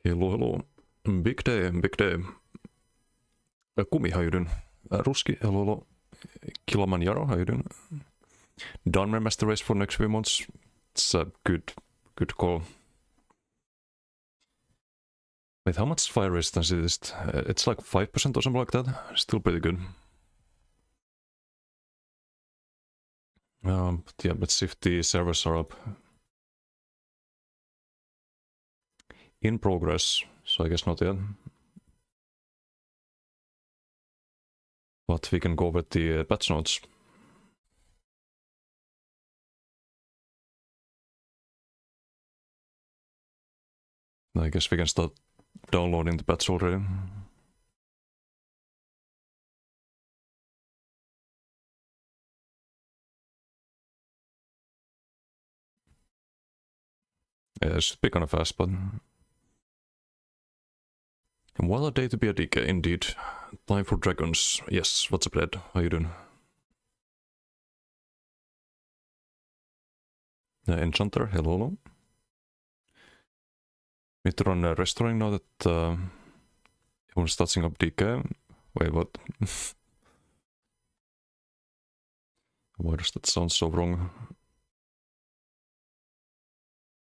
Hello, hello. Big day, big day. Kumi, how you doing? Ruski, hello, hello. Kilimanjaro, how you doing? Don't remember the race for next few months. It's a good call. Wait, how much fire resistance is it? It's like 5% or something like that. Still pretty good. But yeah, let's see if the servers are up. In progress, so I guess not yet. But we can go with the patch notes. I guess we can start downloading the patch already. Yeah, it should be kind of fast, but... What a day to be a DK, indeed. Time for dragons. Yes, what's up, Red? How you doing? Enchanter, hello. Need to run restoring now that everyone's starting up DK. Wait, what? Why does that sound so wrong?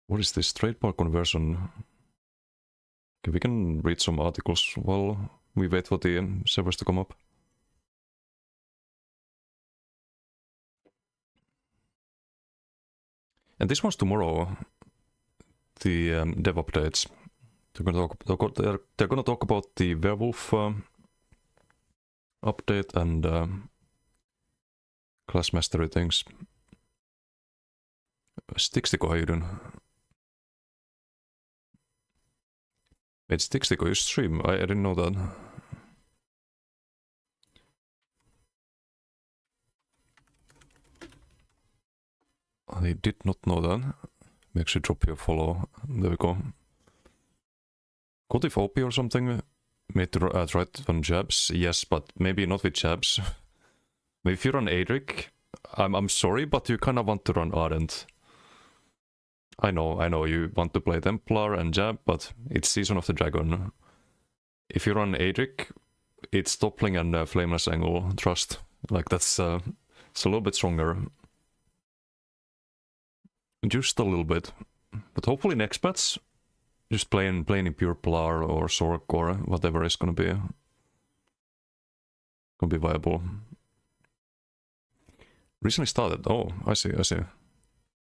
What is this trademark conversion? Okay, we can read some articles while we wait for the servers to come up. And this one's tomorrow. The dev updates. They're gonna talk about the werewolf update and class mastery things. Stixtico, how you doing? Wait, Stixtico, you stream? I didn't know that. I did not know that. Make sure to drop your follow. There we go. Could if OP or something made to try to run jabs? Yes, but maybe not with jabs. Maybe if you run Adric, I'm sorry, but you kind of want to run Ardent. I know you want to play Templar and jab, but it's Season of the Dragon. If you run Adric, it's Toppling and Flameless Angle, trust. Like that's it's a little bit stronger. Just a little bit. But hopefully next patch, just playing in pure Plar or Sork or whatever is gonna be viable. Recently started. Oh, I see.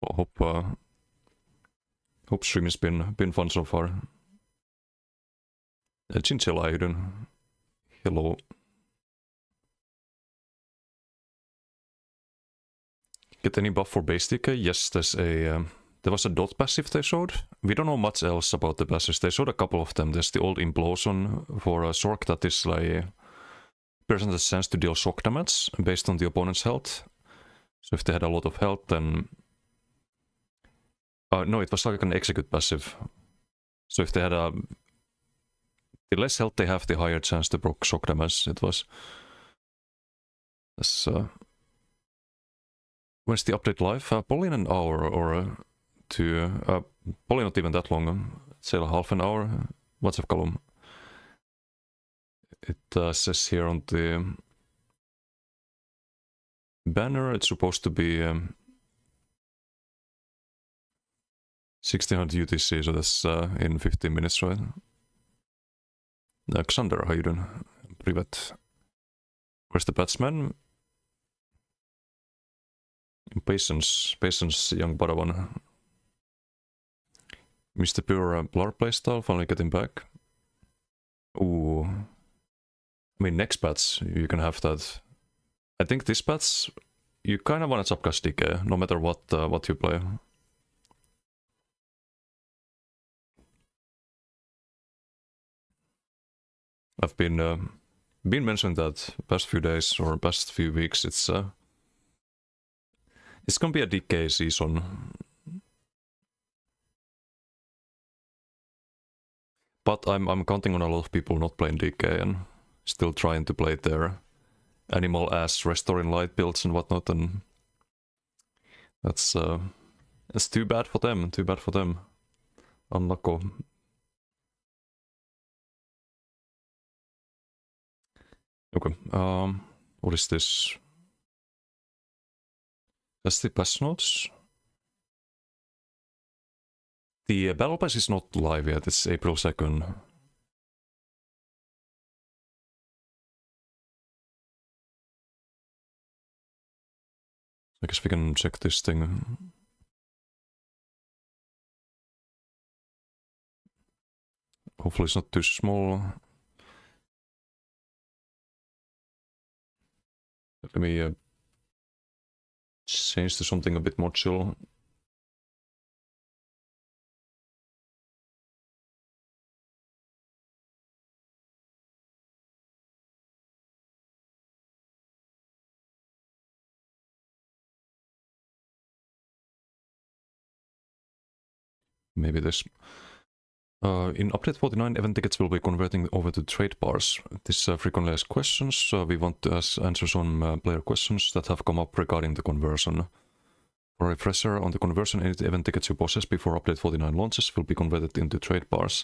Well, hope stream has been fun so far. Chinchilla, how you doing? Hello. Get any buff for base DK? Yes, there's a there was a dot passive they showed. We don't know much else about the passives. They showed a couple of them. There's the old implosion for a Sork that is like percentage chance to deal shock damage based on the opponent's health. So if they had a lot of health, then no, it was like an execute passive. So if they had the less health they have, the higher chance to proc shock damage. It was. When's the update live? Probably in an hour or two. Probably not even that long. Say like half an hour. What's up, Column? It says here on the banner it's supposed to be 1600 UTC, so that's in 15 minutes, right? Xander, how you doing? Privet. Where's the batsman? Patience, young Padawan. Mr. Pure Plar playstyle, finally getting back. Ooh. I mean, next patch, you can have that. I think this patch, you kind of want to subcast DK, no matter what you play. I've been mentioning that past few days or past few weeks. It's gonna be a DK season. But I'm counting on a lot of people not playing DK and still trying to play their animal ass restoring light builds and whatnot, and that's too bad for them. Unlucky. Okay, what is this? That's the patch notes. The Battle Pass is not live yet, it's April 2nd. I guess we can check this thing. Hopefully it's not too small. Let me change to something a bit more chill. Maybe this. In update 49, event tickets will be converting over to trade bars. This frequently asked questions. We want to answer some player questions that have come up regarding the conversion. For a refresher on the conversion, any event tickets you possess before update 49 launches will be converted into trade bars.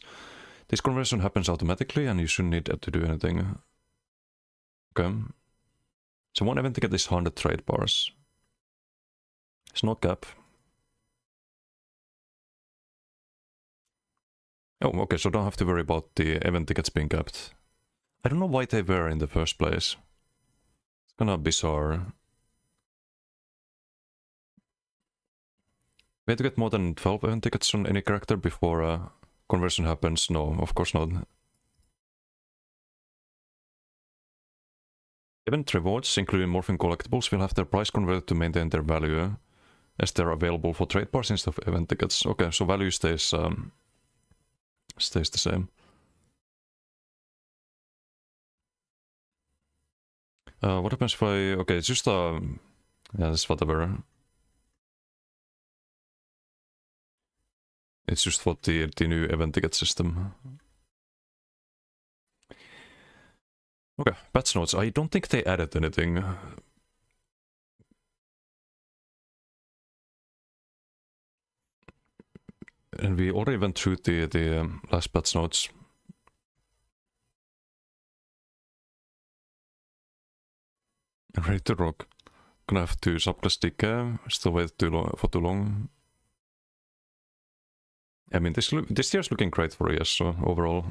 This conversion happens automatically and you shouldn't need to do anything. Okay. So one event ticket is 100 trade bars. There's no cap. Oh, okay, so don't have to worry about the event tickets being capped. I don't know why they were in the first place. It's kinda bizarre. We have to get more than 12 event tickets on any character before conversion happens? No, of course not. Event rewards, including morphing collectibles, will have their price converted to maintain their value, as they're available for trade bars instead of event tickets. Okay, so value stays the same. What happens if I... Okay, it's just yeah, it's whatever. It's just for the new event ticket system. Okay, patch notes. I don't think they added anything. And we already went through the last patch notes. Ready to rock. Gonna have to subclass DK. Still wait for too long. I mean, this year's looking great for ES, so overall.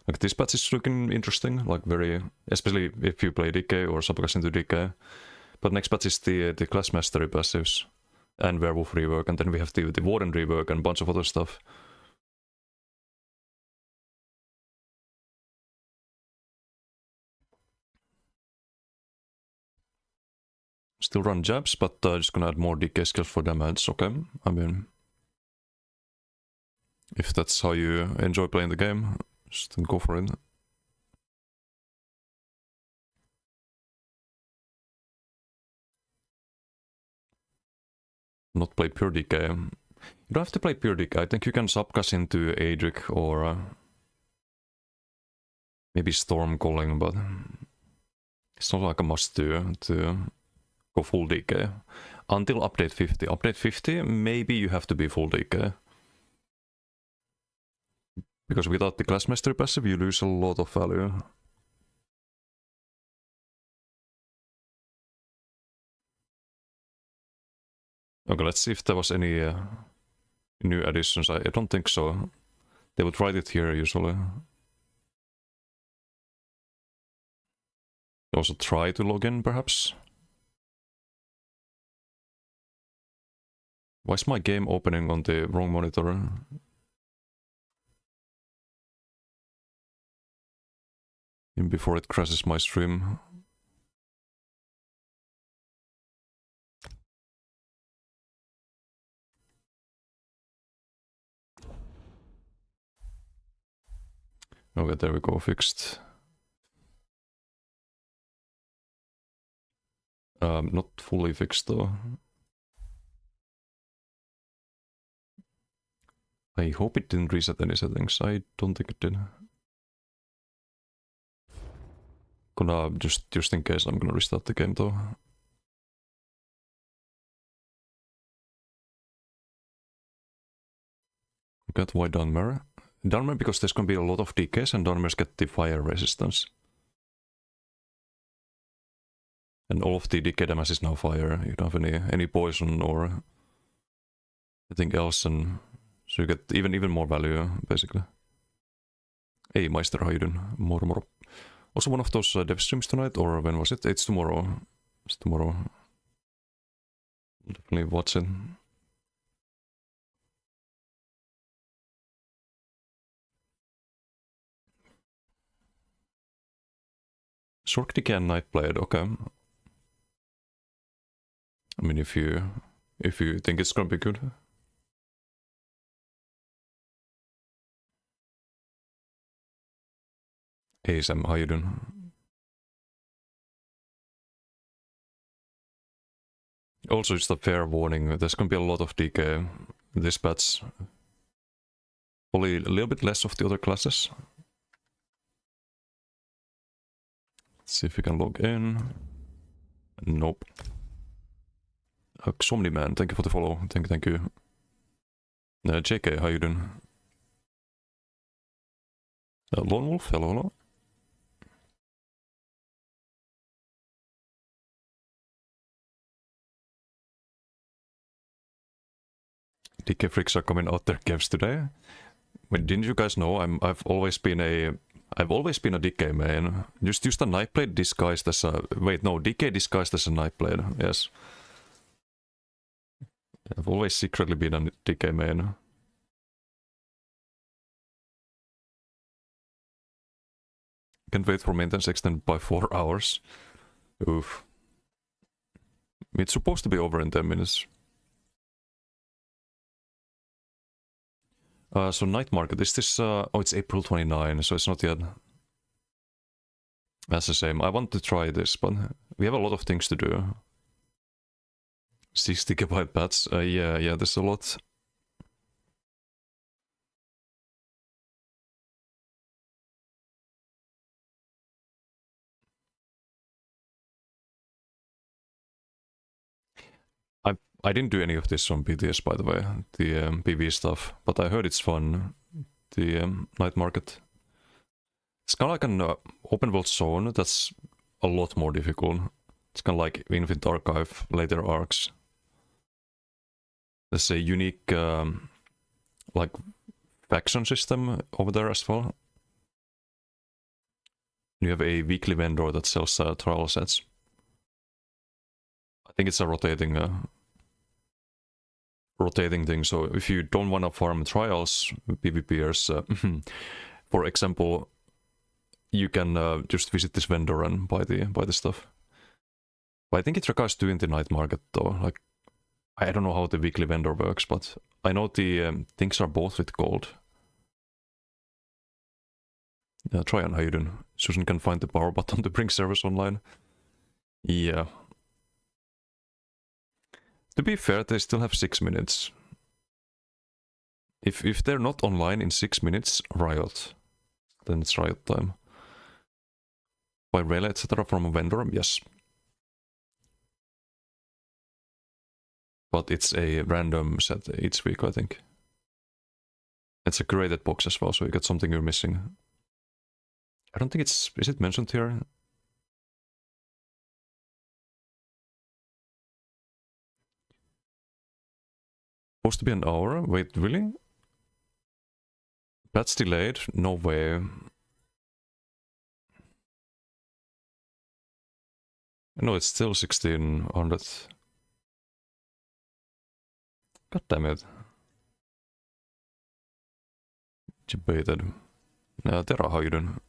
Like, this patch is looking interesting, like very... Especially if you play DK or subclass into DK. But next patch is the class mastery passives. And werewolf rework, and then we have the warden rework and a bunch of other stuff. Still run jabs, but just gonna add more DK skills for damage, okay? I mean... If that's how you enjoy playing the game, just go for it. Not play pure DK. You don't have to play pure DK. I think you can subclass into Adric or maybe Stormcalling, but it's not like a must do to go full DK. Until update 50. Update 50, maybe you have to be full DK. Because without the class mastery passive, you lose a lot of value. Okay, let's see if there was any new additions. I don't think so. They would write it here usually. Also try to log in, perhaps. Why is my game opening on the wrong monitor? Even before it crashes my stream. Okay, there we go, fixed. Not fully fixed though. I hope it didn't reset any settings. I don't think it did. Gonna just in case I'm gonna restart the game though. Got why Dunmer? Dunmer because there's gonna be a lot of DKs and Dunmers get the fire resistance. And all of the DK damage is now fire. You don't have any poison or anything else, and so you get even more value, basically. Hey, Meister, how you doing? Moro. Also one of those dev streams tonight, or when was it? It's tomorrow. It's tomorrow. Definitely watch it. Short DK and Nightblade, okay. I mean, if you think it's gonna be good. Hey Sam, how you doing? Also, just a fair warning, there's gonna be a lot of DK this patch. Probably a little bit less of the other classes. Let's see if we can log in. Nope. Xomni man, thank you for the follow. Thank you. JK, how you doing? Lone Wolf, hello. DK freaks are coming out their caves today. Wait, didn't you guys know I've always been a DK main. Just used a Nightblade disguised as a DK disguised as a Nightblade. Yes. I've always secretly been a DK main. Can't wait for maintenance extend by 4 hours. Oof. It's supposed to be over in 10 minutes. So Night Market, is this... oh, it's April 29, so it's not yet. That's the same. I want to try this, but we have a lot of things to do. 60 GB bats. Yeah, there's a lot. I didn't do any of this on BTS, by the way, the PV stuff, but I heard it's fun, the Night Market. It's kind of like an open world zone that's a lot more difficult. It's kind of like Infinite Archive, later arcs. There's a unique like faction system over there as well. You have a weekly vendor that sells trial sets. I think it's a rotating thing, so if you don't want to farm trials, PvPers, for example, you can just visit this vendor and buy the stuff. But I think it requires doing the Night Market though. Like, I don't know how the weekly vendor works, but I know the things are bought with gold. Yeah, try on how you doing. Susan can find the power button to bring servers online. Yeah. To be fair, they still have 6 minutes. If they're not online in 6 minutes, riot. Then it's riot time. Buy relay, etc. from a vendor, yes. But it's a random set each week, I think. It's a curated box as well, so you get something you're missing. I don't think it's... Is it mentioned here? Supposed to be an hour? Wait, really? That's delayed? No way. No, it's still 1600. God damn it. Debated. Terra, how you doing?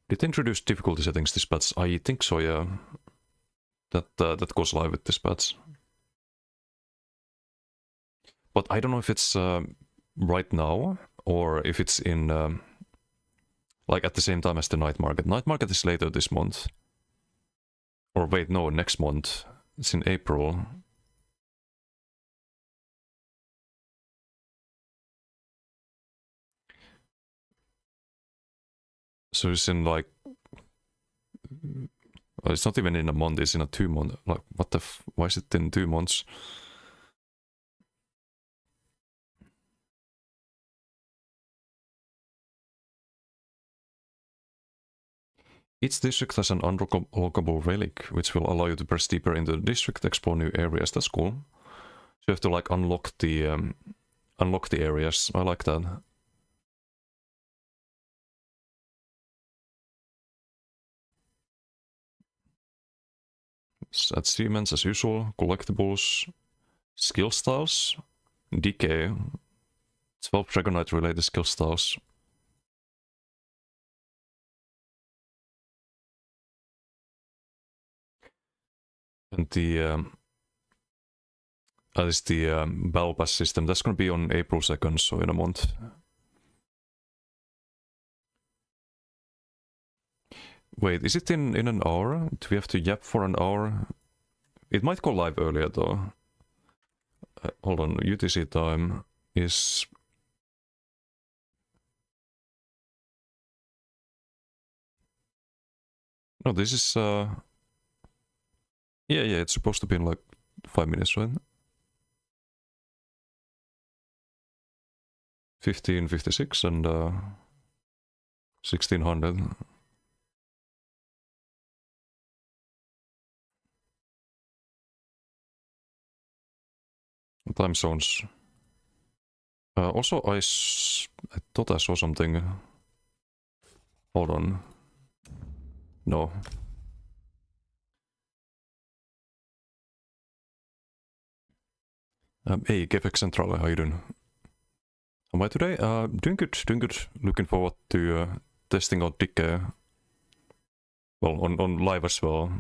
Did they introduce difficulty settings this patch? I think so, yeah. That goes live with this patch. But I don't know if it's right now or if it's in like at the same time as the Night Market. Night Market is later this month. Or wait, no, next month. It's in April. So it's in like... Well, it's not even in a month, it's in a 2 month. Like, what the why is it in 2 months? Each district has an unlockable relic, which will allow you to press deeper into the district, explore new areas. That's cool. So you have to like unlock the areas. I like that. Achievements as usual, collectibles, skill styles, decay, 12 Dragonite related skill styles. And the that is the Battle Pass system. That's gonna be on April 2nd, so in a month. Wait, is it in an hour? Do we have to yap for an hour? It might go live earlier though. Hold on, UTC time is... No, this is... Yeah, it's supposed to be in like 5 minutes, right? 15:56 and 1600. Time zones. Also, I thought I saw something. Hold on. No. Hey, GFX Central, how you doing? Am I today? Doing good. Looking forward to testing out Decay. Well, on live as well.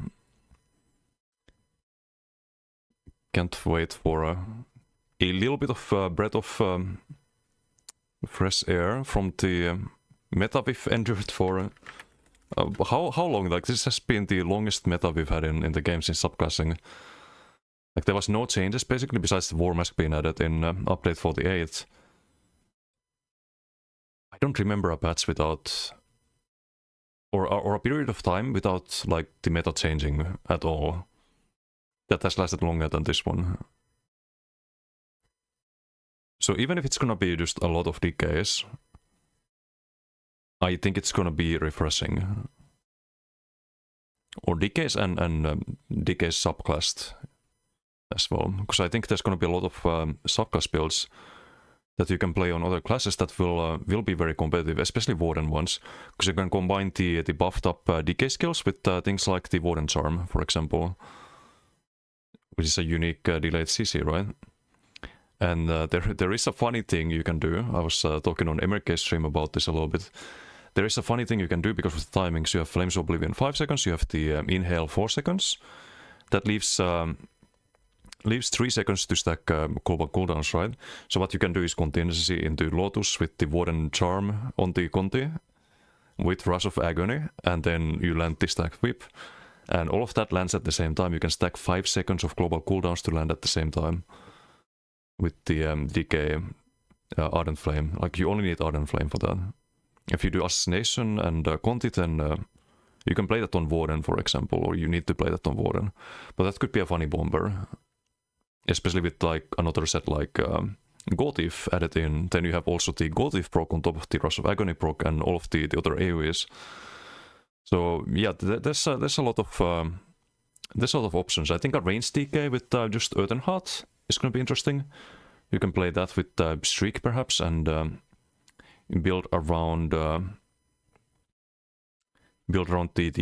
Can't wait for a little bit of breath of fresh air from the meta we've endured for... how long? Like, this has been the longest meta we've had in the game since subclassing. Like, there was no changes basically besides the War Mask being added in update 48. I don't remember a patch without... Or a period of time without, like, the meta changing at all. That has lasted longer than this one. So even if it's gonna be just a lot of decays, I think it's gonna be refreshing. Or decays and decays subclassed as well. Because I think there's gonna be a lot of subclass builds that you can play on other classes that will be very competitive, especially Warden ones. Because you can combine the buffed up decay skills with things like the Warden Charm, for example. Which is a unique delayed CC, right? And there is a funny thing you can do. I was talking on MRK's stream about this a little bit. There is a funny thing you can do because of the timings. You have Flames of Oblivion 5 seconds, you have the Inhale 4 seconds. That leaves 3 seconds to stack global cooldowns, right? So what you can do is contingency into Lotus with the Warden Charm on the Conti, with Rush of Agony, and then you land the stack whip. And all of that lands at the same time. You can stack 5 seconds of global cooldowns to land at the same time. With the Decay Ardent Flame. Like, you only need Ardent Flame for that. If you do Assassination and Conti, then you can play that on Warden, for example, or you need to play that on Warden. But that could be a funny bomber. Especially with like another set like Gotif added in. Then you have also the Gotif proc on top of the Rush of Agony proc and all of the other AoEs. So yeah, there's a lot of options. I think a range DK with just Earthenheart is going to be interesting. You can play that with Streak perhaps and build around the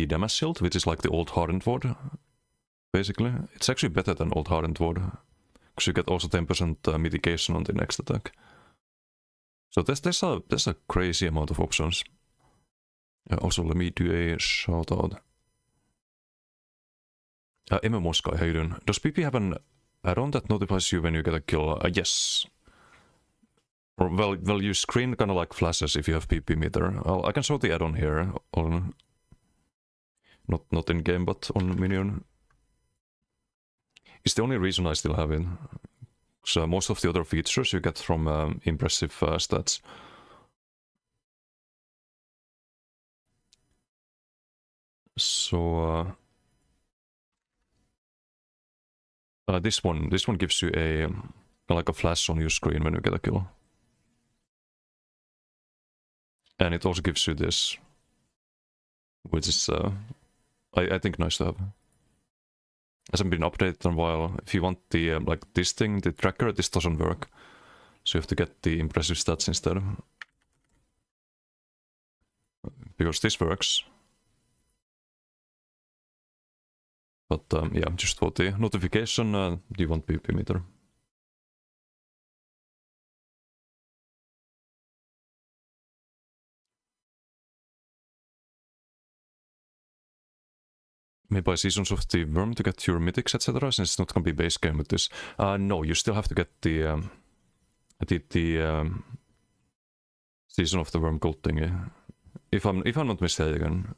damage shield, which is like the old Hardened Ward. Basically, it's actually better than old Hardened Ward because you get also 10% mitigation on the next attack. So there's a crazy amount of options. Also, let me do a shout out. MMO Sky, how you doing? Does PP have an add-on that notifies you when you get a kill? Yes. Or well, you screen kind of like flashes if you have PP meter. I can show the add-on here on, not in game, but on Minion. It's the only reason I still have it. So most of the other features you get from impressive stats. So this one gives you a like a flash on your screen when you get a kill, and it also gives you this. which is I think nice to have. Hasn't been updated in a while. If you want the like this thing, the tracker, this doesn't work, so you have to get the impressive stats instead. Because this works. But yeah, just for the notification, you want PP meter. Maybe buy Seasons of the Worm to get your mythics, etc. Since it's not gonna be base game with this. No, you still have to get the Season of the Worm gold thingy. If I'm not mistaken.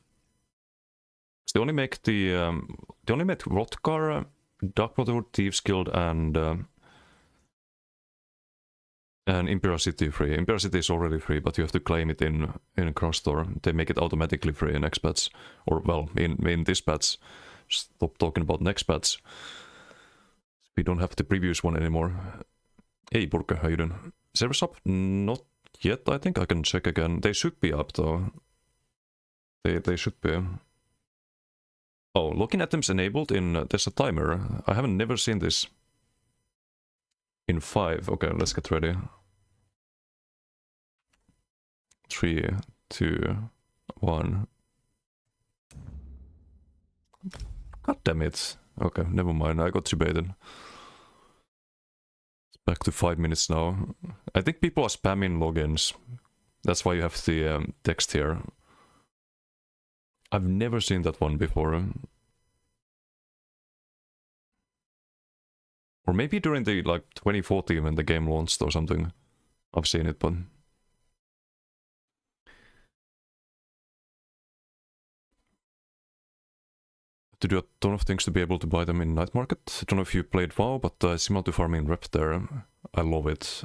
They only make Hrothgar, Dark Brotherhood, Thieves Guild, and Imperial City free. Imperial City is already free, but you have to claim it in Cross Store. They make it automatically free in next patch, or well, in this patch. Stop talking about next patch. We don't have the previous one anymore. Hey Burka, how you doing? Servers up? Not yet. I think I can check again. They should be up though. They should be. Oh, login items enabled in, there's a timer. I haven't never seen this. In 5, okay, let's get ready. 3, 2, 1. God damn it. Okay, never mind, I got debated. It's back to 5 minutes now. I think people are spamming logins. That's why you have the text here. I've never seen that one before. Or maybe during the, like, 2014 when the game launched or something. I've seen it, but... To do a ton of things to be able to buy them in Night Market. I don't know if you played WoW, but similar to farming rep there. I love it.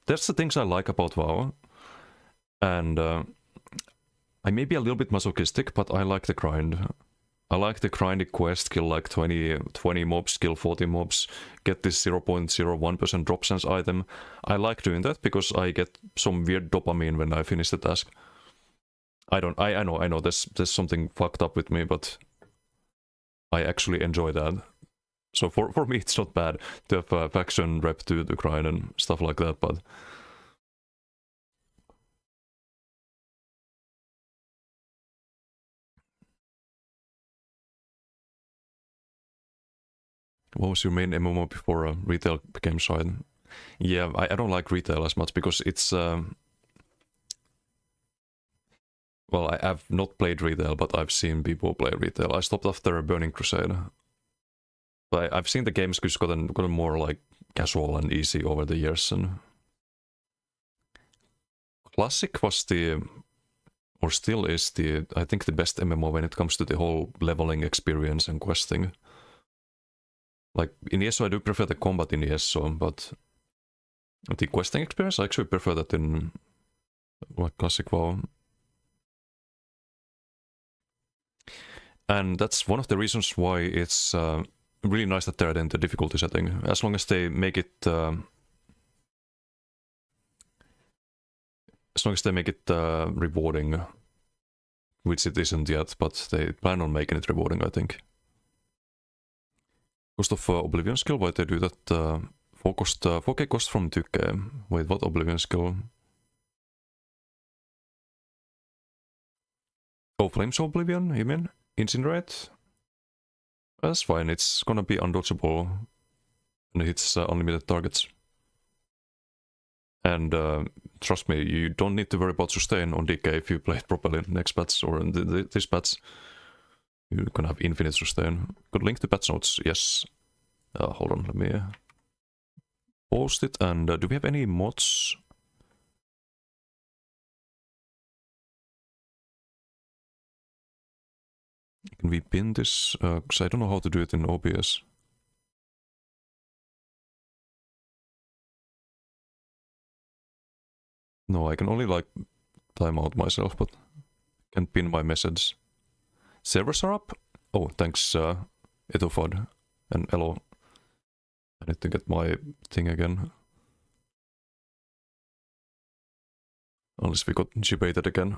That's the things I like about WoW. And... I may be a little bit masochistic, but I like the grind. I like the grindy quest, kill like 20 mobs, kill 40 mobs, get this 0.01% drop sense item. I like doing that because I get some weird dopamine when I finish the task. I know, there's something fucked up with me, but I actually enjoy that. So for me it's not bad to have a faction rep to the grind and stuff like that, but... What was your main MMO before retail became side? Yeah, I don't like retail as much because it's... Well, I've not played retail, but I've seen people play retail. I stopped after Burning Crusade. But I've seen the games just gotten more like casual and easy over the years. And Classic was the... Or still is the... I think the best MMO when it comes to the whole leveling experience and questing. Like, in ESO I do prefer the combat in ESO, but the questing experience, I actually prefer that in like Classic WoW. And that's one of the reasons why it's really nice that they're in the difficulty setting. As long as they make it... rewarding, which it isn't yet, but they plan on making it rewarding, I think. Cost of Oblivion skill, why they do that? 4K cost from Tykke. Wait, what Oblivion skill? Oh, Flames of Oblivion, you mean? Incinerate? That's fine, it's gonna be undodgeable. And it hits unlimited targets. And trust me, you don't need to worry about sustain on DK if you play it properly next patch or in this patch. You're gonna have infinite sustain. Good link to patch notes, yes. Hold on, let me post it. And do we have any mods? Can we pin this? Because I don't know how to do it in OBS. No, I can only like time out myself, but can pin my message. Servers are up? Oh, thanks, Etofod and Elo. I need to get my thing again. Unless we got debated again.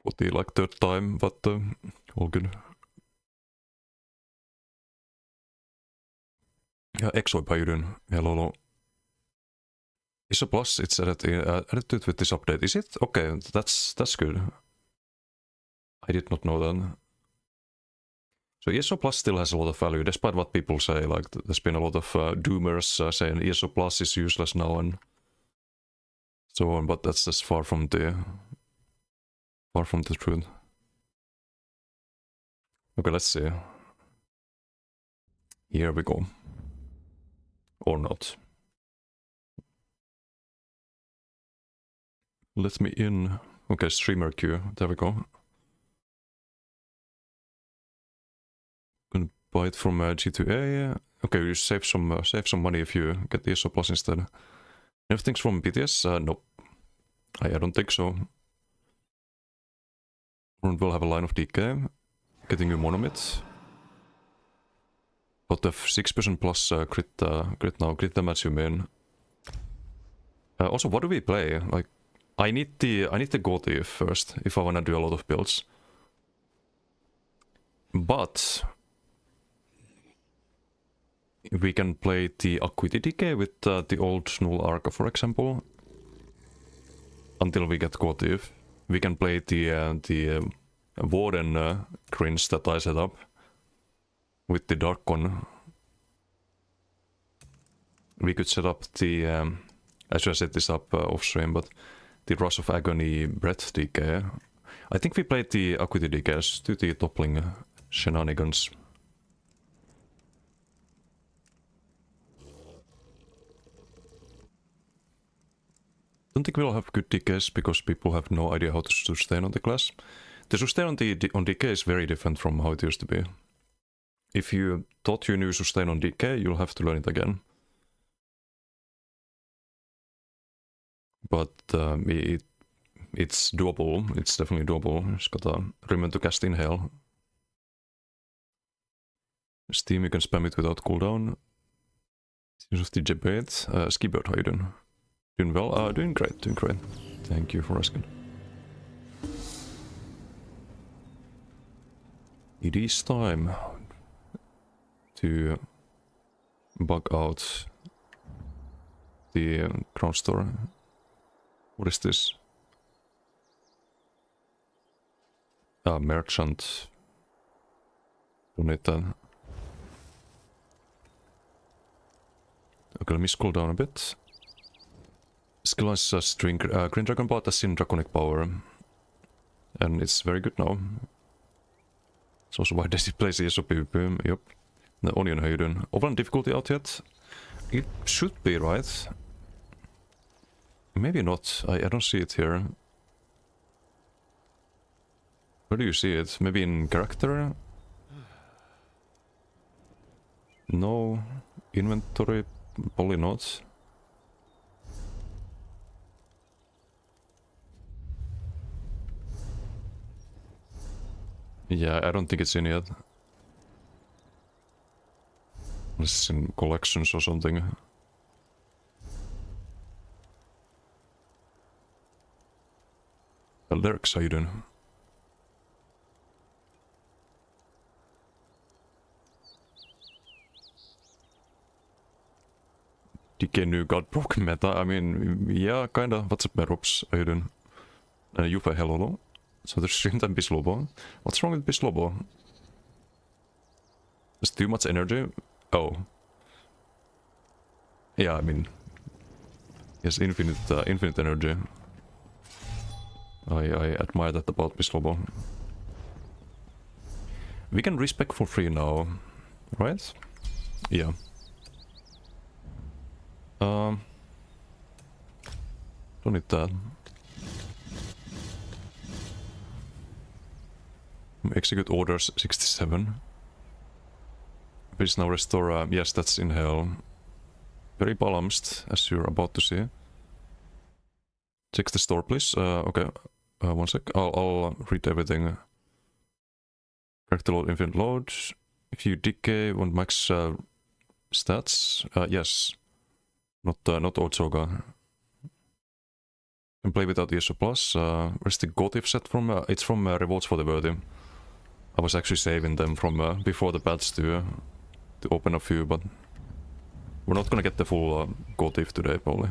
Kotiin like third time, but all good. Ja Exoip, how you doing? Hello. Is a plus, it's added to it with this update. Is it? Okay, that's good. I did not know that. So ESO Plus still has a lot of value, despite what people say. Like, there's been a lot of doomers saying ESO Plus is useless now and so on, but that's just far from the truth. Okay, let's see. Here we go. Or not. Let me in. Okay, streamer queue. There we go. Gonna buy it from G2A. Okay, you save some money if you get the ESO Plus instead. Everything's from BTS? Nope. I don't think so. We'll have a line of DK. Getting a monomit. But the 6% plus crit now. Crit damage you mean. Also, what do we play? Like, I need the Goti first if I wanna do a lot of builds. But we can play the Acuity Decay with the old Null Arca, for example. Until we get Goti. We can play the Warden cringe that I set up with the Darkon. We could set up the I should set this up off stream, but the Rush of Agony Breath Decay. I think we played the Acuity Decays to the toppling shenanigans. Don't think we'll have good decays because people have no idea how to sustain on the class. The sustain on decay is very different from how it used to be. If you thought you knew sustain on decay, you'll have to learn it again. But it's doable. It's definitely doable. Just gotta remember to cast Inhale. Steam, you can spam it without cooldown. Seems of the debate. Skibird, how you doing? Doing well? Doing great, doing great. Thank you for asking. It is time to bug out the Crown Store. What is this? Merchant. Don't need that. Okay, let me scroll down a bit. Skill is a string. Green Dragon bought us in Draconic Power. And it's very good now. It's also why does it play ESO PvP? Yep. The Onion, how you doing? Overland difficulty out yet? It should be, right? Maybe not. I don't see it here. Where do you see it? Maybe in character? No. Inventory? Probably not. Yeah, I don't think it's in yet. This is in collections or something. Lyrics, how you doing? DK new God broke meta. I mean, yeah, kinda. What's up, Merops? How you doing? Juve, hello. So there's streamed and Bislobo. What's wrong with Bislobo? There's too much energy? Oh. Yeah, I mean... Yes, infinite energy. I admire that about Bislobo. We can respec for free now, right? Yeah. Don't need that. Execute orders 67. Please now restore. Yes, that's in hell. Very balanced, as you're about to see. Check the store, please. Okay. 1 sec. I'll read everything. Character load, infinite load. If you decay, want max stats. Yes. Not Otsoga. Can play without ESO Plus. Where's the Gotif set from? It's from Rewards for the Worthy. I was actually saving them from before the patch to open a few, but we're not gonna get the full Gotif today, probably.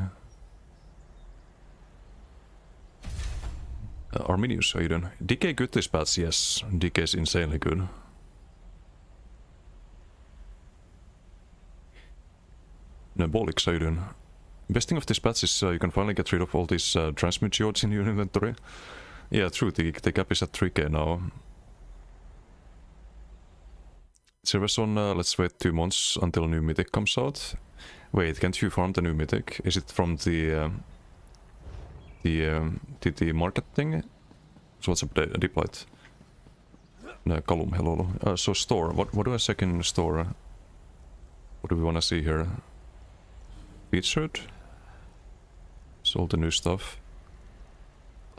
Arminius, how you doing? DK good this patch, yes. DK is insanely good. No, Bolix, how you doing? Best thing of this patch is you can finally get rid of all these transmute geodes in your inventory. Yeah, true, the cap is at 3k now. Silverson, let's wait 2 months until new mythic comes out. Wait, can't you farm the new mythic? Is it from the market thing? So what's up, Deep Light? No, Column, hello. So store, what do I second store? What do we wanna see here? Featured? It's all the new stuff.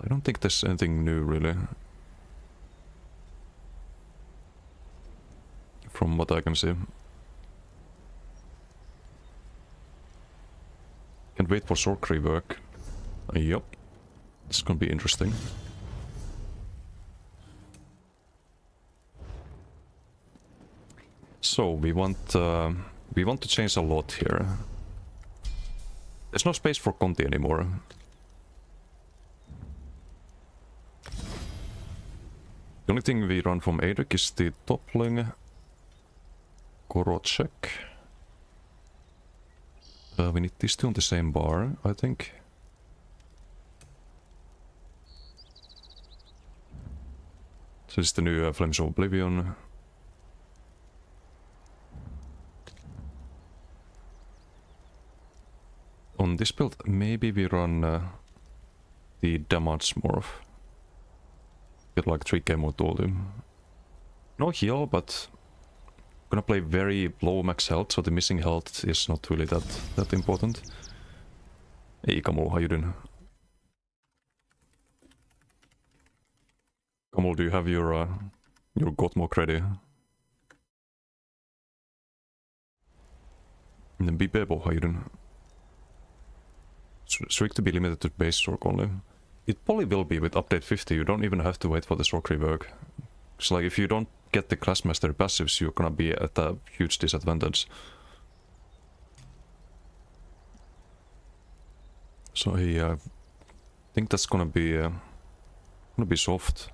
I don't think there's anything new really. From what I can see. Can't wait for Sorc rework. Yup. It's gonna be interesting. So we want to change a lot here. There's no space for Conti anymore. The only thing we run from Adric is the toppling. Korocek. We need these two on the same bar, I think. So this is the new Flames of Oblivion. On this build, maybe we run the damage morph. Get like 3k more volume. No heal, but gonna play very low max health, so the missing health is not really that important. Hey Kamul, how you doing? Kamul, do you have your Gottmog ready? And then Bibebo, how you doing? Strict to be limited to base Sorc only. It probably will be with update 50, you don't even have to wait for the Sorc rework. So like if you don't get the class mastery passives, you're gonna be at a huge disadvantage. So yeah, I think that's gonna be soft.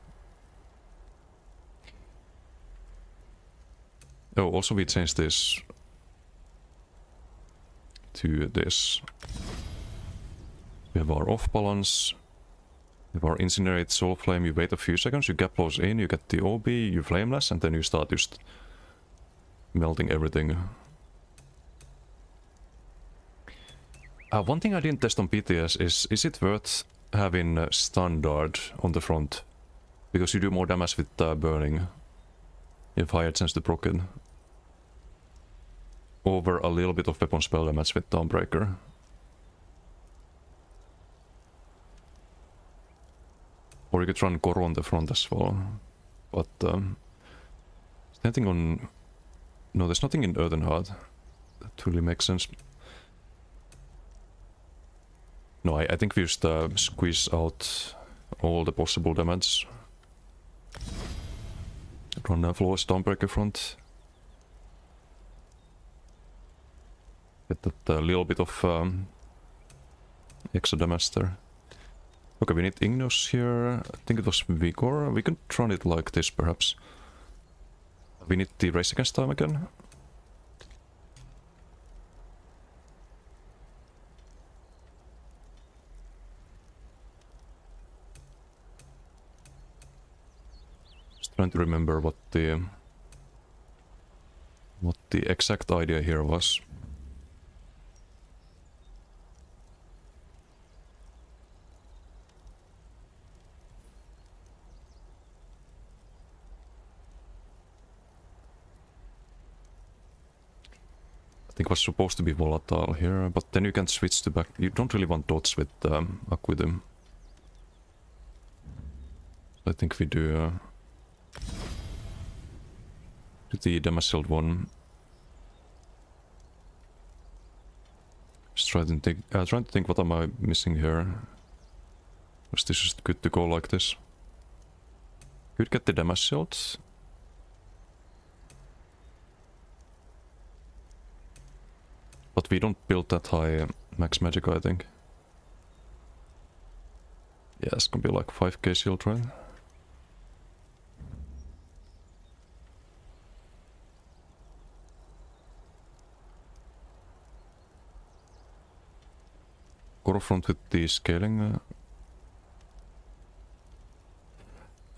Oh, also we changed this to this. We have our off balance. We have our incinerate soul flame. You wait a few seconds, you get close in, you get the OB, you flameless, and then you start just melting everything. One thing I didn't test on PTS is it worth having standard on the front? Because you do more damage with burning. You have higher chance to proc it. Over a little bit of weapon spell damage with Dawnbreaker. Or you could run Goro on the front as well. But there's nothing on... No, there's nothing in Earthenheart. That really makes sense. No, I think we just squeeze out all the possible damage. Run a flawless Dawnbreaker front. Get that little bit of extra damage there. Okay, we need Ignos here. I think it was Vigor. We can run it like this, perhaps. We need the race against time again. Just trying to remember what the exact idea here was. I think it was supposed to be volatile here, but then you can switch to back. You don't really want dots with Aquidum. I think we do the Damasiled one. Just trying to think what am I missing here. Was this just good to go like this? Could get the damage shields. But we don't build that high max magic, I think. Yeah, it's gonna be like 5k shield, right? Go front with the scaling.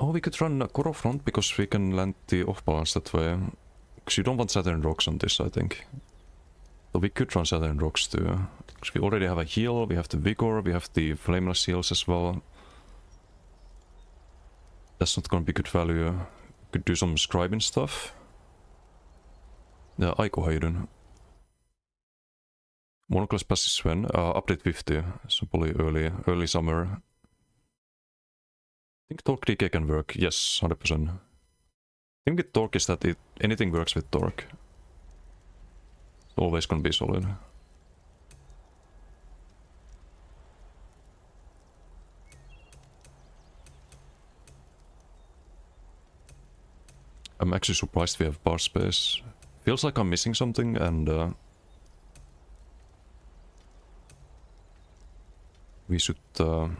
Oh, we could run Goro front because we can land the off balance that way. Because you don't want Saturn rocks on this, I think. So we could run Saturn rocks too. Because we already have a heal, we have the vigor, we have the flameless heals as well. That's not gonna be good value. Could do some scribing stuff. Yeah, Aiko, how you doing? Monoclass passes Sven, update 50, so probably early summer. I think Torque DK can work, yes, 100%. The thing with Torque is that anything works with Torque. It's always gonna be solid. I'm actually surprised we have bar space. Feels like I'm missing something and we should have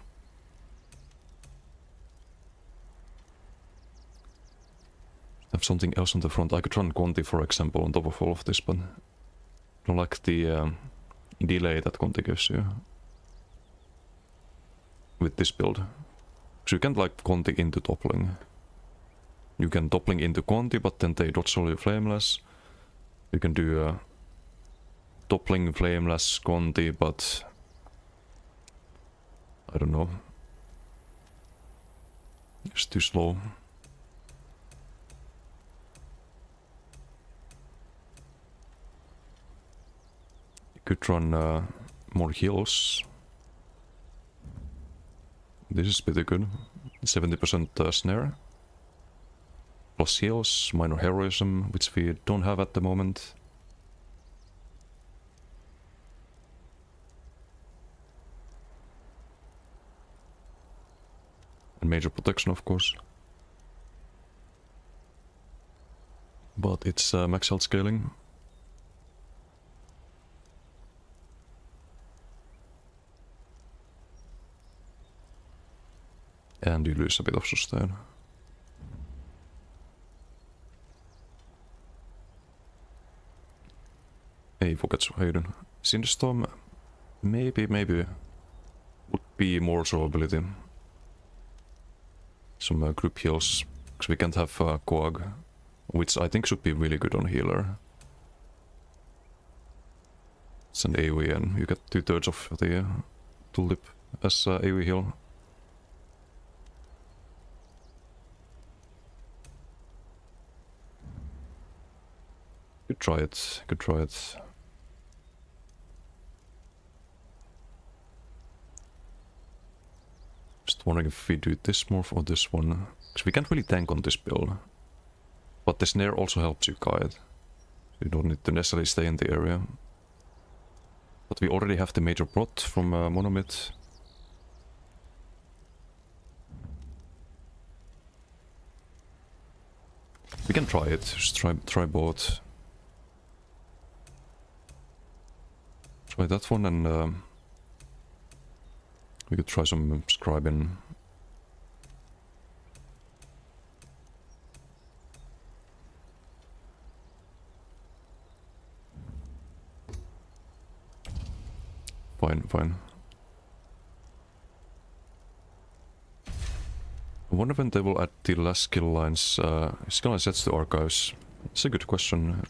something else on the front. I could run Conti, for example, on top of all of this, but I don't like the delay that Conti gives you with this build. So you can't like Conti into toppling. You can toppling into Conti, but then they dodge all your flameless. You can do toppling flameless Conti, but I don't know. It's too slow. You could run more heals. This is pretty good. 70% snare. Plus heals, minor heroism, which we don't have at the moment. And major protection, of course. But it's max health scaling. And you lose a bit of sustain. Hey, Fukatsu, how you doing? Cinderstorm, maybe would be more survivability. Some group heals, because we can't have Coag, which I think should be really good on healer. It's an AoE and you get 2/3 of the tulip as AoE heal. Could try it, could try it. Just wondering if we do this more for this one. Because we can't really tank on this build. But the snare also helps you guide. You don't need to necessarily stay in the area. But we already have the major prot from Monomyth. We can try it, just try both. Try that one and we could try some scribing. Fine. I wonder when they will add the last skill lines, sets to archives. It's a good question.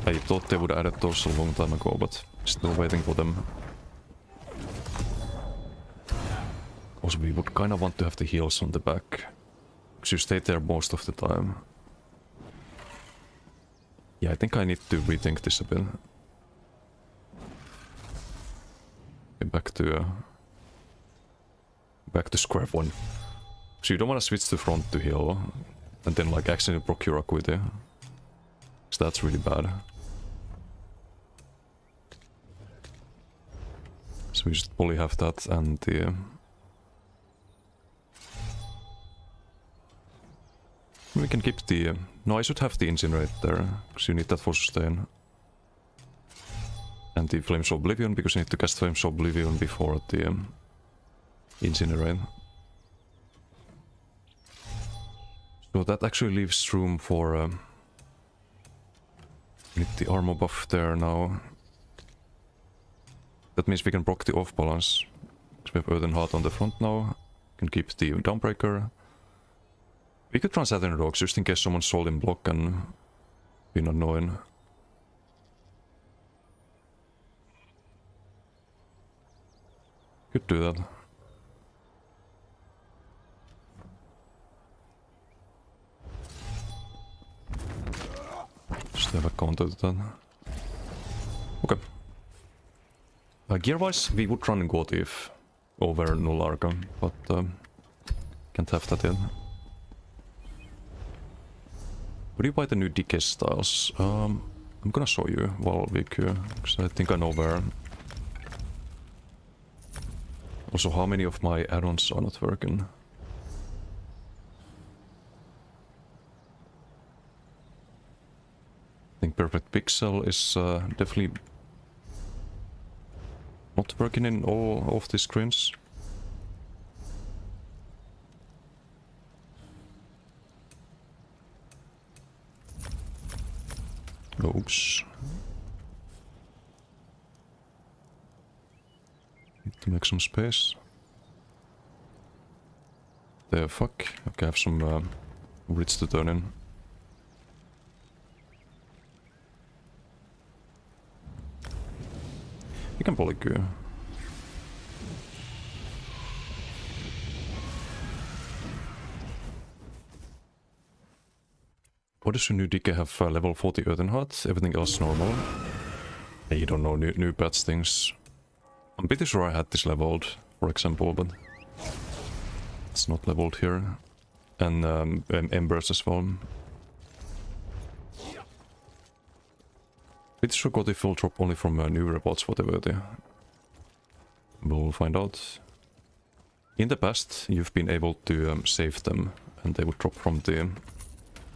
I thought they would have added those a long time ago, but still waiting for them. Also, we would kind of want to have the heals on the back, because you stay there most of the time. Yeah, I think I need to rethink this a bit. Get back to square one. So you don't want to switch to front to heal, and then like accidentally proc your acuity. Because that's really bad. So we just probably have that and the We can keep the... no, I should have the Incinerate there, because you need that for sustain. And the Flames of Oblivion, because you need to cast Flames of Oblivion before the Incinerate. So that actually leaves room for... we need the armor buff there now. That means we can proc the off balance. Because we have Earthen Heart on the front now. We can keep the Dawnbreaker. We could run Saturn Rocks just in case someone sold in block and been annoying. Could do that. Just have a counter to that. Okay. Gear-wise, we would run Gotif over Null Arca, but can't have that yet. What do you buy the new decay styles? I'm gonna show you while we queue, because I think I know where. Also, how many of my add-ons are not working? I think Perfect Pixel is definitely not working in all of the screens. Oops. Need to make some space. The fuck? Okay, I have some grids to turn in. You can probably go. What does your new DK have? Level 40 Earthen Heart, everything else normal. Yeah, you don't know new patch things. I'm pretty sure I had this leveled, for example, but it's not leveled here. And Embers as well. Pretty sure Gotif will drop only from new reports, whatever they. We'll find out. In the past, you've been able to save them, and they would drop from the...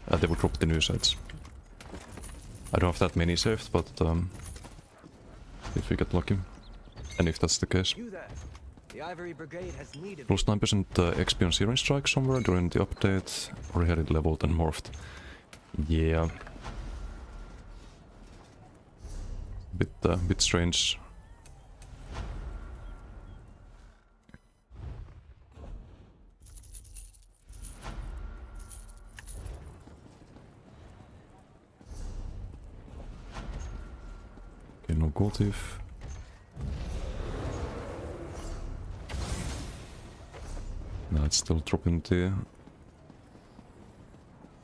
they would drop the new sets. I don't have that many saved, but if we get lucky. And if that's the case. Plus 9% XP on Searing Strike somewhere during the update, or had it leveled and morphed. Yeah. Bit strange. Okay, no Gotif. No, it's still dropping the...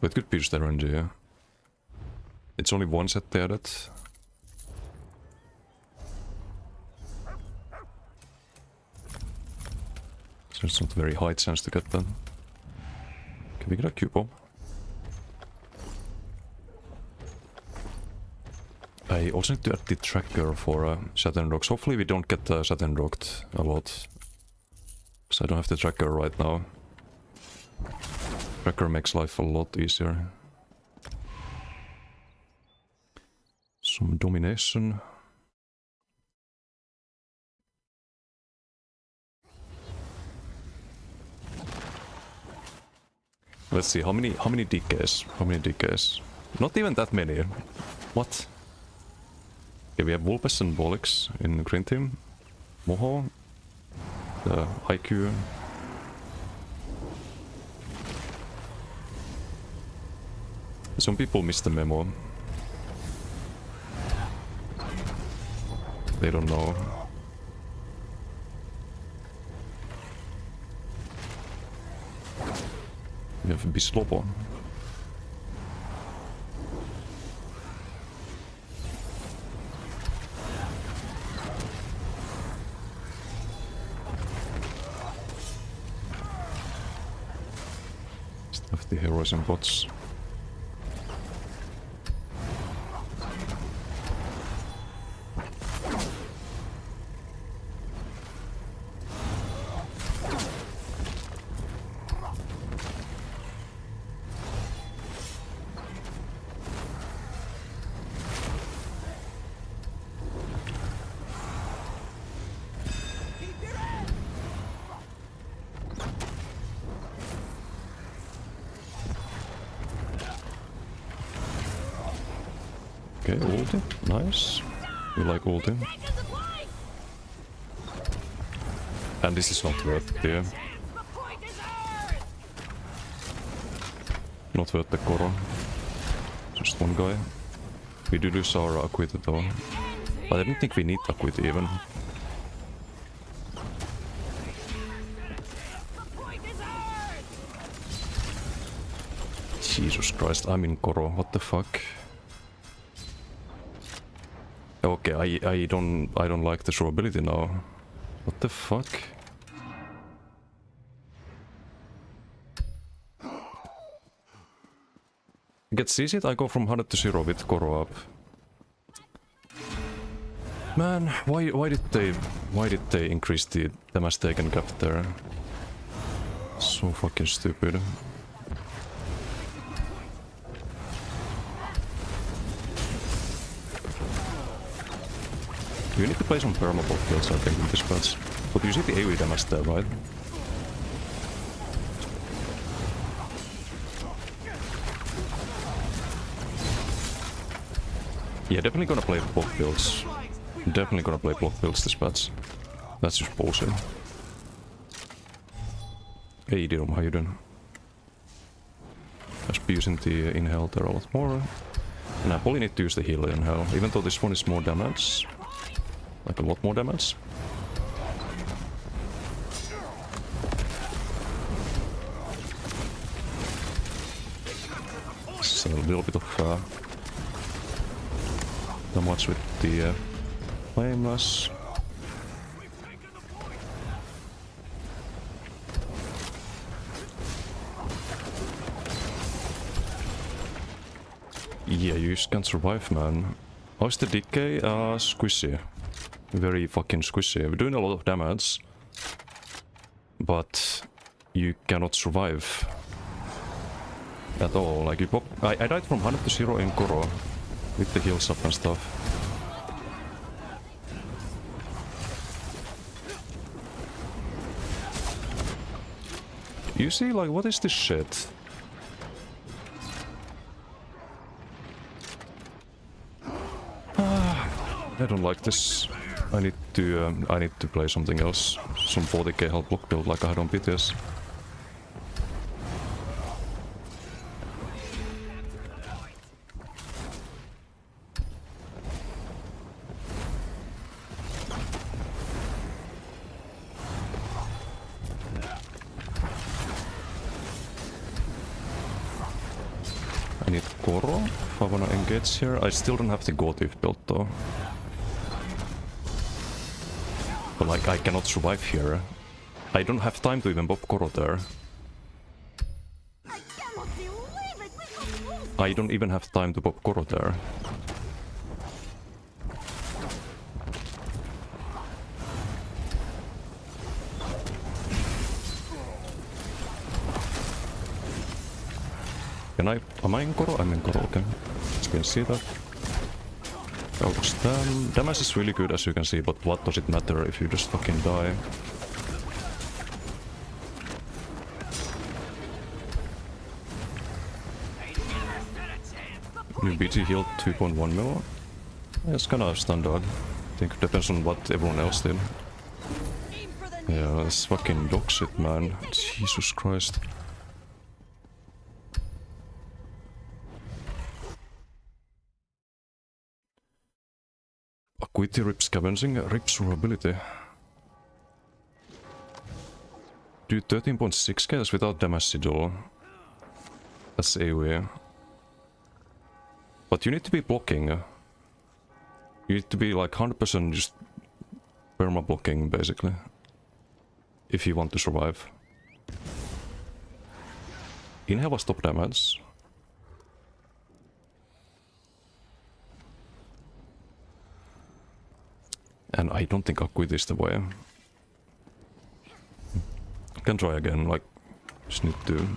But it could be just RNG, yeah. It's only one set they added. So it's not a very high chance to get that. Can we get a Q-bomb? I also need to add the tracker for Saturn Rocks. Hopefully we don't get Saturn Rocked a lot. Because I don't have the tracker right now. Tracker makes life a lot easier. Some domination. Let's see, how many DKs? How many DKs? Not even that many. What? Okay, we have Vulpes and Bolix in the green team. Moho. The IQ. Some people miss the memo. They don't know. We have Bislopo. Have the heroes and bots. Okay, ulti. Nice. We like ulti. And this is not worth it. Not worth the Koro. Just one guy. We do lose our Acuity though. But I don't think we need Acuity even. Jesus Christ, I'm in Koro, what the fuck? Okay, I don't like the survivability now. What the fuck? Gets easy, I go from 100 to 0 with Koro up. Man, why did they increase the damage taken gap there? So fucking stupid. You need to play some permabot kills, I think, in this patch. But you see the AoE damage there, right? Yeah, definitely gonna play block builds. Definitely gonna play block builds this patch. That's just bullshit. Hey Dirum, how you doing? I should be using the inhale there a lot more. And I probably need to use the heal inhale, even though this one is more damage. Like a lot more damage. So a little bit of damage with the flameless. Yeah, you just can't survive, man. How's the decay? Squishy. Very fucking squishy. We're doing a lot of damage. But you cannot survive. At all. Like you pop... I died from 100 to 0 in Koro. With the heals up and stuff. You see, like, what is this shit? I don't like this. I need to play something else. Some 40k health block build like I had on BTS. I need Koro if I wanna engage here. I still don't have the Gotif built though. But like, I cannot survive here. I don't have time to even pop Koro there. I don't even have time to pop Koro there. Am I in Koro? I'm in Koro, okay. You can see that. Damage is really good as you can see, but what does it matter if you just fucking die? New BT healed 2.1 mil. It's kinda standard. I think it depends on what everyone else did. Yeah, that's fucking dog shit, man. Jesus Christ. Acuity rip scavenging, rip survivability. Do 13.6k, that's without damage at all. That's AoE. But you need to be blocking. You need to be like 100% just perma blocking basically. If you want to survive. Inhale was top damage. And I don't think Acuity is the way. Can try again, like, just need to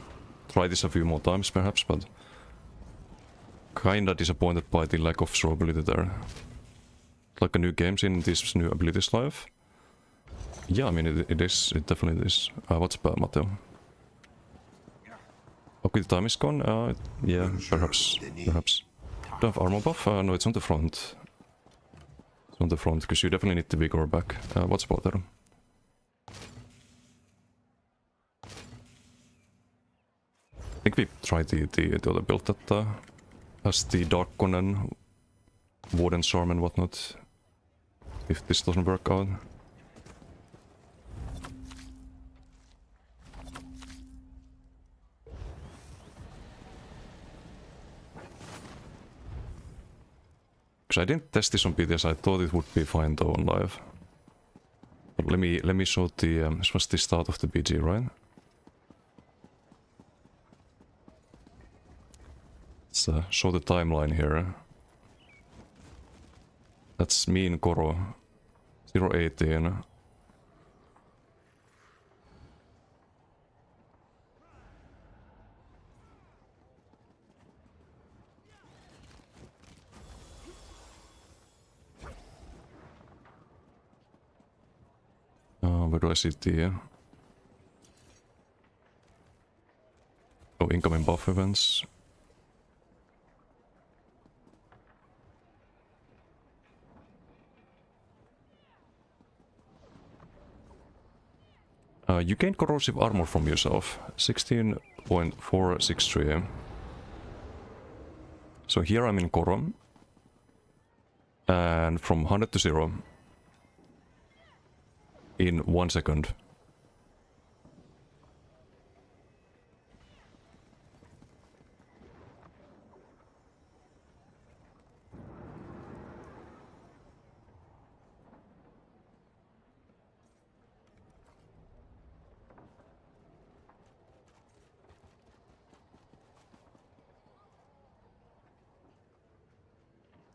try this a few more times perhaps, but kinda disappointed by the lack of survivability there. Like a new games in this new abilities life. Yeah, I mean it is, it definitely is. What's bad, Matteo? Okay, the time is gone. Yeah, perhaps. Do I have armor buff? No, it's on the front. It's on the front, because you definitely need the vigor back. What's about there? I think we tried the other build that has the Dark Conan, Warden's Charm and whatnot. If this doesn't work out. Because I didn't test this on BTS, I thought it would be fine though on live. But let me show the this was the start of the BG, right? Let's show the timeline here. That's me in Koro. 018. Where do I see the... Oh, incoming buff events. You gain corrosive armor from yourself. 16.463. So here I'm in Koro. And from 100 to 0. In 1 second.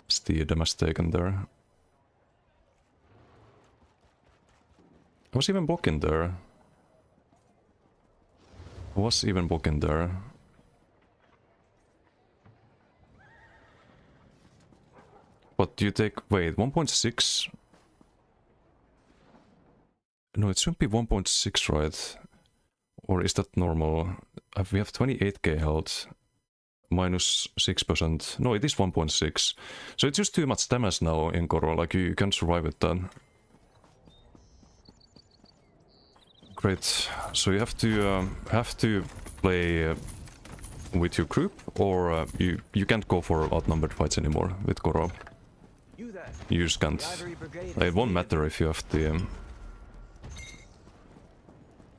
It's the damage taken there. I was even blocking there. I was even blocking there. But do you take... Wait, 1.6? No, it shouldn't be 1.6, right? Or is that normal? We have 28k health. Minus 6%. No, it is 1.6. So it's just too much damage now in Koro, like you can't survive with that. Great. So you have to play with your group, or you can't go for outnumbered fights anymore with Koro. You just can't. It won't matter if you have the.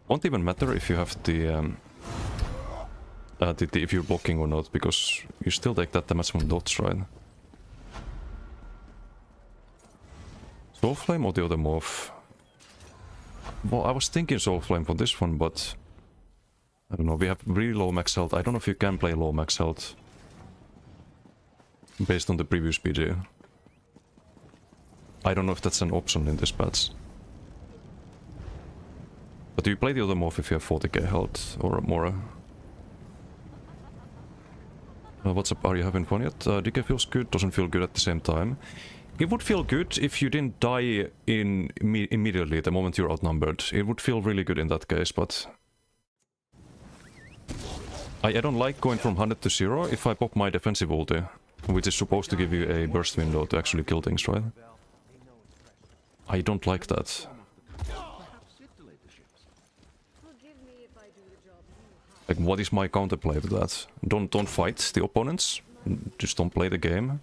Won't even matter if you have the. If you're blocking or not, because you still take that damage from dots, right? Soul Flame or the other morph? Well, I was thinking Soul Flame for this one, but I don't know, we have really low max health. I don't know if you can play low max health based on the previous PG. I don't know if that's an option in this patch. But do you play the other morph if you have 40k health or more? What's up, are you having fun yet? DK feels good, doesn't feel good at the same time. It would feel good if you didn't die immediately the moment you're outnumbered. It would feel really good in that case, but... I don't like going from 100 to 0 if I pop my defensive ulti, which is supposed to give you a burst window to actually kill things, right? I don't like that. Like, what is my counterplay to that? Don't fight the opponents. Just don't play the game.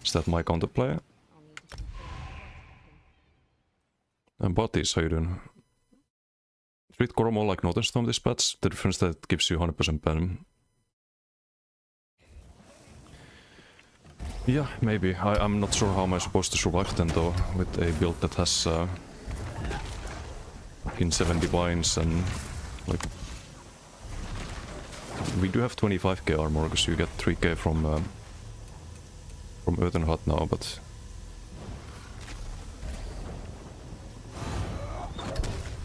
Is that my counterplay? And Botties, how you doing? Treat Koro more like Northern this patch. The difference that it gives you 100% pen. Yeah, maybe. I'm not sure how am I supposed to survive then though, with a build that has in 7 divines and like... We do have 25k armor because you get 3k from Earthenheart now, but...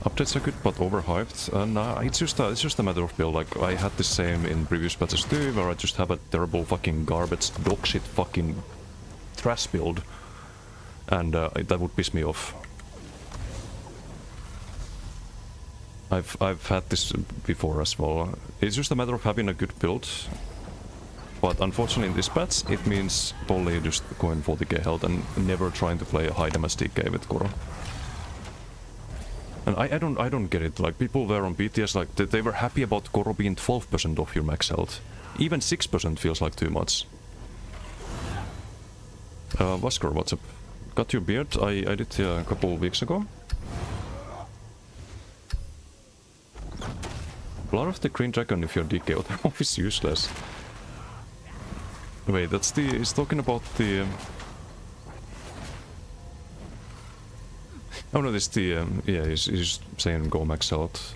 Updates are good, but overhyped. Nah, it's just a matter of build. Like, I had the same in previous patches too, where I just have a terrible fucking garbage, dogshit fucking trash build. And that would piss me off. I've had this before as well. It's just a matter of having a good build. But unfortunately in this patch, it means Polly just going 40k health and never trying to play a high damage DK with Koro. And I don't get it, like people were on BTS like they were happy about Koro being 12% of your max health. Even 6% feels like too much. Vaskar, what's up? Got your beard? I did a couple of weeks ago. Blood of the Green Dragon if you're DK, that is useless. Wait, that's the... he's talking about the... Oh no, this the... yeah, he's saying go max health.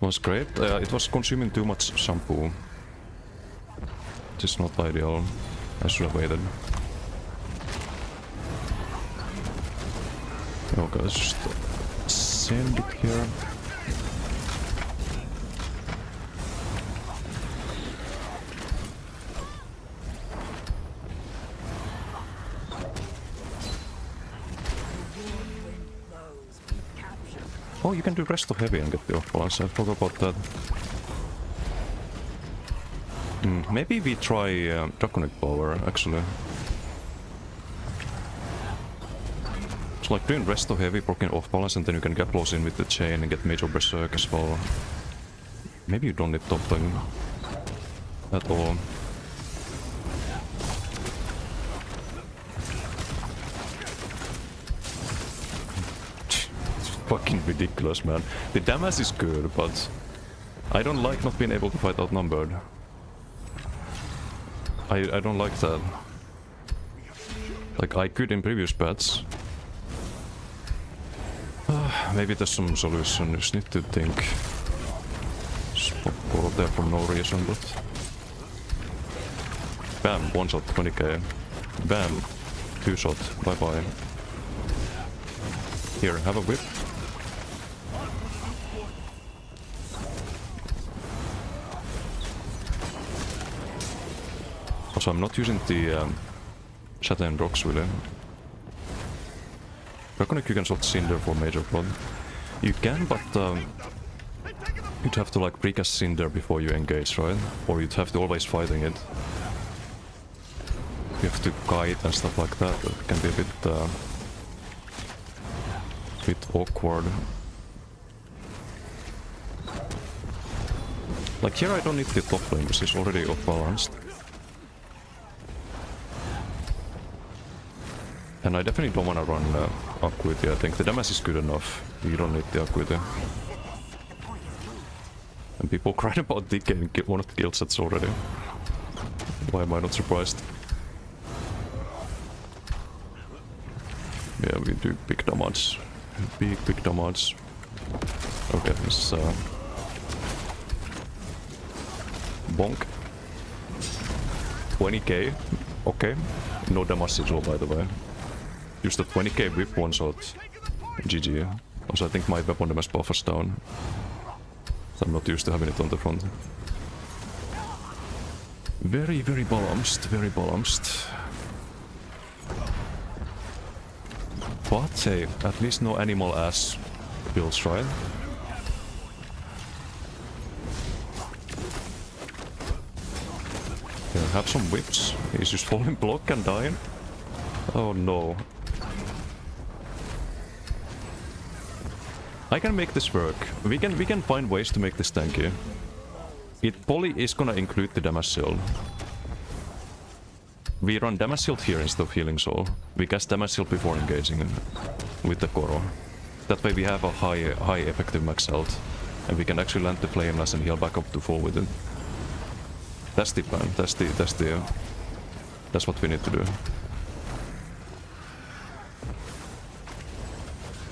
Was great. It was consuming too much shampoo. It's not ideal. I should have waited. Okay, let's just send it here. Oh, you can do rest of heavy and get the off balance. I forgot about that. Maybe we try Draconic Power, actually. It's like doing rest of heavy, broken off balance, and then you can get close in with the chain and get Major Berserk as well. Maybe you don't need toppling at all. Fucking ridiculous, man. The damage is good, but I don't like not being able to fight outnumbered. I don't like that. Like, I could in previous patches. Maybe there's some solution, just need to think. Just pop Koro there for no reason, but... Bam, one shot, 20k. Bam, two shot, bye bye. Here, have a whip. Also, I'm not using the Shatter Rocks really. Draconic you can shot Cinder for major blood. You can, but you'd have to like precast Cinder before you engage, right? Or you'd have to always fighting it. You have to kite and stuff like that. It can be a bit awkward. Like here I don't need the top lane because it's already off balanced. And I definitely don't want to run Acuity. I think the damage is good enough. You don't need the Acuity. And people cried about DK and one of the guild sets already. Why am I not surprised? Yeah, we do big damage. Big damage. Okay, this bonk. 20k. Okay. No damage sigil, by the way. Use the 20k whip one shot. GG. Also, I think my weapon damage buffers down. So I'm not used to having it on the front. Very balanced, very balanced. But hey, at least no animal ass builds, right? Yeah, have some whips. He's just falling block and dying. Oh no. I can make this work. We can find ways to make this tanky. It probably is gonna include the damage shield. We run damage shield here instead of healing soul. We cast damage shield before engaging with the Koro. That way we have a high effective max health. And we can actually land the flameless and heal back up to full with it. That's the plan. That's what we need to do.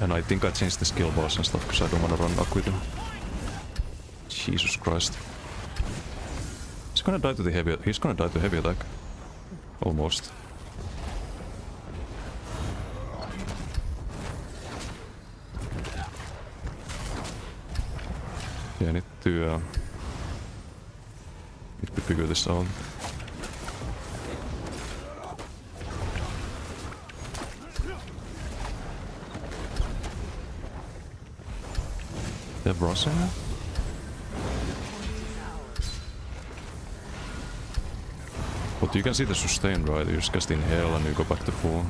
And I think I changed the skill bars and stuff because I don't want to run Acuity. Jesus Christ. He's gonna die to the heavy. He's gonna die to heavy attack. Almost. Yeah, I need to figure this out. The Brosser? But you can see the sustain, right? You just cast in hell and you go back to full.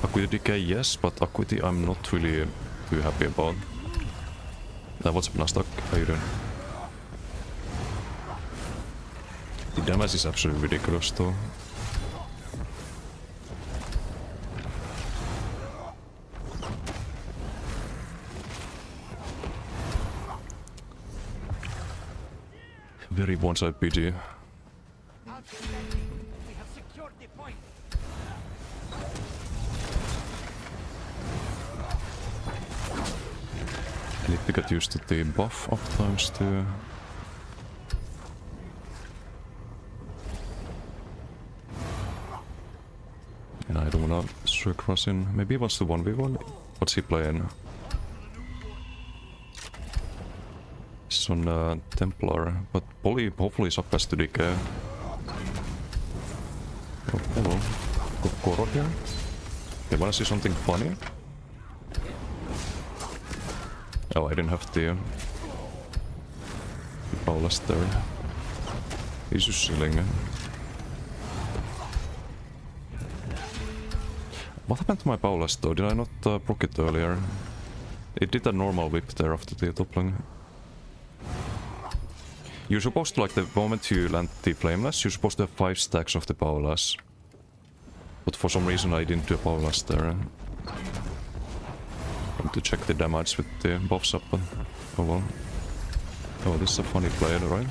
Acuity decay, yes, but Acuity I'm not really too happy about. What's up, Nasdaq? How you doing? The damage is absolutely ridiculous though. Very one-side PG. I need to get used to the buff uptimes too. And I don't wanna Cirque Rasin. Maybe he wants to 1v1. What's he playing? He's on Templar, but Polly hopefully is up past to decay. Oh, hello. Got Koro here. You wanna see something funny? Oh, I didn't have the Paulast there. He's just chilling. What happened to my Paulast though? Did I not proc it earlier? It did a normal whip there after the toppling. You're supposed to, like, the moment you land the Flameless, you're supposed to have 5 stacks of the Paulast. But for some reason I didn't do a Paulast there. I want to check the damage with the buffs up. Oh well. Oh, this is a funny play, right?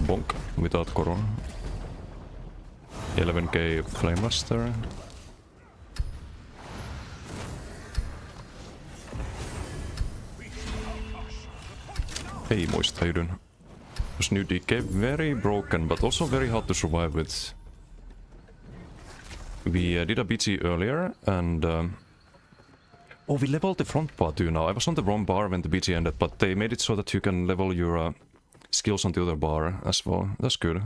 Bonk without Corona. 11k Flameless there. Hey Moist, how you doing? This new DK, very broken, but also very hard to survive with. We did a BT earlier, and oh, we leveled the front bar too now. I was on the wrong bar when the BT ended, but they made it so that you can level your skills on the other bar as well. That's good.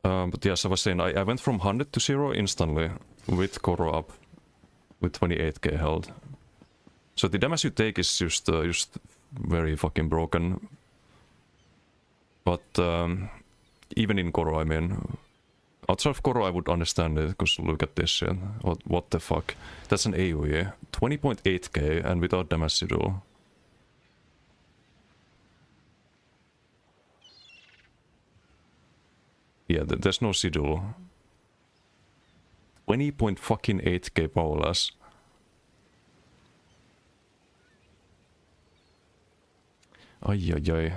But yes, I was saying, I went from 100 to 0 instantly with Koro up, with 28k held. So the damage you take is just very fucking broken. But even in Koro, I mean, outside of Koro I would understand it, because look at this shit. What the fuck? That's an AoE. 20.8k and without damage at all. Yeah, there's no sigil. 20.8k Paulast. Ay.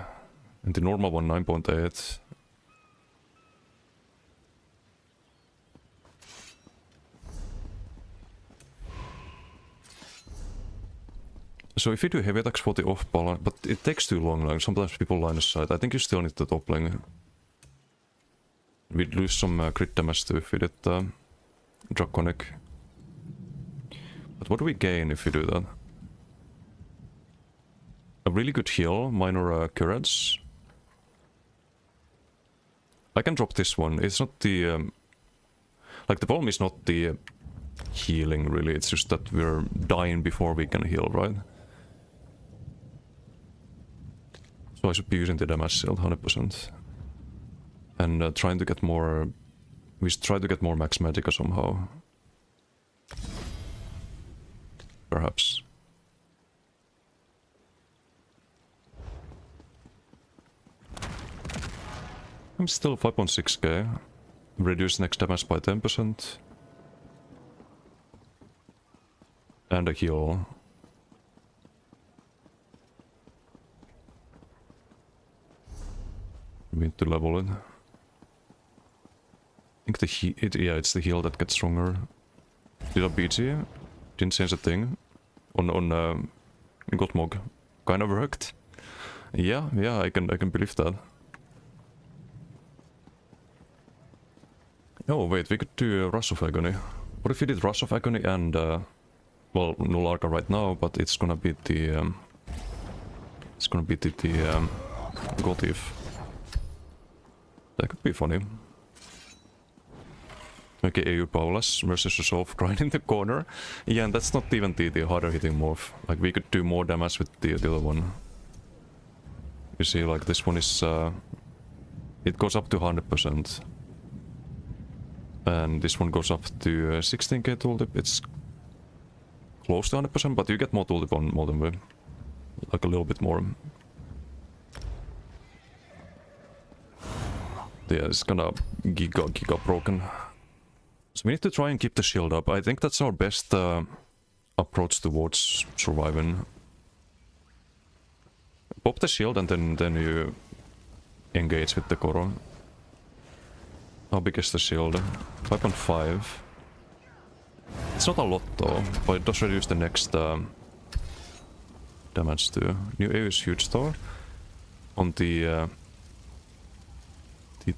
And the normal one 9.8. So if you do heavy attacks for the off balance, but it takes too long, like sometimes people line aside. I think you still need the toppling. We'd lose some crit damage too if we did Draconic. But what do we gain if we do that? A really good heal, minor courage. I can drop this one. It's not the... like, the problem is not the healing, really. It's just that we're dying before we can heal, right? So I should be using the damage shield, 100%. And trying to get more... we should try to get more max magicka somehow. Perhaps. I'm still 5.6k. Reduce next damage by 10%. And a heal. We need to level it. I think the yeah, it's the heal that gets stronger. Did a BT? Didn't change a thing. On Gottmog. Kinda worked. Yeah, I can believe that. Oh wait, we could do Rush of Agony. What if we did Rush of Agony and well, Nularka right now, but it's gonna be the Gotif. That could be funny. Okay, AU Paulus versus Resolve grind in the corner. Yeah, and that's not even the harder hitting move. Like, we could do more damage with the other one. You see, like, this one is... it goes up to 100%. And this one goes up to 16k tooltip. It's close to 100%, but you get more tooltip on Molten Wave. Like, a little bit more. Yeah, it's kinda giga broken. So we need to try and keep the shield up. I think that's our best approach towards surviving. Pop the shield and then you engage with the Koro. How big is the shield? 5.5. It's not a lot though, but it does reduce the next damage too. New AU is huge though. On the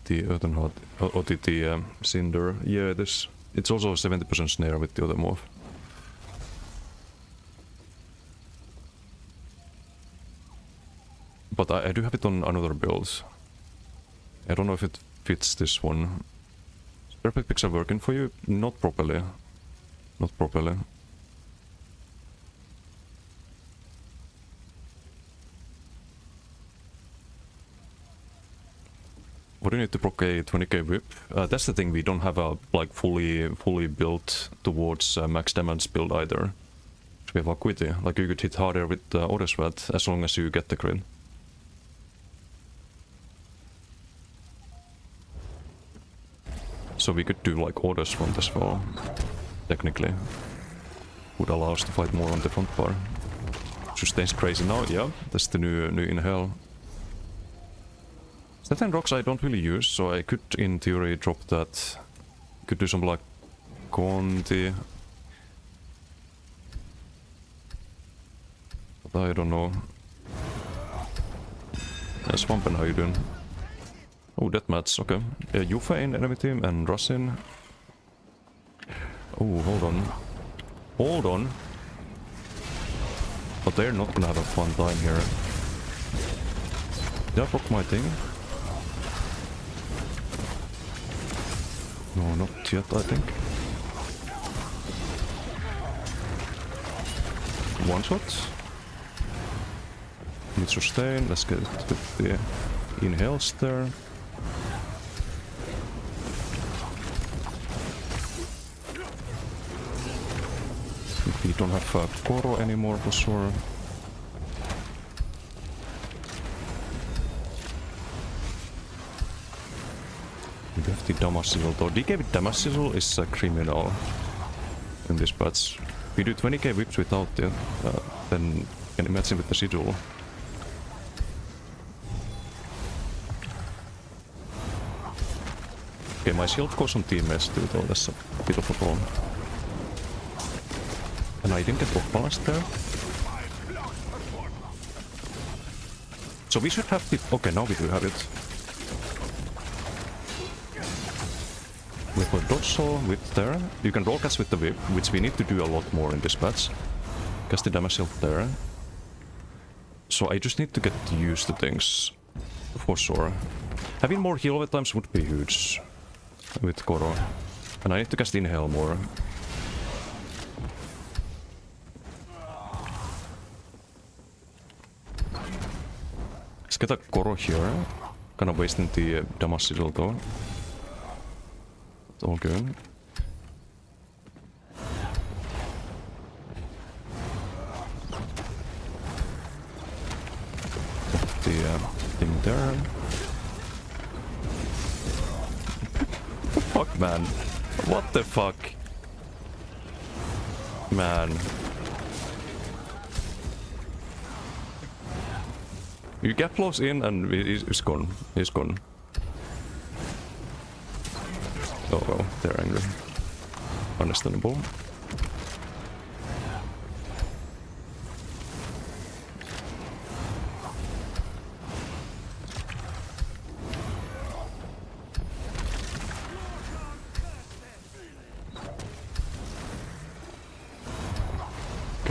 Earthenheart or the Cinder. Yeah, it's also 70% snare with the other move. But I do have it on another build. I don't know if it fits this one. Perfect picks are working for you? Not properly. Not properly. What do you need to proc a 20k whip? That's the thing, we don't have a like fully built towards max damage build either. We have Acuity, like you could hit harder with Odeswat as long as you get the crit. So we could do like Orders front as well, technically. Would allow us to fight more on the front bar. Sustain's crazy now, yeah, that's the new Inhale. Staten rocks I don't really use, so I could in theory drop that. Could do some like Conti. But I don't know. Swampen, how you doing? Oh, deathmatch, okay. Yuffie in enemy team and Rasin. Oh, hold on. Hold on. But they're not gonna have a fun time here. Did I proc my thing? No, not yet, I think. One shot. Need sustain. Let's get with the inhales there. We don't have Koro anymore for sure. We have the damage sizzle though. DK with damage sizzle is criminal in this patch. We do 20k whips without it, then you can imagine with the sigil. Okay, my shield goes on teammates too though, that's a bit of a problem. And I didn't get off balance there. So we should have the... Okay, now we do have it. We have a dodge saw whip there. You can roll cast with the whip, which we need to do a lot more in this patch. Cast the damage shield there. So I just need to get used to things. For sure. Having more heal over times would be huge. With Koro. And I need to cast Inhale more. Let's get a Koro here. Kind of wasting the damage sizzle though. It's all good. Put the thing there. Fuck, man. What the fuck? Man. You get close in and he's gone. He's gone. Oh well, they're angry. Understandable.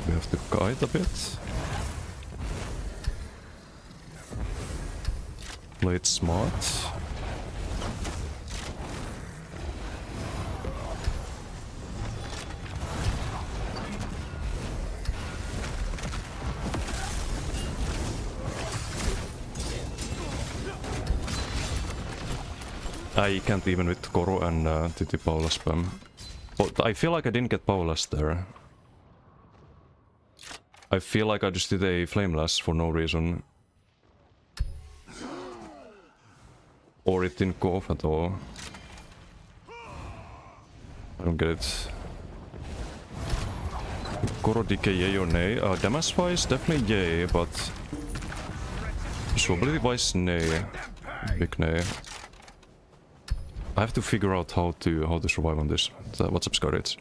We have to guide a bit. Play it smart. I can't even with Koro and Titi Paula spam. But I feel like I didn't get Paula's there. I feel like I just did a Flameless for no reason. Or it didn't go off at all. I don't get it. Koro DK yay or nay? Damage wise, definitely yay, but usability wise, nay. Big nay. I have to figure out how to survive on this. What's up, Scarlet?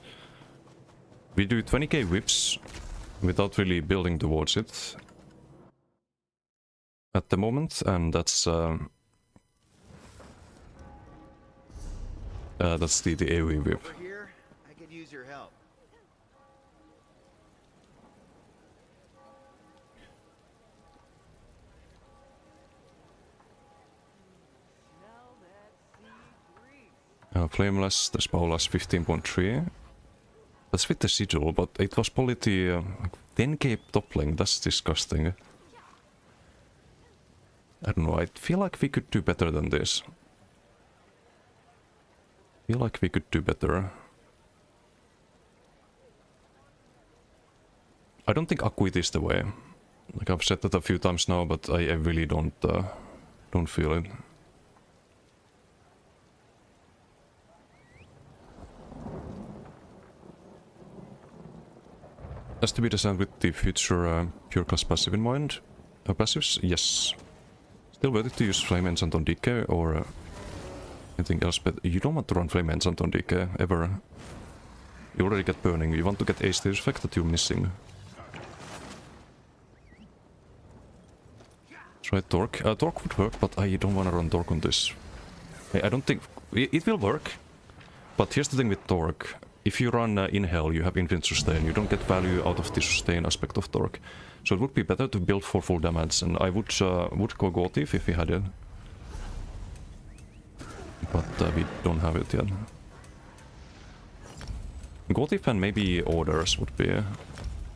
We do 20k whips without really building towards it at the moment, and that's the AoE whip. Over here, I could use your help. Flameless, there's Paula's 15.3. That's with the sigil, but it was probably the 10k toppling. That's disgusting. I don't know, I feel like we could do better than this. Feel like we could do better. I don't think Aquit is the way. Like I've said that a few times now, but I really don't feel it. Has to be designed with the future pure class passive in mind. Passives? Yes. Still worth it to use Flame Enchant on DK or anything else, but you don't want to run Flame Enchant on DK ever. You already get burning, you want to get a stage effect that you're missing. Try Torque. Torque would work, but I don't want to run Torque on this. I don't think... It will work, but here's the thing with Torque. If you run Inhale, you have infinite sustain, you don't get value out of the sustain aspect of Torque. So it would be better to build for full damage, and I would go Gotif if we had it. But we don't have it yet. Gotif and maybe Orders would be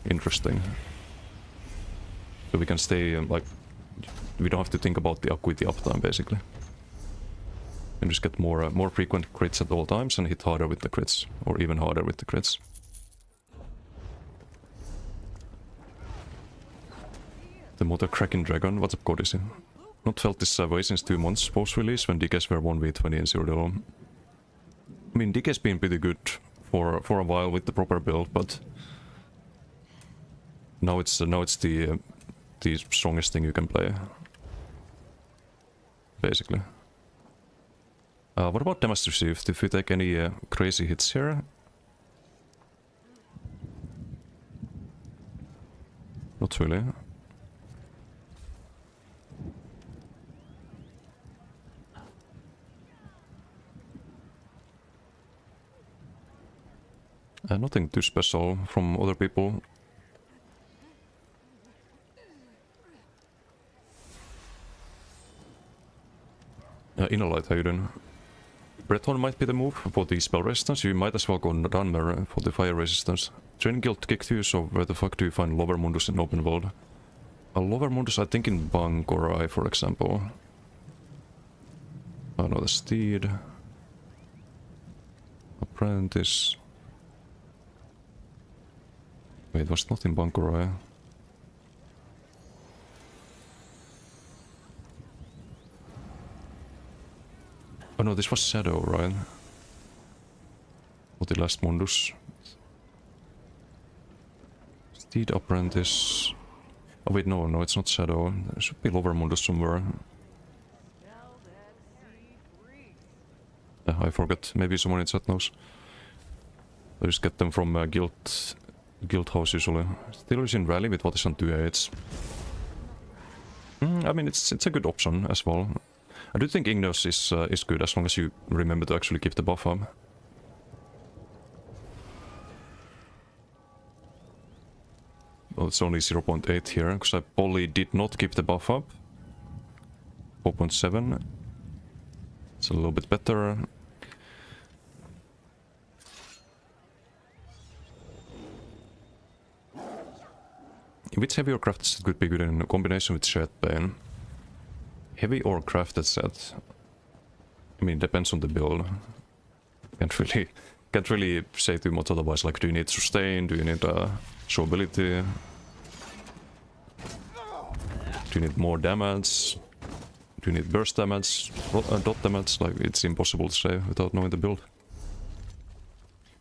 interesting. So we can stay, like, we don't have to think about the Acuity uptime, basically. And just get more frequent crits at all times and hit harder with the crits, or even harder with the crits. The Motor Kraken Dragon, what's up, Codicy? Not felt this way since 2 months post-release when DKs were 1v20 and 0 I mean, DK's been pretty good for a while with the proper build, but now it's the strongest thing you can play, basically. What about damage received? If we take any crazy hits here? Not really. Nothing too special from other people. Inner Light, how you doing? Breathorn might be the move for the spell resistance. You might as well go Dunmer for the fire resistance. Training Guild kicked you, so where the fuck do you find Lower Mundus in open world? Lower Mundus, I think in Bangorai, for example. Oh no, the Steed. Apprentice. Wait, was it not in Bangorai? Oh no, this was Shadow, right? Or the last Mundus. Steed Apprentice. Oh wait, no, it's not Shadow. There should be Lower Mundus somewhere. I forgot. Maybe someone in chat knows. I just get them from Guild House usually. Still is in Rally with what is on 2 I mean, it's a good option as well. I do think Igneous is good as long as you remember to actually keep the buff up. Oh, it's only 0.8 here, because I probably did not keep the buff up. 4.7. It's a little bit better. Which heavy or crafted set could be good in combination with Shed Bane? Heavy or crafted set? I mean, depends on the build. Can't really say too much otherwise. Like, do you need sustain? Do you need showability? Do you need more damage? Do you need burst damage? Dot damage? Like, it's impossible to say without knowing the build.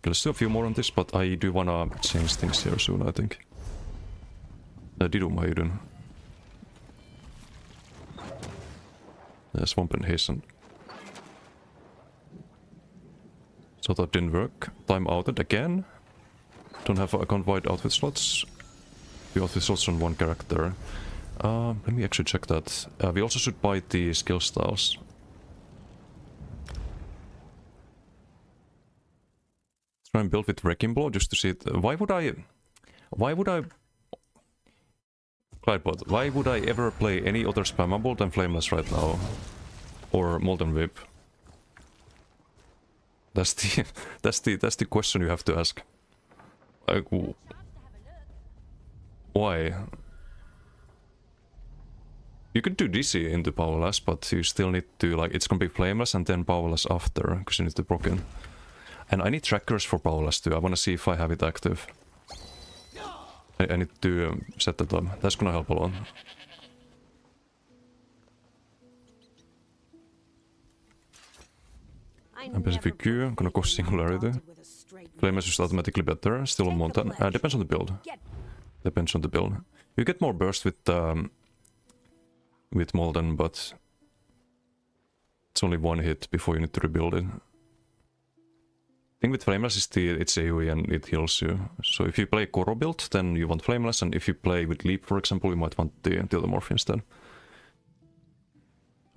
Okay, let's do a few more on this, but I do wanna change things here soon, I think. Didum, how you doing? Swamp and Hasten. So that didn't work. Time outed again. Don't have convoyed outfit slots. The outfit slots on one character. Let me actually check that. We also should buy the skill styles. Try and build with Wrecking Blow just to see it. Why would I Clydebot, why would I ever play any other spammable than Flameless right now? Or Molten Whip? That's the question you have to ask. Like, why? You could do DC into Powerless, but you still need to, like, it's gonna be Flameless and then Powerless after, because you need to proc in. And I need trackers for Powerless too. I wanna see if I have it active. I need to set that up. That's gonna help a lot. And basically Q, I'm gonna cost Singularity. Flame is just automatically better, still on Mountain. Depends on the build. Depends on the build. You get more burst with Molten, but it's only one hit before you need to rebuild it. Thing with Flameless is it's AoE and it heals you. So if you play Koro build, then you want Flameless, and if you play with Leap, for example, you might want the Morph instead.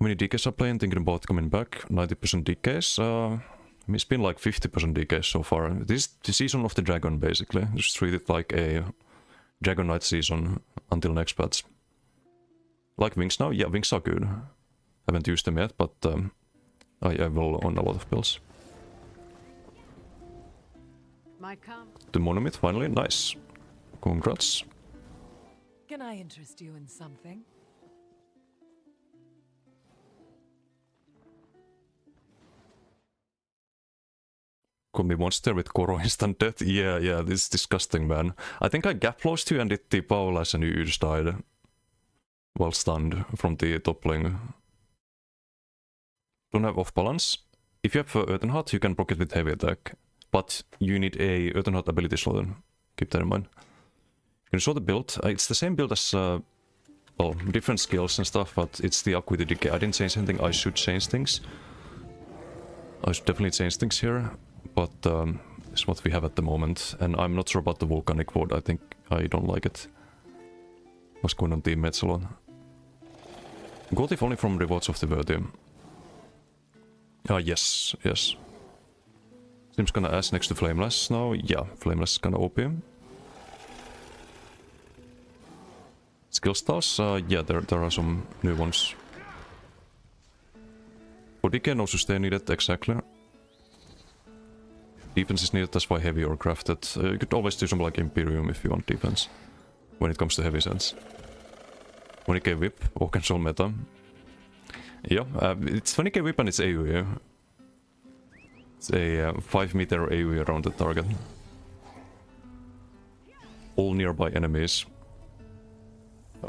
How many DKs are playing? Thinking about coming back. 90% DKs. I mean, it's been like 50% DKs so far. This is the season of the Dragon, basically. Just treat it like a Dragon Knight season until next patch. Like Wings now? Yeah, Wings are good. Haven't used them yet, but I will on a lot of builds. The Monomyth finally, nice. Congrats. Can I interest you in something? Could be monster with Koro instant death. Yeah, this is disgusting, man. I think I gap closed you and did the Powerless and you just died. Well stunned from the toppling. Don't have off balance. If you have Earthenheart, you can proc it with heavy attack. But you need a Earthenheart ability slot. Keep that in mind. You can show the build. It's the same build as, well, different skills and stuff, but it's the Aqua Decay. I didn't change anything. I should change things. I should definitely change things here, but it's what we have at the moment. And I'm not sure about the Volcanic Ward. I think I don't like it. What's going on teammates a lot? Got if only from Rewards of the Worthy. Ah, yes. Seems kinda ass next to Flameless now. Yeah, Flameless is kinda OP. Skill styles? Yeah, there are some new ones. For DK, no sustain needed, exactly. Defense is needed, that's why heavy or crafted. You could always do something like Imperium if you want defense. When it comes to heavy sets. 20k whip, or control meta. Yeah, it's 20k whip and it's AoE. It's a 5 meter AoE around the target. All nearby enemies.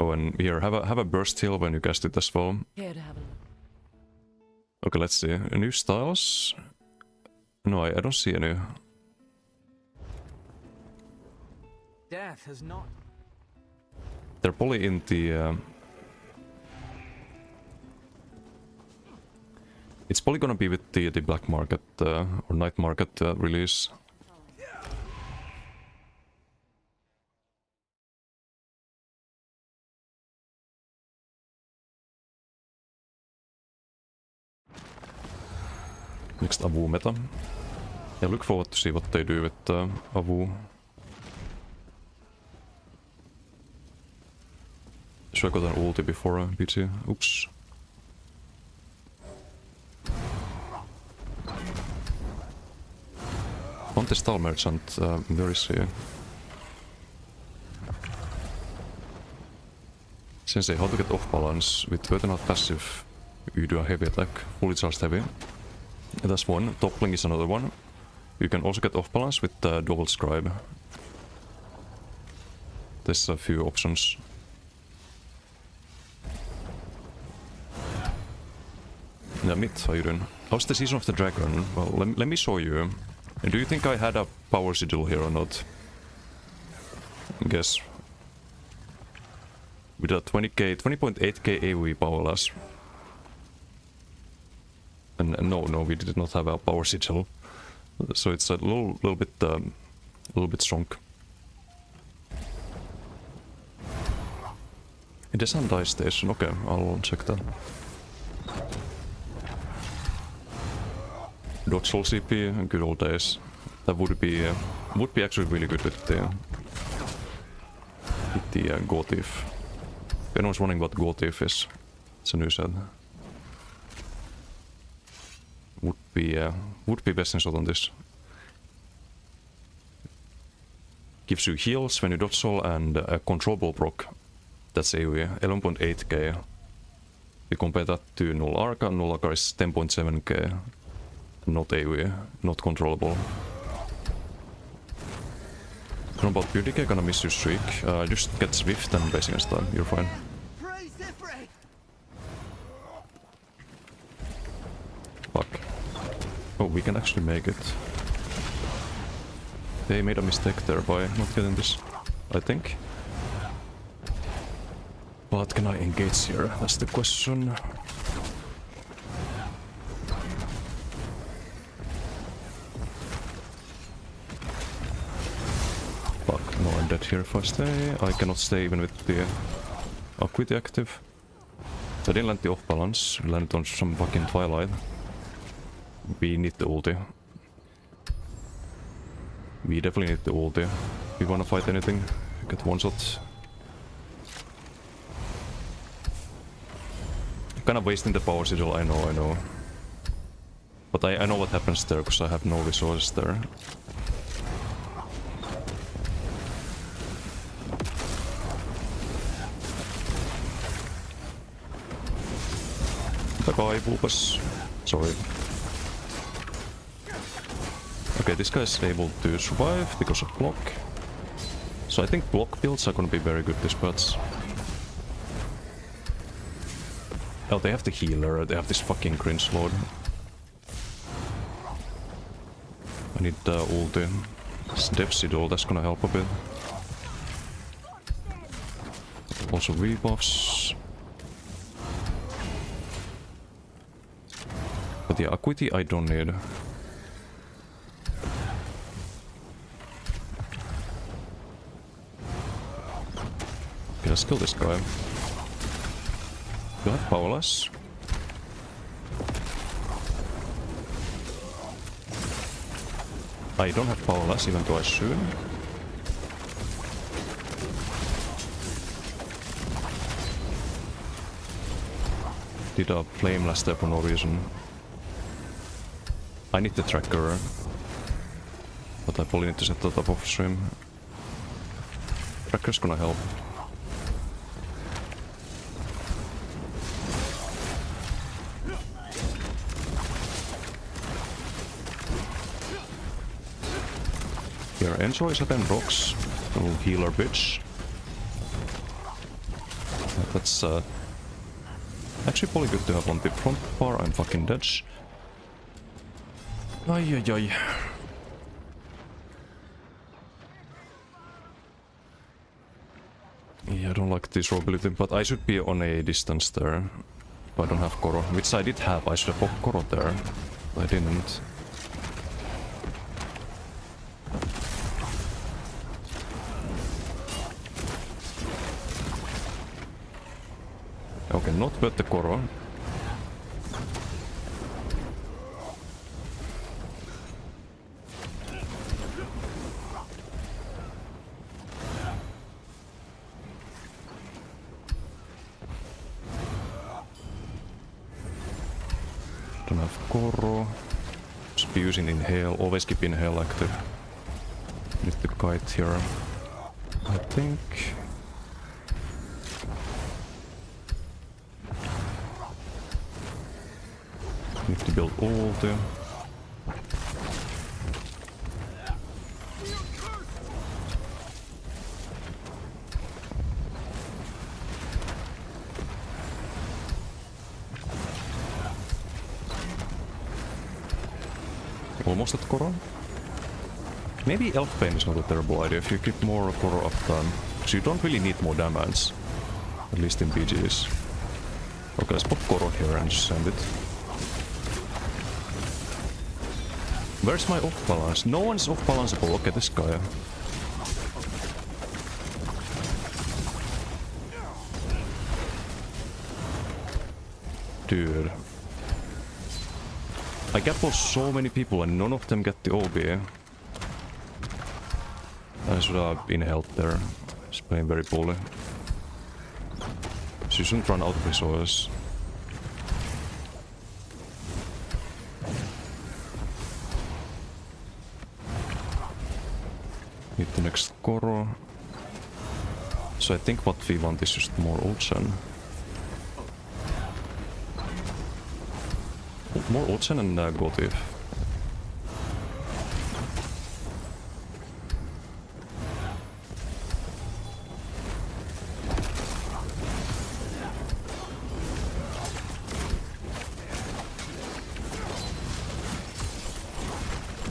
Oh, and here, have a burst heal when you cast it as well. Here to have a look. Okay, let's see. New styles? No, I don't see any. Death has not. They're probably in the... It's probably gonna be with the Black Market or Night Market release. Next Avu meta. I look forward to see what they do with Avu. sure I got an ulti before BT. Oops. Contestal Merchant, where is he? Sensei, how to get off balance with Earthenout passive? You do a heavy attack, fully charged heavy. That's one. Toppling is another one. You can also get off balance with Double Scribe. There's a few options. Yeah, Myth, how you doing? How's the Season of the Dragon? Well, let me show you. And do you think I had a power sigil here or not? I guess. With a 20.8k AoE power loss. And no, we did not have a power sigil. So it's a little bit strong. It is on Dice Station. Okay, I'll check that. Dodge Soul CP, good old days. That would be actually really good with the Gotif. If anyone's wondering what Gotif is, it's a new set. Would be best in shot on this. Gives you heals when you dodge soul and a controllable proc. That's AoE, 11.8k. You compare that to Null Arca is 10.7k. Not AoE, not controllable. What about BDK? Gonna miss your streak. Just get Swift and base against time, you're fine. Fuck. Oh, we can actually make it. They made a mistake there by not getting this, I think. But can I engage here? That's the question. Fuck, no, I'm dead here if I stay. I cannot stay even with the Acuity active. So I didn't land the off balance, landed on some fucking Twilight. We need the ulti. We definitely need the ulti. If we wanna fight anything, get one shot. Kinda wasting the power sigil, I know. But I know what happens there, because I have no resources there. Bye-bye, Bulbas. Sorry. Okay, this guy is able to survive because of block. So I think block builds are gonna be very good this patch. Oh, they have the healer, they have this fucking cringe lord. I need the ulti. Step Sidol, that's gonna help a bit. Also rebuffs. But the Acuity I don't need. Okay, let's kill this guy. Do I have powerless? I don't have powerless, even though I should. Did a flame last there for no reason. I need the tracker. But I probably need to set that up off stream. Tracker's gonna help. Here, enjoy the 10 rocks. Little healer bitch. That's actually probably good to have on the front bar. I'm fucking dead. Ay. Yeah, I don't like this ability, but I should be on a distance there. If I don't have Koro, which I did have. I should have popped Koro there. I didn't. Okay, not worth the Koro. have Koro. Just be using inhale. Always keep inhale like the with the kite here. I think. Need to build ulti. Almost at Koro. Maybe Elf Bane is not a terrible idea if you keep more Koro uptime. So you don't really need more damage. At least in BGs. Okay, let's pop Koro here and just send it. Where's my off balance? No one's off balanceable. Okay, this guy. Dude. I gapple so many people and none of them get the OB. I should have been helped there. He's playing very poorly. So you shouldn't run out of resources. Need the next Koro. So I think what we want is just more Ulchen. More Ulchen and Gotif.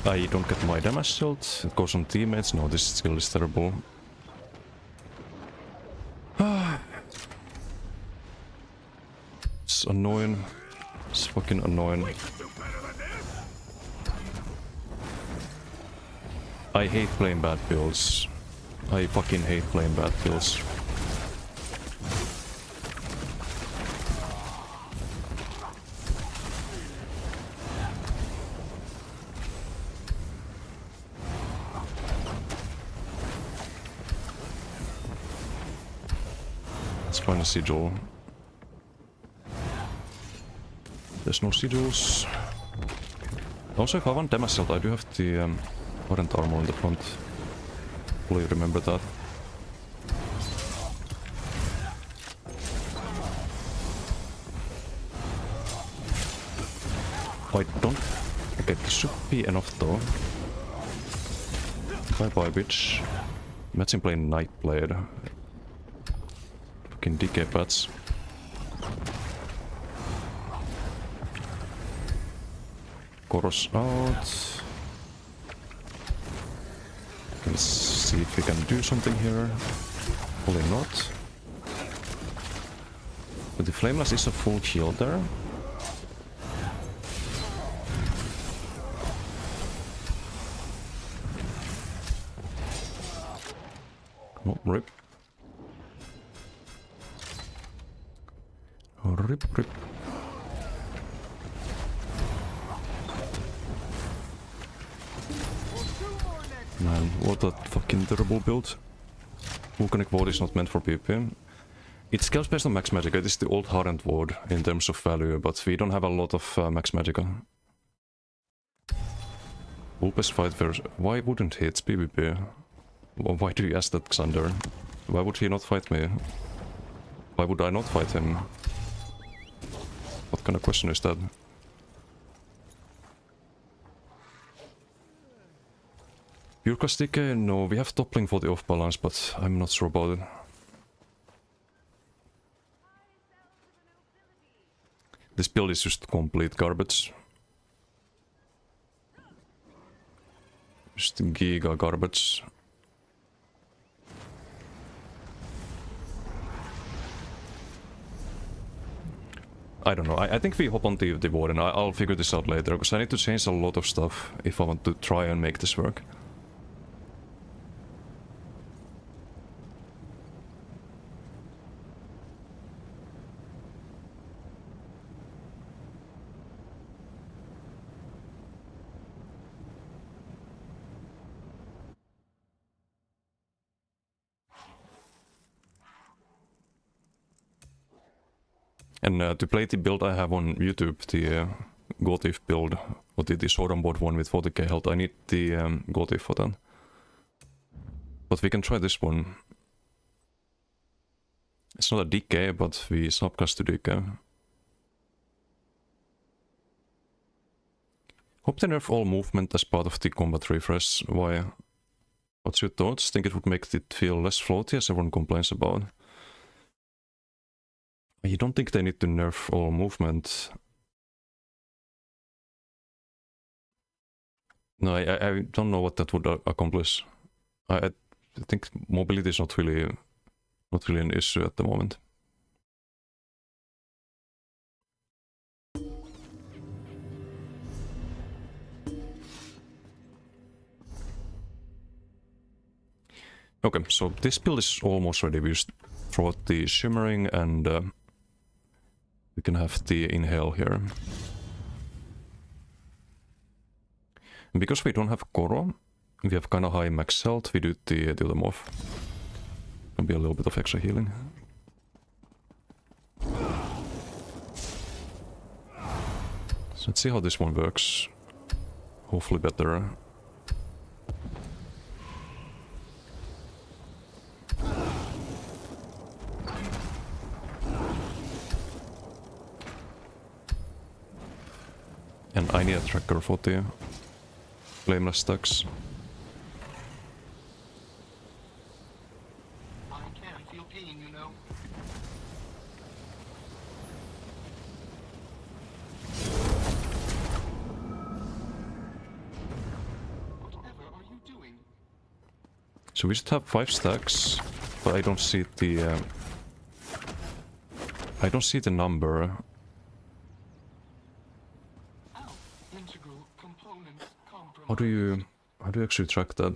I don't get my damage shield. It goes on teammates. No, this skill is terrible. It's annoying. It's fucking annoying. I hate playing bad builds. I fucking hate playing bad builds. Let's find a sigil. There's no sigils. Also, if I want damage shield, I do have the current armor in the front. Fully remember that. I don't... Okay, this should be enough though. Bye bye, bitch. Imagine playing Nightblade. Fucking decay pads. Koro's out. Let's see if we can do something here. Probably not. But the Flameless is a full shield there. Oh, rip. Rip, rip. Man, what a fucking terrible build. Vulcanic Ward is not meant for PP. It scales based on max magic. It is the old Harent Ward in terms of value, but we don't have a lot of max magica. Vulpes fight versus... Why wouldn't he? It's PvP. Why do you ask that, Xander? Why would he not fight me? Why would I not fight him? What kind of question is that? Pure Cast Decay? No, we have toppling for the off balance, but I'm not sure about it. This build is just complete garbage. Just giga garbage. I don't know, I think we hop on the board and I'll figure this out later, because I need to change a lot of stuff if I want to try and make this work. And to play the build I have on YouTube, the Gotif build, or the sword on board one with 40k health. I need the Gotif for that. But we can try this one. It's not a DK, but we subcast to DK. Hope they nerf all movement as part of the combat refresh. Why? What's your thoughts? Think it would make it feel less floaty as everyone complains about? You don't think they need to nerf all movement? No, I don't know what that would accomplish. I think mobility is not really an issue at the moment. Okay, so this build is almost ready. We just throw out the shimmering and we can have the inhale here. And because we don't have Koro, we have kind of high max health, we do the them off. Can be a little bit of extra healing. So let's see how this one works. Hopefully better. And I need a tracker for the flameless stacks. I can feel pain, you know. Whatever are you doing? So we should have 5 stacks, but I don't see the number. Integral components compromised. How do you actually track that?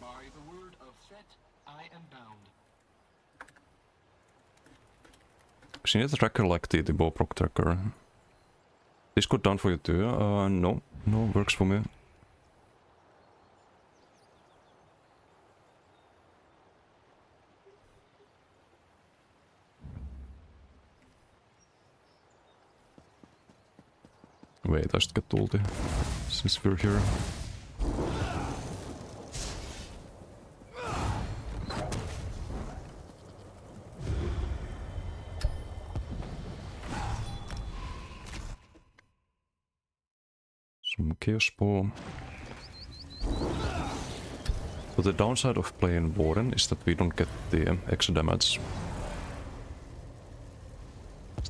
By the word of Set, I am bound. Because you need a tracker like the Boproc tracker. This could done for you too. No, works for me. Wait, I should get ulti since we're here. Some Chaos Ball. So the downside of playing Warden is that we don't get the extra damage.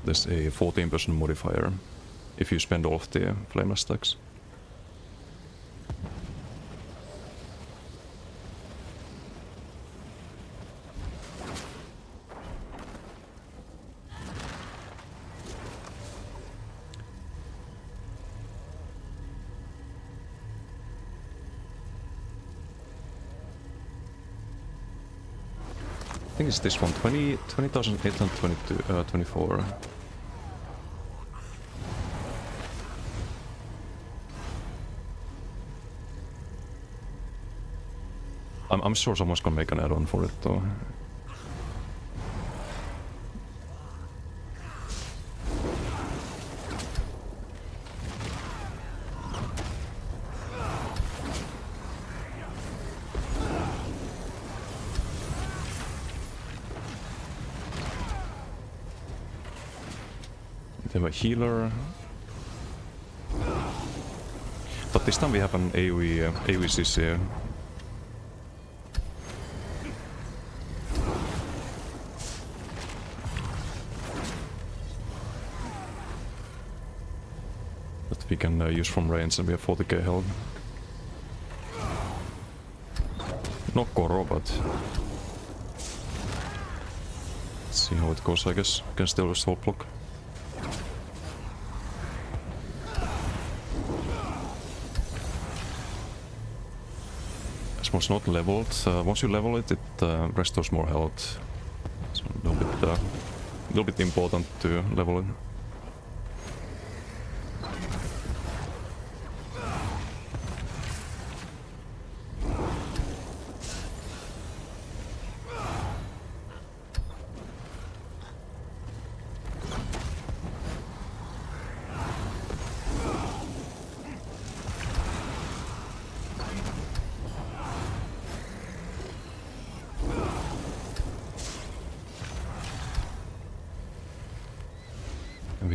There's a 14% modifier if you spend all of the flameless stacks. I think it's this one, 20,824. I'm sure someone's gonna make an add-on for it though. They have a healer. But this time we have an AoE CC. That we can use from range, and we have 40k health. Not Koro, but let's see how it goes, I guess. Can still restore block. This one's not leveled. Once you level it, it restores more health. So a little bit important to level it.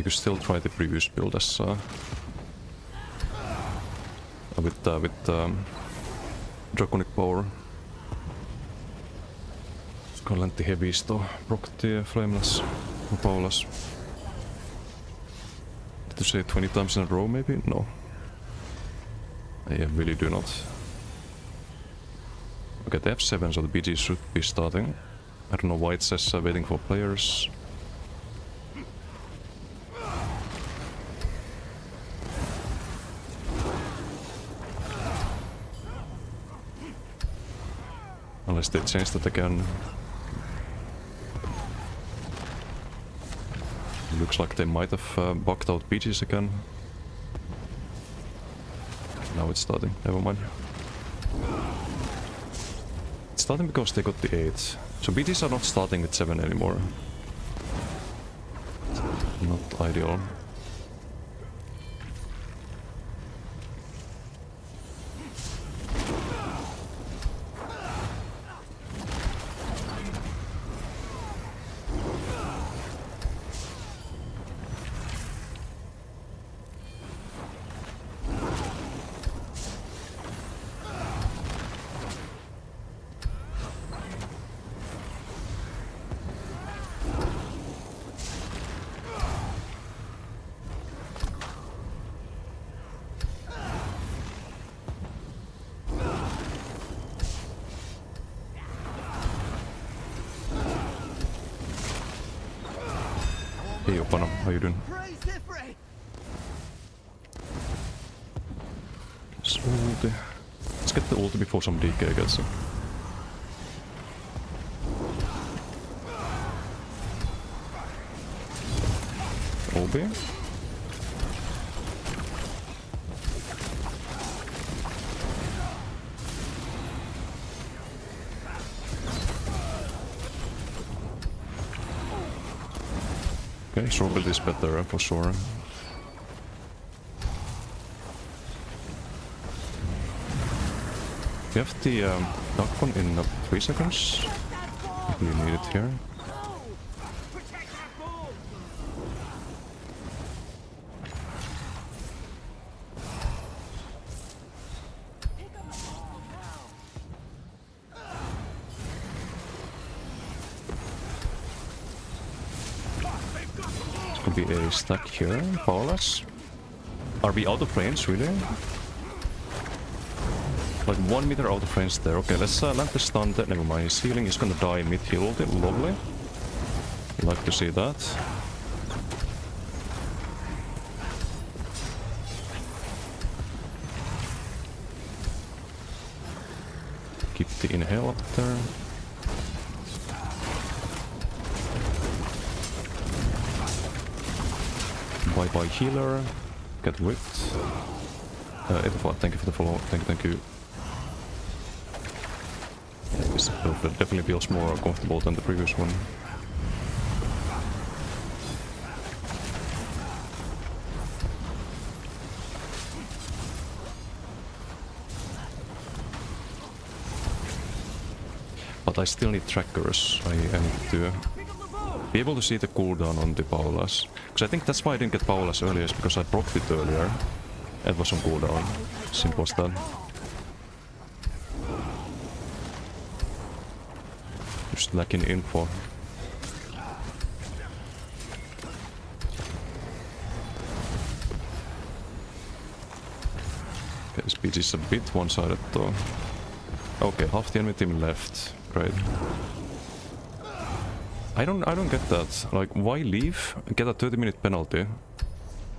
We could still try the previous build as with Draconic Power. Skallantti Hevisto, Procti, Flameless, Paulas. Did you say 20 times in a row maybe? No. I really do not. Okay, they have 7, so the BG should be starting. I don't know why it says waiting for players. Unless they change that again. Looks like they might have bugged out BGs again. Now it's starting, never mind. It's starting because they got the 8. So BGs are not starting with 7 anymore. Not ideal. Hey Opana, how you doing? Ulti. Let's get the ulti before some DK gets it. Obi? Okay, Sorbet is better for sure. We have the duck one in 3 seconds. We need it here. This could be a stack here, Paulas. Are we out of range, really? Like 1 meter out of range there. Okay, let's land the stun there. Never mind, his healing is gonna die mid-heal ulti. Lovely. Like to see that. Keep the inhale up there. Bye-bye healer. Get whipped. Everyone, thank you for the follow. Thank you. This build definitely feels more comfortable than the previous one. But I still need trackers. I need to be able to see the cooldown on the Paulas. Because I think that's why I didn't get Paulas earlier, is because I procced it earlier. It was on cooldown. Simple as that. Just lacking info. Okay, this beat is a bit one-sided though. Okay, half the enemy team left. Great. I don't get that. Like, why leave and get a 30-minute penalty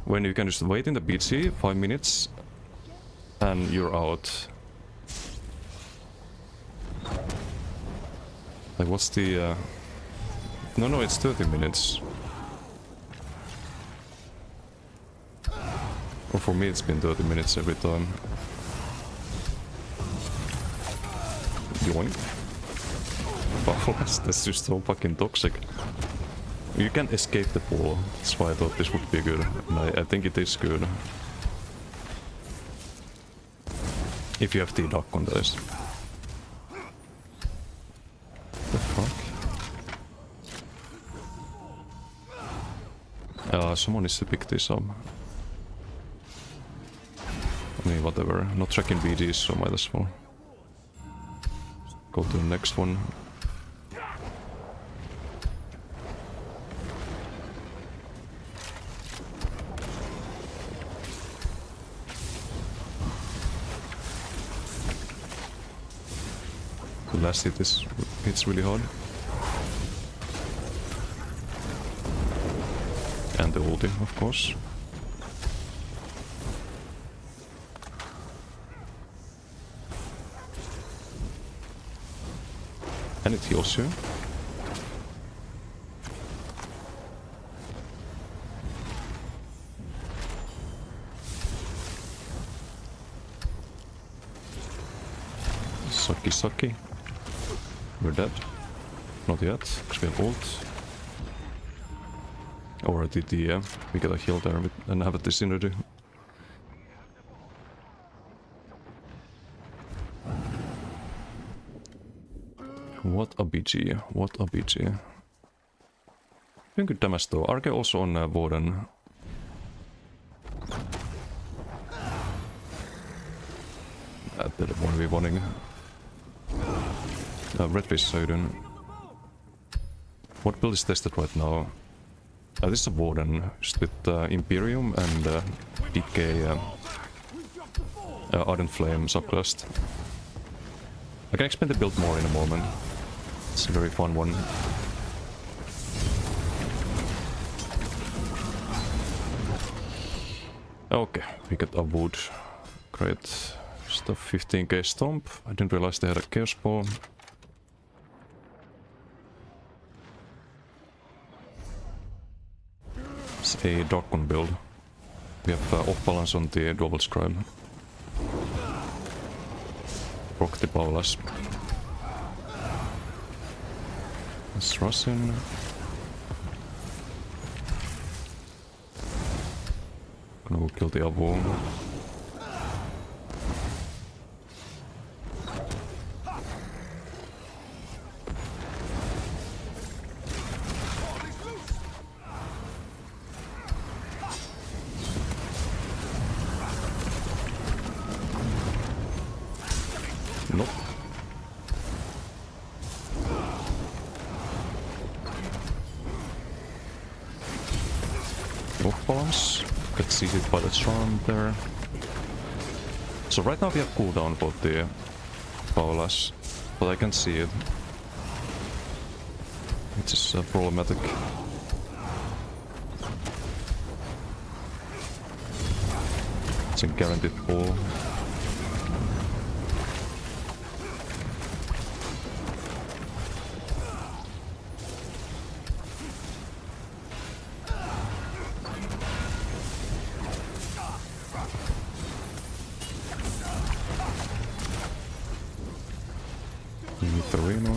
when you can just wait in the BC 5 minutes and you're out? Like, what's the No, it's 30 minutes. Or for me it's been 30 minutes every time. Yoink. Wow, that's just so fucking toxic. You can't escape the pool. That's why I thought this would be good. And I think it is good. If you have the duck on this. The fuck? Someone needs to pick this up. I mean, whatever. Not tracking BGs, so might as well. Go to the next one. The last hit hits really hard. And the ulti, of course. And it heals you. Sucky. We're dead. Not yet, because we have ult. Or did we get a heal there and have a disintegrity. What a BG, what a BG. Doing good damage though. Arke also on Warden. They're 1v1ing. Redfish Soden. What build is tested right now? This is a Warden, just with Imperium and DK Ardent Flame subclass. I can explain the build more in a moment. It's a very fun one. Okay, we got a wood. Great. Stuff 15k stomp. I didn't realize they had a chaos ball. It's a Darkon build. We have off balance on the Double Scribe. Proc the Paulas. Let's rush in. Gonna go kill the Avu. Nope. Off balance. Got seated by the charm there. So right now we have cooldown for the Paulas, but I can see it. It is problematic. It's a guaranteed pull. Torino.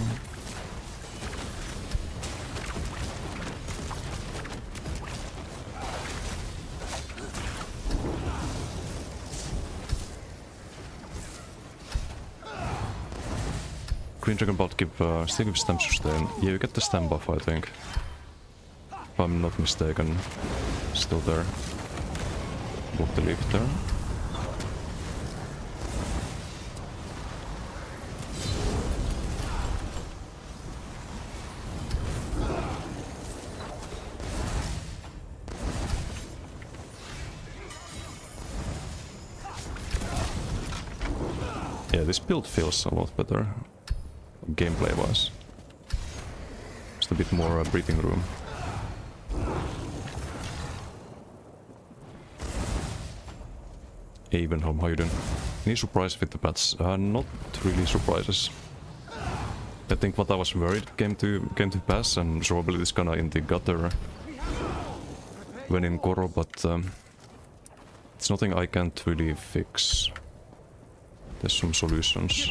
Green Dragon bot give still give stamp sustain. Yeah, you get the stamp buff, I think. If I'm not mistaken. Still there. Walk the leaf there. Yeah, this build feels a lot better, gameplay-wise. Just a bit more breathing room. Avenholm, how you doing? Any surprise with the patch? Not really surprises. I think what I was worried came to pass, and probably is gonna in the gutter when in Koro, but it's nothing I can't really fix. There's some solutions.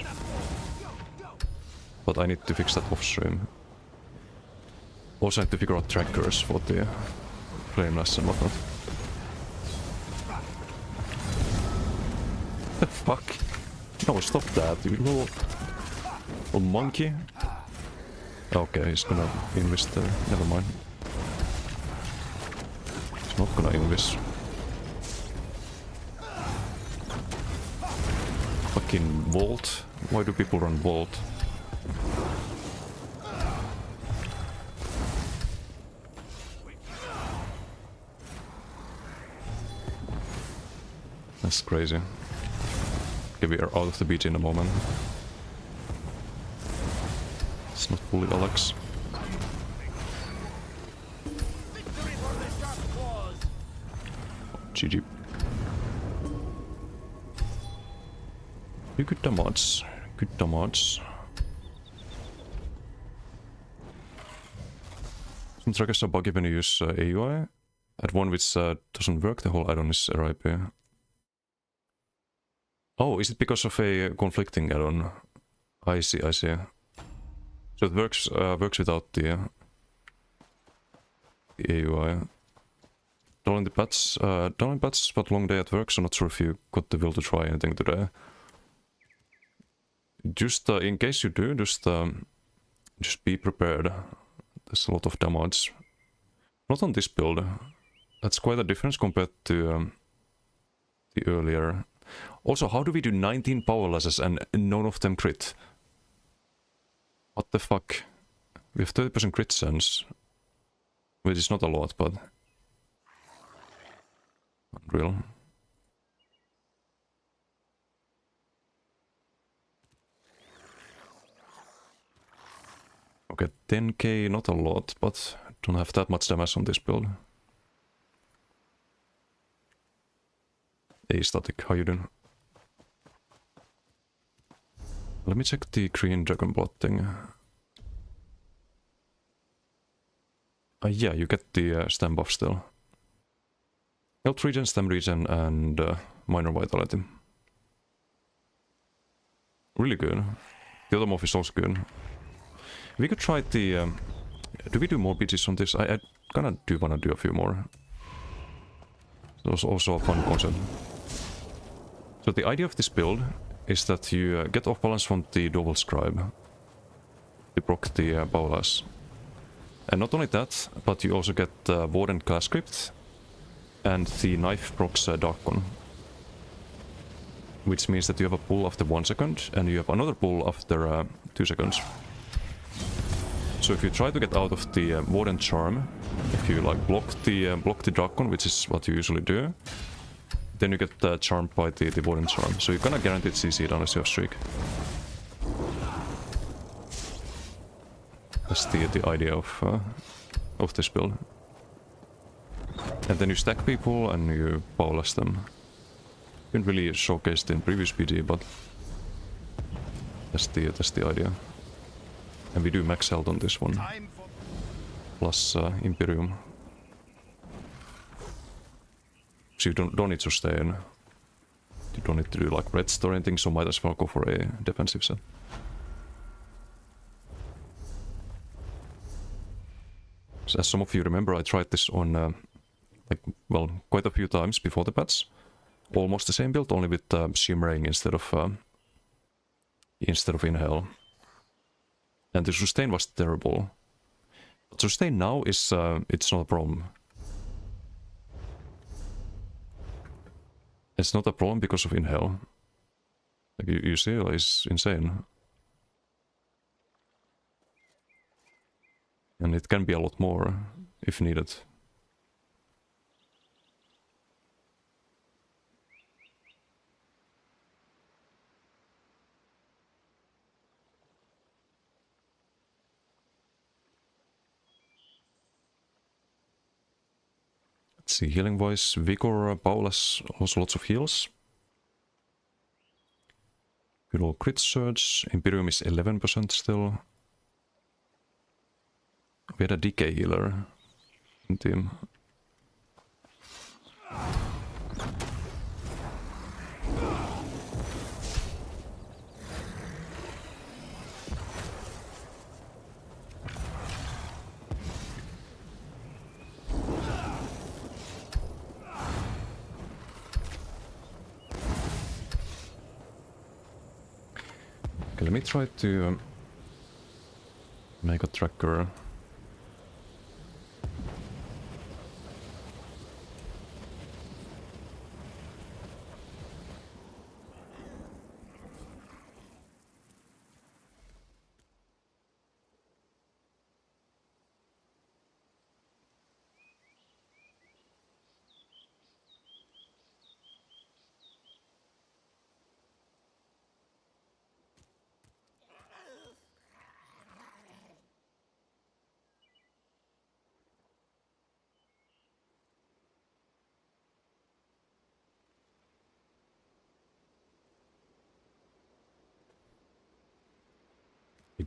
But I need to fix that off stream. Also I need to figure out trackers for the flameless and whatnot. The fuck? No, stop that, you little monkey. Okay, he's gonna invest there. Never mind. not gonna English. Fucking vault. Why do people run vault? That's crazy. Okay, we are out of the beach in a moment. It's not fully Alex. GG. You good damage. Good damage. Some trackers are buggy when you use AUI. At one which doesn't work, the whole add-on is RIP. Oh, is it because of a conflicting add-on? I see, I see. So it works without the AUI. Downloading the patch, but long day at work, so not sure if you got the will to try anything today. Just in case you do, just be prepared. There's a lot of damage. Not on this build. That's quite a difference compared to the earlier. Also, how do we do 19 power losses and none of them crit? What the fuck? We have 30% crit chance. Which is not a lot, but... unreal. Okay, 10k, not a lot, but don't have that much damage on this build. Hey, Static, how you doing? Let me check the green dragon blood thing. Yeah, you get the stem buff still. Health regen, stem regen, and minor vitality. Really good. The other morph is also good. We could try the... do we do more BGs on this? I kinda do wanna do a few more. It was also a fun concept. So the idea of this build is that you get off balance from the double scribe. You proc the Bolas. And not only that, but you also get Warden class script. And the knife procs Darkon. Which means that you have a pull after 1 second, and you have another pull after 2 seconds. So if you try to get out of the Warden charm, if you like block the Darkon, which is what you usually do, then you get charmed by the Warden charm. So you're gonna guaranteed CC it unless you have streak. That's the idea of this build. And then you stack people and you powerless them. Didn't really showcase it in previous PD, but that's the idea. And we do max health on this one. Plus Imperium. So you don't need to stay in. You don't need to do like red store or anything, so might as well go for a defensive set. So as some of you remember, I tried this on like, well, quite a few times before the patch. Almost the same build, only with shimmering instead of inhale. And the sustain was terrible. But sustain now is it's not a problem. It's not a problem because of inhale. Like you see, it's insane. And it can be a lot more if needed. Let's see, healing voice, Vigor, Paula's, also lots of heals. Good old crit surge, Imperium is 11% still. We had a decay healer in team. Okay, let me try to make a tracker.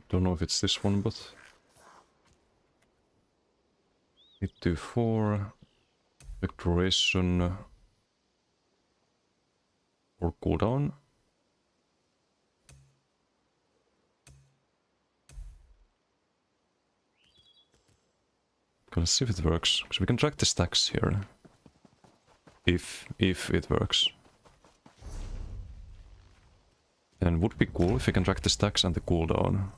Don't know if it's this one, but 824 declaration or cooldown. Gonna see if it works, because we can track the stacks here. If it works. And would be cool if we can track the stacks and the cooldown.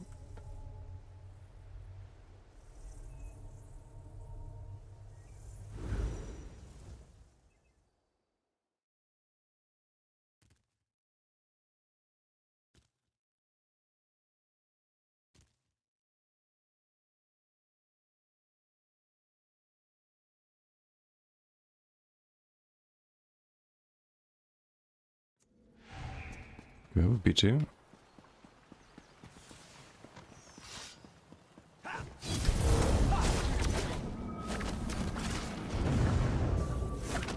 We have a BG.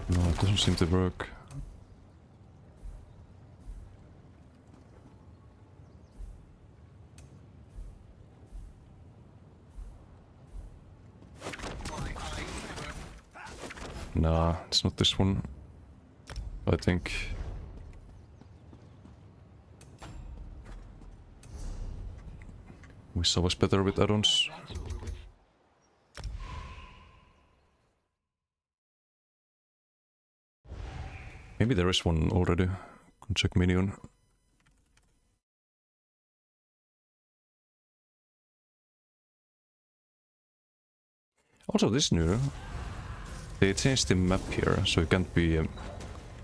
No, it doesn't seem to work. Nah, it's not this one. I think. Wish I was better with add-ons. That's over with. Maybe there is one already. Can check minion. Also, this new. They changed the map here, so you can't be.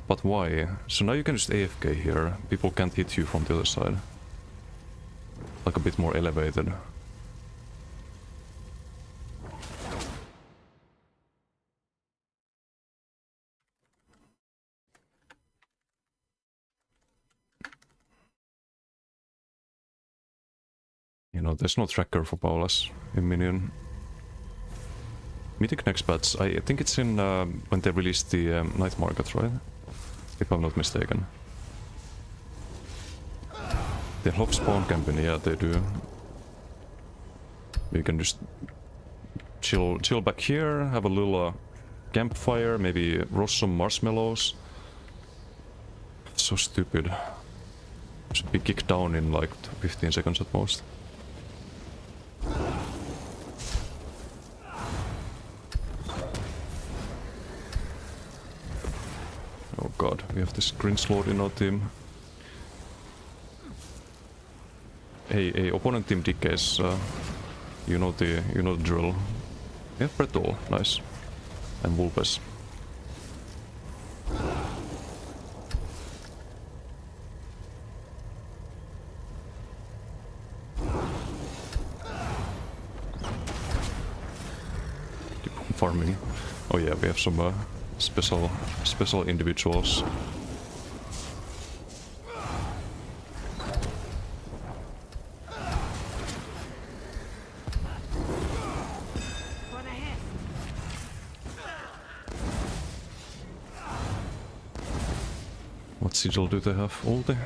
But why? So now you can just AFK here. People can't hit you from the other side. Like a bit more elevated. You know, there's no tracker for Paula's in Minion. Mythic next patch, I think it's in when they released the night market, right? If I'm not mistaken. They have spawn campaign, yeah, they do. You can just chill back here, have a little campfire, maybe roast some marshmallows. So stupid. Should be kicked down in like 15 seconds at most. Oh god, we have this Grinslord in our team. Hey, opponent team decays, you know the drill. We have Pretol, nice. And Vulpes. Keep on farming. Oh yeah, we have some special individuals. What sigil do they have? Ulti?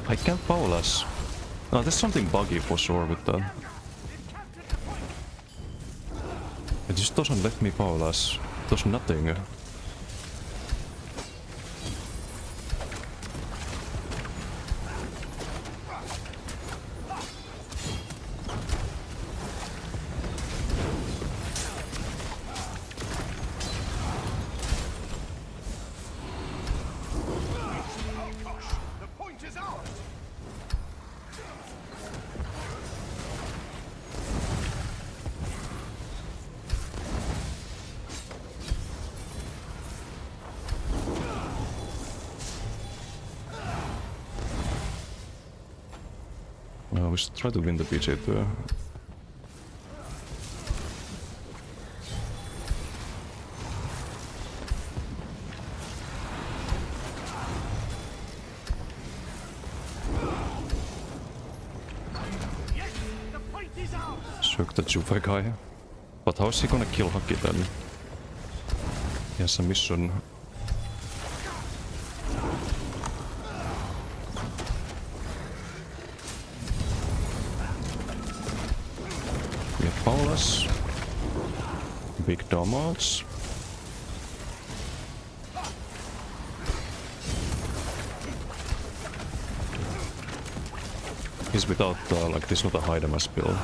I can't Paula's. No, there's something buggy for sure with that. It just doesn't let me Paula's. Does nothing. We should try to win the PJ too. Shook the Juve guy. But how is he gonna kill Haki then? He has a mission. We have Paulus. Big damage. He's without, like, this is not a hide mass build.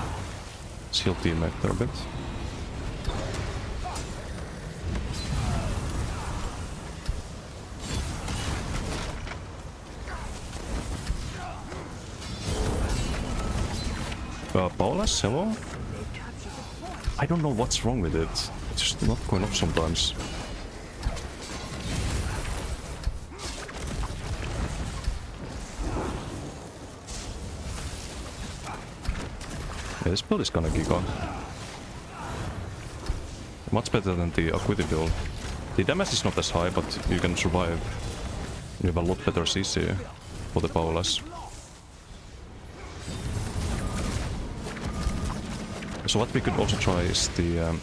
Let's heal teammate there a bit. Paulus, hello? I don't know what's wrong with it. It's just not going off sometimes. Yeah, this build is kinda giga. Much better than the Acuity build. The damage is not as high, but you can survive. You have a lot better CC for the Paulus. So what we could also try is the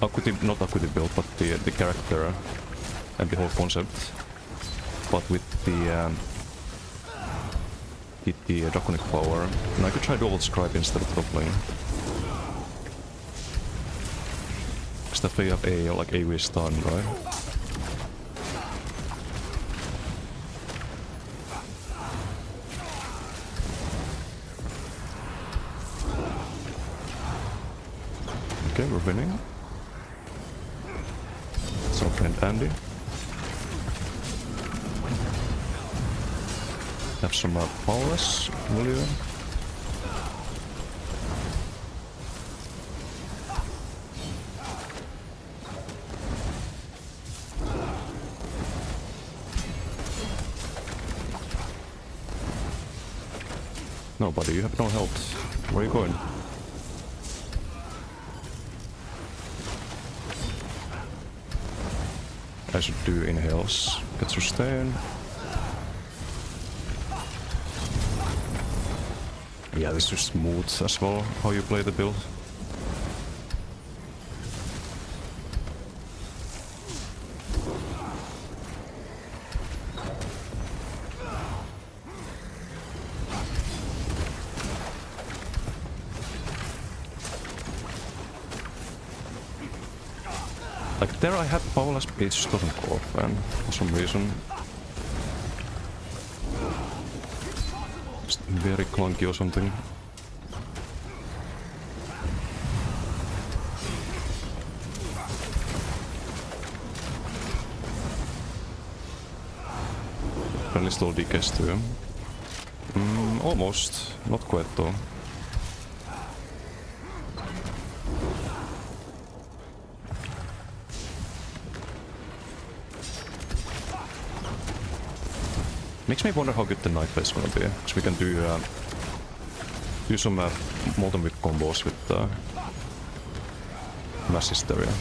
Acuity, not Acuity build, but the character and the whole concept, but with the draconic power. And I could try dual scribe instead of top lane. Because that way you have a like AoE stun, right? Okay, we're winning. It's our friend Andy. Have some Paulus, will you? No, buddy, you have no health. Where are you going? I should do inhales. Get sustain. Yeah, this is smooth as well, how you play the build. Like there I had Paulus, but it just doesn't go off, man, for some reason. Just very clunky or something. Friendly slow decays too. Almost. Not quite though. Makes me wonder how good the Night Blade is gonna be, because we can do some Molten Whip combos with Mass Hysteria.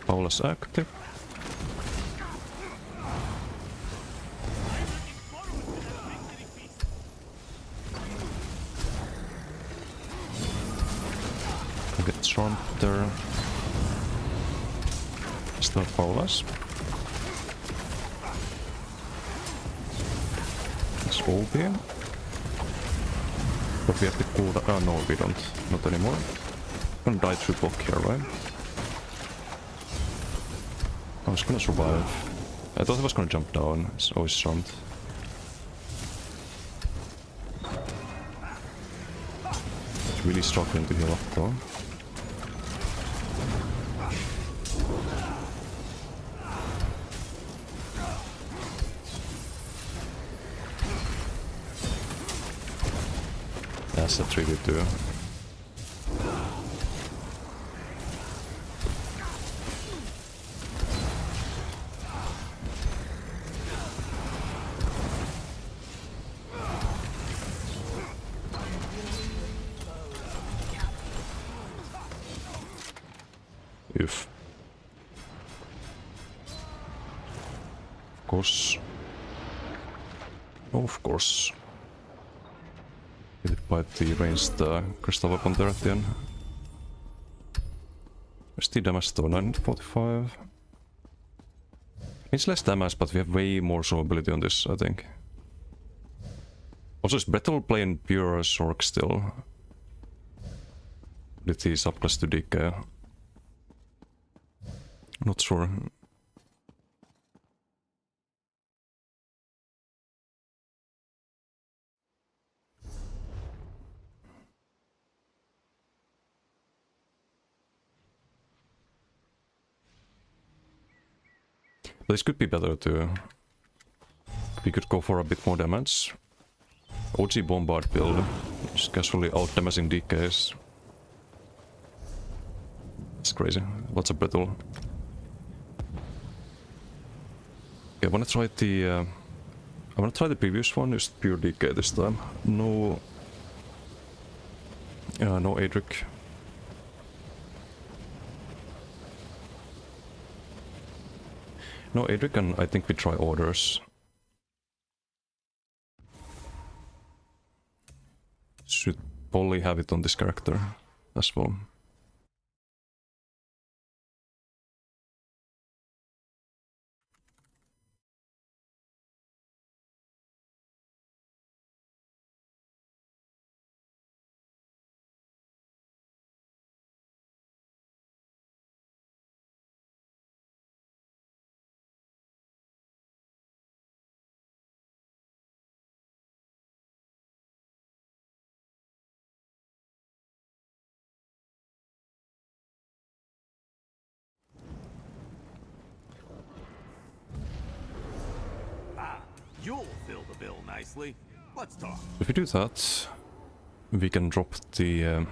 Paulus active. I'll get Trump there. Still Paulus. It's OB. But we have to cool down. No, we don't. Not anymore. I'm gonna die through block here, right? I was gonna survive. I thought I was gonna jump down. It's always jumped. It's really struggling to heal up though. That's a 3v2. If. Of course. Of course. Get it by the ranged crystal weapon there at the end. Where's the damage though? 945. It's less damage, but we have way more survivability on this, I think. Also, is Bretel playing pure Sork still? Did he subclass to DK? Not sure. But this could be better too. We could go for a bit more damage. OG Bombard build. Just casually out-damaging DKs. It's crazy. Lots of brittle. Okay, I wanna try the previous one, just pure DK this time. No... no Adric. No Adric, and I think we try orders. Should probably have it on this character as well. You'll fill the bill nicely. Let's talk. If we do that, we can drop the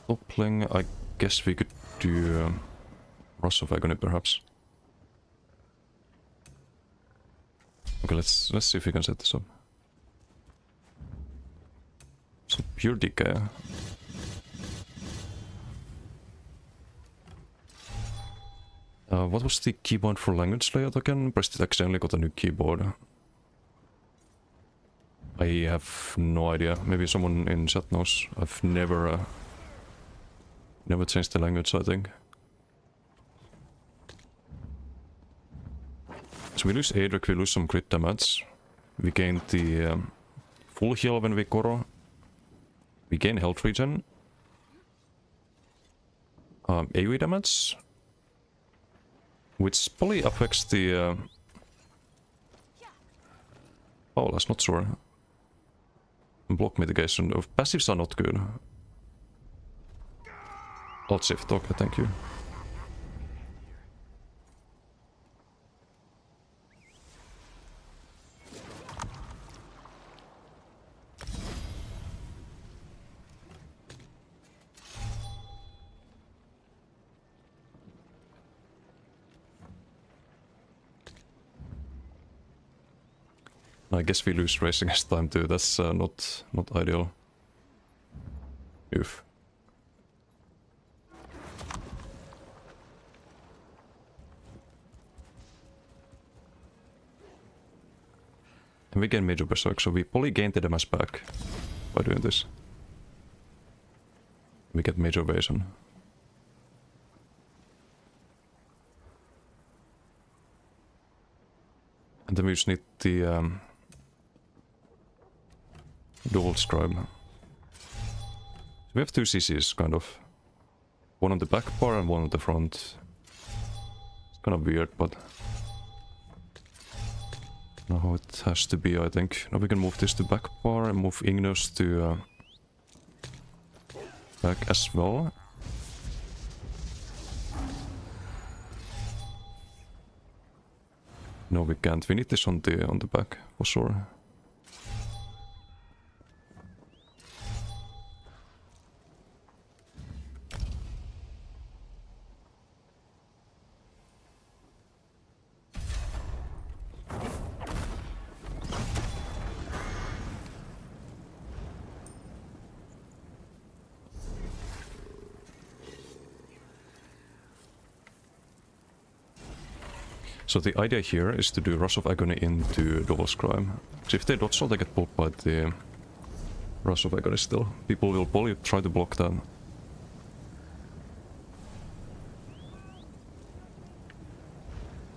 toppling. I guess we could do Rush of Agony perhaps. Okay, let's see if we can set this up. So pure decay. What was the keyboard for language layout again? Pressed it accidentally, got a new keyboard. I have no idea. Maybe someone in chat knows. I've never changed the language, I think. So we lose Adric, we lose some crit damage. We gain the full heal when we Koro. We gain health regen. AoE damage. Which probably affects the... Oh, that's not sure. Block mitigation of passives are not good. Alt shift, okay, thank you. I guess we lose racing as time too. That's not ideal. Oof. And we gain Major Berserk, so we probably gain the damage back by doing this. We get Major Evasion. And then we just need the Dual Scribe. We have two CCs, kind of. One on the back bar and one on the front. It's kind of weird, but... Now how it has to be, I think. Now we can move this to back bar and move Igneous to back as well. No, we can't. We need this on the back for sure. So the idea here is to do Rush of Agony into Devil's Crime. So if they dodge roll, they get pulled by the Rush of Agony still. People will probably try to block that.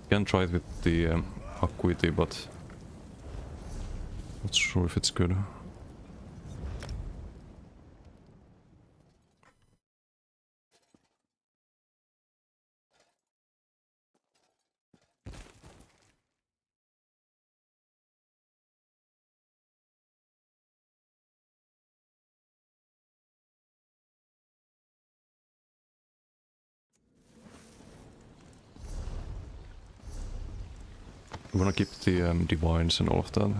Can try it with the Acuity, but not sure if it's good. I'm gonna keep the divines and all of that,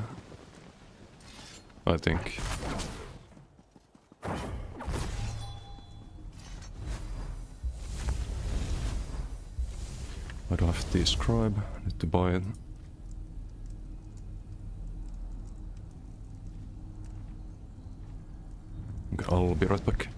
I think. I don't have the scribe, I need to buy it. Okay, I'll be right back.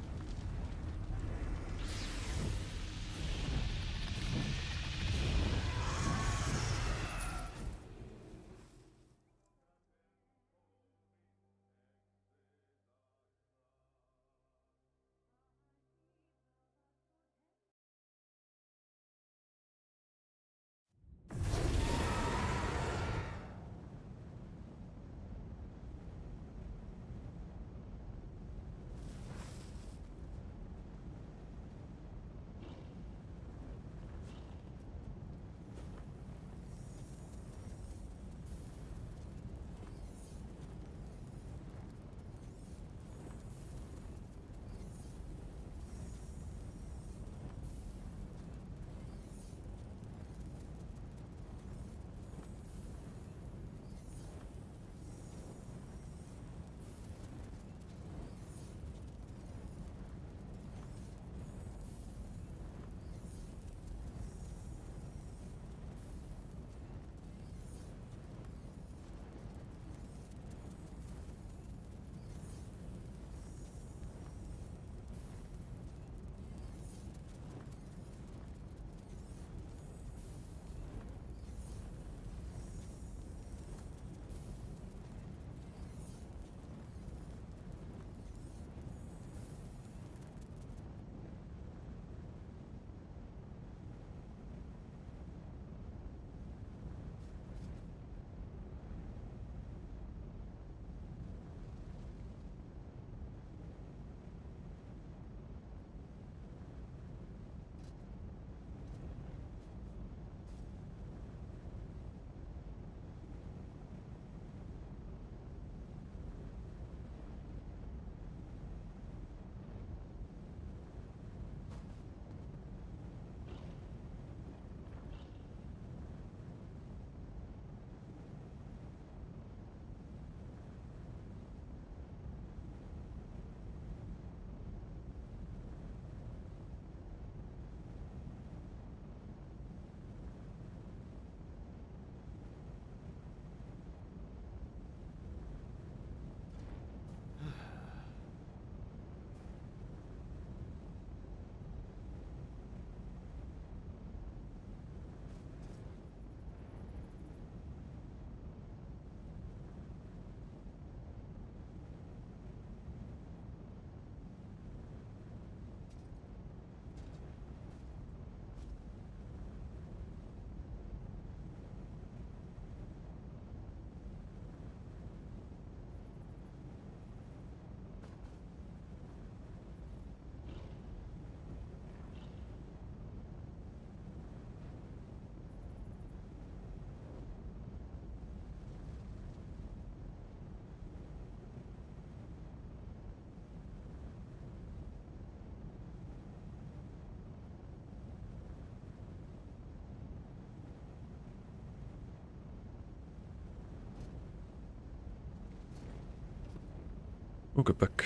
We'll get back.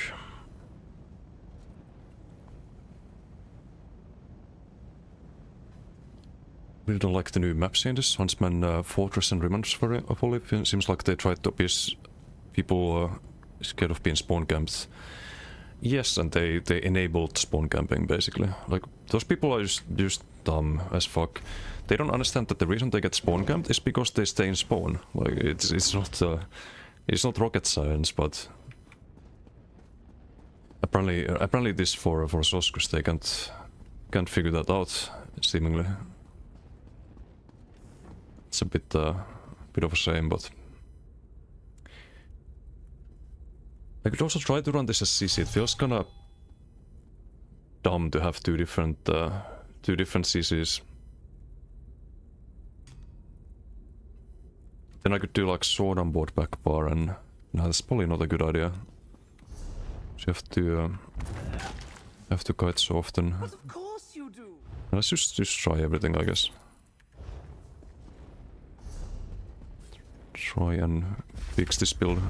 Really don't like the new maps in this. Huntsman Fortress and Remnants of Olive. Seems like they tried to appease people scared of being spawn camped. Yes, and they enabled spawn camping basically. Like those people are just dumb as fuck. They don't understand that the reason they get spawn camped is because they stay in spawn. Like it's not rocket science, but apparently this for Soskus they can't figure that out seemingly. It's a bit of a shame, but I could also try to run this as CC. It feels kinda dumb to have two different CCs. Then I could do like sword on board back bar, and no, that's probably not a good idea. So you have to kite so often. But of course you do. Let's just try everything, I guess. Try and fix this build.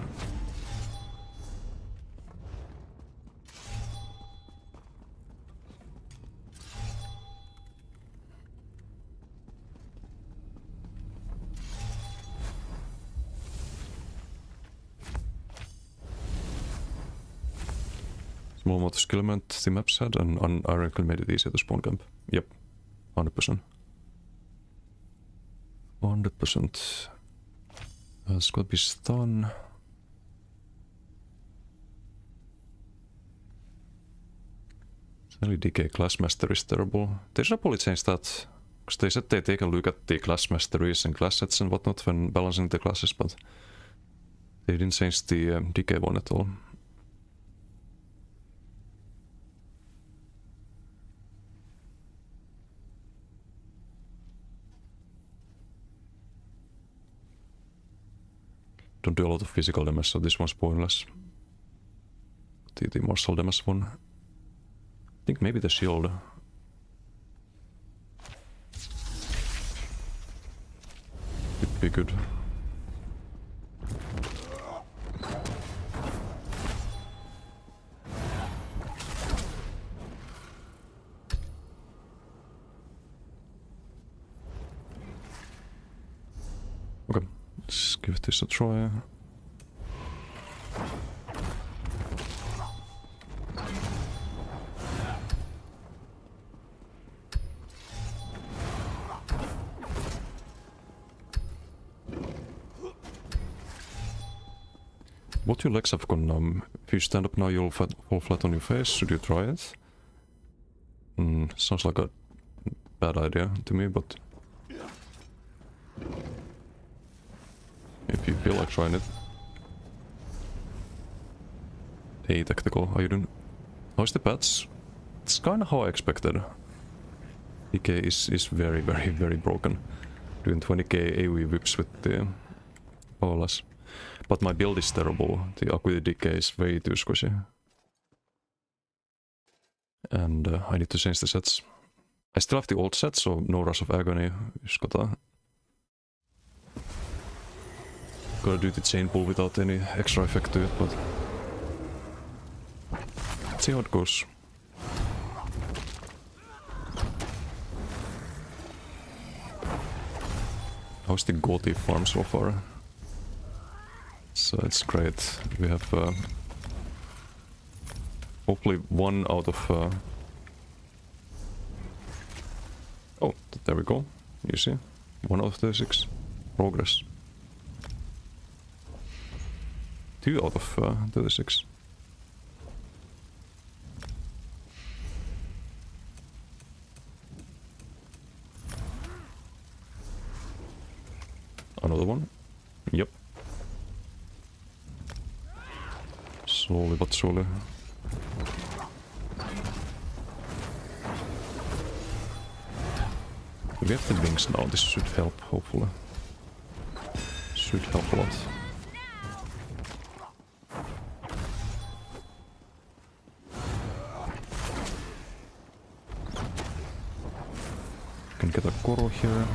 Small amount of skill element the maps had, and unironically made it easier to spawn camp. Yep, 100%. 100%. Squad beast done. Sally DK class master is terrible. They should probably change that, because they said they take a look at the class masteries and class sets and whatnot when balancing the classes, but they didn't change the DK one at all. Don't do a lot of physical damage, so this one's pointless. The martial damage one. I think maybe the shield. Could be good. Okay. Let's give this a try. What your legs have gone numb. If you stand up now, you'll fall flat on your face. Should you try it? Sounds like a bad idea to me, but if you feel like trying it. Hey, tactical, how you doing? How's the patch? It's kinda how I expected. DK is very, very, very broken. Doing 20k AoE whips with the Paolas. But my build is terrible. The Acuity DK is way too squishy. And I need to change the sets. I still have the old set, so no Rush of Agony. Just gotta do the chain pull without any extra effect to it, but let's see how it goes. How's the Gothi farm so far? So it's great. We have hopefully one out of oh, there we go. You see? 1 out of 36. Progress. 2 out of 36. Another one. Yep. Slowly but surely. We have the wings now. This should help, hopefully. Should help a lot. Can get a Koro here.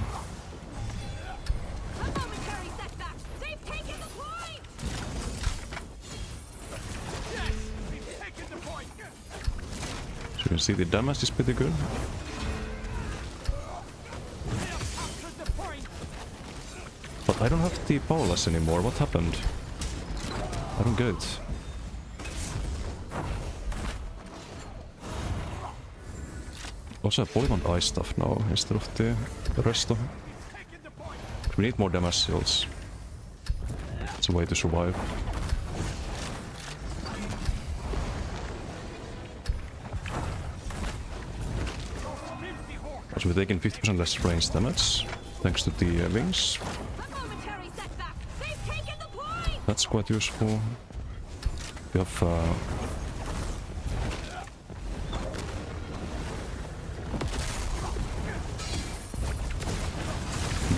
So you can see the damage is pretty good. But I don't have the Paolas anymore. What happened? I don't get it. Also, I probably want ice stuff now instead of the resto. We need more damage shields. It's a way to survive. Also, we're taking 50% less range damage thanks to the wings. That's quite useful. We have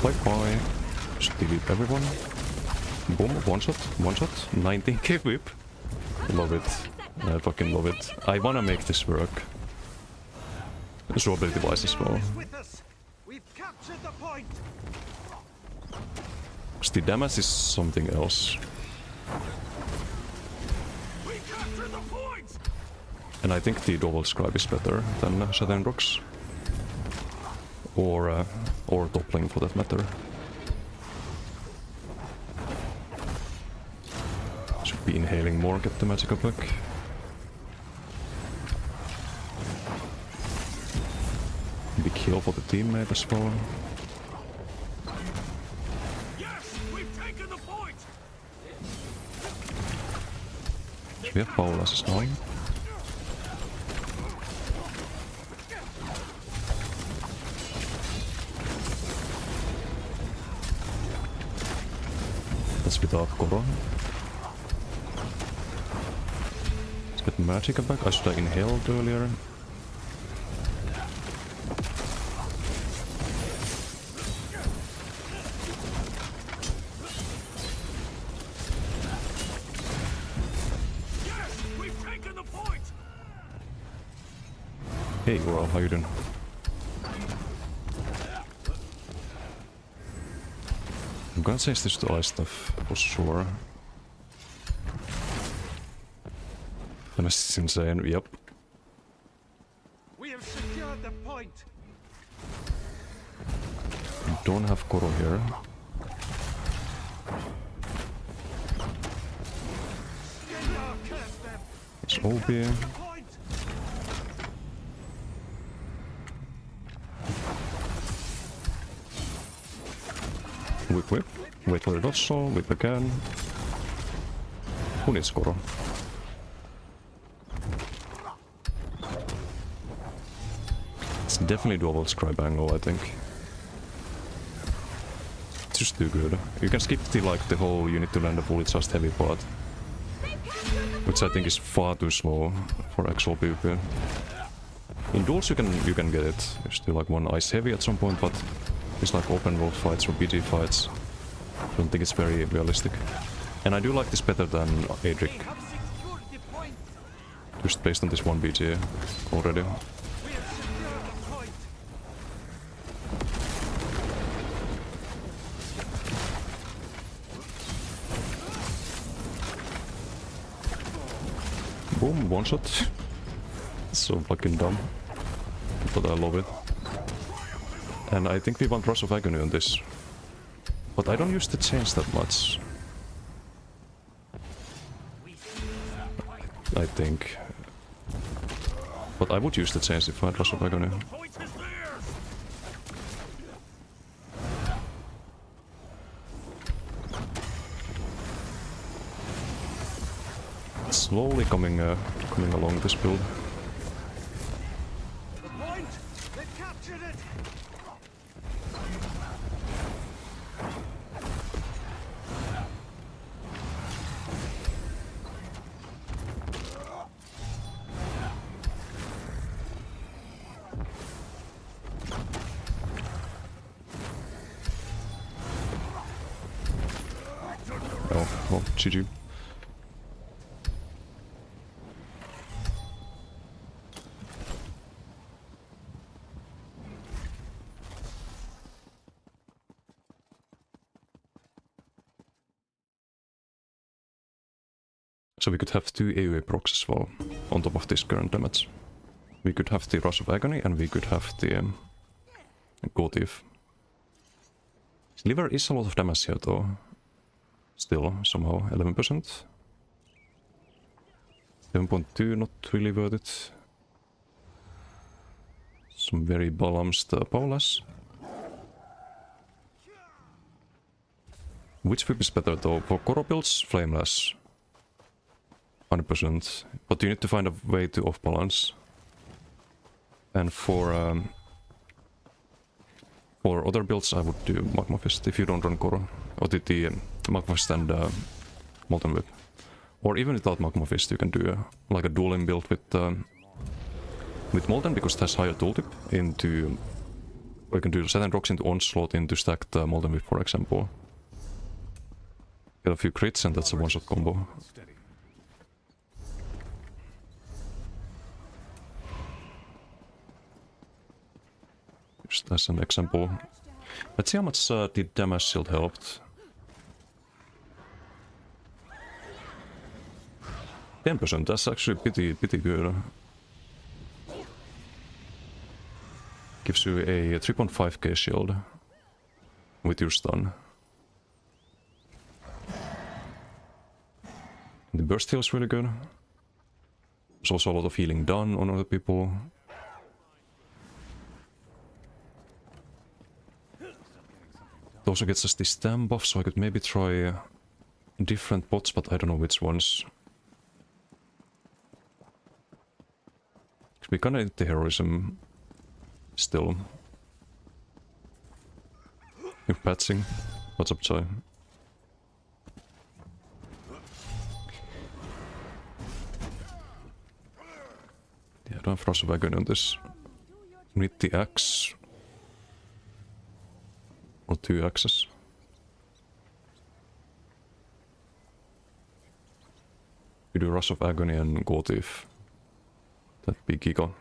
bye-bye. Just delete everyone. Boom, one shot, 19k whip. Love it. I fucking love it. I wanna make this work. Strawberry device as well. Because the damage is something else. And I think the double scribe is better than Saturn Rocks. Or Toppling for that matter. Should be inhaling more, get the magic back. Big heal for the teammate as well. So we have Paula's now. That's without Koro. Let's get Magicka back. I should have inhaled earlier. Hey, Goro, how you doing? I'm gonna change this to ice stuff for sure. And it's insane, yep. We have secured the point. We don't have Koro here. It's OB. Whip whip. Wait for the dodge soul, whip again. Who needs Koro? It's definitely double scribe angle, I think. It's just too good. You can skip the the whole you need to land a fully just heavy part. Which I think is far too slow for actual PvP. In duels you can get it. You still like one ice heavy at some point, but it's like open world fights or BG fights. I don't think it's very realistic. And I do like this better than Adric. Just based on this one BG already. Boom, one shot. So fucking dumb. But I love it. And I think we want Rush of Agony on this. But I don't use the chains that much. I think. But I would use the chains if I had Rush of Agony. Slowly coming along this build. Oh, GG. So we could have two AoE procs as well, on top of this current damage. We could have the Rush of Agony and we could have the Go Thief. Sliver is a lot of damage here though. Still, somehow, 11%. 7.2, not really worth it. Some very balanced Paulas. Which whip is better though? For Koro builds, Flameless. 100%. But you need to find a way to off-balance. And for other builds I would do Magma Fist if you don't run Koro. Or the Magma Fist and Molten Whip. Or even without Magma Fist you can do like a dueling build with Molten because it has higher tooltip into... Or you can do Satin Rocks into Onslaught into stacked Molten Whip for example. Get a few crits and that's a one-shot combo. Just as an example. Let's see how much the damage shield helped. 10%, that's actually pretty good. Gives you a 3.5k shield with your stun. The burst heal is really good. There's also a lot of healing done on other people. It also gets us the stam buff, so I could maybe try different bots, but I don't know which ones. We kinda need the heroism still. You're patching. What's up, Chai? Yeah, I don't have Rush of Agony on this. Need the axe. Or 2 axes. We do Rush of Agony and Go Thief. That'd be Giga.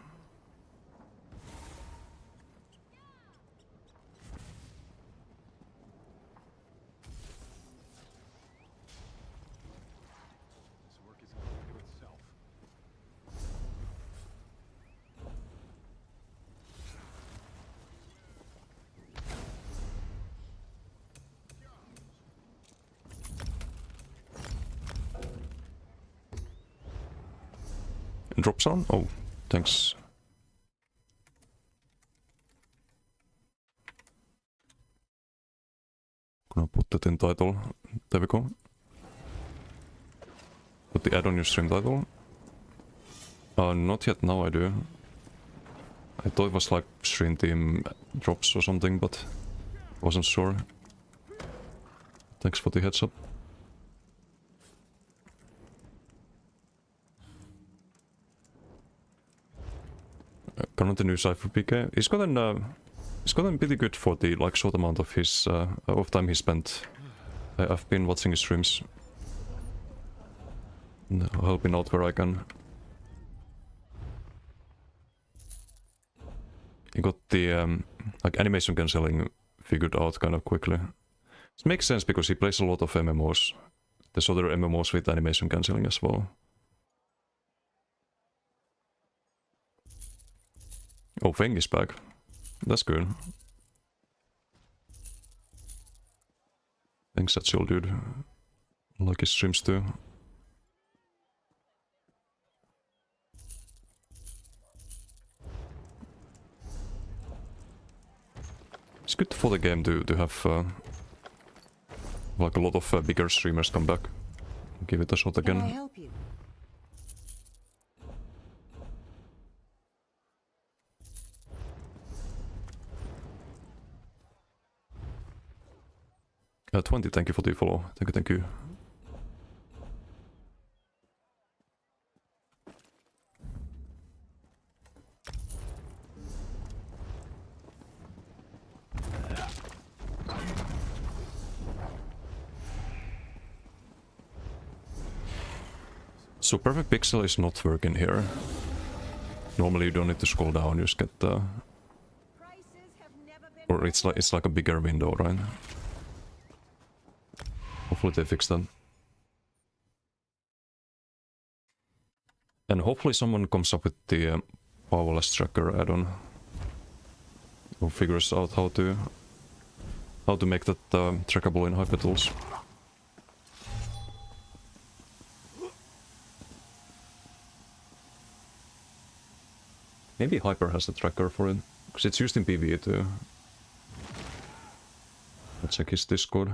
Drop zone? Oh, thanks. Gonna put that in title. There we go. Put the ad on your stream title. Not yet, now I do. I thought it was like stream team drops or something, but wasn't sure. Thanks for the heads up. Currently new Cypher PK. He's gotten pretty good for the like short amount of his of time he spent. I've been watching his streams, helping out where I can. He got the like animation cancelling figured out kind of quickly. It makes sense because he plays a lot of MMOs. There's other MMOs with animation cancelling as well. Oh, Feng is back. That's good. Feng's a chill dude. Like his streams too. It's good for the game to have like a lot of bigger streamers come back. Give it a shot again. Can I help you? 20, thank you for the follow. Thank you. So Perfect Pixel is not working here. Normally you don't need to scroll down, you just get or it's like a bigger window, right? Hopefully they fix that. And hopefully someone comes up with the Powerless Tracker add-on. Or figures out how to make that trackable in Hypertools. Maybe Hyper has a tracker for it. Because it's used in PvE too. Let's check his Discord.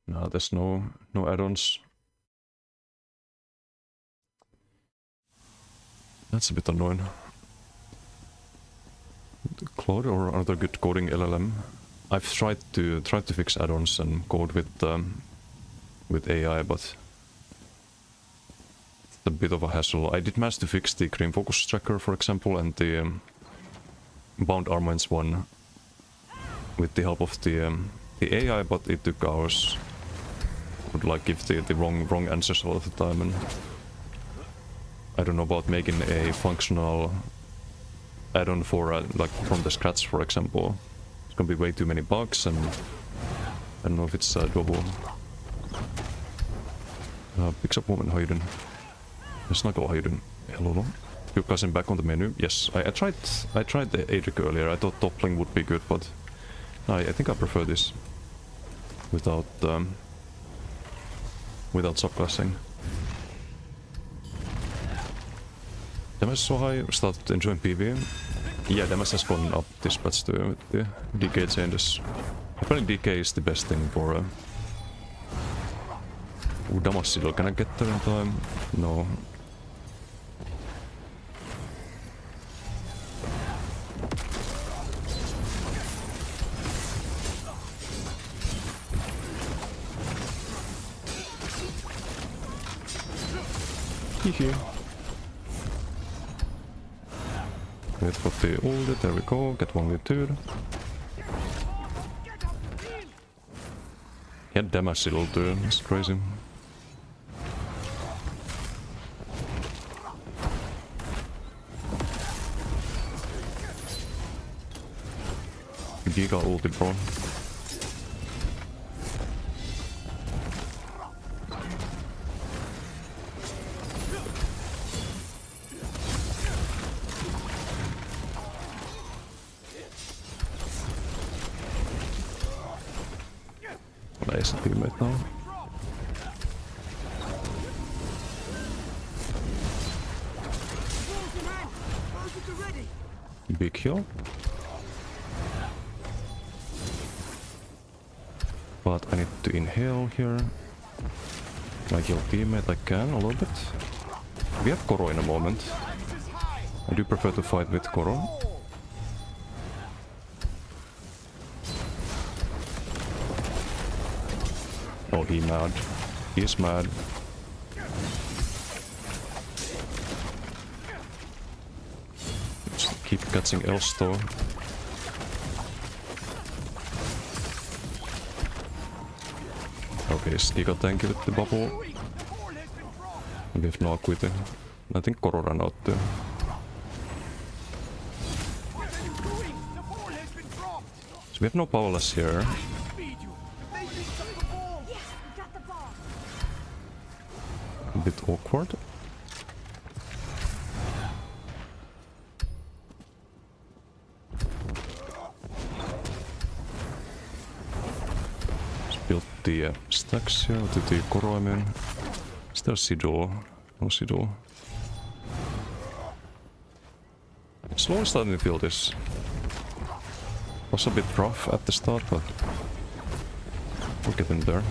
No, there's no add-ons. That's a bit annoying. Claude or another good coding LLM. I've tried to fix add-ons and code with AI, but it's a bit of a hassle. I did manage to fix the Green Focus tracker, for example, and the Bound Armaments one with the help of the AI, but it took hours. Would like give the wrong answers all of the time, and I don't know about making a functional add-on for like from the scratch, for example. It's gonna be way too many bugs, and I don't know if it's doable. Picks up woman, how you doing? Snuggle, how you doing? Hello. Your cousin back on the menu. Yes, I tried the Adric earlier. I thought toppling would be good, but I think I prefer this without subclassing. Damage so high, started enjoying PvE. Yeah, damage has gone up this patch too with the DK changes. Apparently DK is the best thing for damage still. Can I get there in time? No. Hehe. We've got the ult, there we go, get one with two. He had damage still too, that's crazy. Giga ulti, bro. Nice teammate now. Big heal. But I need to inhale here. Can I kill teammate? I can a little bit. We have Koro in a moment. I do prefer to fight with Koro. Oh, he mad. He's mad. Just keep catching else though. Okay, Giga tanky with the bubble. We have no equity. I think Koro ran out too. So we have no powerless here. A bit awkward. Just build the stacks here to the Koro, I mean. Is there Sidul? No Sidul. Slowly starting to feel this. Was a bit rough at the start, but we're getting there.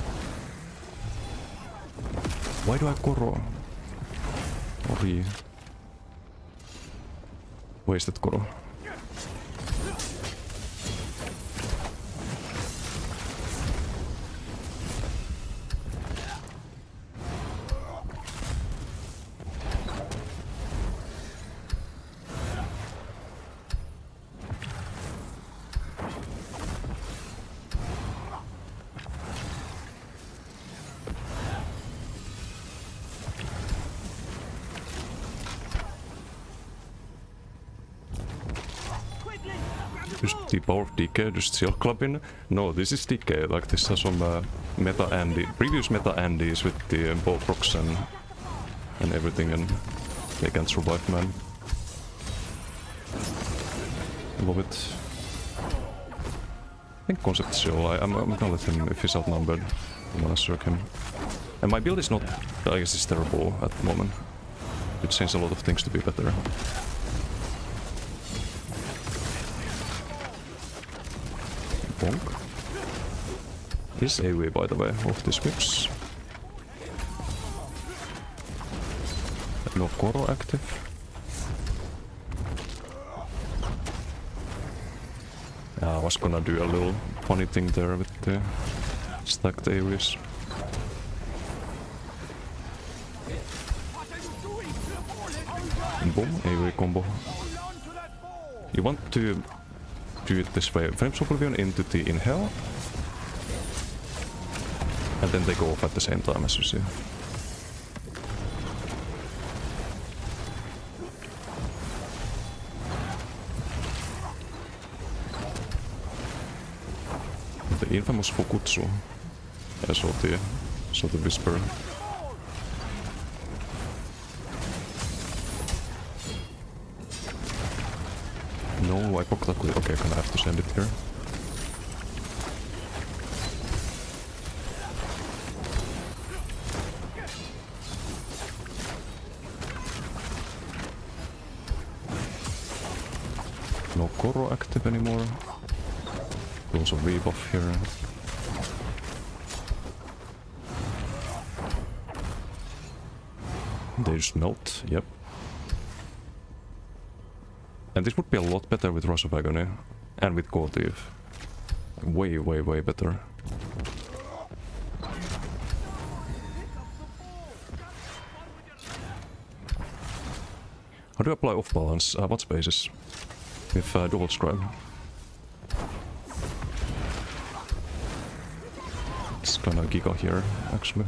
Why do I Koro? Ori. Wasted Koro. Just the power of DK, just Silk Clubbing. No, this is DK, like this has some meta Andy, previous meta Andys with the bow procs and everything, and they can't survive, man. Love it. I think Concept Chill, I'm gonna let him, if he's outnumbered, I'm gonna circ him. And my build is not, I guess it's terrible at the moment. It changes a lot of things to be better. Bonk. Is AoE, by the way, of this whips. No Koro active. I was gonna do a little funny thing there with the stacked AoEs. Boom, AoE combo. You want to do it this way. Flames Oblivion into the Inhale. And then they go off at the same time, as you see. The infamous Fukutsu. I saw the Whisper. No, I broke that with... Okay, gonna have to send it here. No Koro active anymore. Also rebuff here. They just melt, yep. And this would be a lot better with Rush of Agony and with Gold Thief. Way, way, way better. How do you apply off balance? What spaces? With double scribe. It's kinda giga here, actually.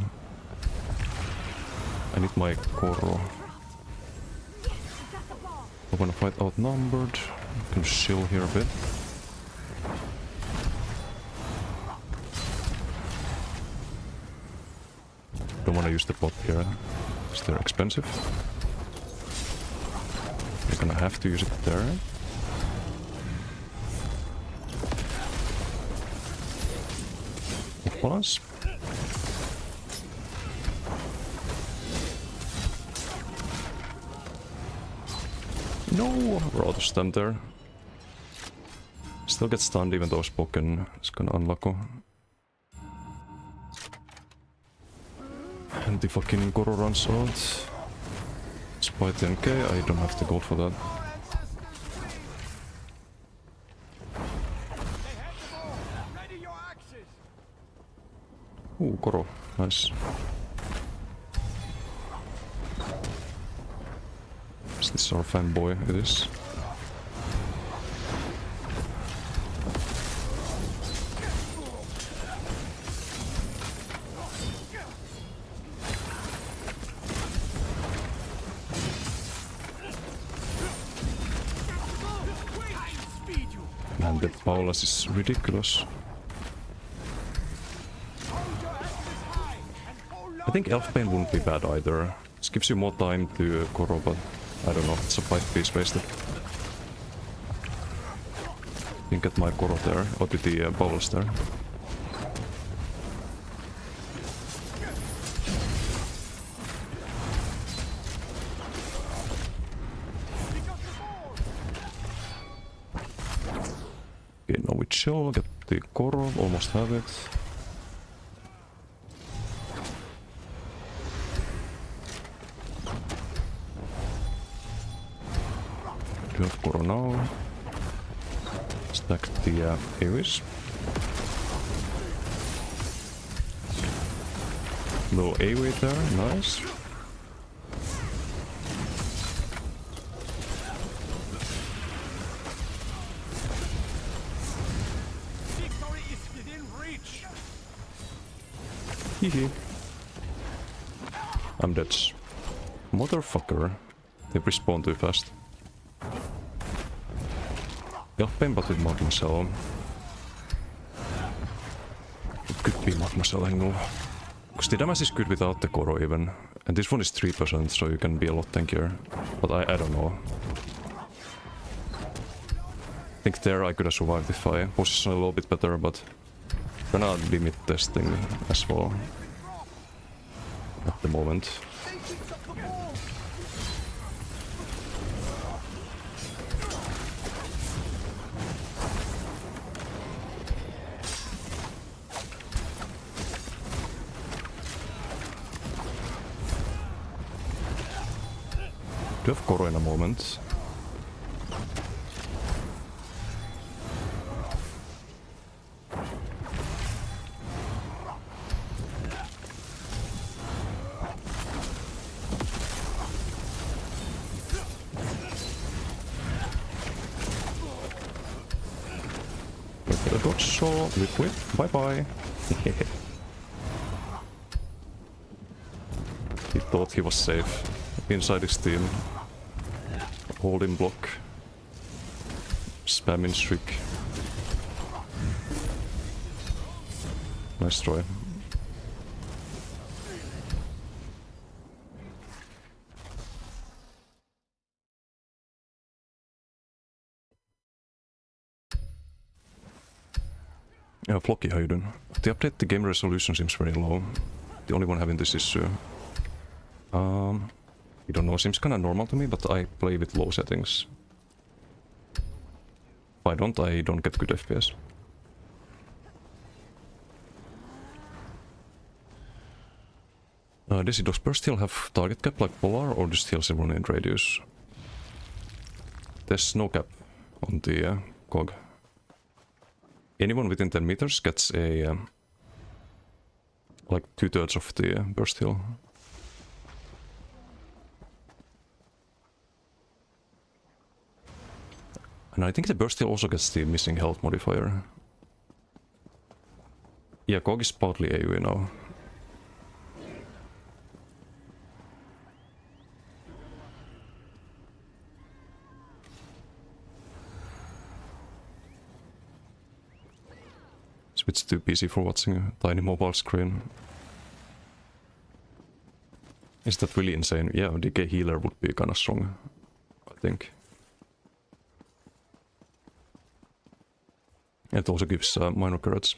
I need my Koro. I wanna fight outnumbered. I can chill here a bit. Don't wanna use the bot here, because they're expensive. You're gonna have to use it there. Off balance. No! We're out of stun there. Still get stunned even though Spoken is gonna unlock. And the fucking Koro runs out. Despite the NK, I don't have to go for that. Ooh, Koro. Nice. Is this our fanboy? It is. Man, the Paulus is ridiculous. I think Elf Pain wouldn't be bad either. This gives you more time to Koro, but I don't know, it's a 5 piece wasted. You can get my Koro there, or to the Paulus there. Okay, now we chill, get the Koro, almost have it. Do have Koro now. Stack the AoEs. Little AoE there, nice. Hehe. I'm dead. Motherfucker. They respawn too fast. Pain, but with Magma Cell. It could be Magma Cell angle. Because the damage is good without the Koro even. And this one is 3%, so you can be a lot tankier. But I don't know. I think there I could have survived if I position a little bit better, but gonna limit testing as well at the moment. Do have Koro in a moment. Look at the dodge saw. Whip. Bye bye. He thought he was safe inside his team. Holding block. Spamming streak. Nice try. Flocky, how you doing? The update, the game resolution seems very low. The only one having this issue. I don't know, seems kinda normal to me, but I play with low settings. If I don't get good FPS. Does Burst still have target cap like Polar, or does still have run in radius? There's no cap on the COG. Anyone within 10 meters gets a like 2/3 of the burst heal. And I think the burst heal also gets the missing health modifier. Yeah, COG is partly AoE now. Switch to PC for watching a tiny mobile screen. Is that really insane? Yeah, DK healer would be kinda strong, I think. It also gives minor carrots.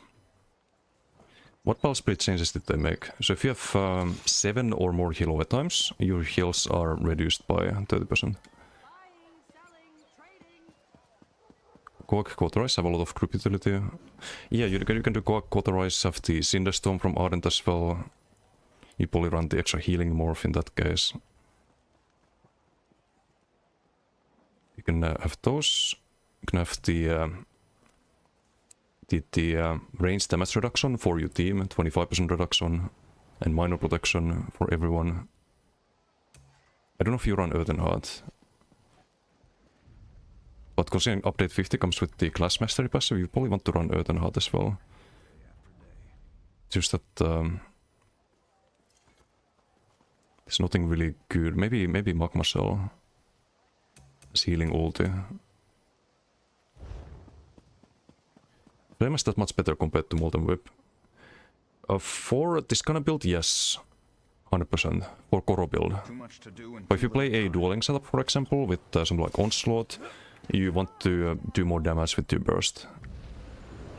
What power split changes did they make? So if you have 7 or more heal over times, your heals are reduced by 30%. COG Cauterize have a lot of group utility. Yeah, you can do COG Cauterize, have the Cinderstorm from Ardent as well. You probably run the extra healing morph in that case. You can have those. You can have the range damage reduction for your team, 25% reduction, and minor protection for everyone. I don't know if you run Earthen Heart. But considering update 50 comes with the class mastery passive, you probably want to run Earthen Heart as well. Just that there's nothing really good. Maybe Magma Cell is healing ulti. Flame is that much better compared to Molten Whip. For this kind of build, yes. 100% for Koro build. But if you play a dueling setup, for example, with something like Onslaught, you want to do more damage with your burst.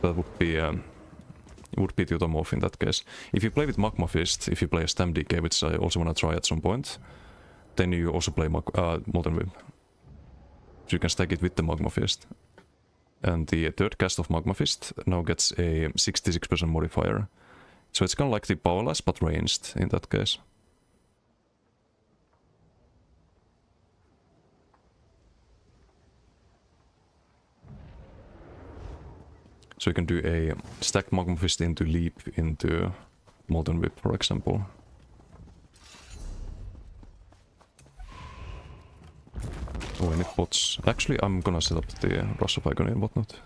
That would be the other move in that case. If you play with Magma Fist, if you play a Stam DK, which I also want to try at some point, then you also play Molten Whip. So you can stack it with the Magma Fist. And the third cast of Magma Fist now gets a 66% modifier. So it's kind of like the powerless but ranged in that case. So you can do a stacked Magma Fist into Leap into Molten Whip, for example. Oh, any bots? Actually, I'm gonna set up the Rush of Agony and whatnot.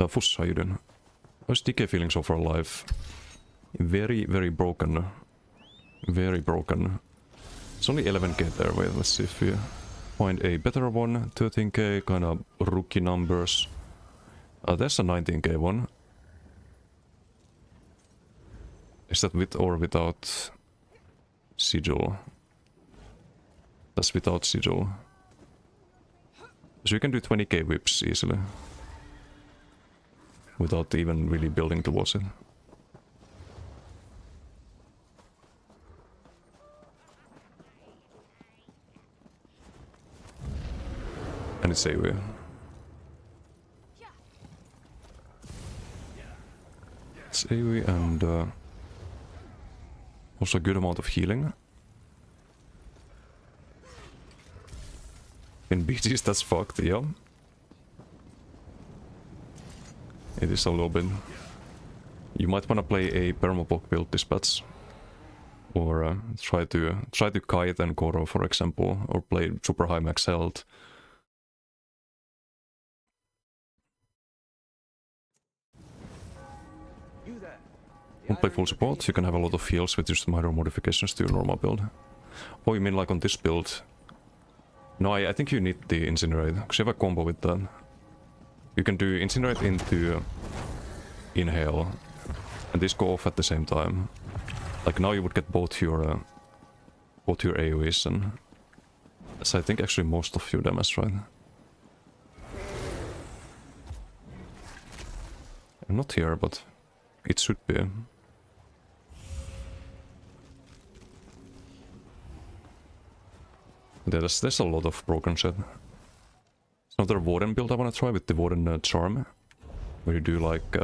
Fuss, how you doing? How's DK feeling so far alive? Very, very broken. Very broken. It's only 11k there. Wait, let's see if we find a better one. 13k, kind of rookie numbers. There's a 19k one. Is that with or without sigil? That's without sigil. So you can do 20k whips easily. Without even really building towards it. And it's AoE. It's AoE and also a good amount of healing. In BGs that's fucked, yeah. It is a little bit. You might wanna play a Permablock build dispatch. Or try to kite and Goro, for example, or play super high max health. Don't play full support, you can have a lot of heals with just minor modifications to your normal build. Oh, you mean like on this build? No, I think you need the Incinerate, because you have a combo with that. You can do Incinerate into Inhale, and these go off at the same time. Like now you would get both your AoEs and... So I think actually most of your damage, right? I'm not here, but it should be. There's a lot of broken shit. There's another Warden build I wanna try with the Warden Charm. Where you do like,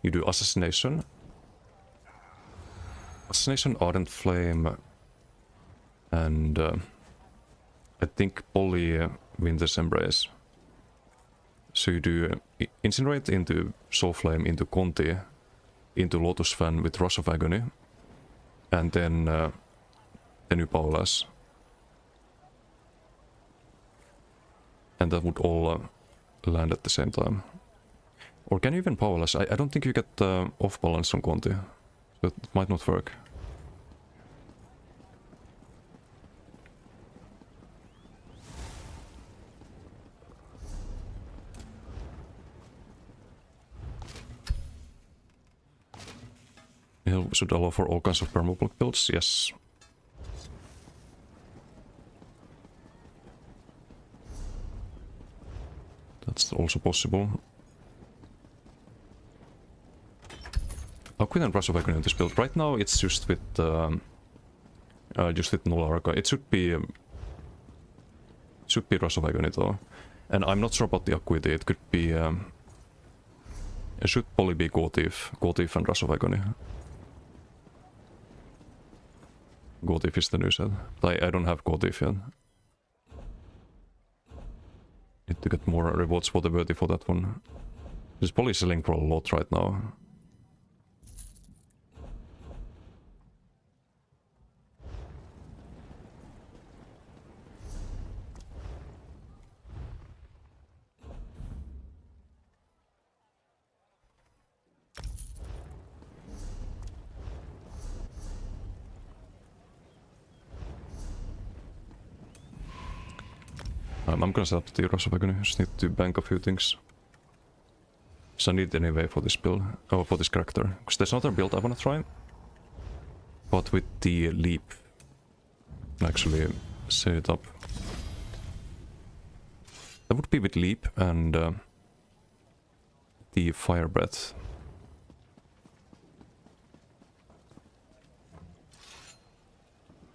you do Assassination. Assassination, Ardent Flame, and I think Poly Winter's Embrace. So you do Incinerate into Soul Flame, into Conti, into Lotus Fan with Rush of Agony, and then you Powerless. And that would all land at the same time. Or can you even Powerless? I don't think you get off balance on Conti. So it might not work. It should allow for all kinds of Permablock builds, yes. That's also possible. I'll quit and Rush of Agony on this build. Right now it's just with Null Arca. It should be Rush of Agony though. And I'm not sure about the Acuity. It could be it should probably be Gotif and Rush of Agony. Gotif is the new set. But I don't have Gotif yet. Need to get more rewards for the worthy for that one. It's probably selling for a lot right now. I'm gonna set up the Rush of Agony. Just need to bank a few things. So I need anyway for this build, or for this character. Because there's another build I wanna try. But with the leap. Actually set it up. That would be with leap and the fire breath.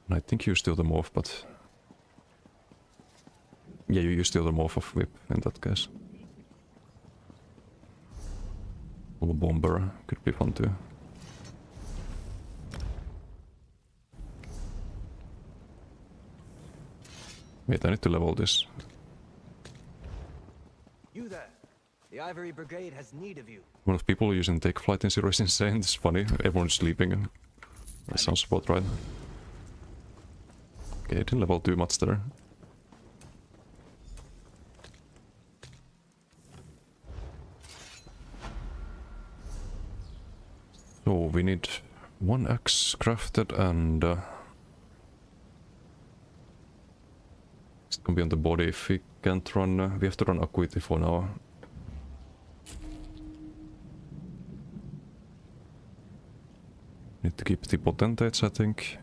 And I think you steal them off, but yeah, you steal them off of whip in that case. Or a bomber could be fun too. Wait, I need to level this. You there. The Ivory Brigade has need of you. One of people using take flight in Zero is insane. It's funny. Everyone's sleeping. That sounds about right. Okay, I didn't level too much there. So we need one axe crafted and It's gonna be on the body if we can't run. We have to run Acuity for now. Need to keep the potentates, I think.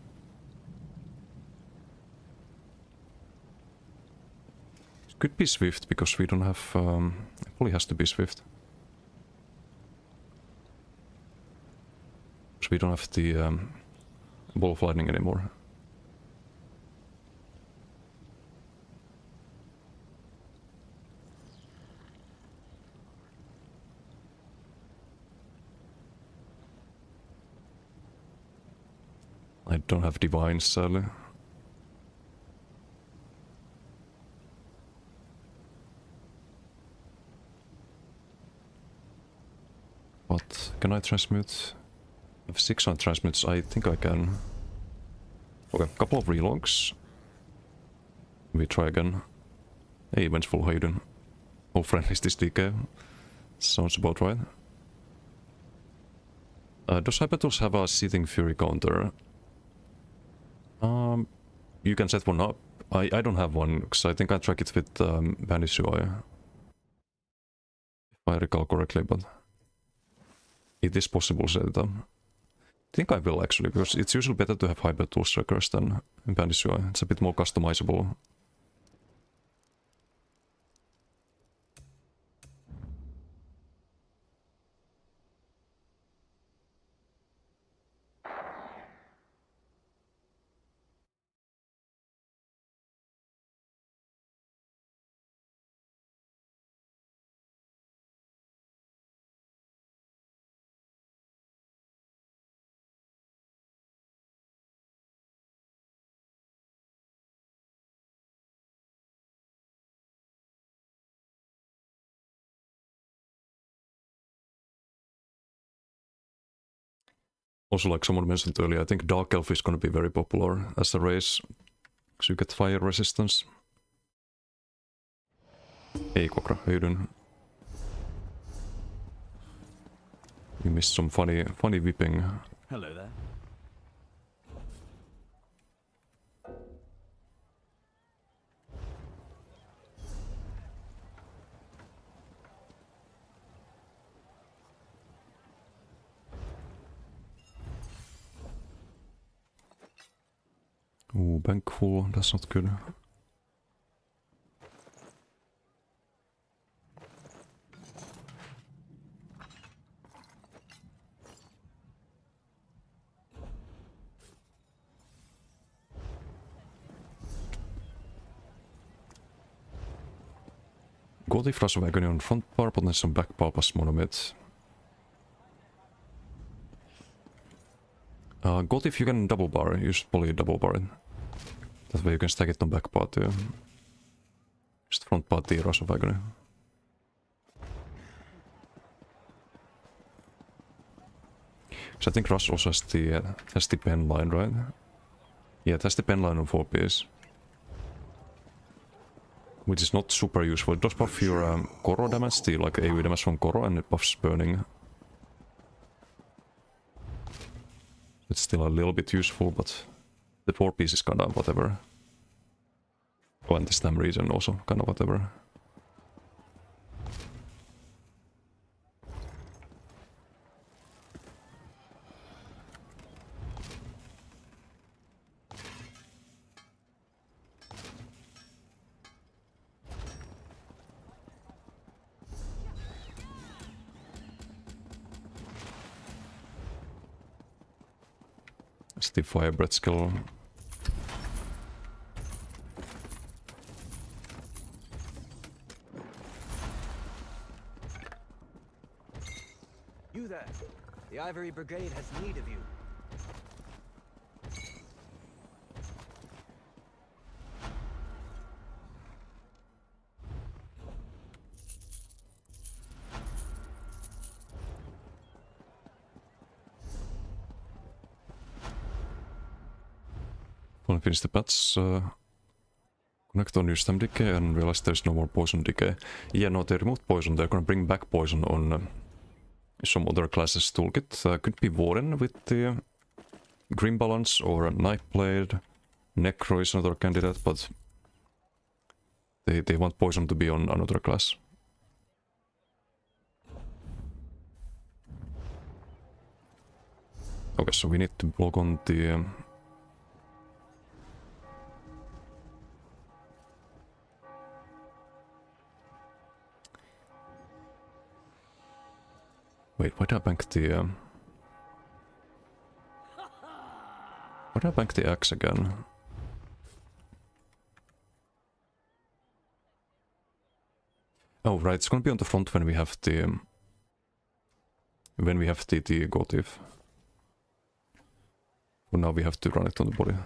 It could be Swift because we don't have. It probably has to be Swift. Because we don't have the ball of lightning anymore. I don't have divines, sadly. But can I transmute? I have 600 transmutes, I think I can. Okay, couple of relogs. We try again. Hey, Vengeful, how you doing? How friendly is this DK? Sounds about right. Does Hypertools have a Seething Fury counter? You can set one up. I don't have one, because I think I track it with Bandit UI. If I recall correctly, but it is possible to set it up. I think I will actually, because it's usually better to have Hypertools trackers than Bandit UI. It's a bit more customizable. Also, like someone mentioned earlier, I think Dark Elf is going to be very popular as a race, because you get fire resistance. Hey Kokra, how you doing? You missed some funny whipping. Hello there. Ooh, bank full, that's not good. Gothic Flash of Agony on front bar, but then some back bar plus monomid. Gothic you can double bar, you should probably double bar it. That way you can stack it on back bar too. Just front bar the Rush of Agony. So I think Rush also has the pen line, right? Yeah, it has the pen line on 4 piece. Which is not super useful. It does buff your Koro damage, the like AoE damage from Koro, and it buffs burning. It's still a little bit useful, but the 4 piece is kinda whatever. Oh, and the stam region also kinda whatever. It's the fire breath skill. You there. The Ivory Brigade has need of you. Want to finish the pets. Connect on your stem decay and realize there's no more poison decay. Yeah, no, they removed poison. They're gonna bring back poison on some other classes toolkit. Could be Warren with the Grim Balance or a Nightblade. Necro is another candidate, but They want poison to be on another class. Okay, so we need to block on the... Wait, why did I bank the... Why did I bank the axe again? Oh, right, it's gonna be on the front when we have the... When we have the Gotif. Well, now we have to run it on the body.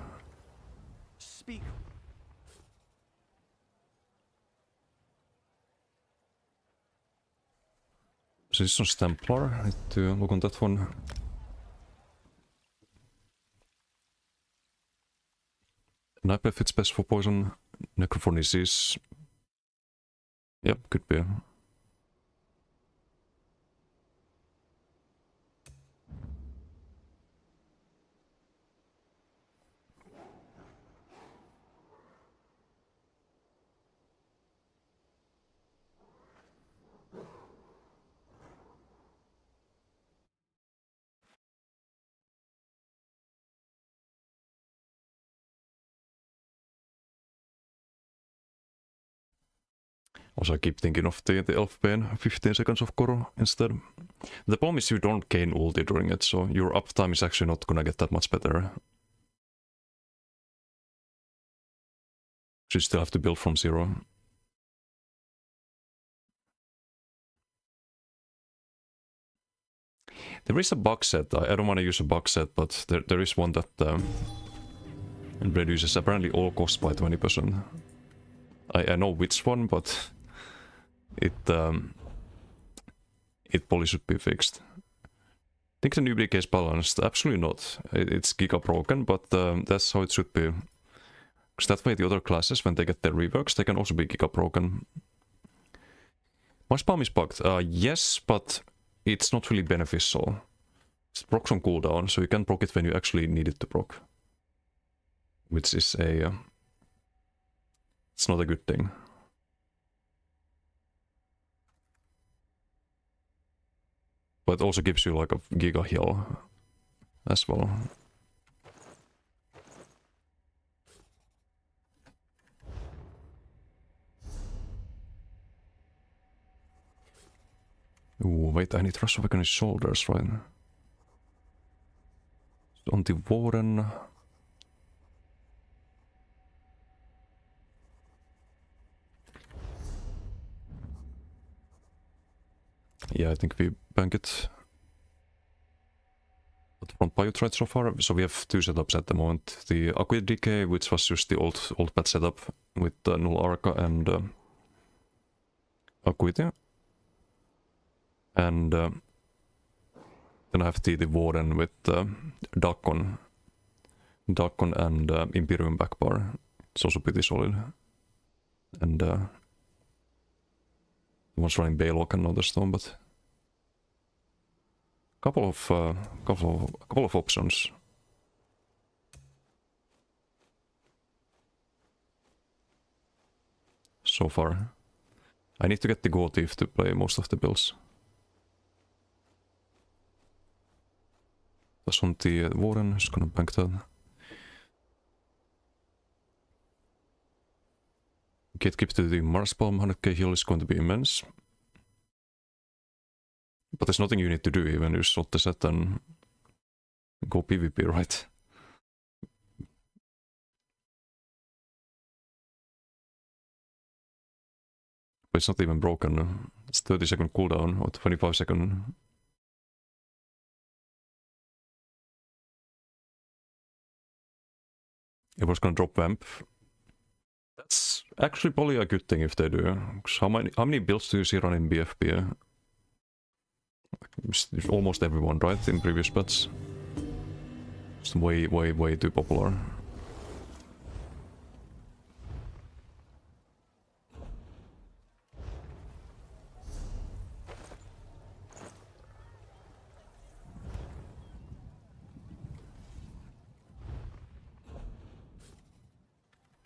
Speak. So this one's Templar. I need to look on that one. Sniper fits best for poison. Necrophoresis. Yep, could be. Also, I keep thinking of the Elf Bane 15 seconds of Koro instead. The problem is you don't gain ulti during it, so your uptime is actually not gonna get that much better. So you still have to build from zero. There is a bug set. I don't want to use a bug set, but there is one that reduces apparently all costs by 20%. I know which one, but it probably should be fixed. I think the newbie is balanced. Absolutely not. It's giga broken, but that's how it should be. Because that way the other classes, when they get their reworks, they can also be giga broken. My spam is bugged. Yes, but it's not really beneficial. It procs on cooldown, so you can proc it when you actually need it to proc. Which is a... it's not a good thing. But it also gives you like a giga heal as well. Ooh, wait, I need Rush of Agonist Shoulders, right? On the Warren... Yeah, I think we bank it. But from Biotrite so far, so we have two setups at the moment. The Acquid Decay, which was just the old pet setup with Null Arca and Acuity. And then I have the Warden with Dakon and Imperium backbar. It's also pretty solid. And one's running Baylock and another stone, but couple of options. So far. I need to get the Go Thief to play most of the builds. That's on the Warden, just gonna bank that. Gatekeep to the Marspalm 100k heal is going to be immense. But there's nothing you need to do, even you shot the set and go PvP, right? But it's not even broken. It's 30-second cooldown or 25-second. It was gonna drop Vamp. That's actually probably a good thing if they do. How many builds do you see running BFP? It's almost everyone, right? In previous bets. It's way too popular.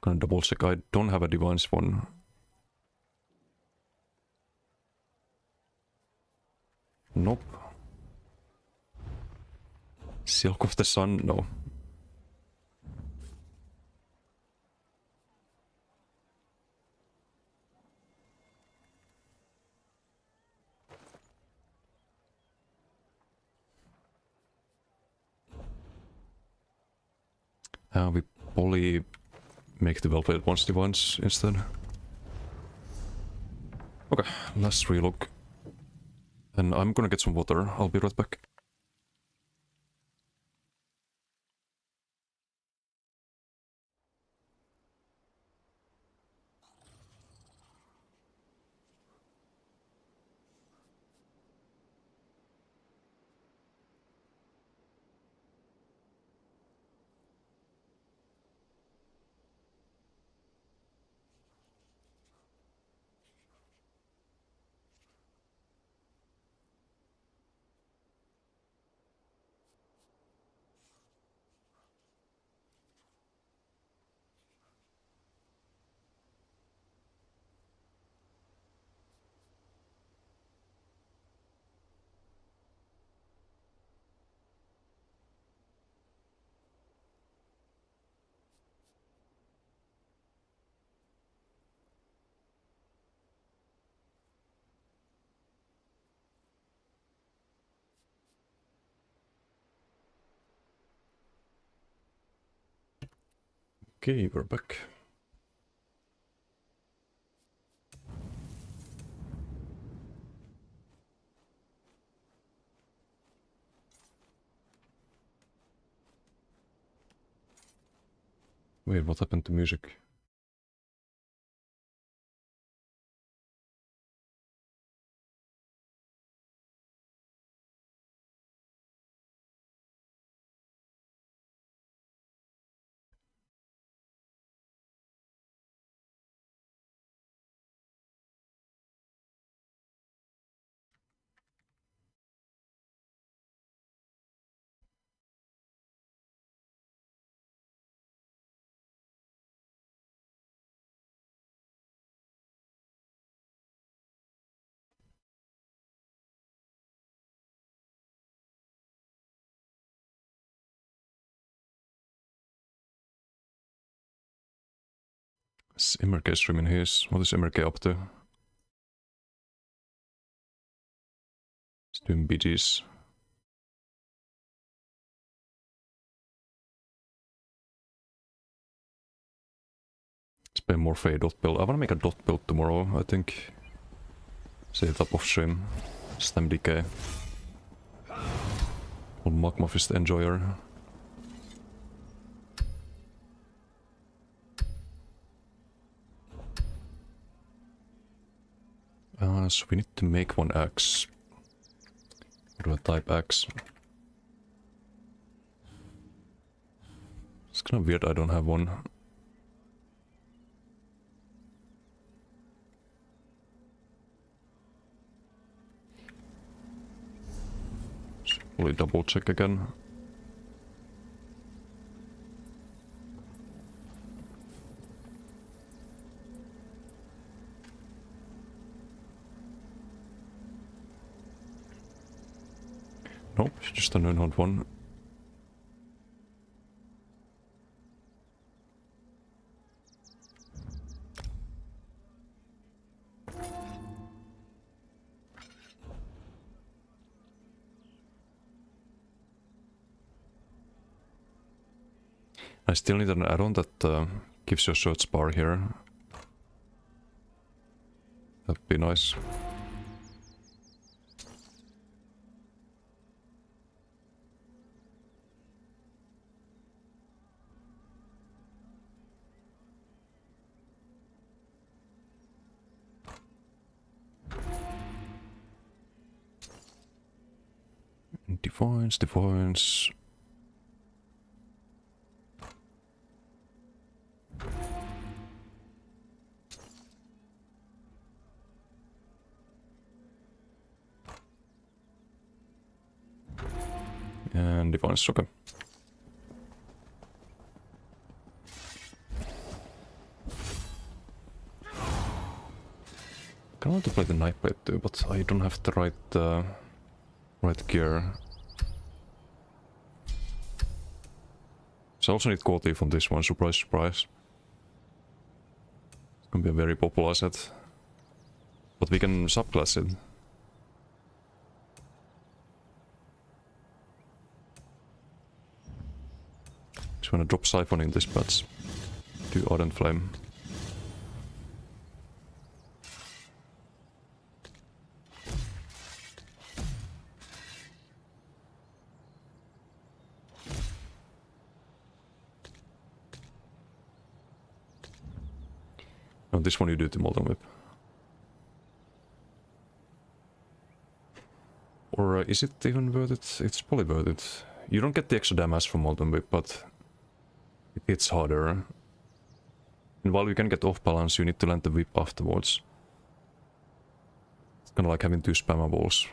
Gonna double check. I don't have a Divine Spawn Nope. Silk of the Sun? No. We probably make the well-played ones divines instead. Okay, let's relook. And I'm gonna get some water. I'll be right back. Okay, we're back. Wait, what happened to music? Is Emmerke streaming his? What is Emmerke up to? He's doing BGs. Let's play more Fae dot build. I wanna make a dot build tomorrow, I think. Set it up off stream. Stem DK. Old Magma Fist enjoyer. So we need to make one axe. What do I type axe? It's kind of weird I don't have one. Should probably double check again. Nope, just a known one. I still need an add-on that gives you a search bar here. That'd be nice. Divines. And Divines, okay. I want to play the Nightblade too, but I don't have the right Right gear. So I also need Core Thief on this one, surprise, surprise. It's gonna be a very popular set. But we can subclass it. Just wanna drop Siphon in this patch. Do Ardent Flame. No, this one you do the Molten Whip. Or is it even worth it? It's probably worth it. You don't get the extra damage from Molten Whip, but it hits harder. And while you can get off balance, you need to land the whip afterwards. It's kinda like having two spammables.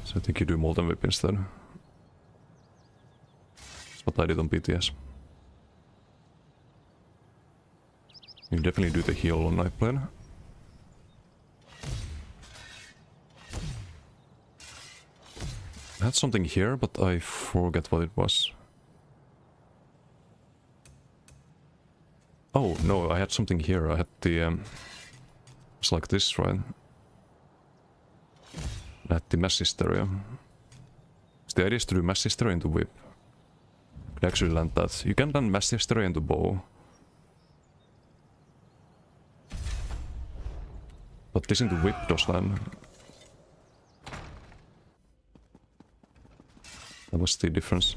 So I think you do Molten Whip instead. That's what I did on BTS. You definitely do the heal on Night Plane. I had something here, but I forget what it was. Oh, no, I had something here. I had the... it's like this, right? I had the Mass Hysteria. So the idea is to do Mass Hysteria into Whip. You could actually land that. You can land Mass Hysteria into Bow. But this into Whip does land. That was the difference.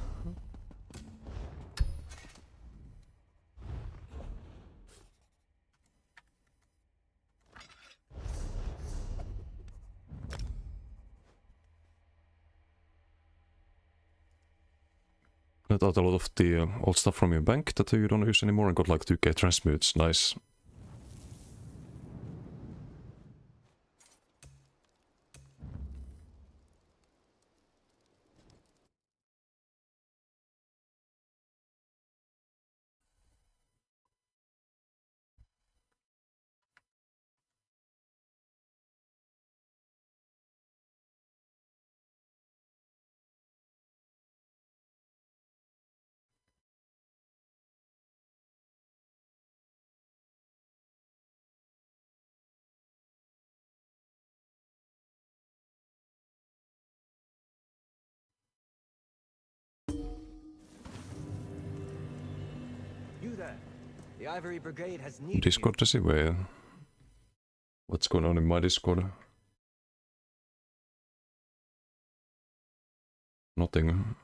Let out a lot of the old stuff from your bank that you don't use anymore and got like 2k transmutes. Nice. You there. The Ivory Brigade has needed Discord does it where? What's going on in my Discord? Nothing.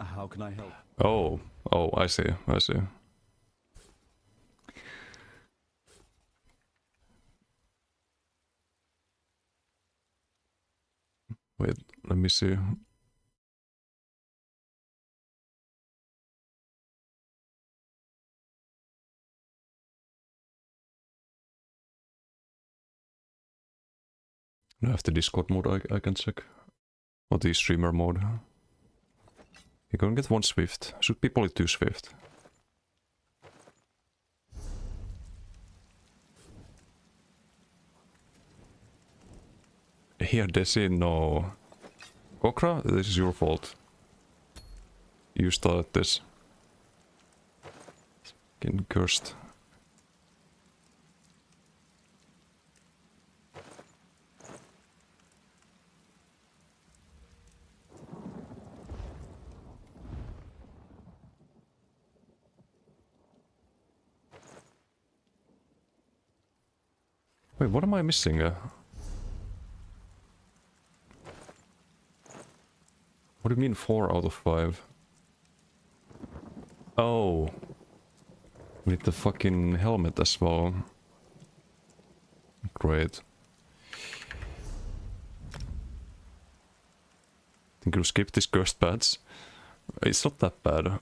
How can I help? Oh, oh, I see, I see. Wait, let me see. I have the Discord mode I can check. Or the streamer mode. You're gonna get 1 Swift. Should be probably 2 Swift. Here, Desi, no. Kokra, this is your fault. You started this. Getting cursed. Wait, what am I missing? What do you mean 4 out of 5? Oh. We need the fucking helmet as well. Great. Think you'll skip this cursed badge? It's not that bad.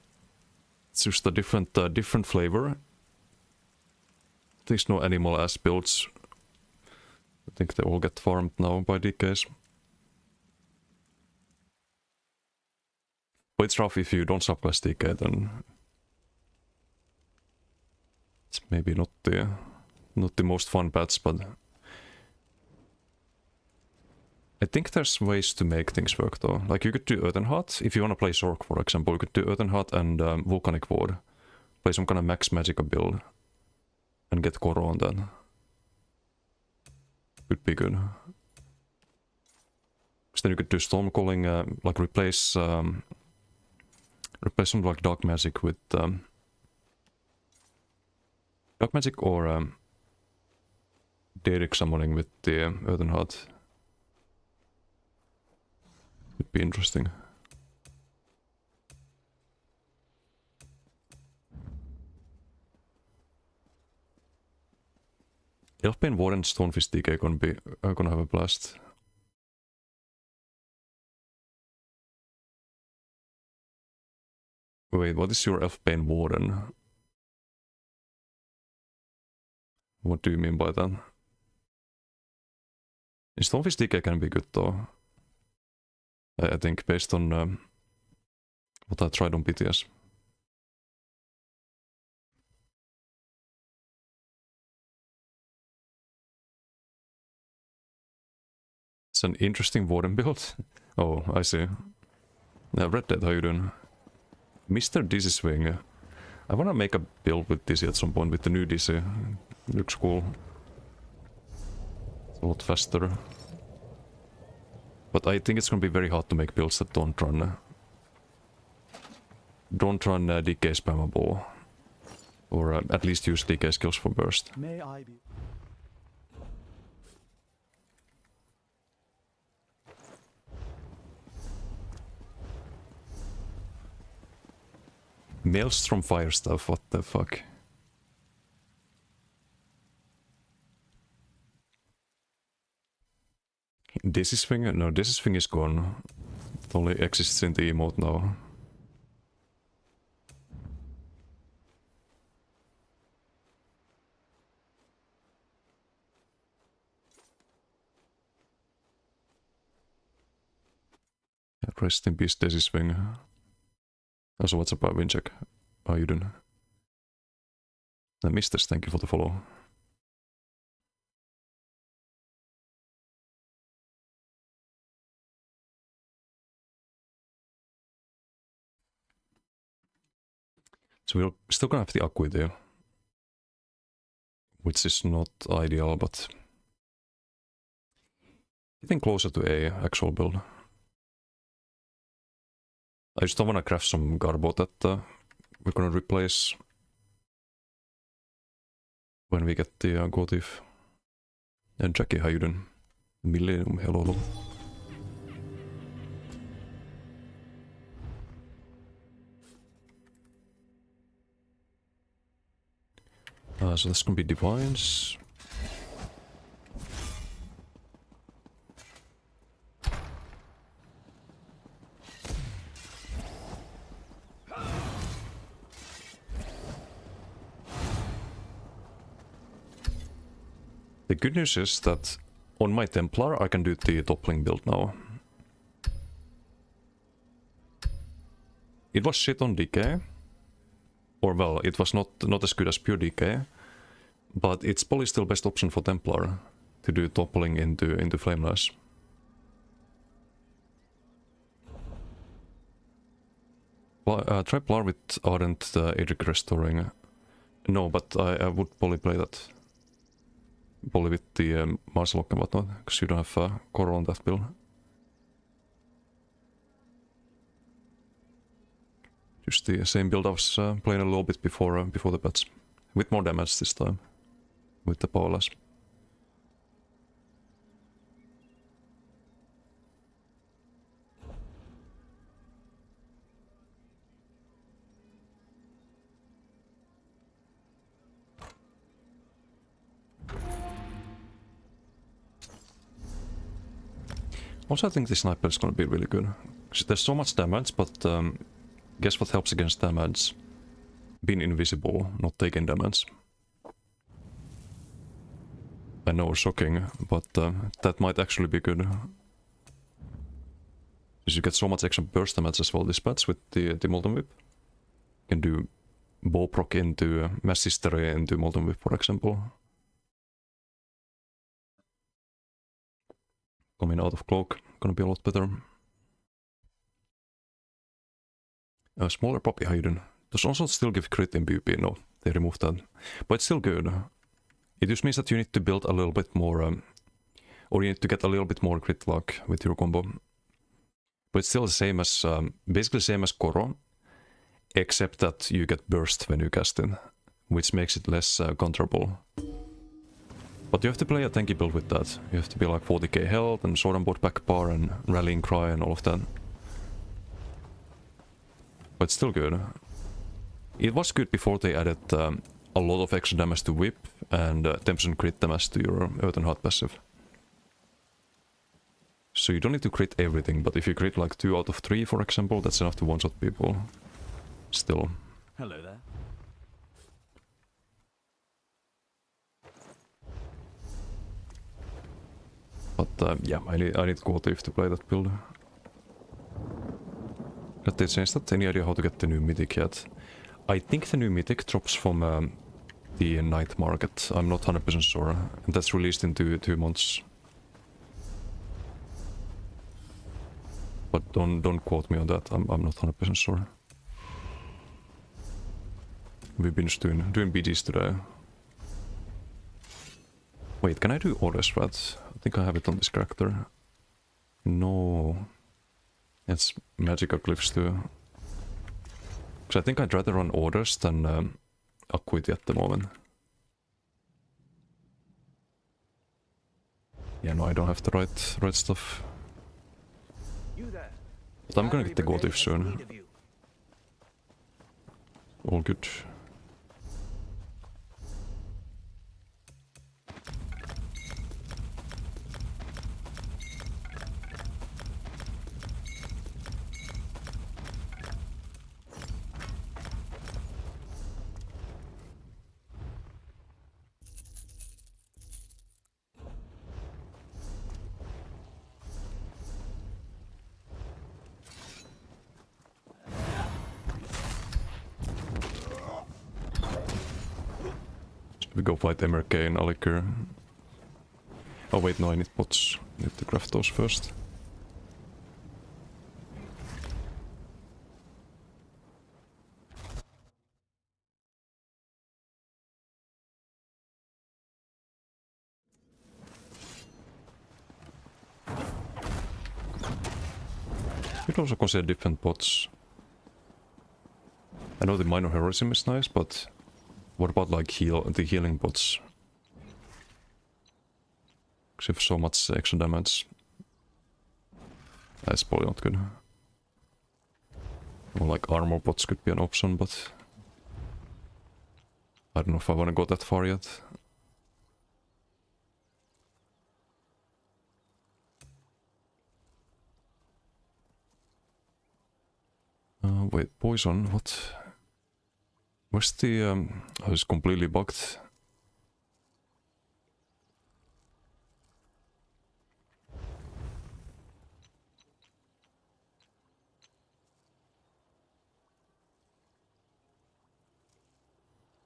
It's just a different flavor. There's no animal ass builds. I think they all get farmed now by DKs. But it's rough if you don't subclass DK, then it's maybe not the most fun patch, but I think there's ways to make things work though. Like you could do Earthenheart, if you want to play Sork for example, you could do Earthenheart and Volcanic Ward. Play some kind of Max Magicka build and get Koro on that. Could be good. So then you could do Stormcalling, like replace some like Dark Magic with Dark Magic or Daedric Summoning with the Earthenheart. Would be interesting. Elfbane Ward and Stonefist DK gonna have a blast. Wait, what is your Elfbane Warden? What do you mean by that? Stonefist DK can be good though. I think based on what I tried on BTS. It's an interesting Warden build. Oh, I see. Red Dead, how you doing? Mr. Dizzy Swing. I wanna make a build with Dizzy at some point with the new Dizzy. Looks cool. It's a lot faster. But I think it's gonna be very hard to make builds that don't run DK spammable. Or at least use DK skills for burst. May I be? Maelstrom Fire stuff, what the fuck? Dizzy Swing? No, Dizzy Swing is gone. It only exists in the emote now. Rest in peace, Dizzy Swing. Also, what's up, Wincheck? How you doing? Misters, thank you for the follow. So we're still gonna have the Akui there. Which is not ideal, but getting closer to a actual build. I just don't wanna craft some Garbo that we're gonna replace when we get the Gotif. And Jackie, how you doing? Millennium, hello. So this can be Divines. The good news is that on my Templar I can do the toppling build now. It was shit on DK. Or well, it was not as good as pure DK. But it's probably still best option for Templar to do toppling into Flameless. Try Plar with Ardent Adric Restoring. No, but I would probably play that. Probably with the Marslock and whatnot, because you don't have Koro on that build. Just the same build I was playing a little bit before the patch. With more damage this time. With the Powerless. Also, I think the sniper is gonna be really good. There's so much damage, but guess what helps against damage? Being invisible, not taking damage. I know, shocking, but that might actually be good. Because you get so much extra burst damage as well dispatch with the Molten Whip. You can do bow proc into Mass Hysteria into Molten Whip, for example. Coming out of Cloak, gonna be a lot better. A smaller Poppy Hidden. Does also still give crit in PvP? No, they removed that. But it's still good. It just means that you need to build a little bit more, or you need to get a little bit more crit luck with your combo. But it's still the same as, basically the same as Koro, except that you get burst when you cast it, which makes it less counterable. But you have to play a tanky build with that. You have to be like 40k health and sword and board back bar and rallying cry and all of that. But it's still good. It was good before they added a lot of extra damage to whip and 10% crit damage to your Earthen Heart passive. So you don't need to crit everything, but if you crit like 2 out of 3 for example, that's enough to one-shot people. Still. Hello there. But yeah, I need Quotif to play that build. Did they change that? Any idea how to get the new mythic yet? I think the new mythic drops from the night market. I'm not 100% sure. And that's released in 2 months. But don't quote me on that. I'm not 100% sure. We've been just doing BGs today. Wait, can I do auto strat? I think I have it on this character. No. It's magical glyphs too. Because I think I'd rather run orders than Acuity at the moment. Yeah, no, I don't have the right stuff. You there. But I'm gonna get the Ivory Gotif Brigade has soon. need of you. All good. We go fight MRK and Alikir. Oh wait, no, I need pots. I need to craft those first. You'd also consider different pots. I know the minor heroism is nice, but what about like the healing pots? Because you have so much extra damage. That's probably not good. Or like armor pots could be an option, but I don't know if I want to go that far yet. Wait, poison, what? Where's the, oh, it's completely bugged.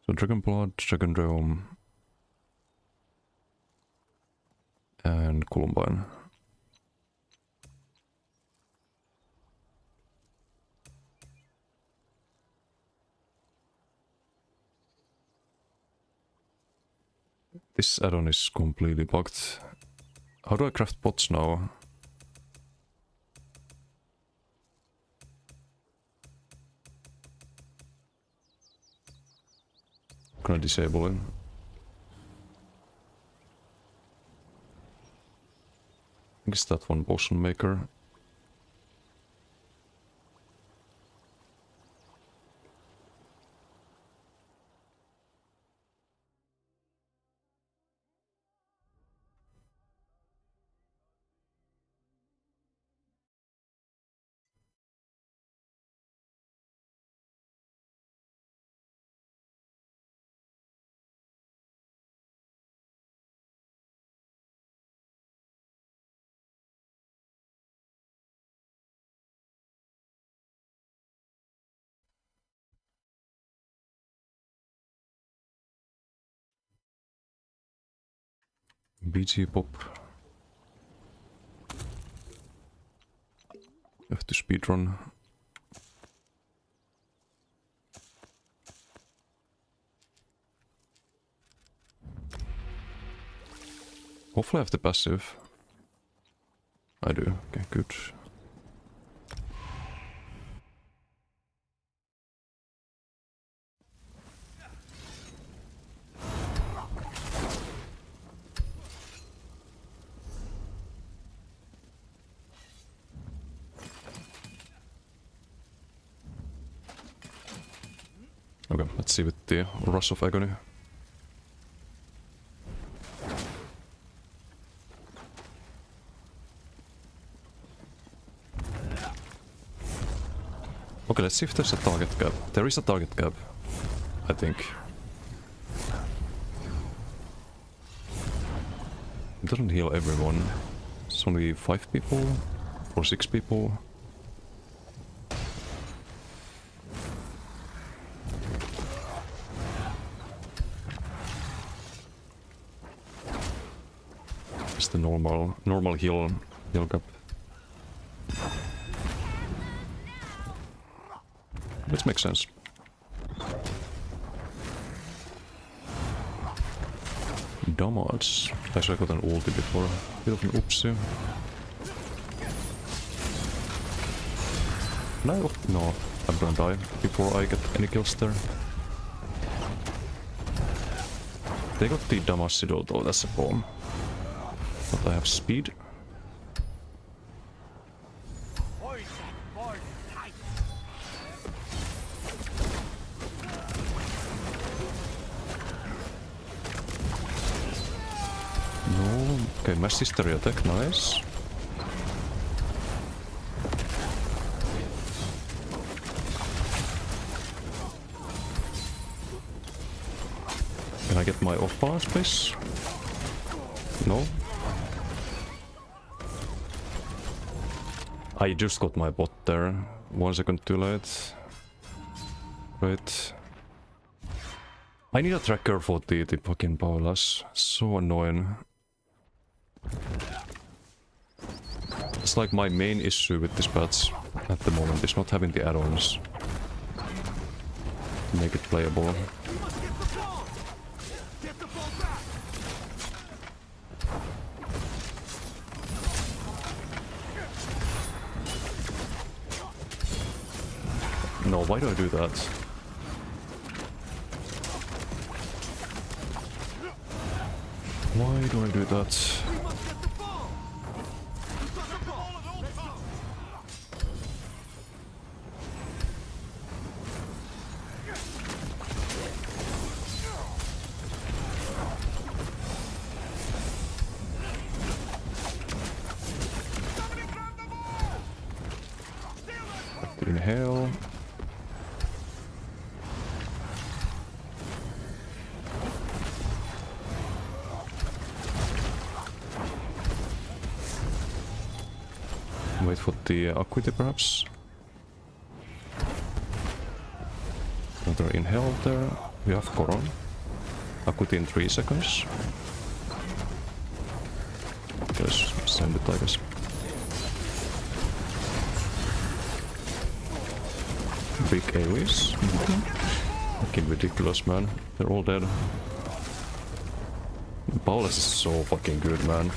So Dragon Blood, Dragon Realm, and Columbine. This add-on is completely bugged. How do I craft pots now? Gonna disable it. I guess that one potion maker. BG pop. Have to speedrun. Hopefully I have the passive. I do. Okay, good. Okay, let's see with the Rush of Agony. Okay, let's see if there's a target gap. There is a target gap, I think. It doesn't heal everyone. It's only 5 people or 6 people. It's the normal heal gap. Which makes sense. Damage. Actually, I got an ulti before. Bit of an oopsie. No, I'm gonna die before I get any kills there. They got the damage though, that's a bomb. But I have speed. No, okay, my sister attack, nice. Can I get my off balance, please? No. I just got my bot there. 1 second too late. Right. I need a tracker for the fucking Paula's. So annoying. It's like my main issue with this patch at the moment is not having the add-ons to make it playable. No, why do I do that? Why do I do that? Inhale. Wait for the Acuity perhaps. Another inhale there. We have Coron. Acuity in 3 seconds. Just send it, I guess. Big AoEs. Fucking ridiculous, man. They're all dead. Paulus is so fucking good, man.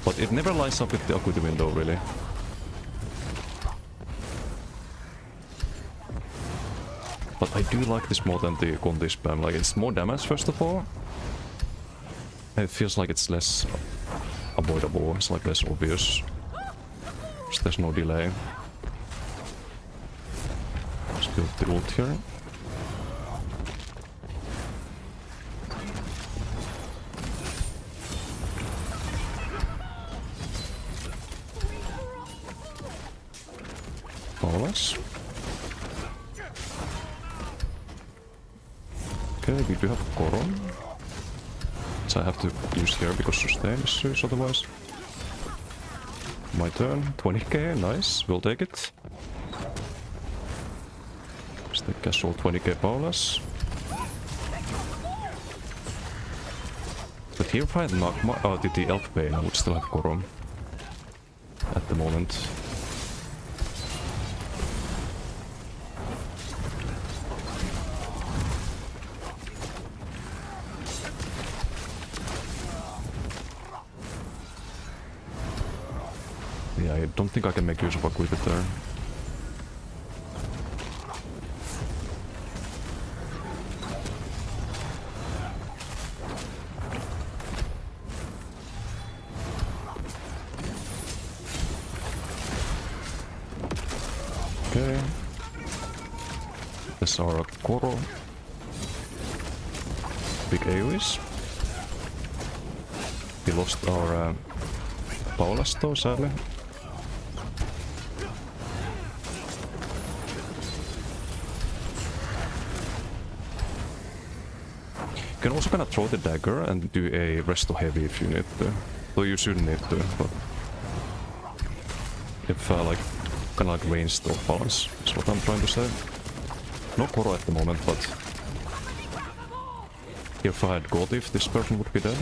But it never lines up with the Acuity window, really. But I do like this more than the Conti spam. Like, it's more damage, first of all. And it feels like it's less avoidable. It's like less obvious. So there's no delay. Just build the ult here. Paulus. Okay, we do have Coron. Which I have to use here because sustain is used otherwise. My turn. 20k, nice. We'll take it. Just the casual 20k Paulus. here fight Magma, the Elf Bane, I would still have Koro at the moment. Yeah, I don't think I can make use of Acuity there. Okay. There's our Koro. Big AoEs. We lost our Paolas though, sadly. You can also kind of throw the dagger and do a resto heavy if you need to. Though you shouldn't need to, but if like kind of like ranged off balance is what I'm trying to say. No Koro at the moment, but if I had Gotif, this person would be dead.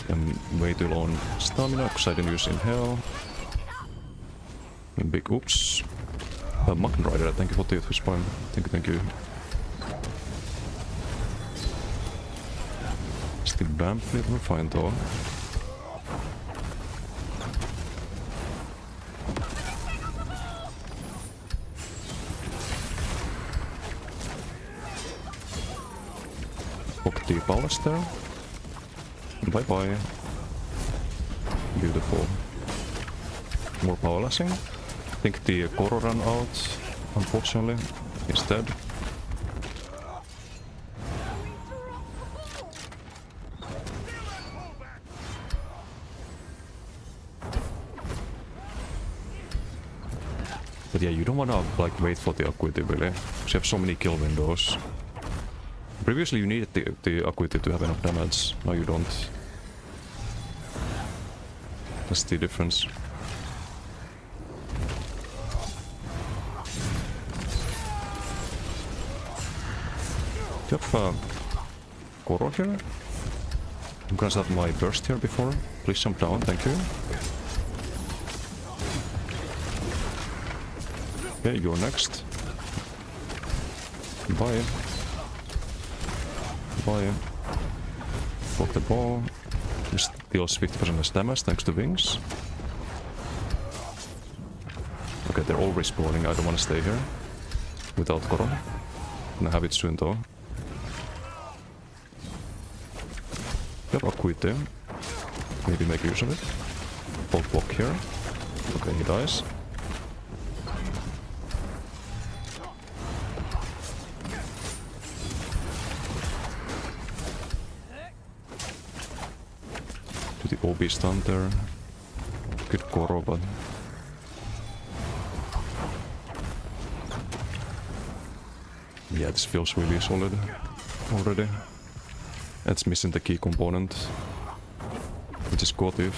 I'm way too low on stamina because I didn't use Inhale. And big oops. Machine Rider, thank you for the respawn. Thank you. Still Vamp, we're fine though. Poke the Paolas there. Bye bye. Beautiful. More Paolasing. I think the Koro ran out, unfortunately. He's dead. But yeah, you don't wanna like wait for the Acuity really, because you have so many kill windows. Previously you needed the Acuity to have enough damage, now you don't. That's the difference. Do you have Koro here? I'm gonna start my burst here before. Please jump down, thank you. Okay, you're next. Bye. Bye. Block the ball. Just deals 50% less damage thanks to wings. Okay, they're all respawning. I don't want to stay here without Koro. Gonna have it soon though. Yep, I'll quit there. Maybe make use of it. Bolt block here. Okay, he dies. Do the OB stun there. Good Koro, but yeah, this feels really solid already. It's missing the key component, which is Gotif.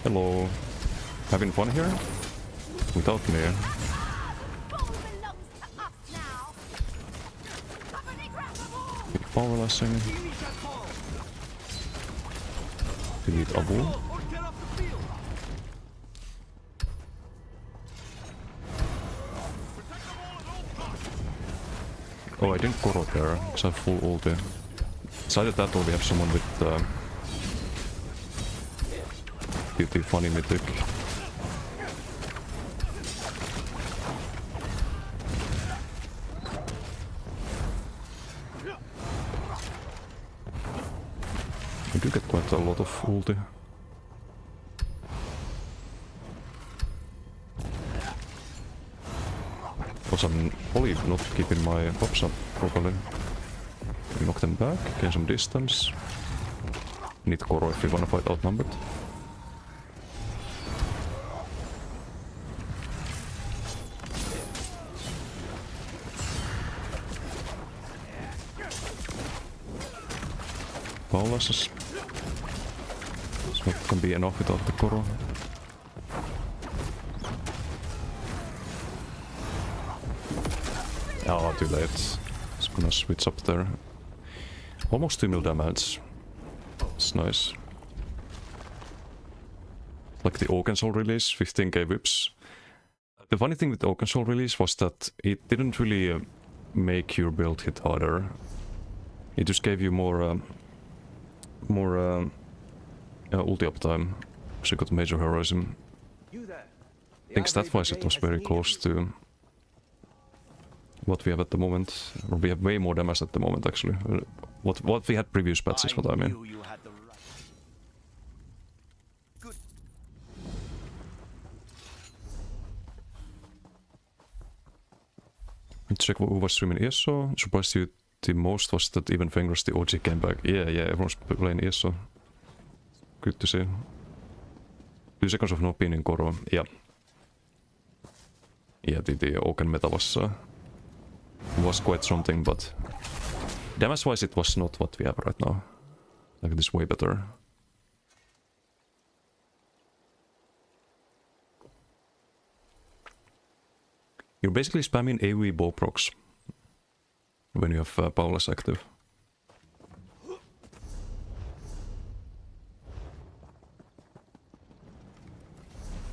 Hello. Having fun here? Without me. Big Paolasing. Delete Abu. Oh, I didn't Koro there, because I have full ulti. It's either that or we have someone with the funny mythic. I do get quite a lot of ulti. Because I'm probably not keeping my pops up properly. We knock them back, gain some distance. Need Koro if we wanna fight outnumbered. Paolas is not gonna be enough without the Koro. Oh, too late. It's gonna switch up there. Almost 2 mil damage. It's nice. Like the Oakensol release, 15k whips. The funny thing with the Oakensol release was that it didn't really make your build hit harder. It just gave you more ulti uptime, so you got major heroism. You there. I think stat-wise it was very close to what we have at the moment. Or we have way more damage at the moment actually. What we had previous patches is what I mean. knew you had the right. Good. Let's check who was streaming ESO. Surprised you the most was that even Fengros the OG came back. Yeah, everyone's playing ESO. Good to see. 2 seconds of no pin in Koro. Yeah. Yeah, the Oaken meta was quite something, but damage-wise it was not what we have right now. Like, it is way better. You're basically spamming AoE bow procs when you have Paulus active.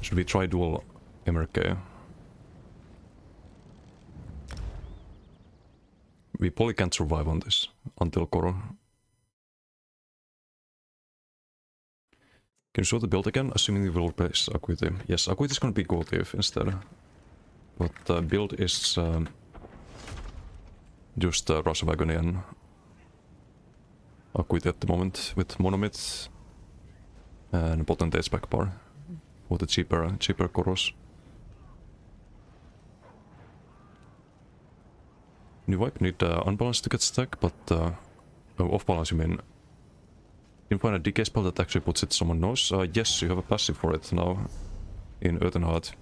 Should we try dual MRK? We probably can't survive on this until Koro. Can you show the build again? Assuming we will replace Acuity. Yes, Acuity is going to be Gold Thief instead. But build is just Rasavagonian Acuity at the moment with Monomyth and Potentate backbar for the cheaper Koros. New wipe need unbalance to get stack, but off balance you mean. You can find a decay spell that actually puts it someone knows. Yes, you have a passive for it now in Earthenheart.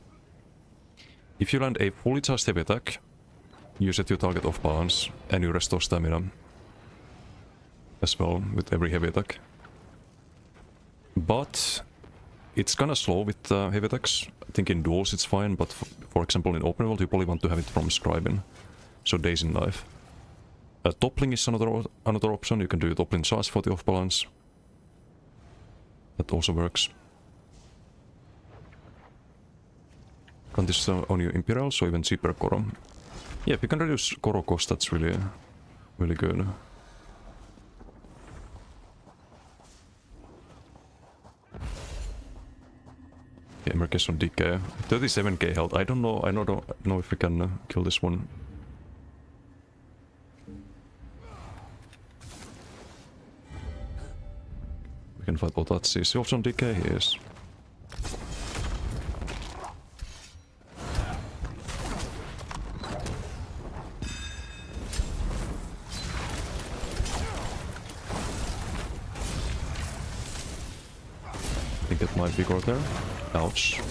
If you land a fully charged heavy attack, you set your target off balance and you restore stamina as well with every heavy attack. But it's kinda slow with heavy attacks. I think in duels it's fine, but for example in open world you probably want to have it from Scribing. So Days in Life. Toppling is another option. You can do toppling charge for the off balance. That also works. Can this on your Imperial, so even cheaper Koro. Yeah, if you can reduce Koro cost, that's really good. Yeah, Merkes on DK. 37k health. I don't know if we can kill this one. We can fight Otatsi. Is he also on DK? He is. I think it might be Gore there. Ouch.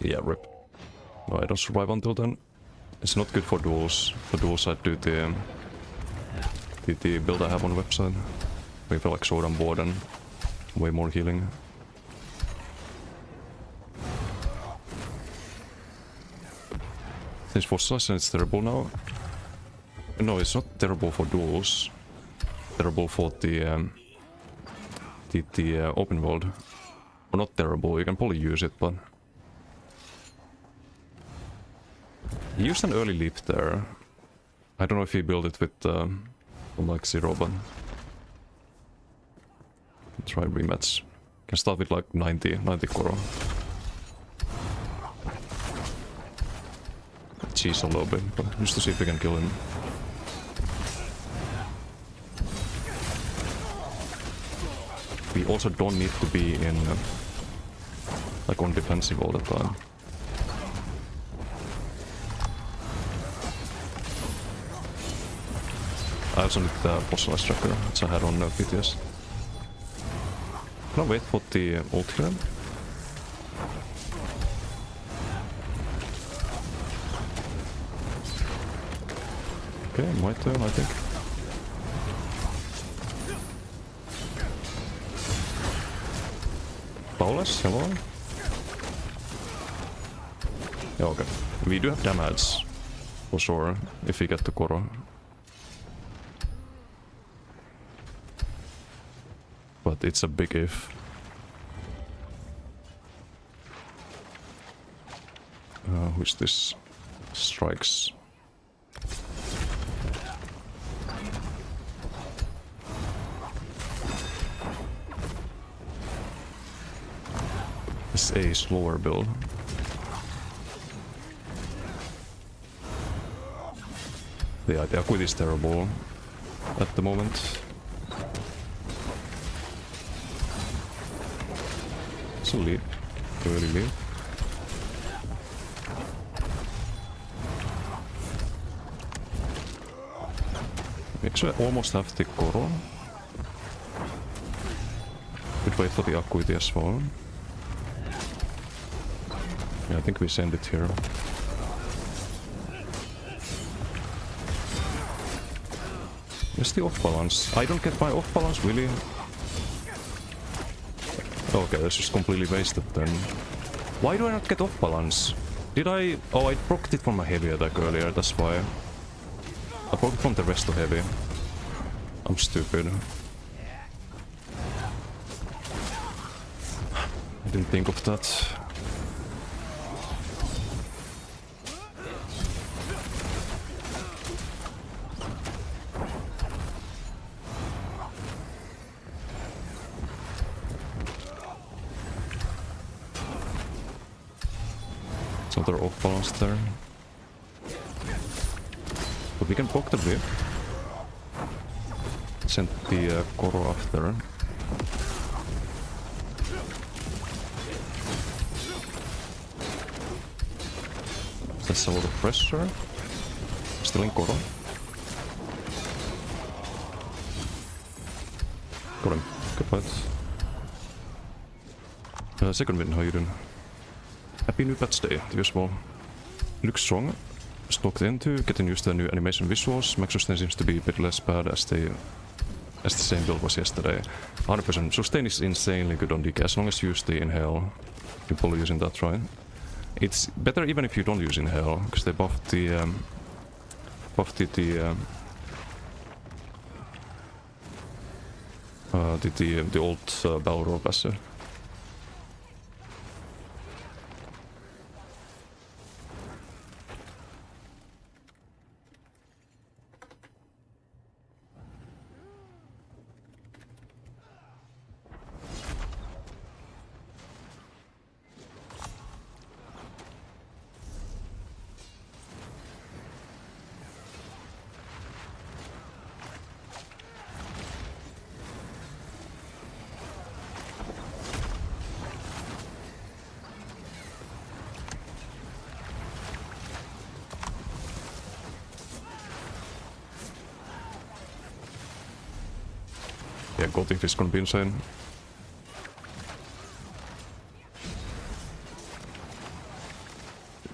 Yeah, rip. No, I don't survive until then. It's not good for duels. For duels I do the build I have on the website. We feel like sword on board and way more healing. Since Fossas and it's terrible now. No, it's not terrible for duels. Terrible for the open world. Or not terrible, you can probably use it, but he used an early leap there. I don't know if he built it with like 0, but try rematch. Can start with like 90 Koro. Cheese a little bit, but just to see if we can kill him. We also don't need to be in like on defensive all the time. I also need the fossilized tracker, which I had on PTS. Can I wait for the ult here? Okay, my turn, I think. Wallace, hello? Yeah, okay. We do have damage. For sure, if we get to Koro. But it's a big if. Who's this? Strikes. This A slower build. Yeah, the Acuity is terrible at the moment. So leap. Really leap. We actually almost have the Koro. Could wait for the Acuity as well. Yeah, I think we send it here. Where's the off balance? I don't get my off balance, really? Okay, that's just completely wasted then. Why do I not get off balance? Did I... Oh, I procced it from my heavy attack earlier, that's why. I procced it from the rest of heavy. I'm stupid. I didn't think of that. Another off balance there. But we can poke the whip. Send the Koro after. That's a lot of pressure. Still in Koro. Got him. Good fight. Second win, how you doing? Happy new patch day to you as well. Looks strong. Just into, getting used to the new animation visuals. Max sustain seems to be a bit less bad as the same build was yesterday. 100%. Sustain is insanely good on DK as long as you use the inhale. People using that, right? It's better even if you don't use inhale, because they buffed the old Balrog passive. Yeah, Gothic is gonna be insane.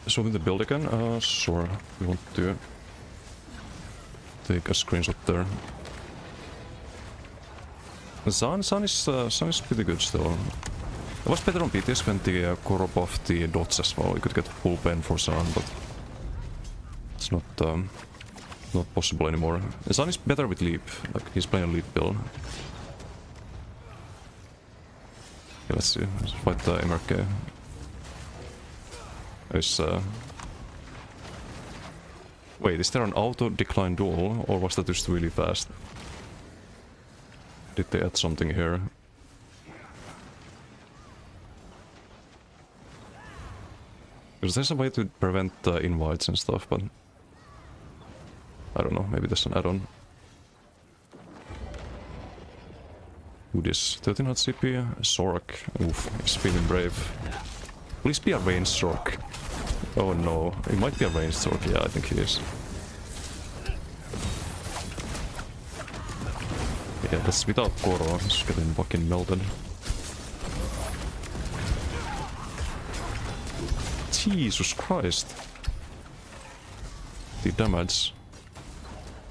Showing the build again? Sure. We want to take a screenshot there. Sun is pretty good still. It was better on BTS when the Koro buffed the dots as well. You could get full pen for Sun, but it's not possible anymore. Sun is better with leap. Like he's playing a leap build. Okay, let's see. Let's fight the MRK. Wait, is there an auto decline duel, or was that just really fast? Did they add something here? Because there's a way to prevent invites and stuff, but I don't know, maybe there's an add-on. Who this? 1300 CP? Sork. Oof, he's feeling brave. Please be a ranged Sork. Oh no, it might be a ranged Sork, yeah, I think he is. Yeah, that's without Koro, he's getting fucking melted. Jesus Christ! The damage.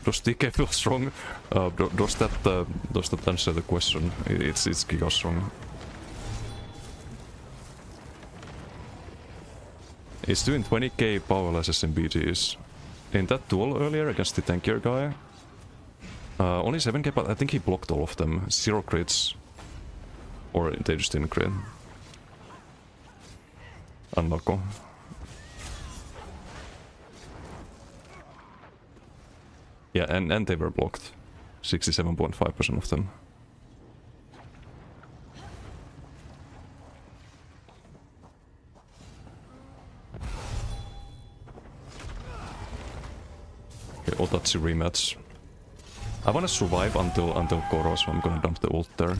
Does DK feel strong? Does that answer the question? It's giga strong. It's doing 20k powerless SMBGs. In that duel earlier against the tankier guy, only 7k, but I think he blocked all of them. 0 crits. Or they just didn't crit. Unlucky. Yeah, and they were blocked. 67.5% of them. Okay, Otatsu rematch. I wanna survive until Koro, so I'm gonna dump the ult there.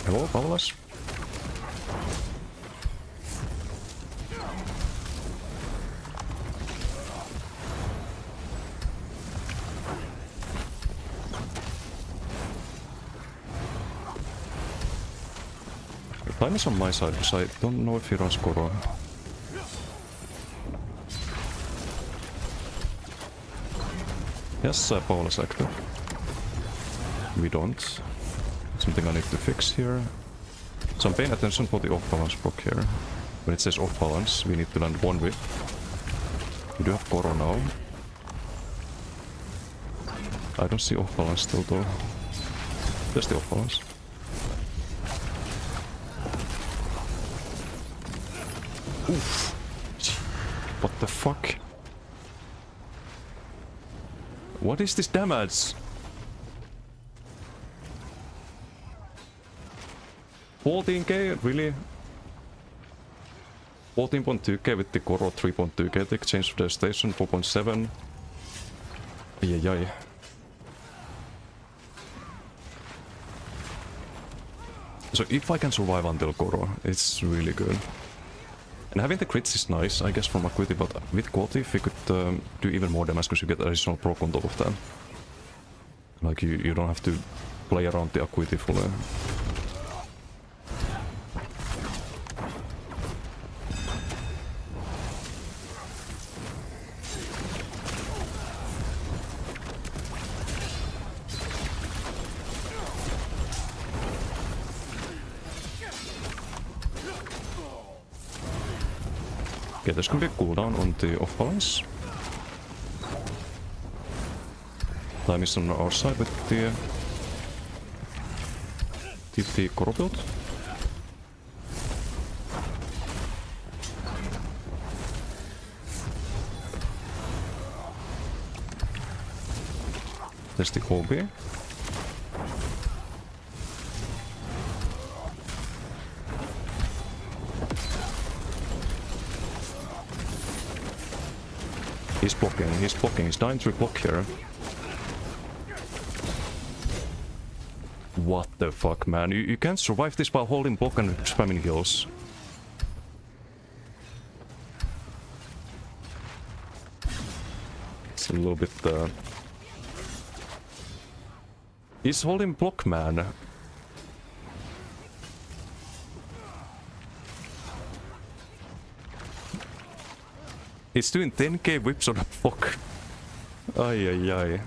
Hello, Pavlas? Time is on my side, because I don't know if he runs Koro. Yes, Pavlas active. We don't. Something I need to fix here. So I'm paying attention for the off-balance proc here. When it says off-balance, we need to land one whip. We do have Koro now. I don't see off-balance still though. There's the off-balance. Oof. What the fuck? What is this damage? 14k? Really? 14.2k with the Koro, 3.2k tick, change of destination, 4.7. Ayayay. So if I can survive until Koro, it's really good. And having the crits is nice, I guess, from Acuity, but with quality, if we could do even more damage, because you get additional proc on top of that. Like, you don't have to play around the Acuity fully. Okay, there's gonna be a cooldown on the off-balance. Time is on our side with the Koro build. There's the OB. He's blocking, he's dying to block here. What the fuck, man? You can't survive this while holding block and spamming heals. It's a little bit... He's holding block, man. He's doing 10k whips on a block. Ay ay ay.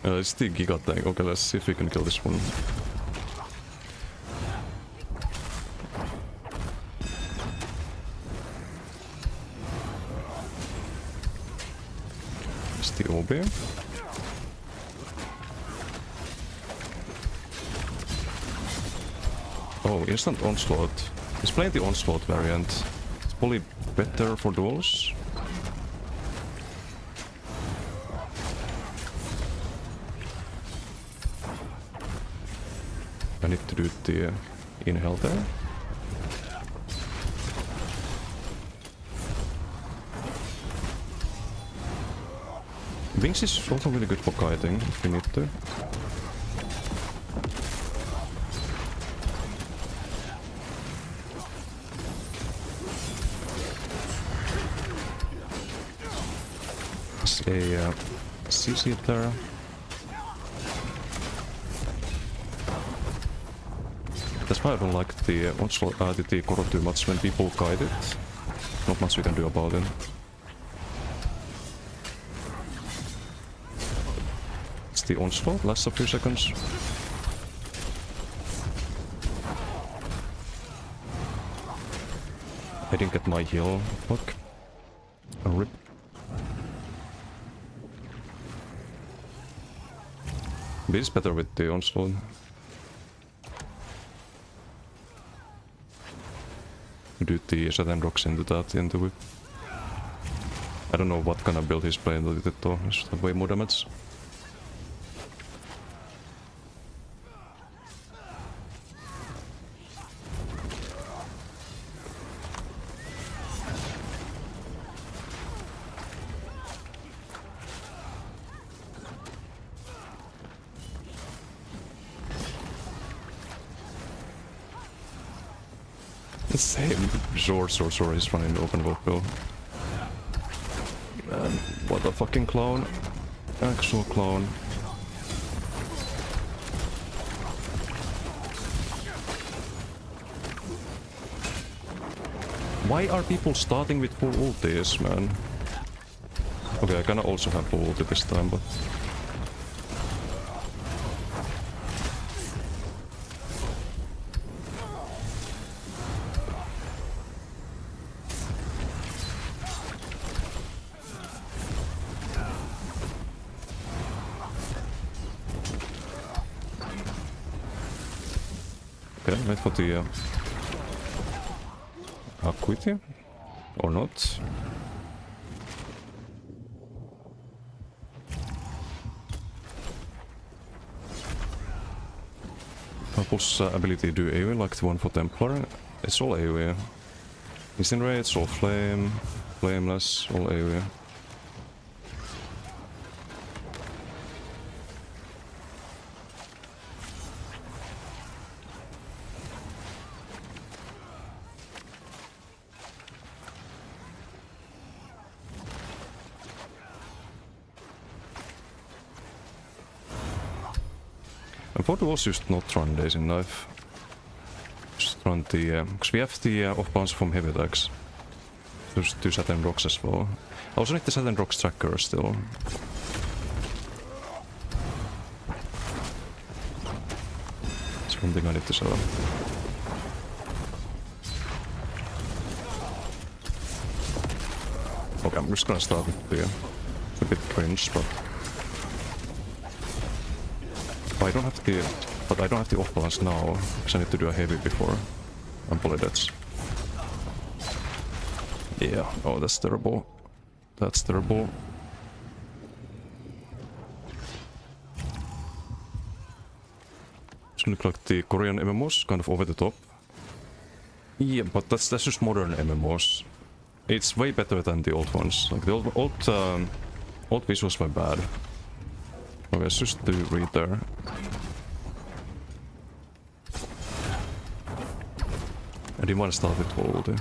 It's the Giga tank. Okay, let's see if we can kill this one. It's the OB. Oh, instant onslaught. He's playing the onslaught variant. It's probably better for duels. I need to do the inhale there. Wings is also really good for kiting if you need to. There's a CC there. That's why I don't like the onslaught the Koro too much when people guide it. Not much we can do about it. It's the onslaught, lasts a few seconds. I didn't get my heal. Fuck. A rip. This is better with the onslaught. Do the Saturn rocks into that into whip. I don't know what kind of build he's playing with it though. It's way more damage. The same Zor Sorcerer is running the open world build. Man, what a fucking clown. Actual clown. Why are people starting with full ultis, man? Okay, I kinda also have full ulti this time, but... Okay, wait for the Acuity? Or not? Purple's ability to do AoE like the one for Templar. It's all AoE. Incinerate, all Flame, Flameless, all AoE. I thought it was just not run Days in Knife. Just run the... because we have the off-bounce from heavy attacks. Just do Saturn Rocks as well. I also need the Saturn Rocks tracker still. That's one thing I need to sell. Okay, I'm just gonna start with the... it's a bit cringe, but... I don't have the... but I don't have the off-balance now, because I need to do a heavy before I'm polydeads. Yeah, oh that's terrible. That's terrible. It's gonna look like the Korean MMOs, kind of over the top. Yeah, but that's just modern MMOs. It's way better than the old ones. Like the old visuals were bad. Okay, let's just do read there. I didn't want to start with full ulti.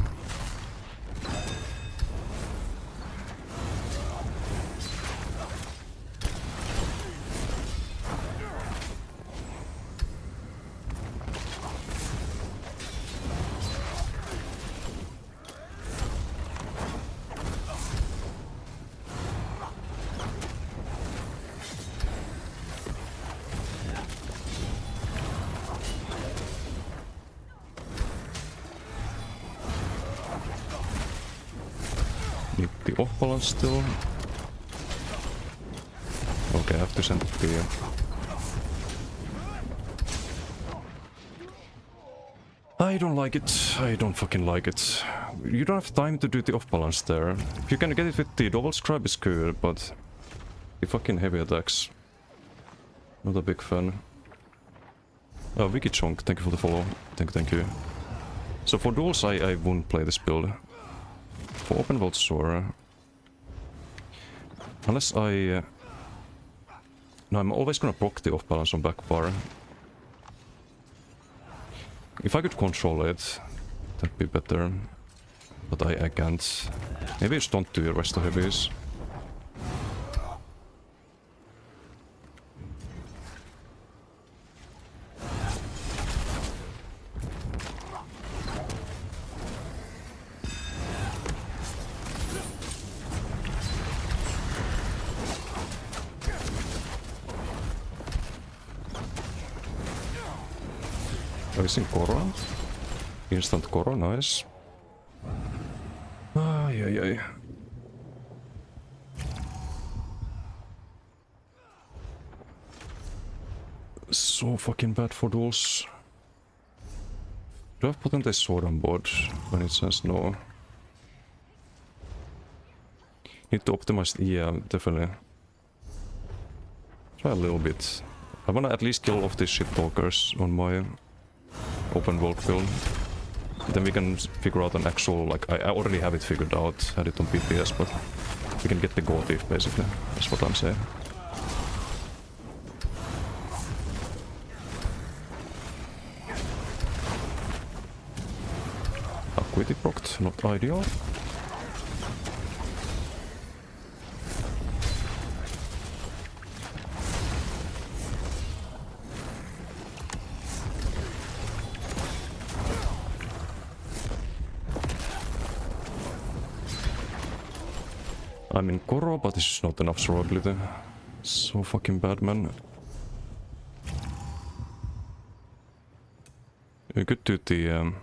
Need the off-balance still. Okay, I have to send the... I don't like it. I don't fucking like it. You don't have time to do the off-balance there. If you can get it with the double scribe is good, but... the fucking heavy attacks... not a big fan. Oh, Wiki Chonk, thank you for the follow. Thank you. So for duels I wouldn't play this build. For open world Sora... unless I... no, I'm always gonna proc the off-balance on back bar. If I could control it, that'd be better. But I can't. Maybe I just don't do the rest of heavies. Using Koro. Instant Koro, nice. Ai ai ai. So fucking bad for duels. Do I have put in this sword on board when it says no? Need to optimize, yeah, definitely. Try a little bit. I wanna at least kill off these shit talkers on my open world build. Then we can figure out an actual, like, I already have it figured out, had it on PPS, but we can get the Gore Thief basically, that's what I'm saying. Acuity procced, not ideal. I'm in Koro, but this is not enough survivability. So fucking bad, man. We could do the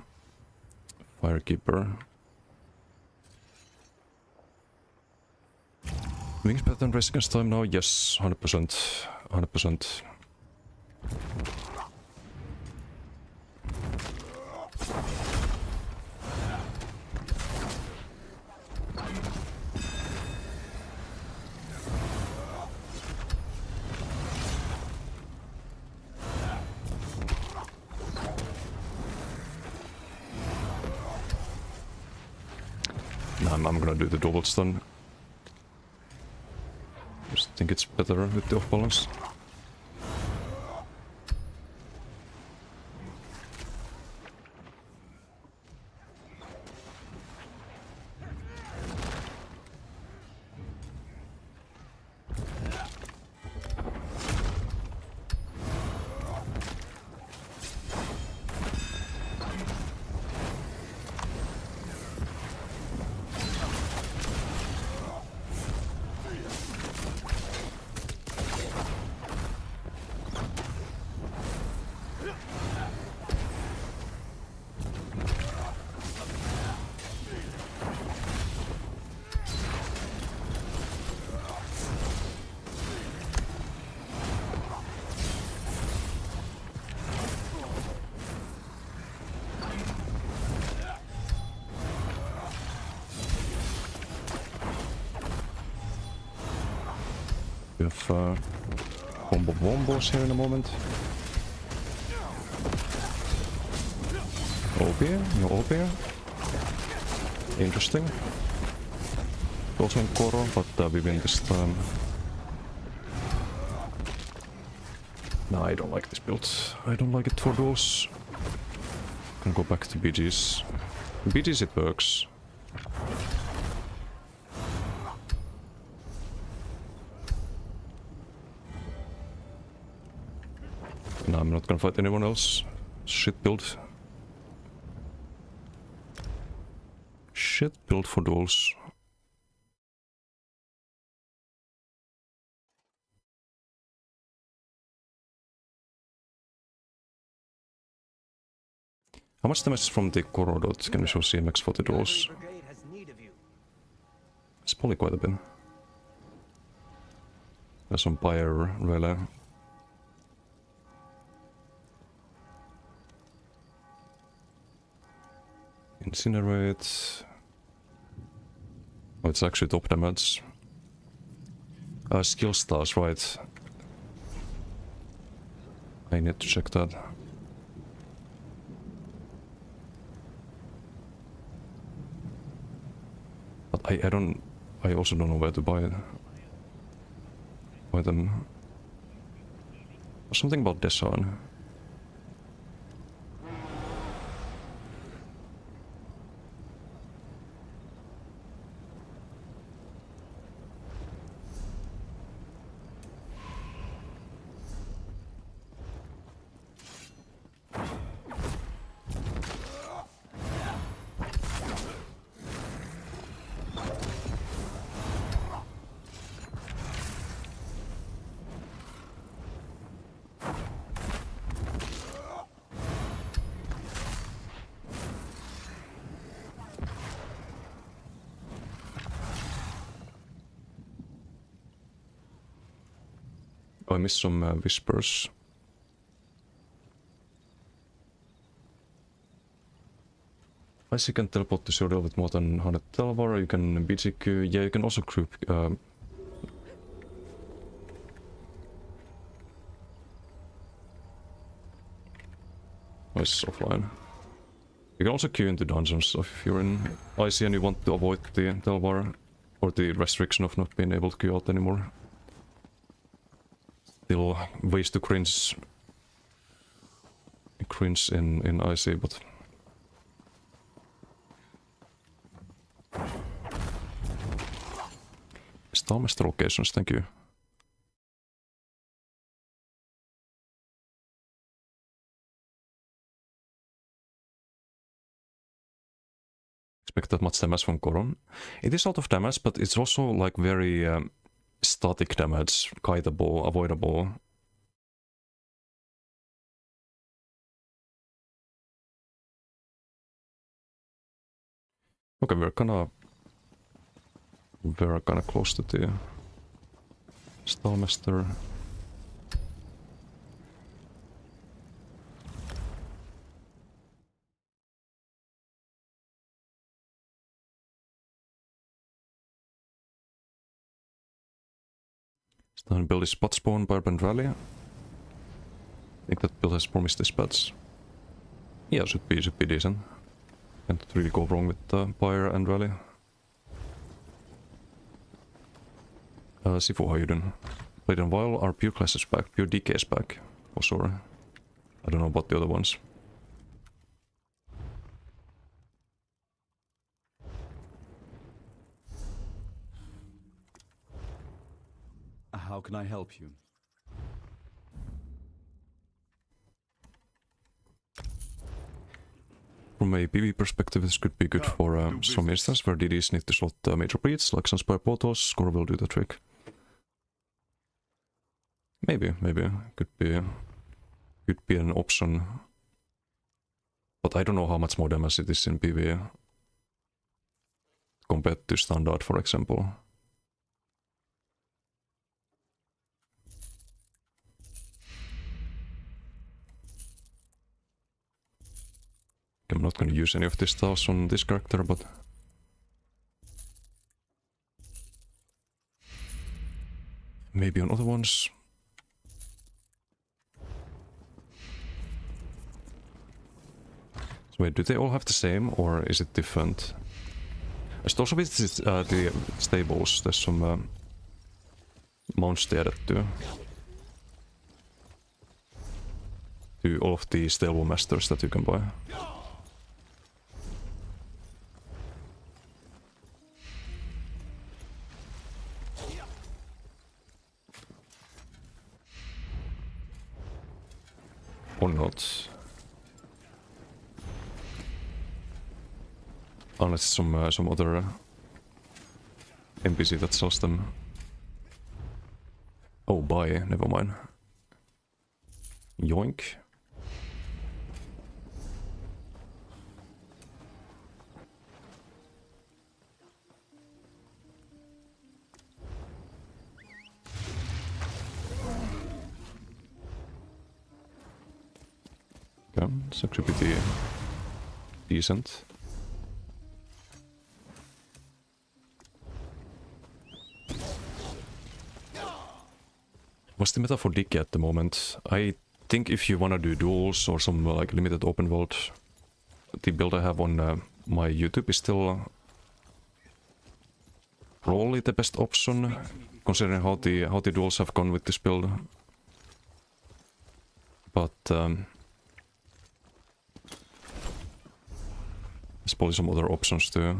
Firekeeper. Wings pattern resistance time now? Yes, 100%. 100%. I'm gonna do the double stun. Just think it's better with the off balance. We have combo bombos here in a moment. OP, no OP. Interesting. Also in Koro, but we win this time. No, I don't like this build. I don't like it for duels. Can go back to BGs. BGs it works. No, I'm not gonna fight anyone else. Shit build. Shit build for duels. How much damage from the Koro dot can we show CMX for the duels? Brigade has need of you. It's probably quite a bit. There's some Pyre Relay. Incinerate. Oh, it's actually top damage. Skill stars, right. I need to check that. But I also don't know where to buy them. Something about Desan. Oh, I missed some whispers. Icy can teleport to zero with more than 100 Telvar. You can BGQ. Yeah, you can also group. Oh, it's offline. You can also queue into dungeons if you're in Icy and you want to avoid the Telvar or the restriction of not being able to queue out anymore. Still ways to cringe in Icy, but Starmaster locations, thank you. Expect that much damage from Goron. It is a lot of damage, but it's also like very static damage, kiteable, avoidable. Okay, we're kinda close to the Stallmaster. Starting to build is spot spawn Barband Rally. I think that build has promised dispatch. Yeah, should be decent. Can't really go wrong with Pyre and Rally. Sifu, how you doing? Played in a while, are pure classes back, pure DK is back. Oh, sorry. I don't know about the other ones. How can I help you? From a PvE perspective, this could be good for some instance where DDs need to slot major breeds, like Sunspire Portals. Score will do the trick. Maybe. Could be an option. But I don't know how much more damage it is in PvE compared to standard, for example. I'm not going to use any of this stuff on this character, but maybe on other ones. So wait, do they all have the same, or is it different? I should also visit the stables. There's some mounts they added to all of the stable masters that you can buy. Or not. Unless some other NPC that sells them. Oh, buy, never mind. Yoink. Okay, it's actually pretty decent. What's the meta for DK at the moment? I think if you wanna do duels or some like limited open world, the build I have on my YouTube is still probably the best option, considering how the duels have gone with this build. But there's probably some other options too.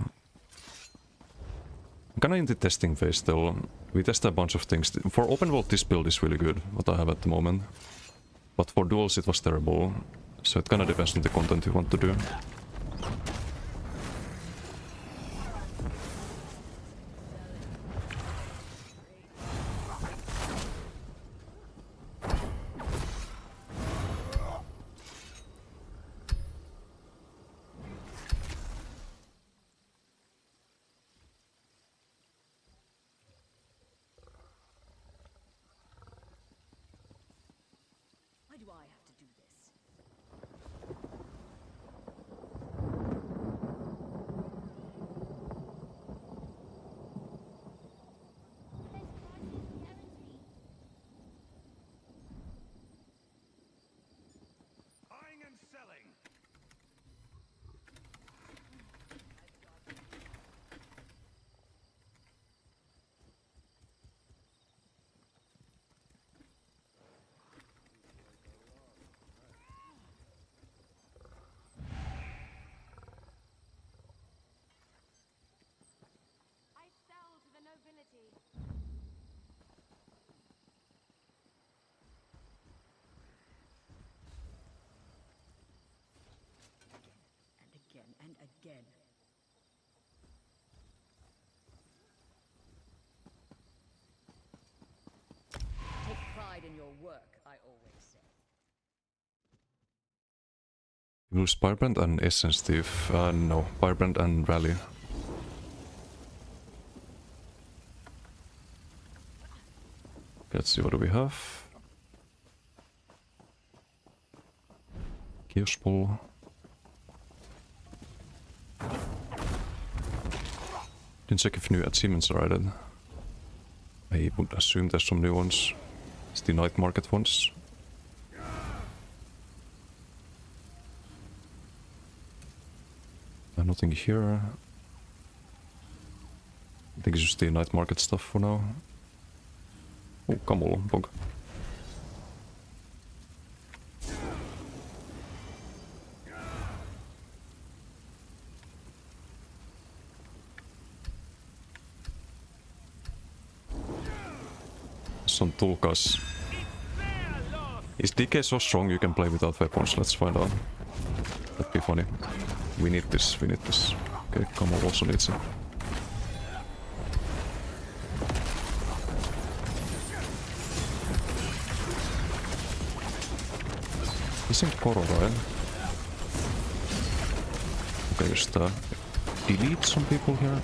I'm kinda in the testing phase still. We tested a bunch of things. For open world, this build is really good, what I have at the moment. But for duels, it was terrible. So it kinda depends on the content you want to do. again. Take pride in your work, I always say. Use Firebrand and Essence Thief. No, Firebrand and Rally. Let's see, what do we have? Chaos Ball. Didn't check if new achievements are added. I would assume there's some new ones. It's the night market ones. Nothing here. I think it's just the night market stuff for now. Oh, come on, bug. Some Tulkas. Is DK so strong you can play without weapons? Let's find out. That'd be funny. We need this, we need this. Okay, Kamal also needs it. Isn't Koro, right? Okay, just delete some people here.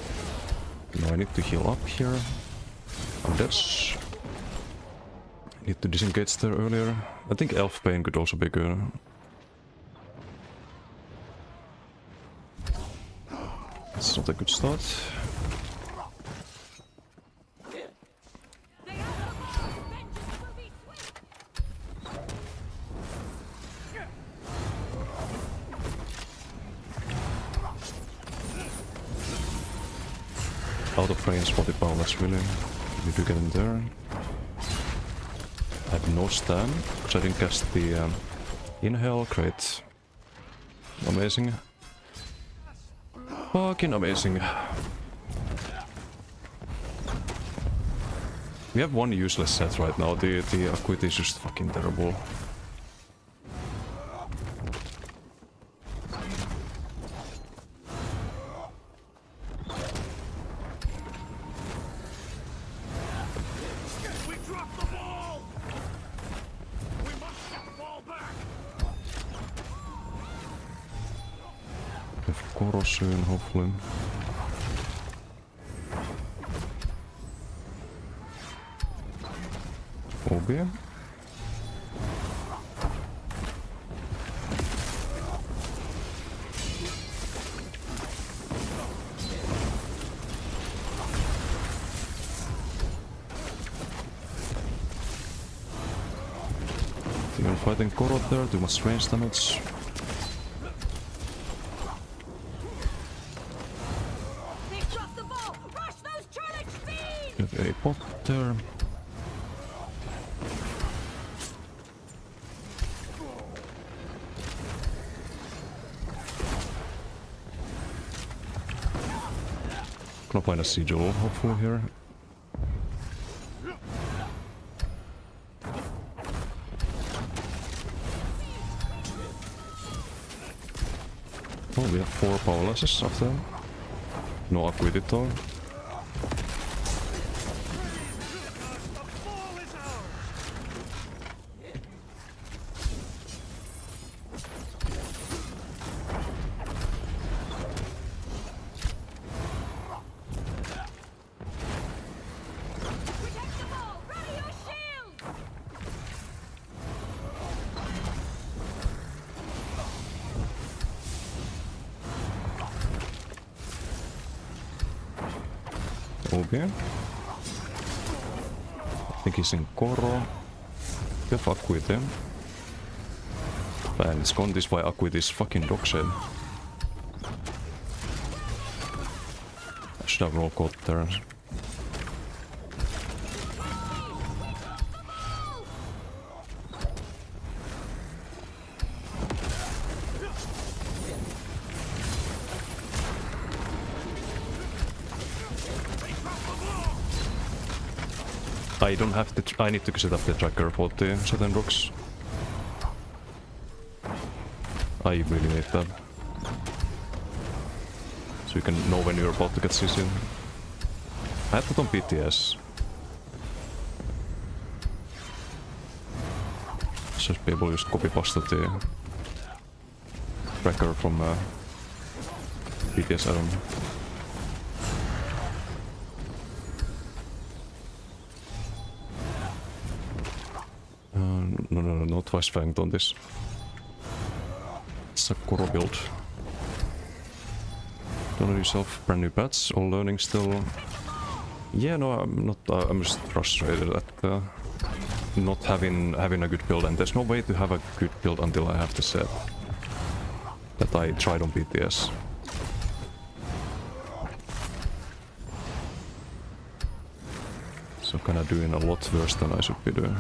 No, I need to heal up here. And that's... Need to disengage there earlier. I think Elf Pain could also be good. It's not a good start. Out of range, body power, that's really... We do get in there. I have no stun, because I didn't cast the inhale, great. Amazing. Fucking amazing. We have one useless set right now, the Acuity is just fucking terrible. Koro soon, hopefully. OB. You're fighting Koro there, too much range damage. A pot there. Gonna find a sigil hopefully here. Oh, we have 4 powerlesses after. No Acuity though. Okay. I think he's in Koro. The fuck with him. Man, it's gone this way. Acuity is fucking dogshit. I should have roll caught there. I don't have to. I need to set up the tracker for the certain rocks. I really need that. So you can know when you're about to get CC. I had that on PTS. So people just copy pasta the tracker from PTS, I don't know. No, twice fanged on this. It's a Koro build. Don't know yourself, brand new pets, all learning still. Yeah, no, I'm not. I'm just frustrated at not having a good build, and there's no way to have a good build until I have the set that I tried on BTS. So kinda doing a lot worse than I should be doing.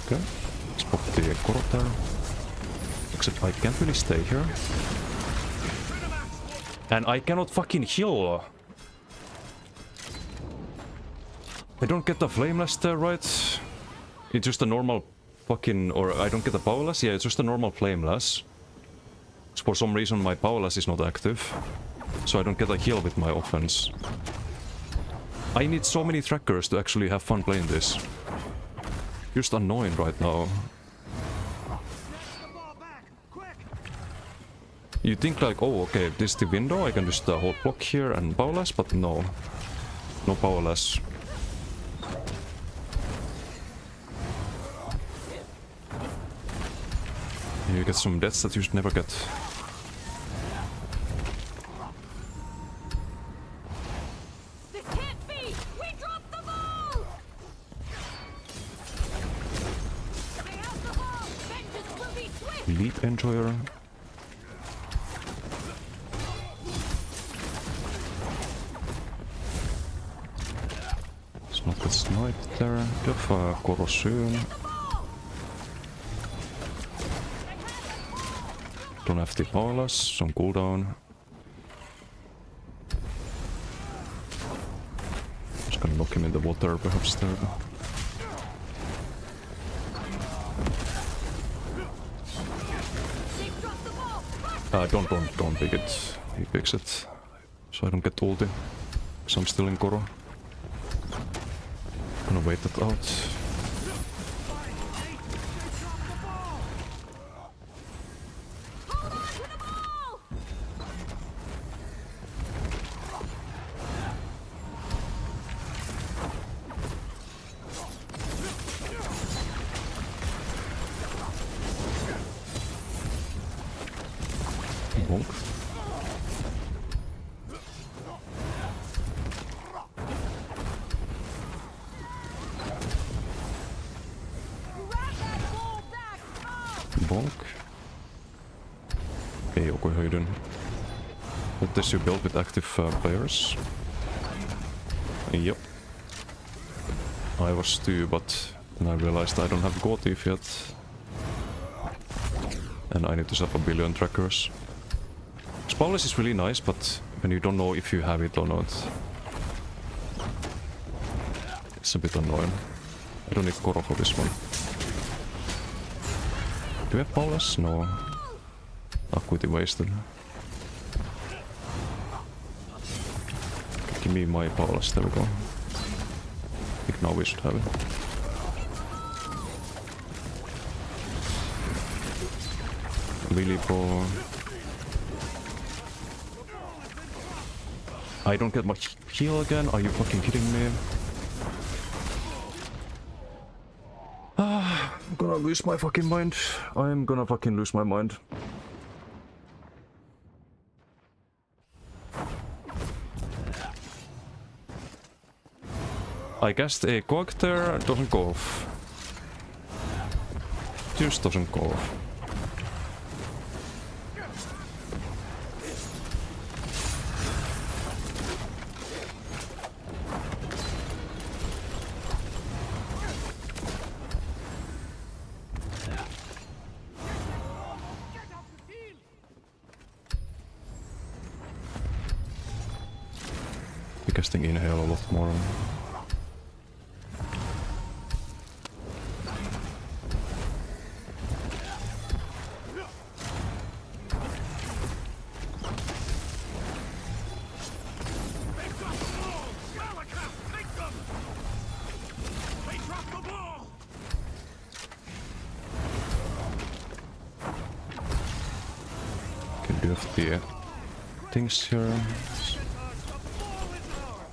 Okay, let's pop the Koro there. Except I can't really stay here. And I cannot fucking heal! I don't get the Flameless there, right? It's just a normal fucking... or I don't get the Powerless? Yeah, it's just a normal Flameless. For some reason my Powerless is not active. So I don't get a heal with my offense. I need so many trackers to actually have fun playing this. Just annoying right now. You think like, oh okay, this is the window, I can just hold block here and Powerless, but no. No Powerless. You get some deaths that you should never get. This can't be! We dropped the ball! Stay out the ball! Vengeance will be swift! Lead Enjoyer. It's not get sniped there. Duffa Koro soon. Don't have the Powerless, some cooldown. Just gonna knock him in the water perhaps there. Don't pick it. He picks it. So I don't get ulti. Because I'm still in Koro. Gonna wait that out. Bonk. Bonk. Ei joku höjdyn. But this you build with active players. Yep. I was too, but then I realized I don't have Gotif yet. And I need to set up a billion trackers. Powerless is really nice, but when you don't know if you have it or not, it's a bit annoying. I don't need Koro for this one. Do we have Powerless? No. Acuity wasted. Give me my Powerless, there we go. I think now we should have it. Really poor. I don't get much heal again, are you fucking kidding me? I'm gonna lose my fucking mind. I'm gonna fucking lose my mind. I guessed a Quag there, doesn't go off. Just doesn't go off. Casting inhale a lot more. Do you have the things here?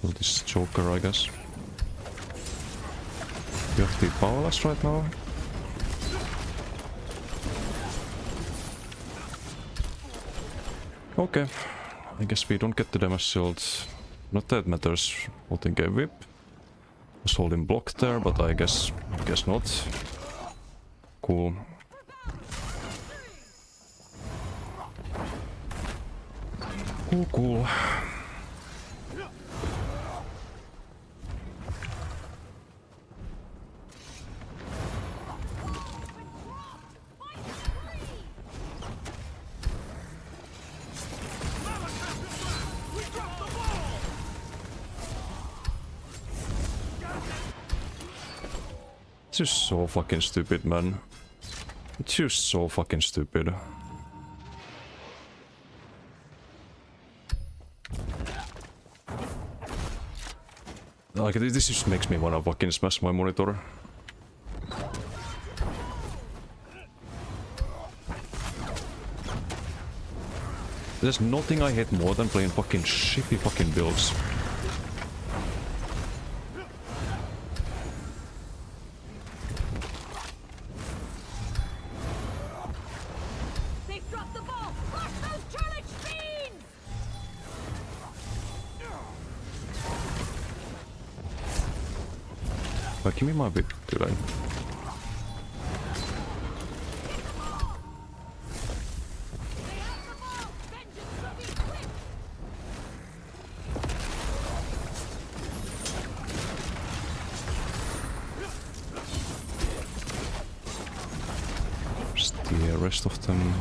Well, this Joker, I guess. Do you have the Paolas right now? Okay. I guess we don't get the damage shield. Not that it matters. What in game whip. Was holding block there, but I guess not. Cool. Cool. It's just so fucking stupid, man. It's just so fucking stupid. Like, this just makes me wanna fucking smash my monitor. There's nothing I hate more than playing fucking shitty fucking builds. They've dropped the ball! Crush those Churlish fiends! Like, give me my bit, dude. They have the ball! Vengeance will be quick! Just the rest of them.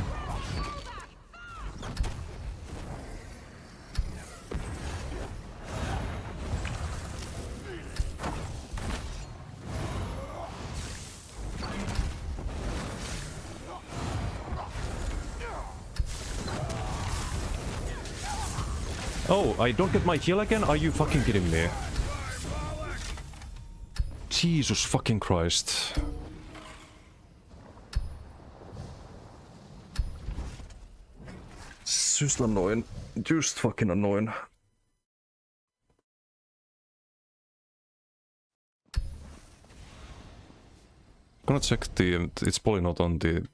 Oh, I don't get my heal again? Are you fucking kidding me? Jesus fucking Christ. It's just annoying. Just fucking annoying. Gonna check the... It's probably not on the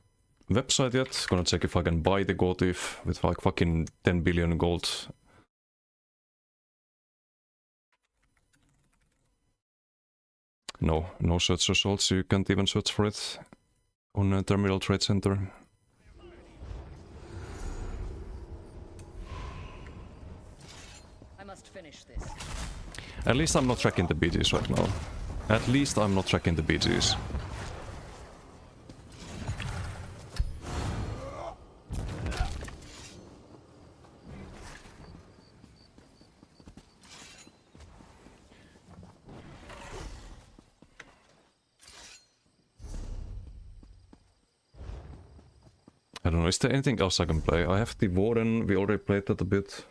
website yet. Gonna check if I can buy the Gotif with like fucking 10 billion gold. No search results. You can't even search for it on Terminal Trade Center. I must finish this. At least I'm not tracking the BGs right now. At least I'm not tracking the BGs. I don't know, is there anything else I can play? I have the Warden, we already played that a bit.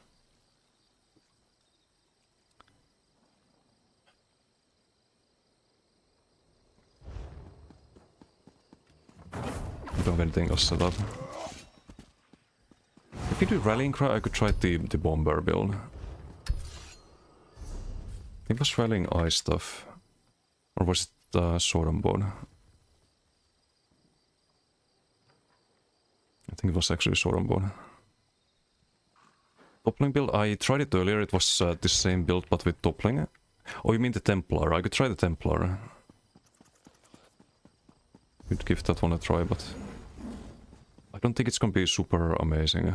I don't have anything else set up. If you do Rallying Cry, I could try the Bomber build. It was Rallying Eye stuff. Or was it Sword and Board? I think it was actually Sword and Board. Toppling build, I tried it earlier, it was the same build but with Toppling. Oh, you mean the Templar? I could try the Templar. Could give that one a try, but I don't think it's gonna be super amazing.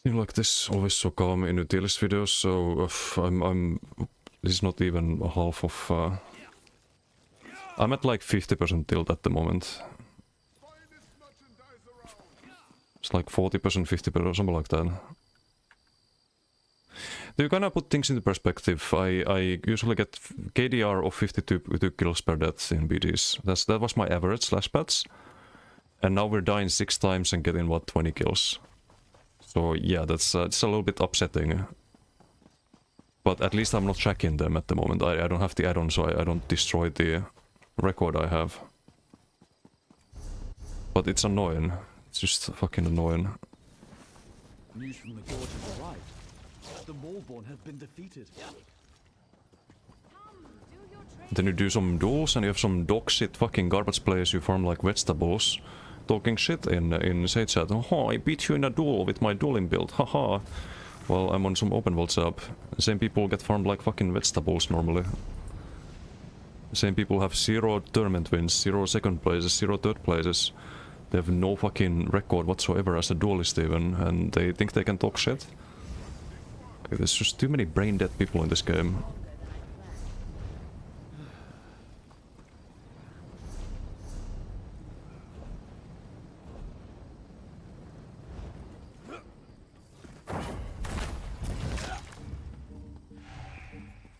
Seems like this always so calm in Utilis videos, so this is not even a half of... I'm at like 50% tilt at the moment. It's like 40%, 50%, something like that. To kind of put things into perspective, I usually get KDR of 52 kills per death in BGs. That was my average last patch. And now we're dying 6 times and getting, what, 20 kills. So yeah, it's a little bit upsetting. But at least I'm not tracking them at the moment. I don't have the add-on, so I don't destroy the record I have. but it's annoying. It's just fucking annoying. News from the gorge has arrived. The Maulborn have been defeated. Then you do some duels and you have some dog shit fucking garbage players you farm like vegetables. Talking shit in Sage chat. Oh, I beat you in a duel with my dueling build, haha. Well, I'm on some open world sub. Same people get farmed like fucking vegetables normally. Same people have 0 tournament wins, 0 second places, 0 third places. They have no fucking record whatsoever as a duelist even, and they think they can talk shit. There's just too many brain dead people in this game.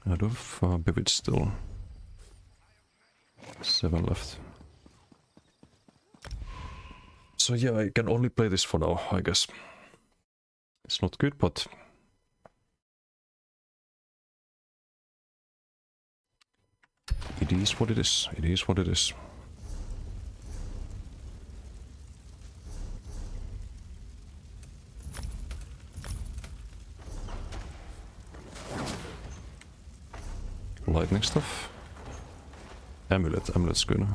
I do have Vivid still. 7 left. So yeah, I can only play this for now, I guess. It's not good, but... it is what it is. It is what it is. Lightning stuff. Amulet's good.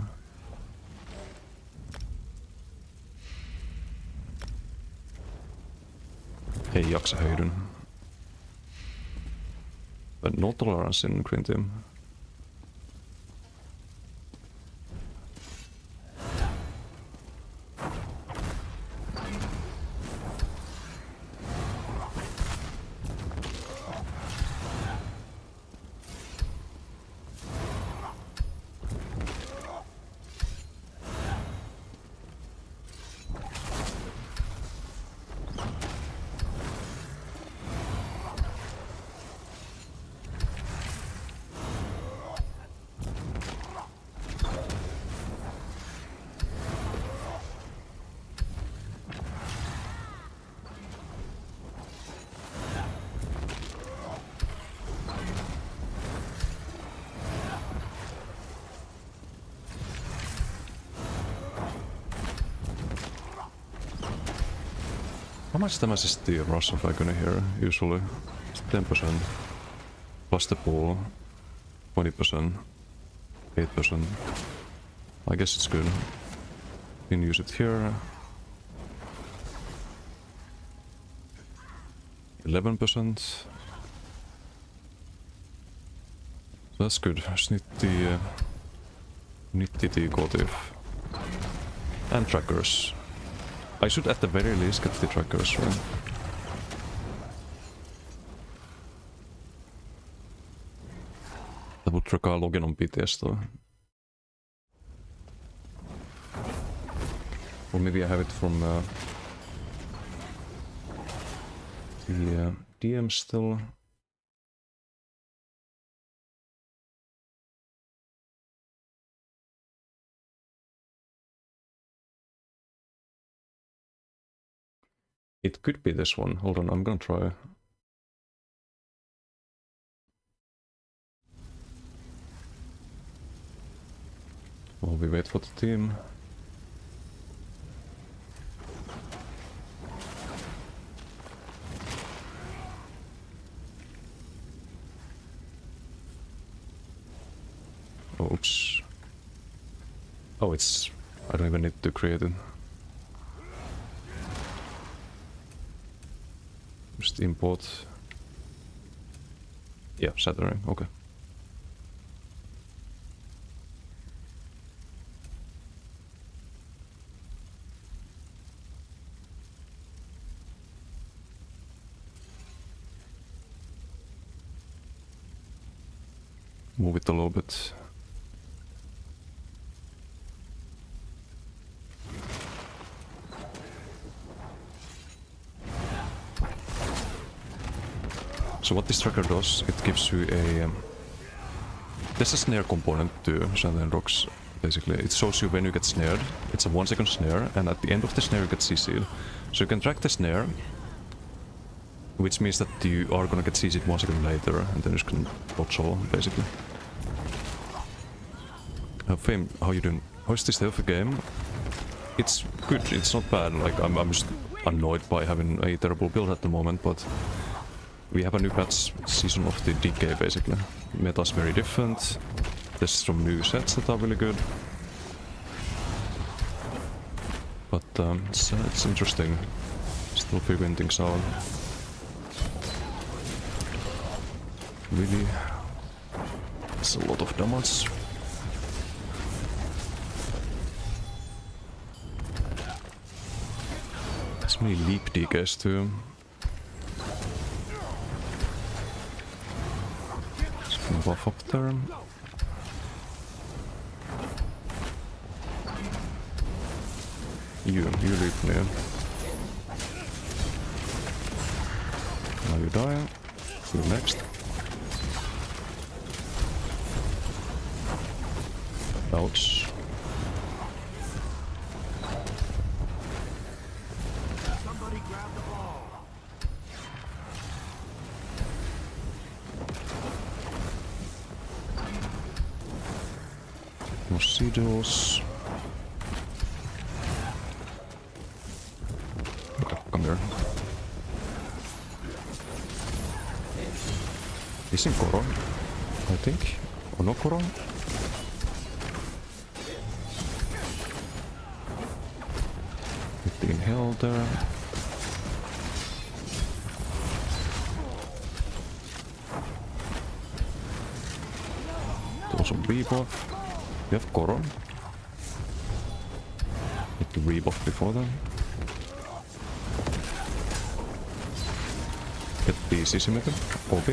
Ei jaksa heidyn. But no tolerance in Green Team. How much damage is the Rush of Agony here, usually? It's 10%. Plus the pool. 20%. 8%. I guess it's good. Can use it here. 11%. That's good. Snitty... Nitty Gotif. And trackers. I should at the very least get the trackers, right? That would track login on BTS though. Or maybe I have it from the DM still. It could be this one. Hold on, I'm gonna try. While we wait for the team. Oops. Oh, it's... I don't even need to create it. Just import. Yeah, Saturday, okay. Move it a little bit. So what this tracker does, it gives you a... there's a snare component to Shantae Rocks, basically. It shows you when you get snared. It's a 1 second snare, and at the end of the snare you get CC'd. So you can track the snare, which means that you are gonna get CC'd 1 second later, and then you just can dodge all, basically. Fame, how you doing? How's the state of the game? it's good, it's not bad, like I'm just annoyed by having a terrible build at the moment, but we have a new patch season of the Decay basically. Meta's very different, there's some new sets that are really good. But it's interesting, still figuring things out. Really, it's a lot of damage. There's many leap decays too. Just gonna buff up there. You leap me. Now you die. You next. Ouch. Somebody grab the ball. More sigils. Come here. He's in Koro, I think. Or no Koro? 15 health there. Do some rebuff. We have Koro. Need to rebuff before then. Get the CC method. OP.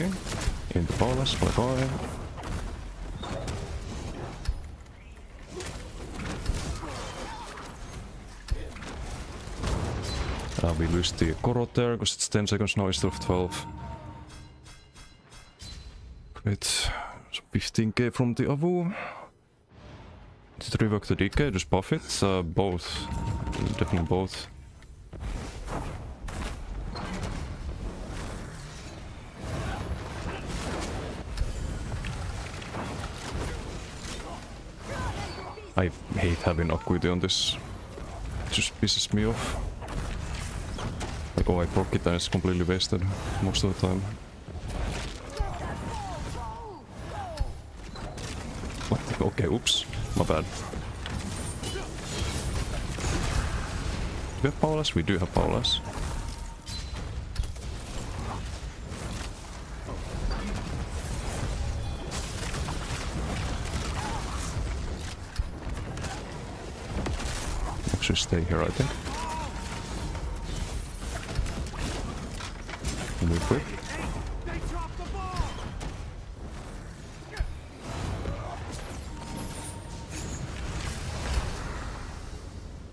In the palace. Bye bye. We lose the Koro there because it's 10 seconds now instead of 12. Great. So 15k from the Avu. Did it rework the DK? Just buff it? Both. Definitely both. I hate having Acuity on this. It just pisses me off. Like, oh, I broke it and it's completely wasted most of the time. What? Okay, oops. My bad. Do we have Paulus? We do have Paulus. Actually stay here, I think. Move quick.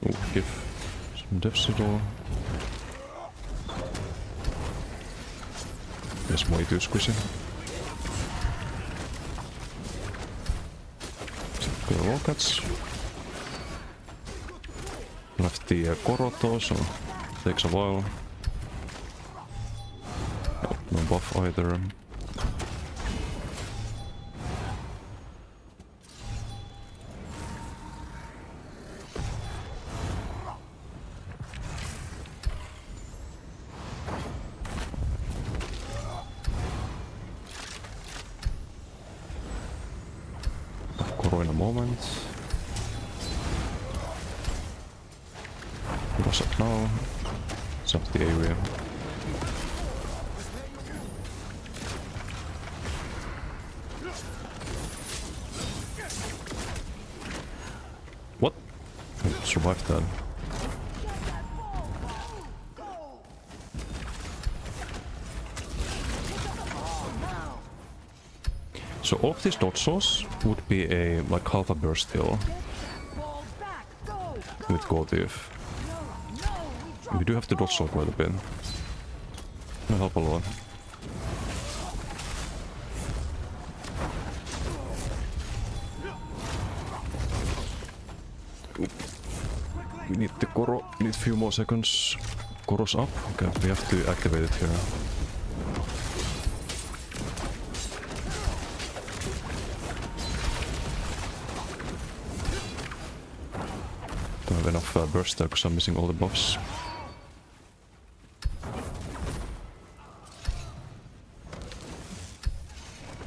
Oh, give some Death Sigil. That's way too squishy. Good rockets. Left the Koroto, so takes a while. No buff either. Koro in a moment. What's up now? It's up the area. What? I survived that. So all of these dot souls would be a like half a burst heal with Goldif. We do have to dot soul quite a bit. It'll help a lot. We need the Koro, need a few more seconds. Koro's up. Okay, we have to activate it here. don't have enough burst there because I'm missing all the buffs.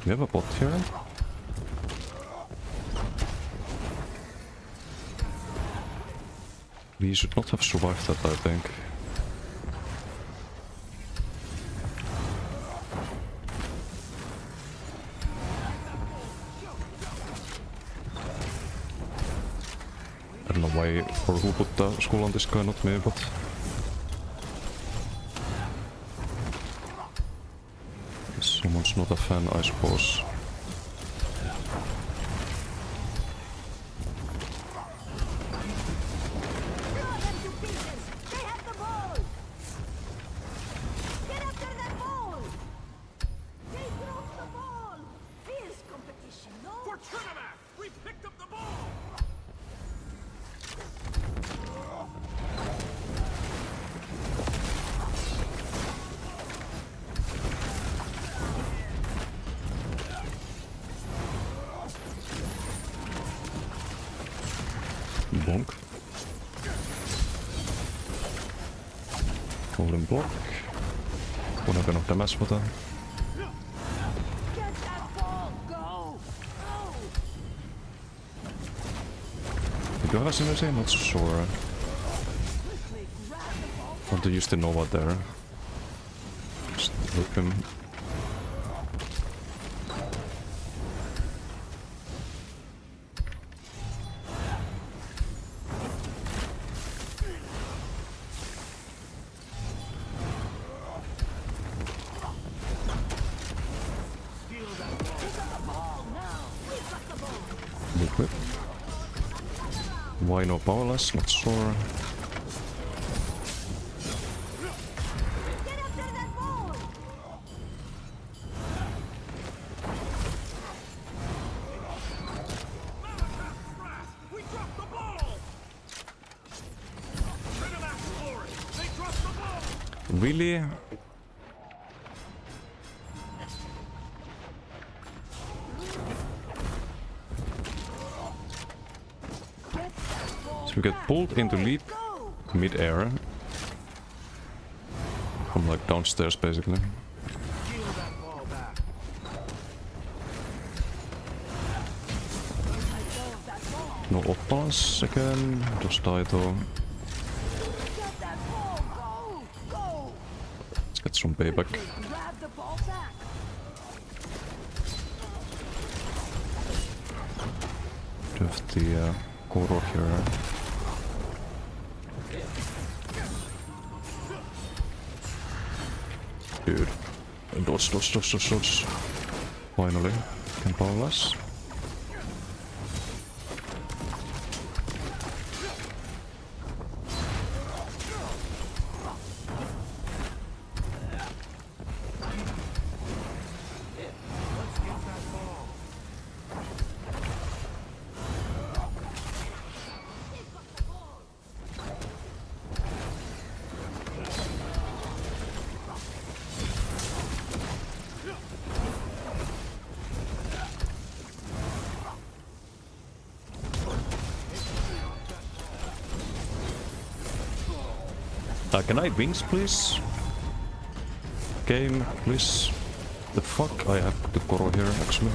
We have a bot here. We should not have survived that, I think. I don't know why or who put the skull on this guy, not me, but... Someone's not a fan, I suppose. Blow them to pieces! They have the ball! Get after that ball! They dropped the ball! Fierce competition, no? For Trinidad! We picked up the ball! Bonk. Golden block. What kind of damage for that? Get that ball! Go! Go! Do you have a synergy? Not so sure. Quickly grab the ball! Want to use the Nova there. Just whip him. Whip whip. Why no powerless? Not sure. Get after that ball! We dropped the ball! Trinidad's glory! They dropped the ball! Really? So we get pulled into lead mid-air. From like downstairs basically. Steal that ball back. No off balance again. Just die though. Get that ball! Go! Go! Let's get some payback. Grab the ball back! To have the Koro here. Dude. Dodge, dodge, dodge, dodge, dodge. Finally. Can powerless. Can I wings, please? Game, please. The fuck? I have the Koro here, actually.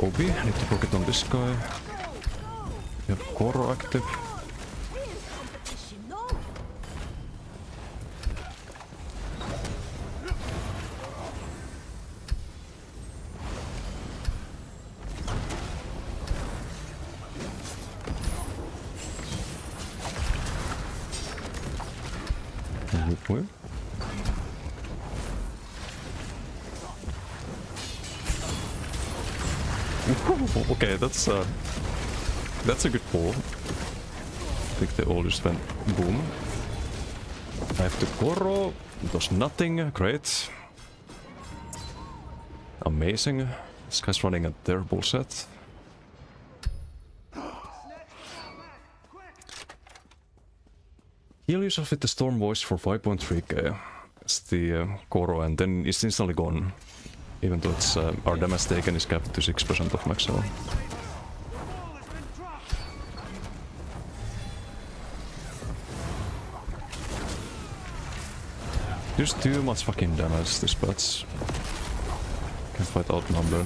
OB, need to block it on this guy. We have Koro active. Fierce competition, no? Where? Okay, that's a good pull. I think they all just went boom. I have the Koro. It does nothing. Great. Amazing. This guy's running a terrible set. Heal yourself with the Storm Voice for 5.3k. It's the Koro, and then it's instantly gone. Even though it's our damage taken is capped to 6% of maximum. The ball has been dropped! There's too much fucking damage, these bats. Can't fight outnumbered.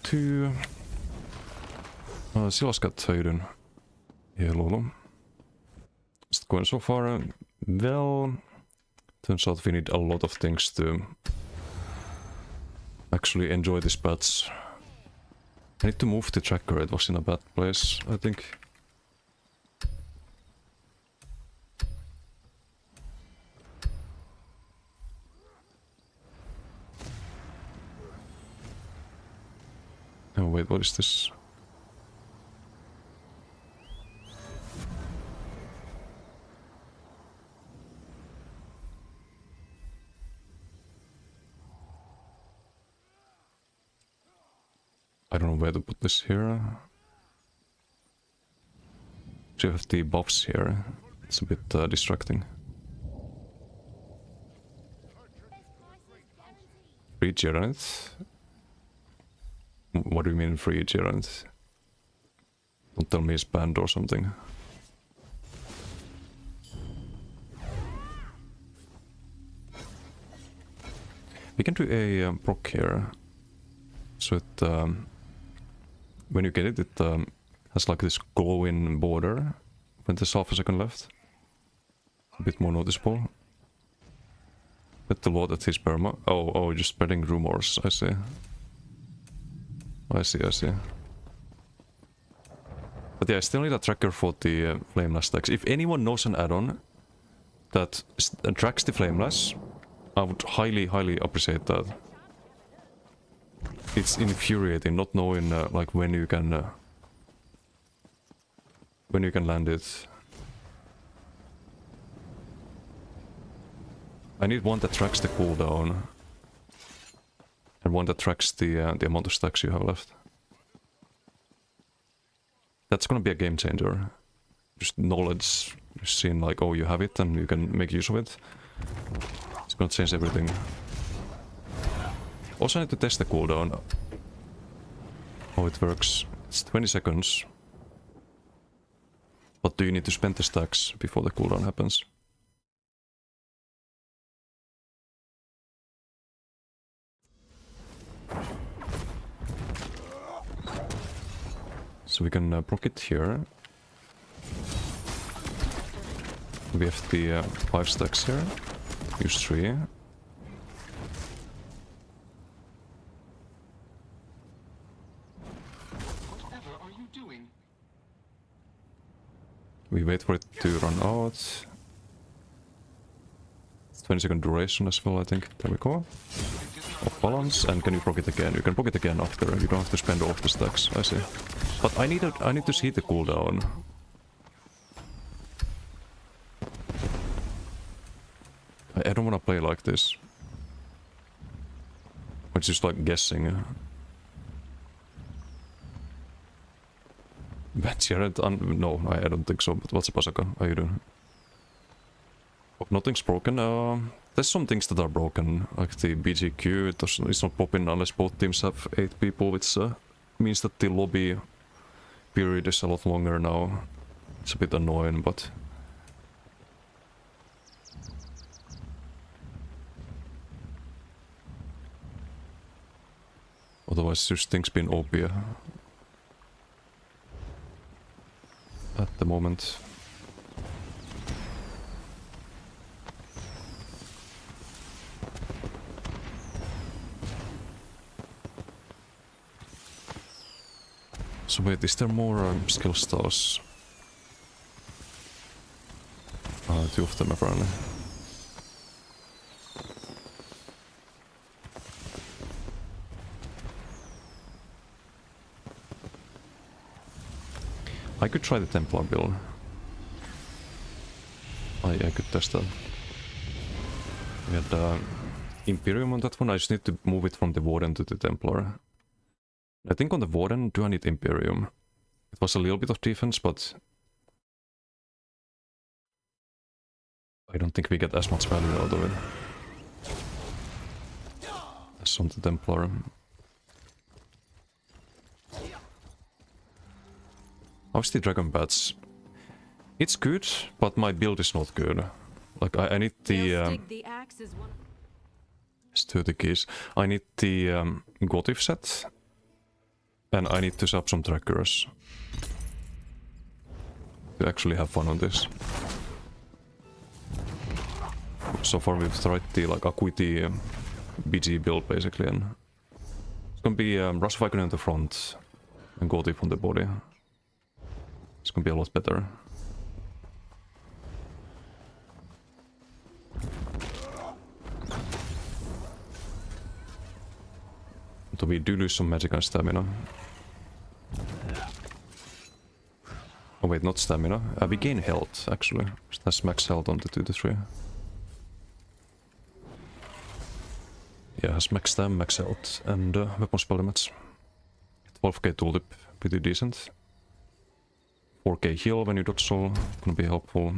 Two. Silaskat höjden i Lolo. It's going so far well. Turns out we need a lot of things to actually enjoy these bats. I need to move the tracker, it was in a bad place, I think. Oh wait, what is this? I don't know where to put this here. So you have the buffs here. It's a bit distracting. Free Gerant? What do you mean free Gerant? Don't tell me it's banned or something. We can do a proc here. So it, when you get it, it has like this glowing border when there's half a second left. A bit more noticeable. Bet the Lord at his perma. Oh, just spreading rumors, I see. I see. But yeah, I still need a tracker for the Flameless stacks. If anyone knows an add-on that tracks the Flameless, I would highly appreciate that. It's infuriating not knowing like when you can land it. I need one that tracks the cooldown and one that tracks the amount of stacks you have left. That's gonna be a game changer. Just knowledge, just seeing like, oh, you have it and you can make use of it. It's gonna change everything. Also I need to test the cooldown. How it works. It's 20 seconds. But do you need to spend the stacks before the cooldown happens? So we can proc it here. We have the 5 stacks here. Use 3. Whatever are you doing? We wait for it to run out. It's 20-second duration as well, I think. There we go. Off balance, and can you proc it again? You can proc it again after. You don't have to spend all of the stacks. I see. But I need to see the cooldown. I don't want to play like this. It's just like guessing. Jared, no, I don't think so. But what's up, Asaka? How you doing? Hope nothing's broken. There's some things that are broken, like the BGQ. It's not popping unless both teams have 8 people, which means that the lobby period is a lot longer now. It's a bit annoying, but otherwise just things been OP at the moment. So wait, is there more skill stars? 2 of them apparently. I could try the Templar build. I could test that. We had Imperium on that one. I just need to move it from the Warden to the Templar. I think on the Warden, do I need Imperium? It was a little bit of defense, but I don't think we get as much value out of it as on the Templar. How's the Dragon Bats? It's good, but my build is not good. Like, I need the... The axe is one. Sturdy keys. I need the Gotif set. And I need to sub some trackers. To actually have fun on this. So far we've tried the like Acuity BG build basically, and it's gonna be Rush Viking on the front and Gotif on the body. It's gonna be a lot better. So we do lose some magic and stamina. Oh wait, not stamina. We gain health actually. That's max health on the 2-3. Yeah, has max stam, max health, and weapon spell limits. 12k tooltip, pretty decent. 4k heal when you dodge soul, gonna be helpful.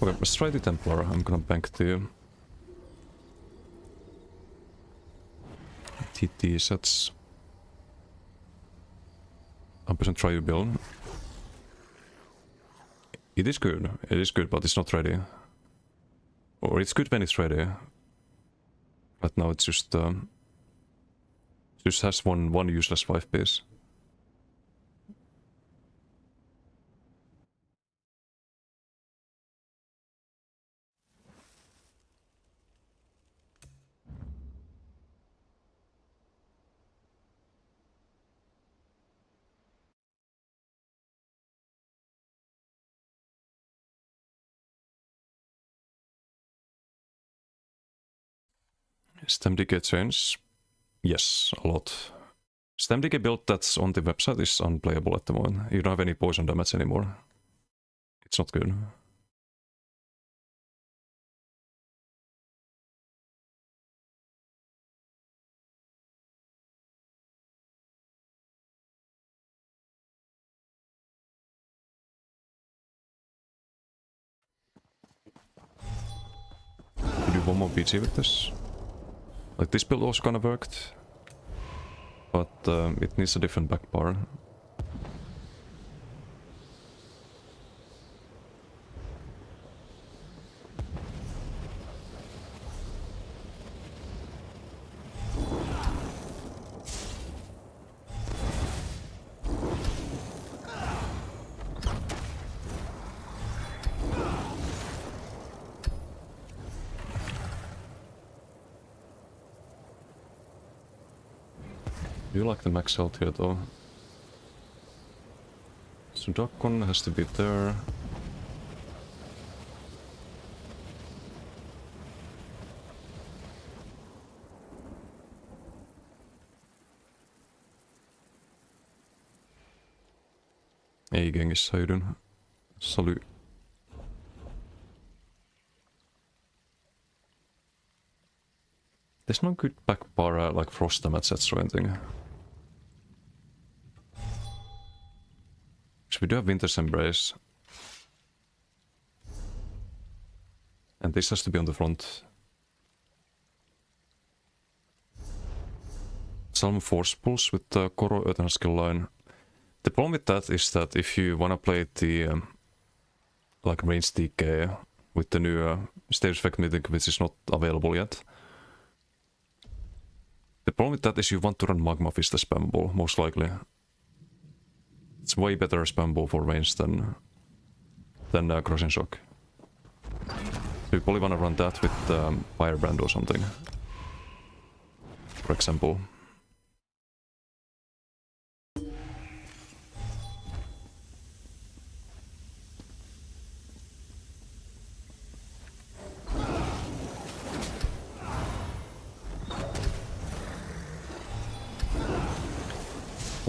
Okay, let's try the Templar. I'm gonna bank the TT sets. 100% try your build. It is good, but it's not ready. Or it's good when it's ready. But now it's just has one useless 5 piece. Stem decay change? Yes, a lot. Stem decay build that's on the website is unplayable at the moment. You don't have any poison damage anymore. It's not good. You do one more BG with this. Like this build also kinda worked. But it needs a different back bar. Do you like the max health here though? So Dakon has to be there. Ei gengissä hyydyn. Salut. There's no good back bar like frost damage sets or anything. We do have Winter's Embrace. And this has to be on the front. Some force pulls with the Koro Eternal skill line. The problem with that is that if you wanna play the like range decay with the new stage effect mythic, which is not available yet. The problem with that is you want to run Magma Fist as spammable, most likely. It's way better spammable for range than Crushing Shock. So you probably wanna run that with Firebrand or something. For example.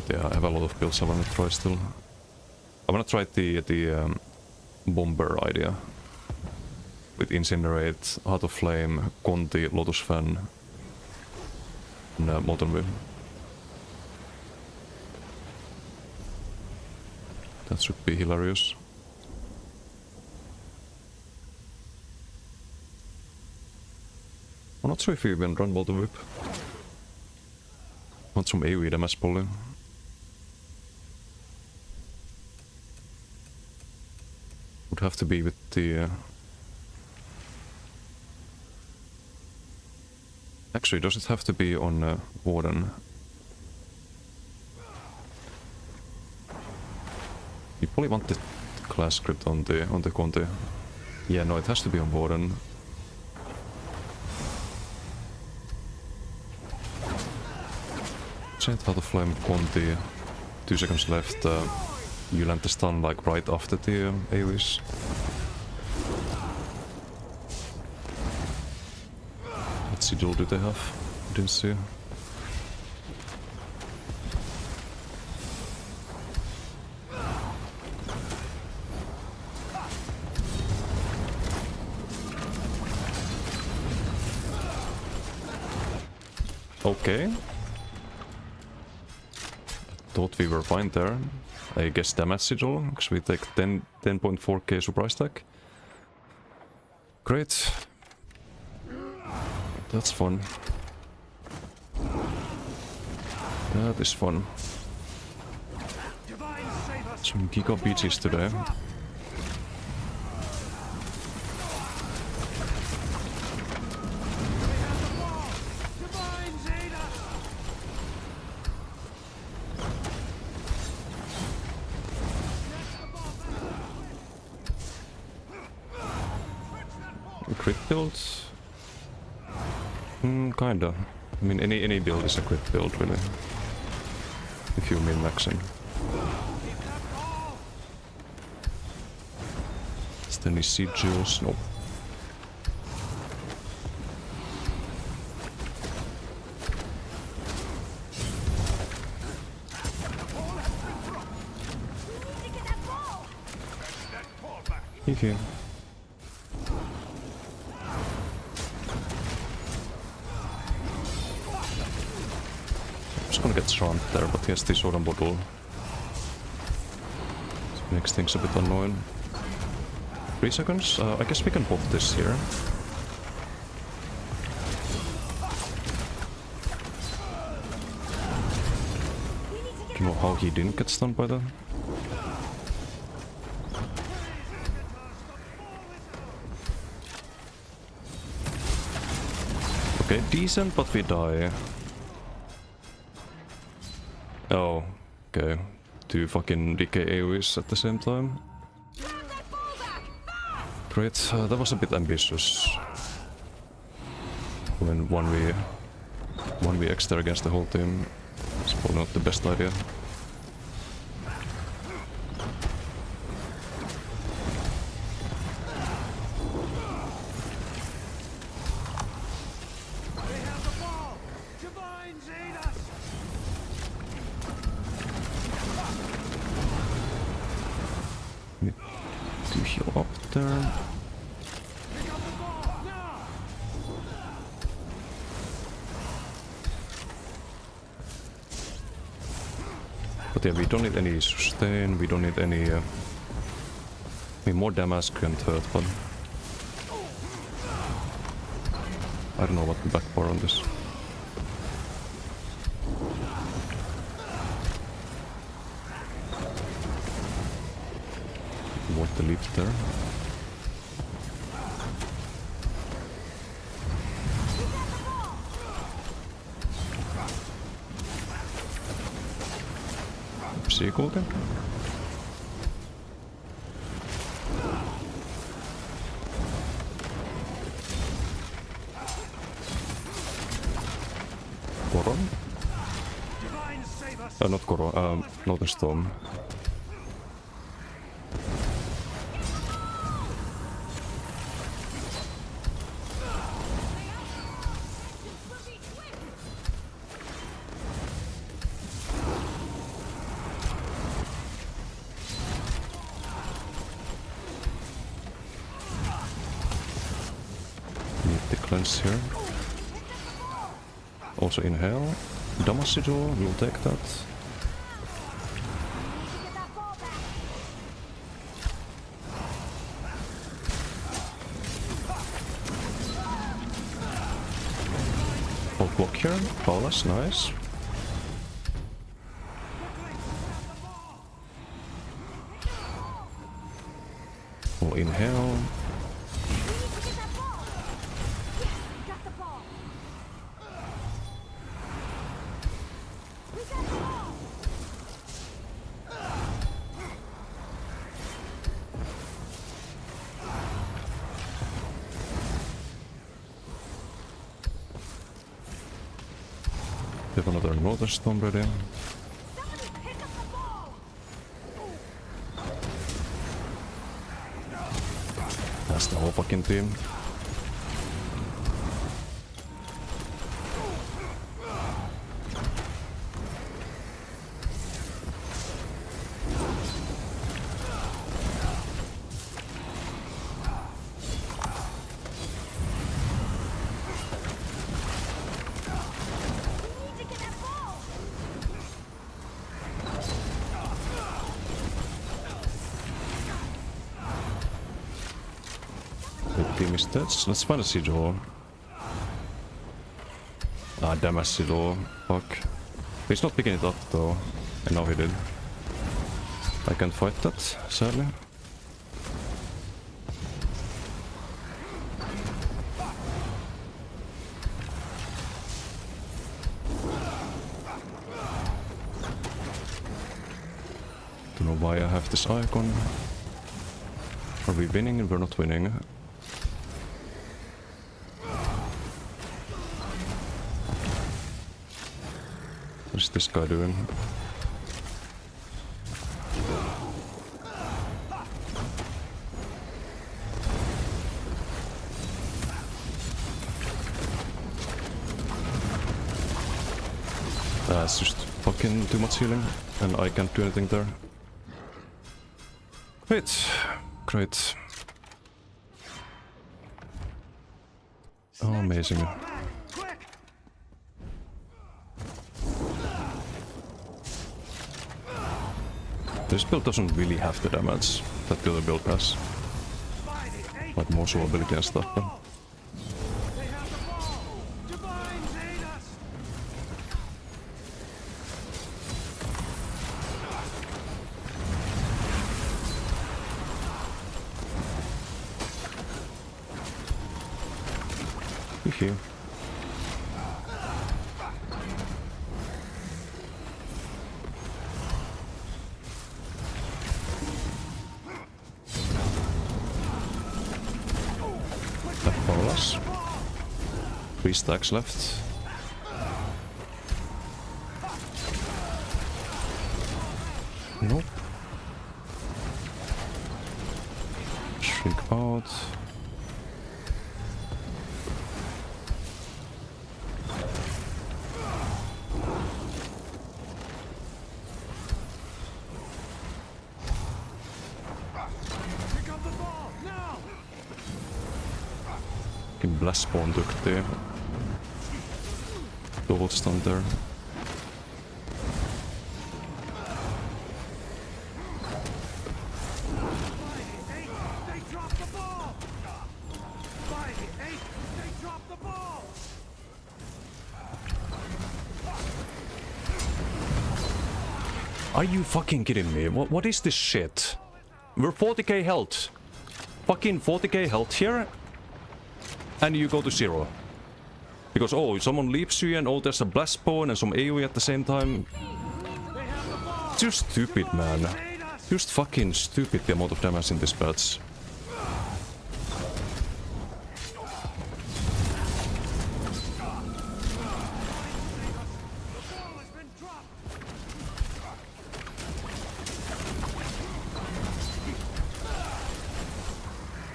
Yeah, I have a lot of builds I wanna try still. I wanna try the Bomber idea. With Incinerate, Heart of Flame, Conti, Lotus Fan, and Molten Will. That should be hilarious. I'm not sure if you even run Water Whip. Want some AoE damage probably. Would have to be with the... Actually, does it have to be on Warden? You probably want the class script on the Conti. Yeah, no, it has to be on Warden. Giant Heart of Flame Conti. 2 seconds left. You land the stun like right after the AoEs. What sigil do they have? Didn't see. Okay. Thought we were fine there. I guess damage sigil, because we take 10.4k surprise tag. Great. That's fun. That is fun. Some Giga BGs today. Crit build? Kinda. I mean, any build is a crit build, really. If you mean maxing. Is there any sigils? Nope. Hehe. Just gonna get Shrant there, but he has the Sword and Bottle. So makes things a bit annoying. 3 seconds? I guess we can pop this here. You know how he didn't get stunned by that? Okay, decent, but we die. Oh, okay. 2 fucking decay AoEs at the same time. Great, that was a bit ambitious. When 1v extra against the whole team, it's probably not the best idea. Need to heal up there. But yeah, we don't need any sustain, we don't need any... I mean, more damage can't hurt, but... I don't know what the back bar on this. Want the lift there. Seagull then? Koron? Not Koron, not a Storm. Cleanse here. Also inhale. Damage sigil, we'll take that. block here. Paula's nice. We'll inhale. Got the ball. We got the ball. We have another Northern Storm ready. Somebody pick up the ball. That's the whole fucking team. We need to get that ball. The team is dead. Let's find a Sigil. Ah, damn a Sigil. Fuck. He's not picking it up though. And now he did. I can't fight that, sadly. Don't know why I have this icon. Are we winning? We're not winning. What's this guy doing? That's just fucking too much healing, and I can't do anything there. Great. Great. Oh, amazing. This build doesn't really have the damage that the other build has. Like more soul ability and stuff, but... They have the ball. Divines aid us. Hee. That Paula's. 3 stacks left. Nope. Shrink out. Pick up the ball now. Fucking blast spawn duktig. Double stun there. They dropped the ball. By the 8, they dropped the ball. Are you fucking kidding me? What is this shit? We're 40k health. Fucking 40k health here. And you go to 0. Because, oh, someone leaves you and oh, there's a blast spawn and some AoE at the same time. Too stupid, man. Just fucking stupid the amount of damage in this batch.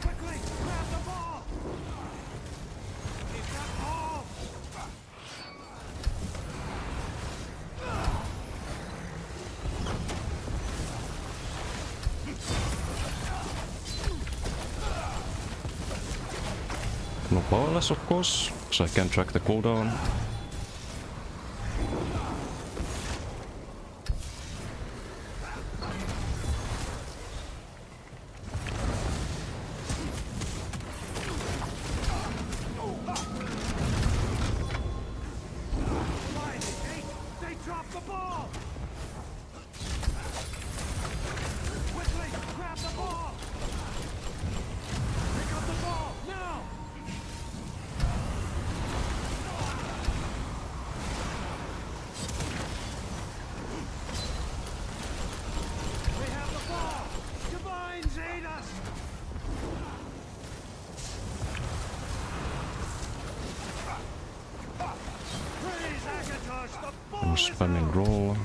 Quickly, grab the ball. Keep that ball. No powerless, of course, so I can track the cooldown. spamming roll.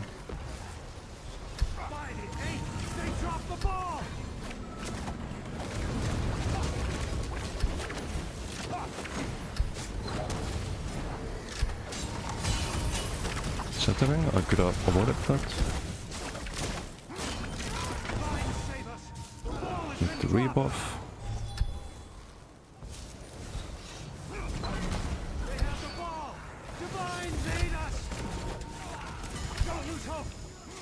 Find it, hey! They dropped the ball! Shattering, I could have avoided that. Divine, save us! The ball has Need to been dropped! rebuff. They have the ball! Divine, aid us! Don't lose hope!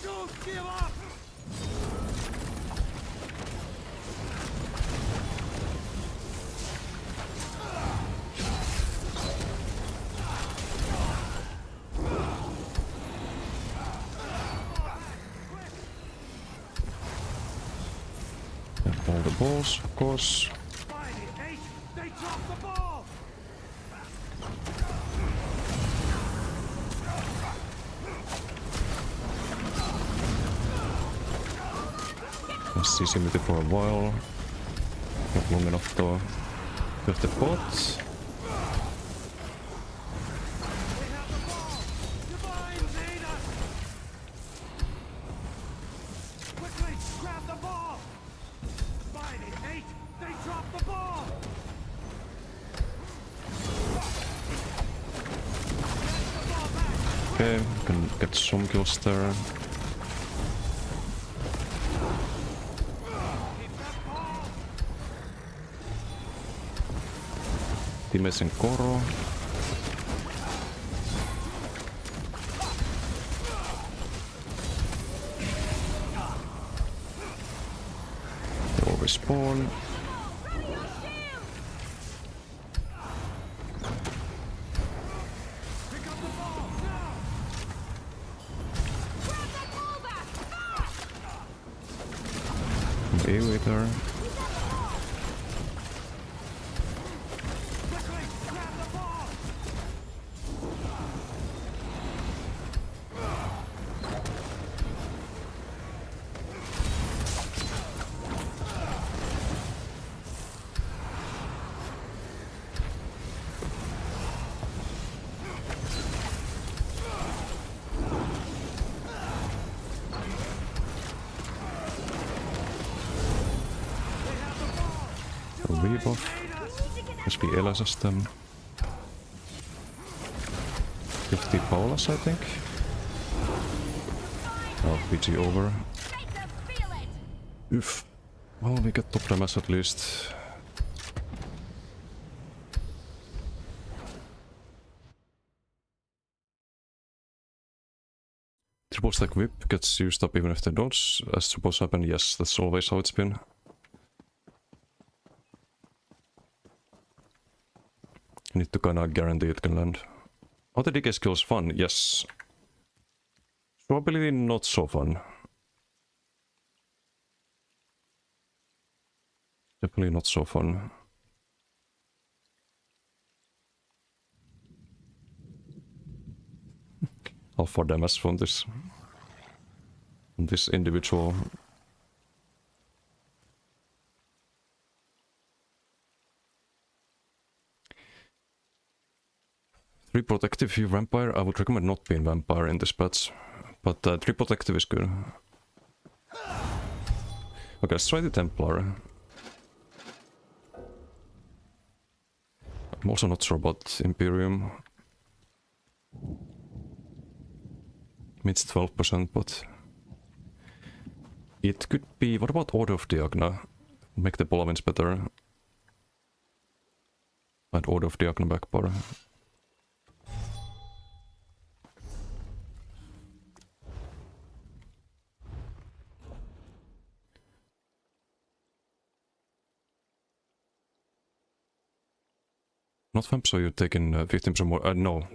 Don't give up! And all the balls, of course. Find it, H! They dropped the ball! Let's see Simity for a while. Not long enough though. With the bot. They have the ball! Divine, aid us! Quickly, grab the ball! Find it, H! They dropped the ball! Get the ball back! Okay, can get some kills there. Keep that ball! Teammates in Koro. They all respawn. Ready your shield! Pick up the ball, now! Grab that ball back! AoE there. Quickly, grab the ball! Rebuff. Aid us! Must be Elas's them. 50 Paula's, I think. Oh, PG over. Make them feel it! Oof. Well, we get top damage at least. Triple stack whip gets used up even if they dodge. As supposed to happen, yes, that's always how it's been. You need to kinda guarantee it can land. Are the DK skills fun? Yes. Probably not so fun. Definitely not so fun. Alpha damage from this individual. Three protective, you vampire. I would recommend not being vampire in this patch, but 3 protective is good. Okay, let's try the Templar. I'm also not sure about Imperium. It's 12%, but it could be. What about Order of Diagna? Make the Polavins better. And Order of Diagna back bar. Not vamp, so you're taking 15% more. No.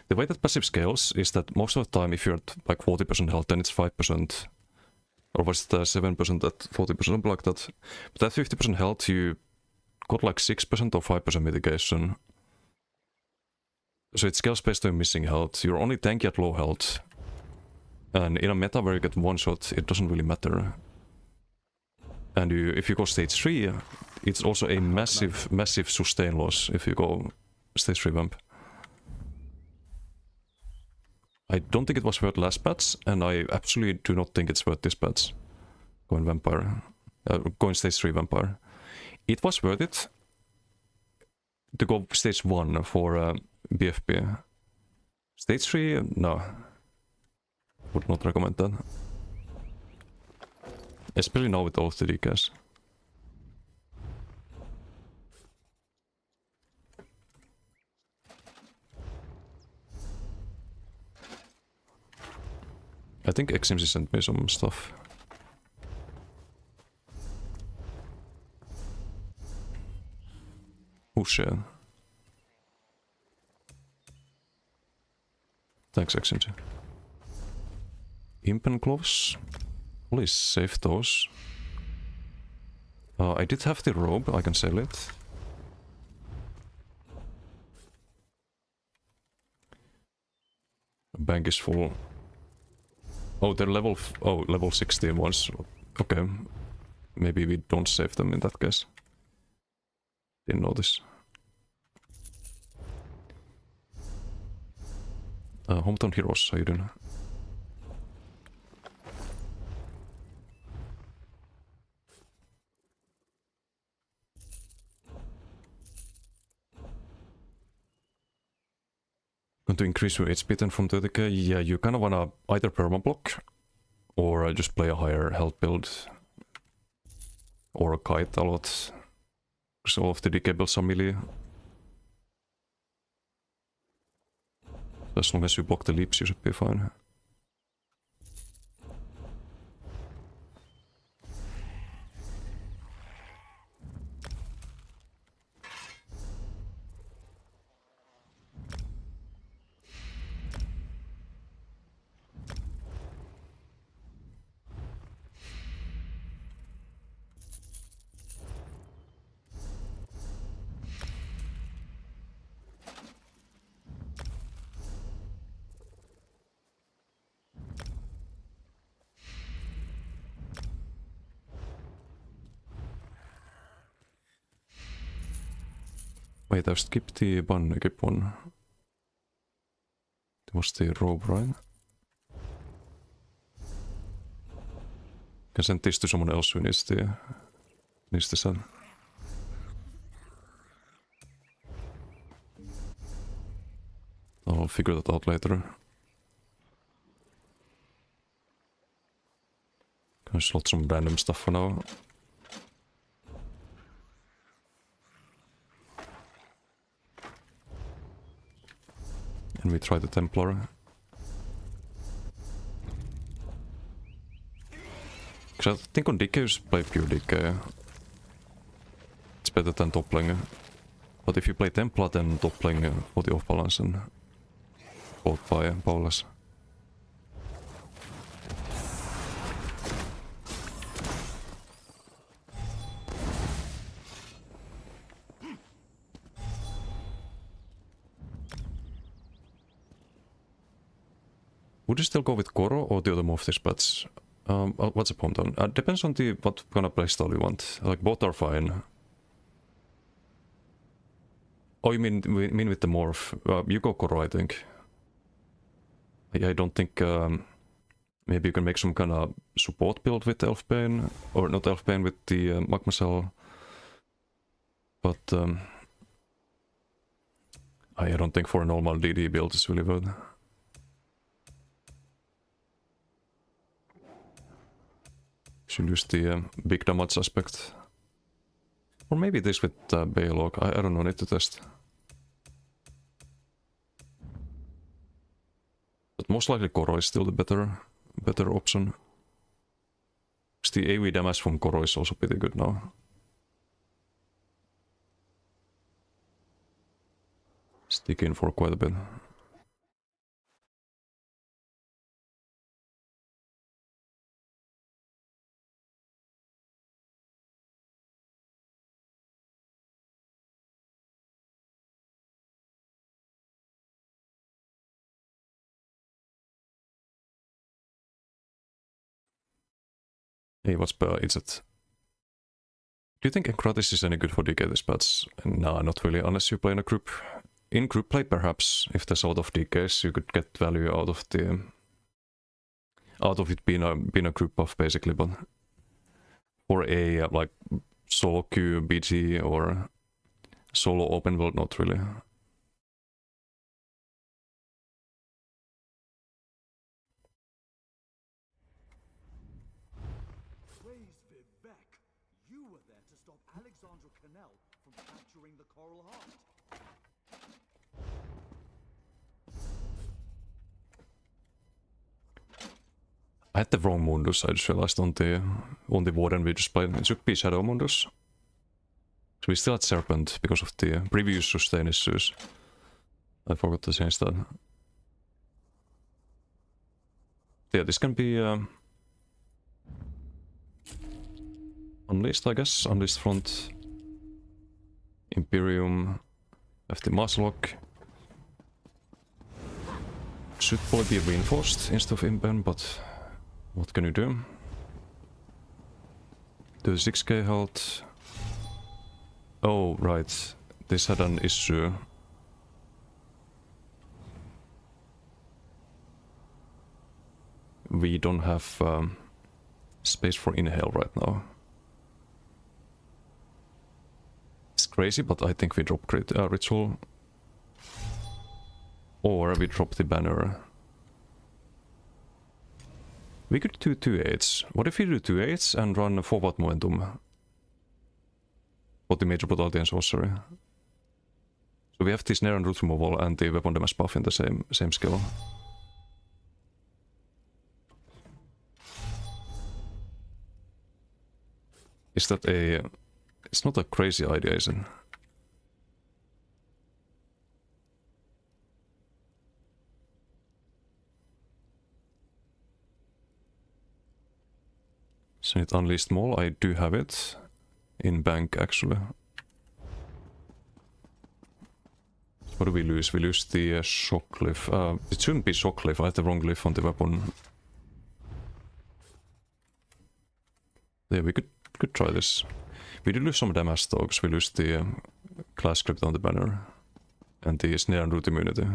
The way that passive scales is that most of the time, if you're at like 40% health, then it's 5%. Or was it 7% at 40%, something like that. But at 50% health, you got like 6% or 5% mitigation. So it scales based on missing health. You're only tanky at low health. And in a meta where you get one shot, it doesn't really matter. And if you go stage 3, it's also a massive sustain loss if you go stage 3 vamp. I don't think it was worth last patch, and I absolutely do not think it's worth this patch. Going Vampire. Going Stage 3 Vampire. It was worth it to go Stage 1 for BFP. Stage 3, no. Would not recommend that. Especially now with all of the DKs. I think XMC sent me some stuff. Oh shit. Thanks XMC. Impen gloves. Please save those. I did have the robe, I can sell it. Bank is full. Oh, they're level 16 ones. Okay. Maybe we don't save them in that case. Didn't notice. Hometown Heroes, how you doing? Going to increase your HP then from 30k? Yeah, you kind of wanna either permablock or just play a higher health build or a kite a lot. Because all of the DK builds are melee. As long as you block the leaps, you should be fine. Wait, I've skipped the bun equip one. It was the robe, right? Can send this to someone else who needs the set. I'll figure that out later. Can slot some random stuff for now. And we try the Templar. Because I think on DK you just play pure DK. It's better than toppling. But if you play Templar, then toppling for the off balance and both by powerless. Would you still go with Goro or the other move this patch? What's the point on? Depends on what kind of playstyle you want. Like both are fine. Oh, you mean with the morph? You go Goro, I think. I don't think. Maybe you can make some kind of support build with Elfbane, or not Elfbane with the Magma Cell. But I don't think for a normal DD build it's really good. Should use the big damage aspect. Or maybe this with Balog. I don't know, need to test. But most likely Goro is still the better option. Because the AoE damage from Goro is also pretty good now. Stick in for quite a bit. Hey, what's is it? Do you think Encratis is any good for DK this patch? Nah, not really, unless you play in a group. in group play perhaps, if there's a lot of DKs, you could get value out of it being a group buff basically, but for a like solo queue BG or solo open world, not really. Praise Vivek. You were there to stop Alexandra Cannell from capturing the Coral Heart. I had the wrong Mundus, I just realized on the Warden we just played. It should be Shadow Mundus. So we still had Serpent because of the previous sustain issues. I forgot to change that. Yeah, this can be Unleashed, I guess. Unleashed front. Imperium. FT Maslok. Should probably be reinforced instead of Impen, but what can you do? 36k health. Oh, right. This had an issue. We don't have space for inhale right now. It's crazy, but I think we drop ritual. Or we drop the banner. We could do 2-8s. What if we do 2-8s and run forward momentum? For the major brutality and sorcery. So we have the snare and root removal and the weapon damage buff in the same skill. Is that a... It's not a crazy idea, is it? So it Unleashed Maul, I do have it. In bank, actually. What do we lose? We lose the Shock Cliff. It shouldn't be Shock Cliff, I had the wrong glyph on the weapon. Yeah, we could try this. We do lose some damage though, because we lose the class script on the banner. And the snare and root immunity.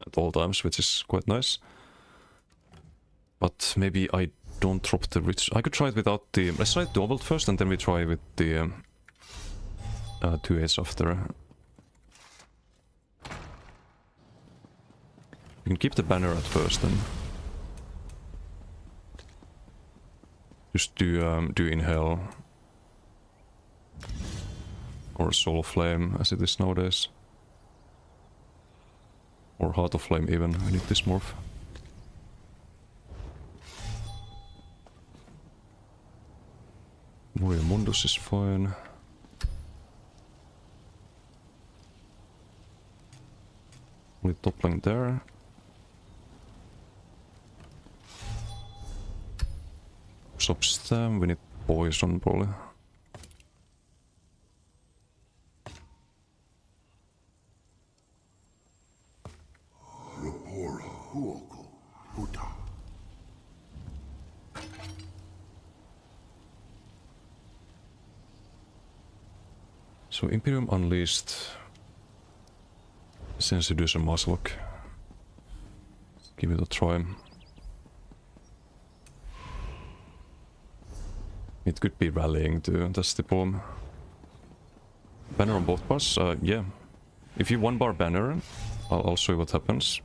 At all times, which is quite nice. But maybe I don't drop the rich. I could try it without the... Let's try doubled first and then we try with the 2-8s after. We can keep the banner at first then. Just do inhale. Or Soul of Flame as it is nowadays. Or Heart of Flame even, we need this morph. Warrior Mundus is fine. Only top lane there. Substam, we need poison probably. So Imperium Unleashed. Sensiduous and Maslok. Give it a try. It could be rallying too, that's the problem. Banner on both bars? Yeah. If you one bar banner, I'll show you what happens.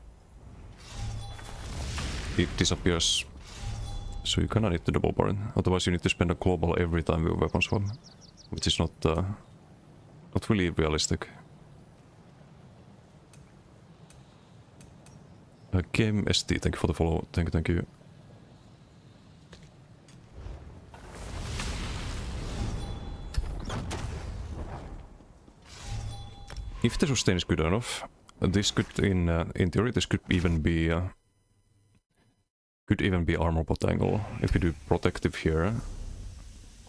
It disappears. So you kinda need to double bar it. Otherwise you need to spend a global every time with weapon swap. Which is not really realistic. Game SD, thank you for the follow. Thank you. If the sustain is good enough, this could, in theory, this could even be armor bot angle. If we do protective here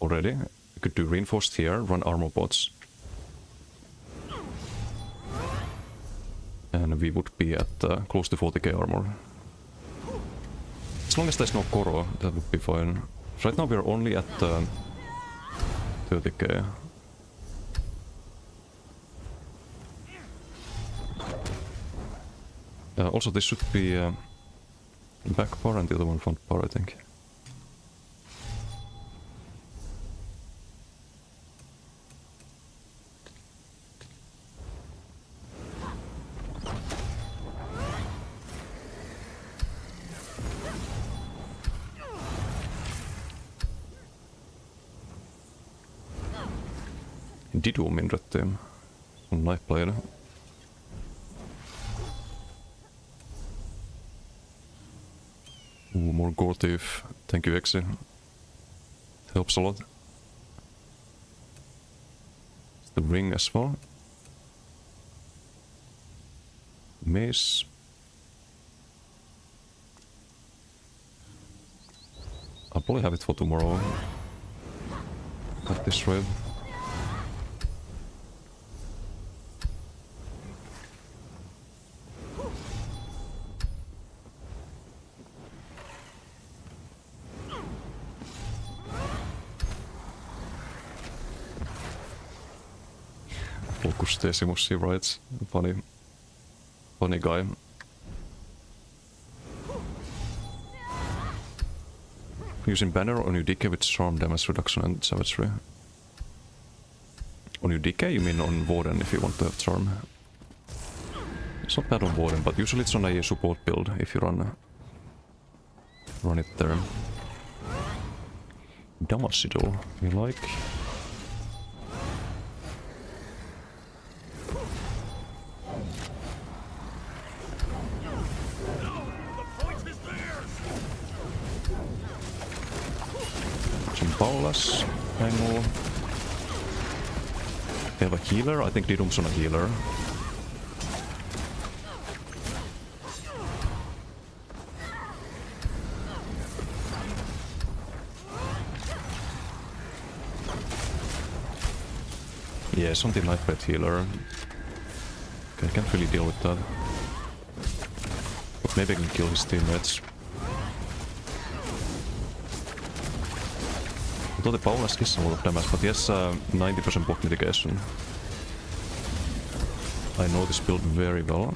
already, we could do reinforced here, run armor bots. And we would be at close to 40k armor. As long as there's no Koro, that would be fine. Right now we're only at 30k. Also, this should be back bar and the other one front bar, I think. Didu mindre team. On knife blade. Ooh, more gore thief. Thank you, Exi. Helps a lot. It's the ring as well. Mace. I'll probably have it for tomorrow. At this rate. Focus Decimus, he writes. Funny guy. Using banner on your DK with charm damage reduction and savagery. On your DK, you mean on Warden if you want to have charm. It's not bad on Warden, but usually it's on a support build if you run it there. Damacidal, you like? Paulas, angle. They have a healer. I think Didum's on a healer. Yeah, something like that healer. Okay, I can't really deal with that. But maybe I can kill his teammates. Although the Paulas gives a lot of damage, but he has 90% block mitigation. I know this build very well.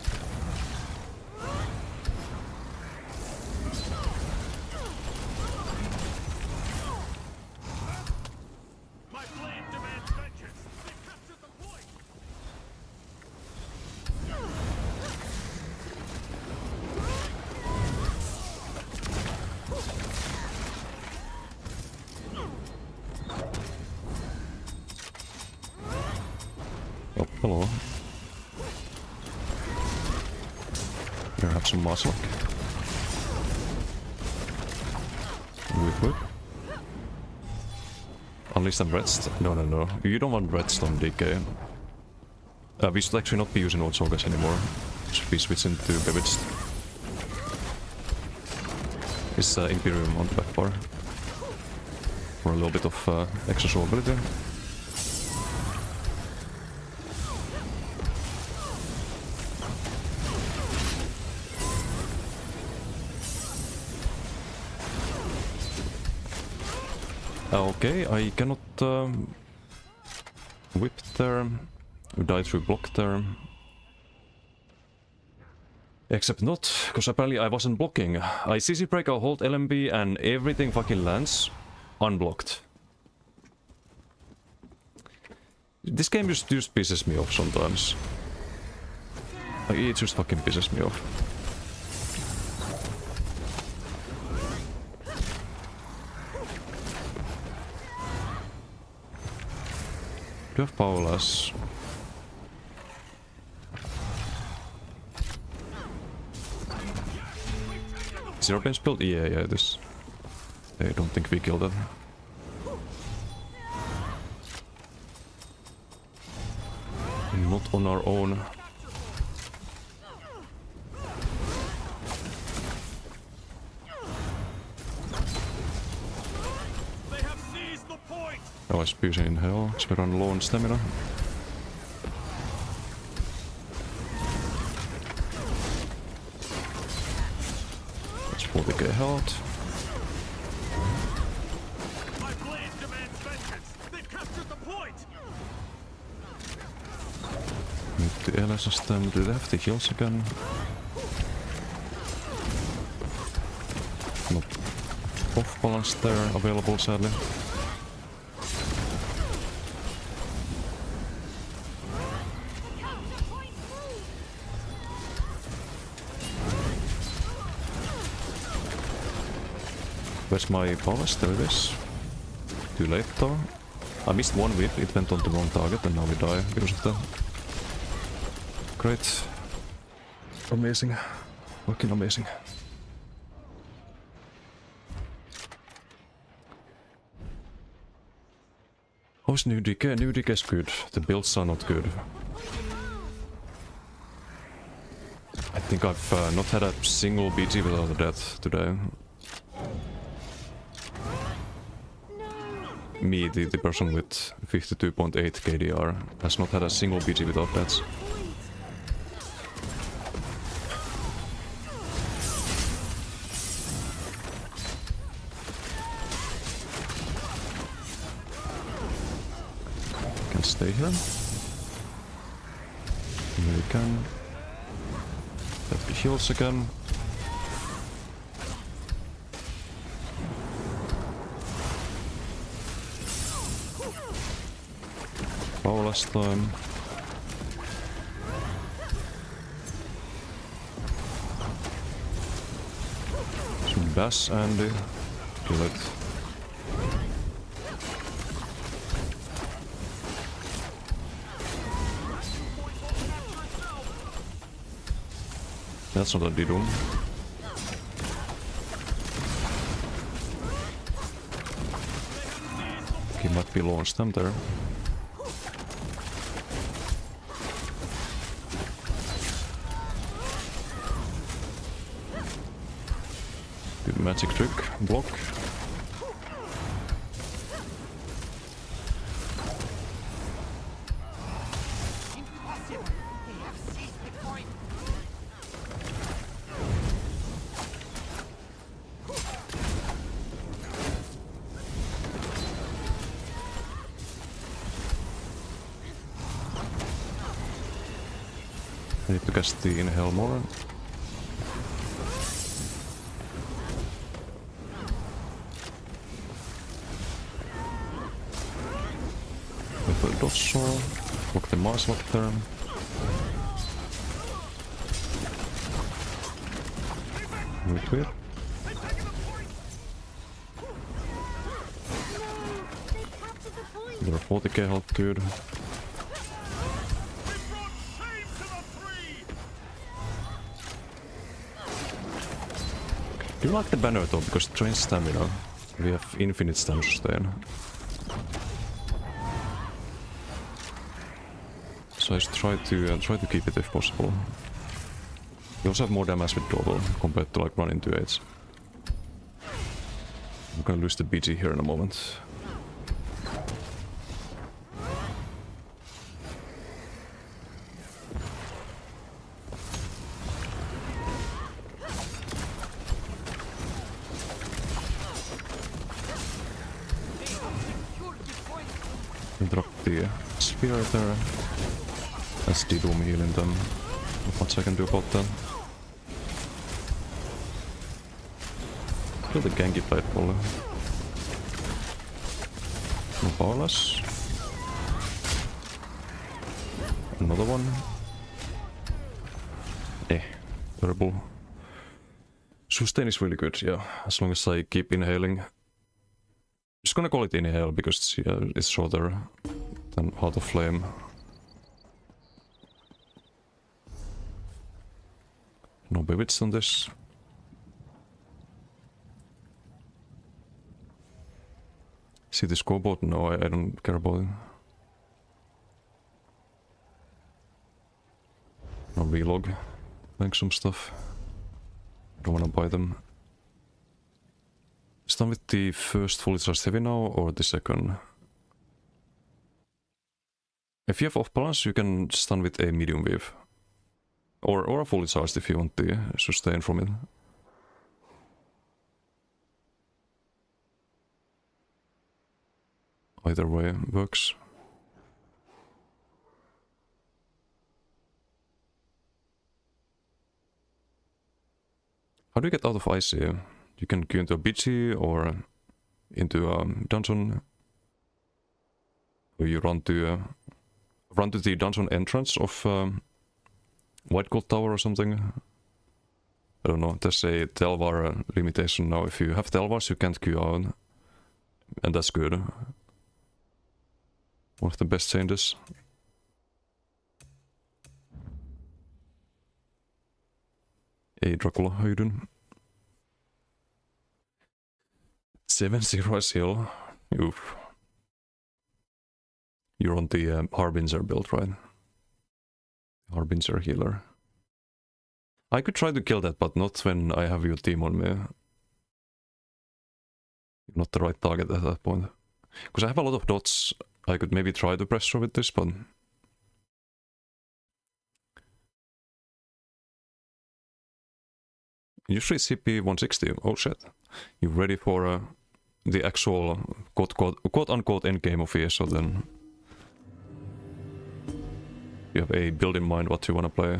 Oh, hello. Here, have some muscle. Whip whip. Unleash some redstone. No. You don't want redstone DK. We should actually not be using old Sorgas anymore. Should be switching to Bewitched. It's Imperium on the back bar. For a little bit of extra survivability. Okay, I cannot whip there, die through block there. Except not, because apparently I wasn't blocking. I CC break, I'll hold LMB and everything fucking lands unblocked. This game just pisses me off sometimes. Like, it just fucking pisses me off. Do you have Paulas? Zero Pains build? Yeah, it is. I don't think we killed it. Not on our own. I was using in hell, because we run low on stamina. That's 40k health. Need to LSS them, do they have the heals again? balance there available, sadly. Where's my balance? There it is. Too late though. I missed one whip, it went on the wrong target and now we die because of that. Great. Amazing. Fucking amazing. How's New DK? New DK is good. The builds are not good. I think I've not had a single BG without a death today. Me, the person with 52.8 KDR, has not had a single BG without deaths. Can stay here. Here we can. Let me heals again. Power last time. Some bass, Andy. Kill it. That's not a Didum. He might be launched them there. Good magic trick, block. I need to cast the inhale more. With a dosso, block the Mars lock there. Retweet. Your 40k health, good. Do you like the banner though, because it drains stamina? We have infinite stamina sustain. So I should try to keep it if possible. You also have more damage with Doggle compared to like running 2-8s. I'm gonna lose the BG here in a moment. Drop the spear there. That's the Doom healing them. Not much I can do about that. Kill the Genki Blade Volley. No powerless. Another one. Terrible. Sustain is really good, yeah. As long as I keep inhaling. Just gonna call it inhale because it's shorter than Heart of Flame. No Bewitched on this. See the scoreboard? No, I don't care about it. No relog. Like some stuff. Don't wanna buy them. Start with the first fully charged heavy now, or the second? If you have off balance, you can stun with a medium wave. Or a fully charged if you want the sustain from it. Either way works. How do you get out of IC? You can queue into a BG or into a dungeon. You run to the dungeon entrance of White Gold Tower or something. I don't know. There's a Telvar limitation now. If you have Telvars, you can't queue out, and that's good. One of the best changes. Hey Dracula, how you doing? 7-0 Hill. Oof. You're on the Harbinger build, right? Harbinger healer. I could try to kill that, but not when I have your team on me. You're not the right target at that point. Because I have a lot of dots. I could maybe try to pressure with this, but... Usually CP 160. Oh shit. You ready for the actual quote-unquote endgame of ESO then? You have a build in mind what you want to play.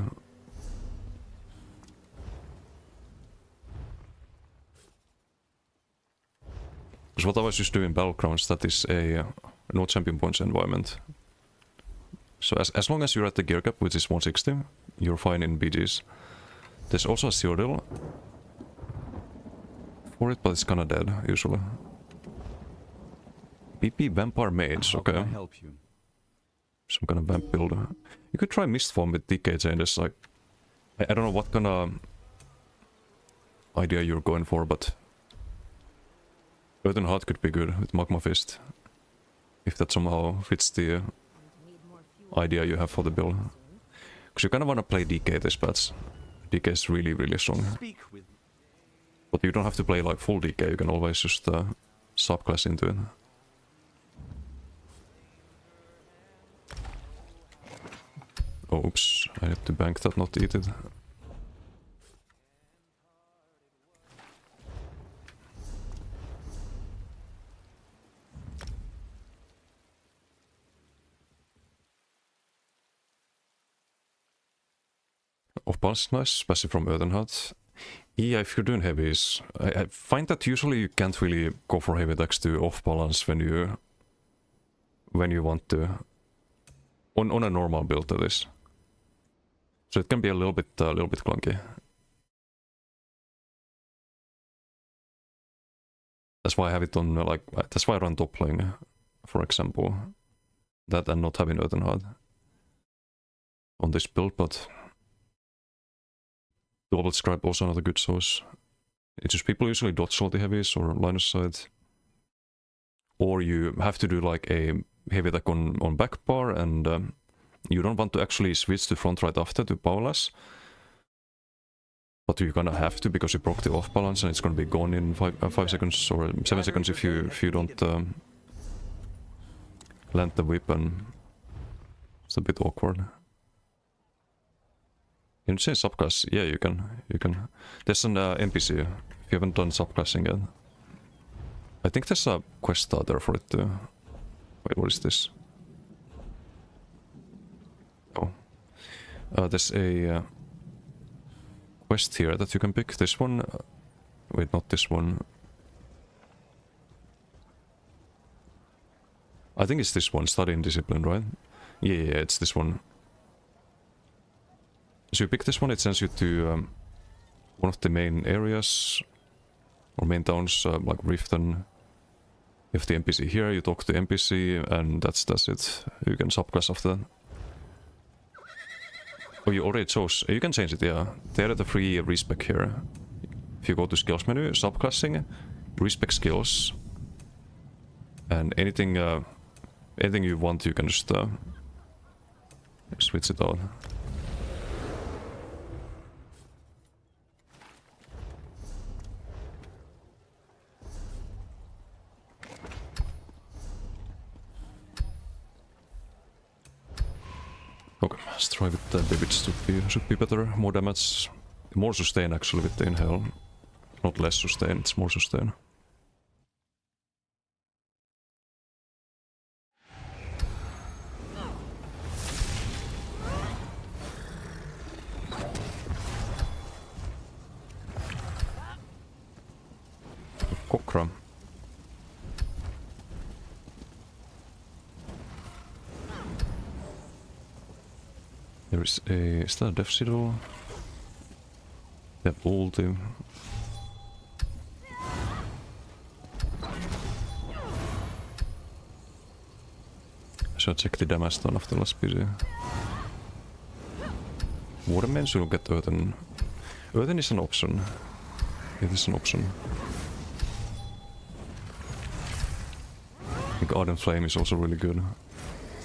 Because what I was just doing Battlegrounds, that is a no champion points environment. So as long as you're at the gear cap, which is 160, you're fine in BGs. There's also a Cyrodiil for it, but it's kinda dead, usually. BP Vampire Mage, okay. How can I help you? Some kind of vamp builder. You could try Mistform with DK changes, like... I don't know what kind of idea you're going for, but... Earthen Heart could be good with Magma Fist. If that somehow fits the idea you have for the build. Because you kinda wanna play DK this patch. DK is really, really strong. Speak with me. But you don't have to play like full DK, you can always just subclass into it. Oh, oops, I had to bank that, not eat it. Off balance, nice, passive from Earthen Heart. Yeah, if you're doing heavies, I find that usually you can't really go for heavy attacks to off balance when you want to. On a normal build, that is. So it can be a little bit clunky. That's why I have it on that's why I run top lane, for example. That and not having Earthen Heart on this build, but Double Scribe also not a good source. It's just people usually dodge all the heavies or line of sight. Or you have to do like a heavy attack on back bar, and you don't want to actually switch to front right after to powerless. But you're gonna have to because you broke the off balance and it's gonna be gone in 5 seconds or 7 seconds if you don't land the whip, and it's a bit awkward. You can say subclass, yeah, you can. There's an NPC, if you haven't done subclassing yet. I think there's a quest starter for it too. Wait, what is this? Oh. There's a quest here that you can pick. This one. Wait, not this one. I think it's this one, Study in Discipline, right? Yeah, it's this one. So you pick this one, it sends you to one of the main areas, or main towns, like Riften. You have the NPC here, you talk to the NPC, and that's it. You can subclass after that. Oh, you already chose. You can change it, yeah. There are the free respec here. If you go to skills menu, subclassing, respec skills, and anything you want, you can just switch it out. Okay, let's try with the David should be better. More damage, more sustain actually with the inhale. Not less sustain, it's more sustain. Kokra. There is a... Is that a Death Citadel? They have ulti. Should check the damage done after last busy. Waterman should get Earthen. Earthen is an option. It is an option. I think Ardent Flame is also really good.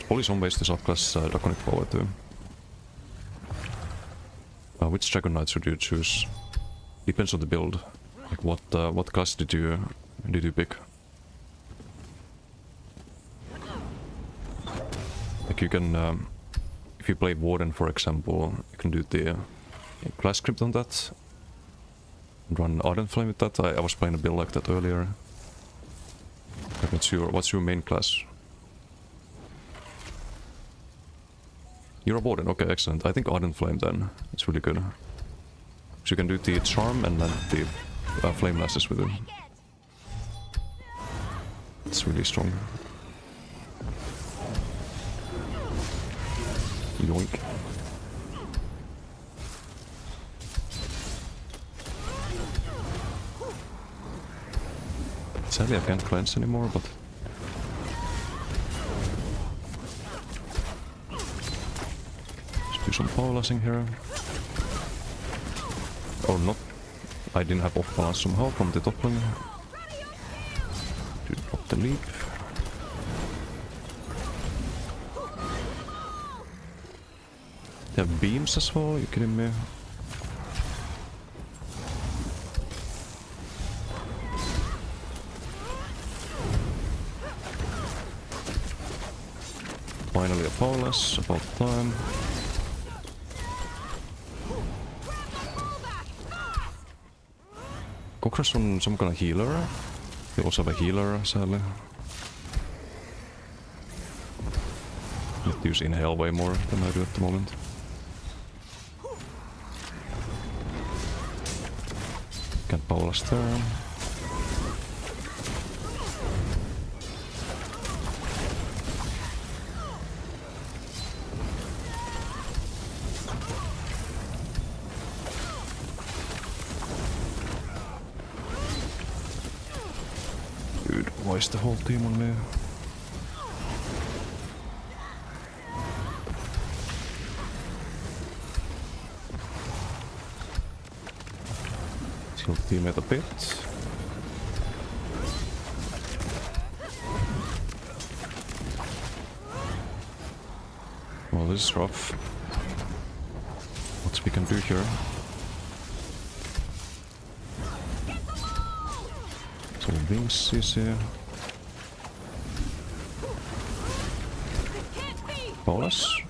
Probably some ways to subclass Draconic Power too. Which Dragon Knight should you choose? Depends on the build. Like what class did you pick? Like you can, if you play Warden for example, you can do the class script on that. And run Ardent Flame with that. I was playing a build like that earlier. I'm not sure. What's your main class? You're a Warden, okay, excellent. I think Ardent Flame then. It's really good. So you can do the Charm and then the Flame Lashes with it. It's really strong. Yoink. Sadly I can't cleanse anymore, but... Let's do some power lashing here. Or not. I didn't have off balance somehow from the top lane. To drop the leap. They have beams as well, are you kidding me? Finally a Paulus, about time. Kokras on some kind of healer. They also have a healer, sadly. I need to use Inhale way more than I do at the moment. Can't Paulus there. Dude, why is the whole team on me? Kill teammate a bit. Well, this is rough. What we can do here? So Wings is here. Paulus.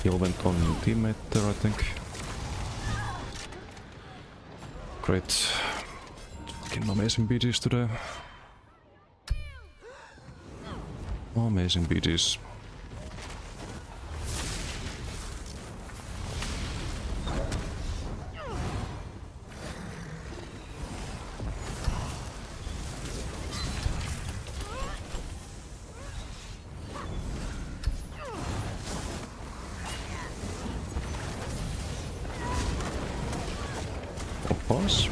Heal went on teammate there, I think. Great. Fucking amazing BGs today. Amazing BGs. Pause.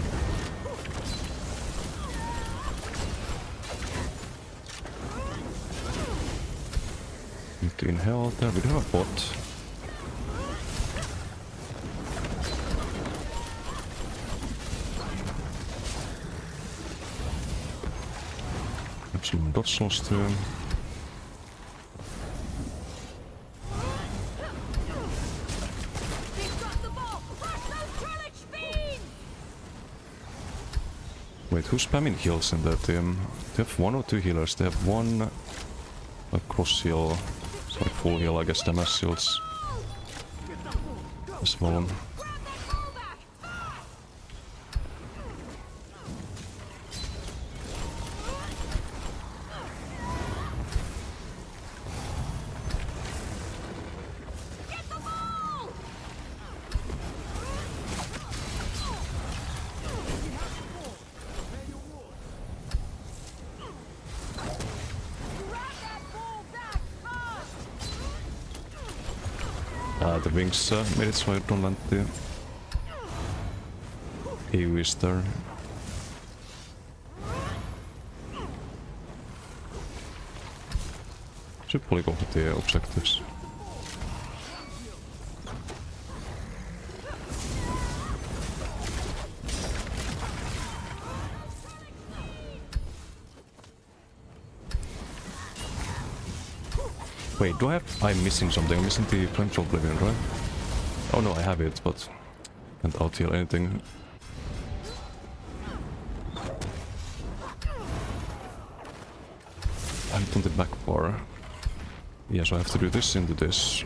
Need to inhale there. We do have a bot. Have some dot slots too. Wait, who's spamming heals in that team? They have one or two healers. They have one like cross heal, it's like full heal, I guess. Damage shields as well. The wings made it so I don't land the AoEs there. Should probably go for the objectives. Wait, do I have... I'm missing something. I'm missing the French Oblivion, right? Oh no, I have it, but can't out-heal anything. I haven't done the back bar. Yeah, so I have to do this into this.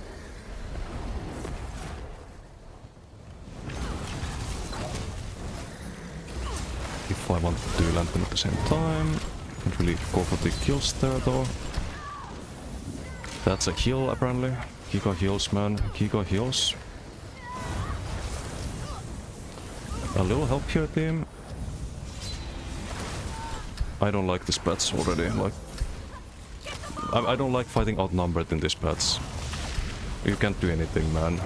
If I want to land them at the same time. Can't really go for the kills there though. That's a heal apparently. Giga heals, man. Giga heals. A little help here, team. I don't like this patch already. Like, I don't like fighting outnumbered in this patch. You can't do anything, man.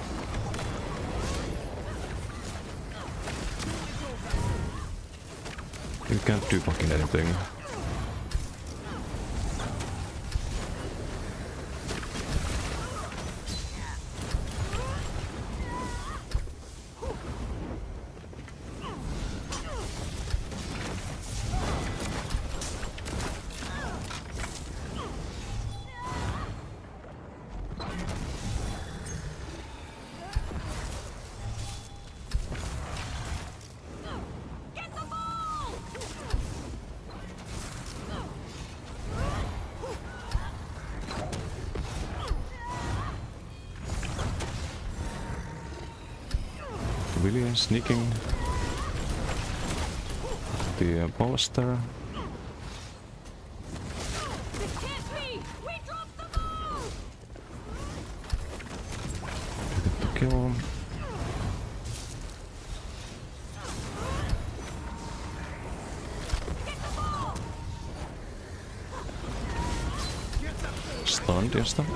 You can't do fucking anything. Really sneaking the ballista. This can't be! We dropped the ball! To kill him. Stunned instant.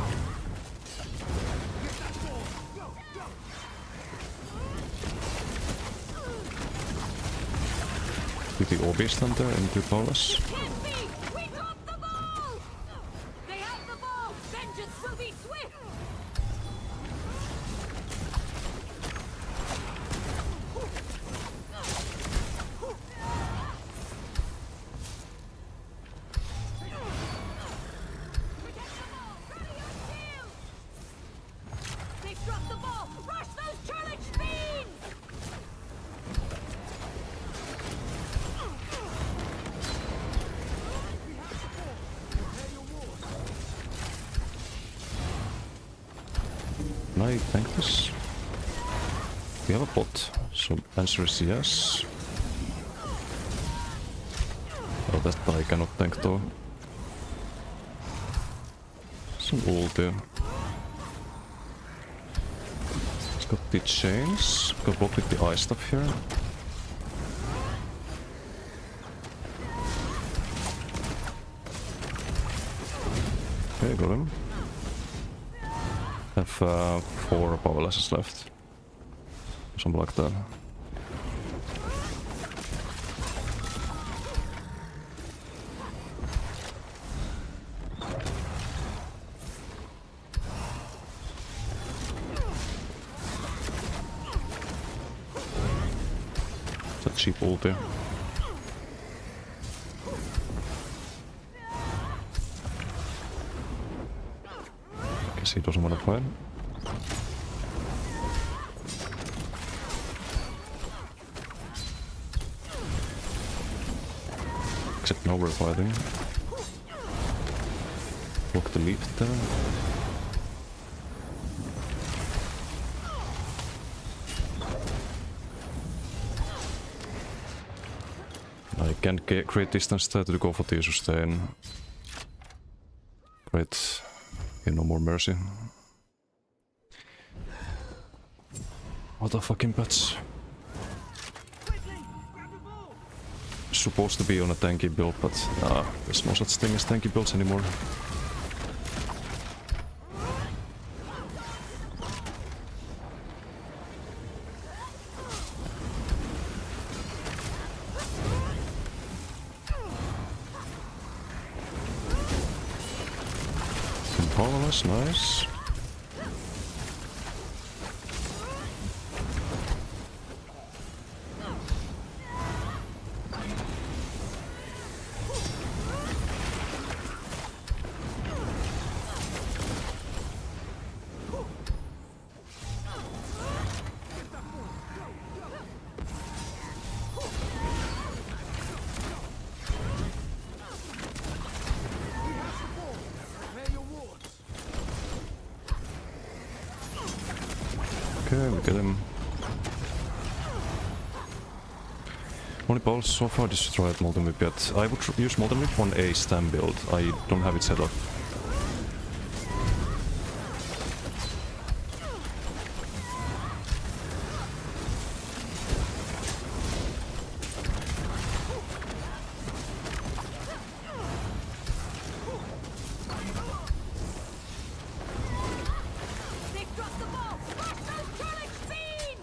The OB thunder into Paulus. Can't be! We dropped the ball! They have the ball! Vengeance will be swift! They've dropped the ball! Rush those challenge fiends! Can I tank this? We have a bot, so answer is yes. Oh, that I cannot tank though. Some ulti. It's got the chains. Got blocked with the ice stuff here. Okay, got him. Have 4 powerlesses left. Something like that. It's a cheap ulti. Guess he doesn't want to fight. Except now we're fighting. Block the leaf there. I can't create distance there to go for the sustain. Great. Okay, no more mercy. What a fucking patch. Supposed to be on a tanky build, but there's no such thing as tanky builds anymore. Marvelous, nice. Okay, we get him. Only balls so far destroyed Molten Whip yet. I would use Molten Whip on a stam build. I don't have it set up. They dropped the ball! Smash those Trollocs fiends!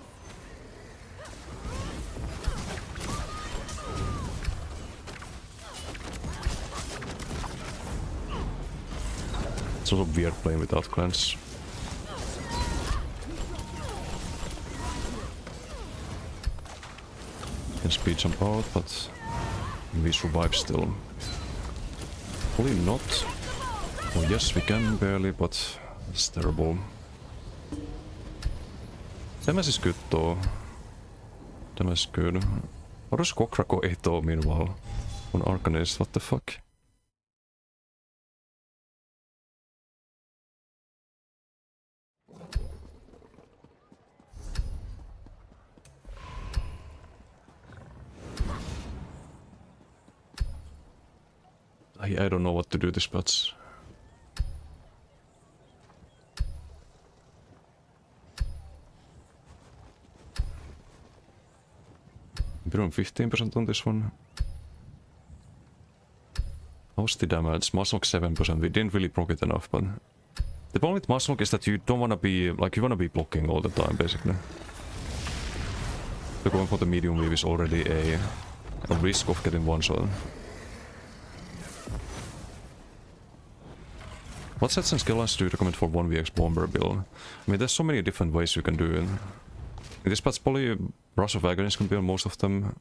It's also weird playing without cleanse. Can speed jump out, but we survive still. Probably not. Oh yes, we can barely, but it's terrible. Damage is good though. Damage is good. How does Kokra go 8-0 meanwhile? On Arcanist, what the fuck? I don't know what to do this patch. We're on 15% on this one. How's the damage? Musclock 7%. We didn't really proc it enough, but the problem with Musclock is that you don't wanna be like you wanna be blocking all the time basically. So going for the medium wave is already a risk of getting one shot. What sets and skill lines do you recommend for 1vx bomber build? I mean, there's so many different ways you can do it. In this patch, probably Rush of Agony is going to be on most of them.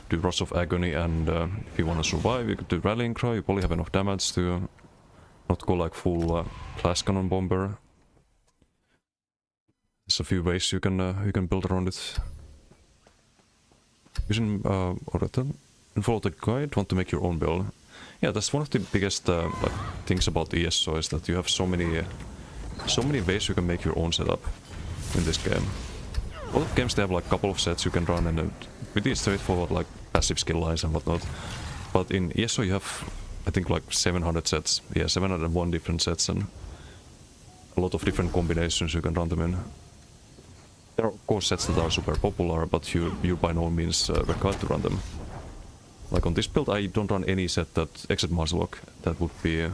Do Rush of Agony, and if you want to survive, you could do Rallying Cry. You probably have enough damage to not go like full Class Cannon bomber. There's a few ways you can build around it. Using Oracle and follow the guide, want to make your own build. Yeah, that's one of the biggest like, things about ESO is that you have so many ways you can make your own setup in this game. A lot of games they have like a couple of sets you can run and pretty straightforward like passive skill lines and whatnot. But in ESO you have I think like 700 sets. Yeah, 701 different sets and a lot of different combinations you can run them in. There are of course sets that are super popular, but you're by no means required to run them. Like on this build, I don't run any set that except Musclock that would be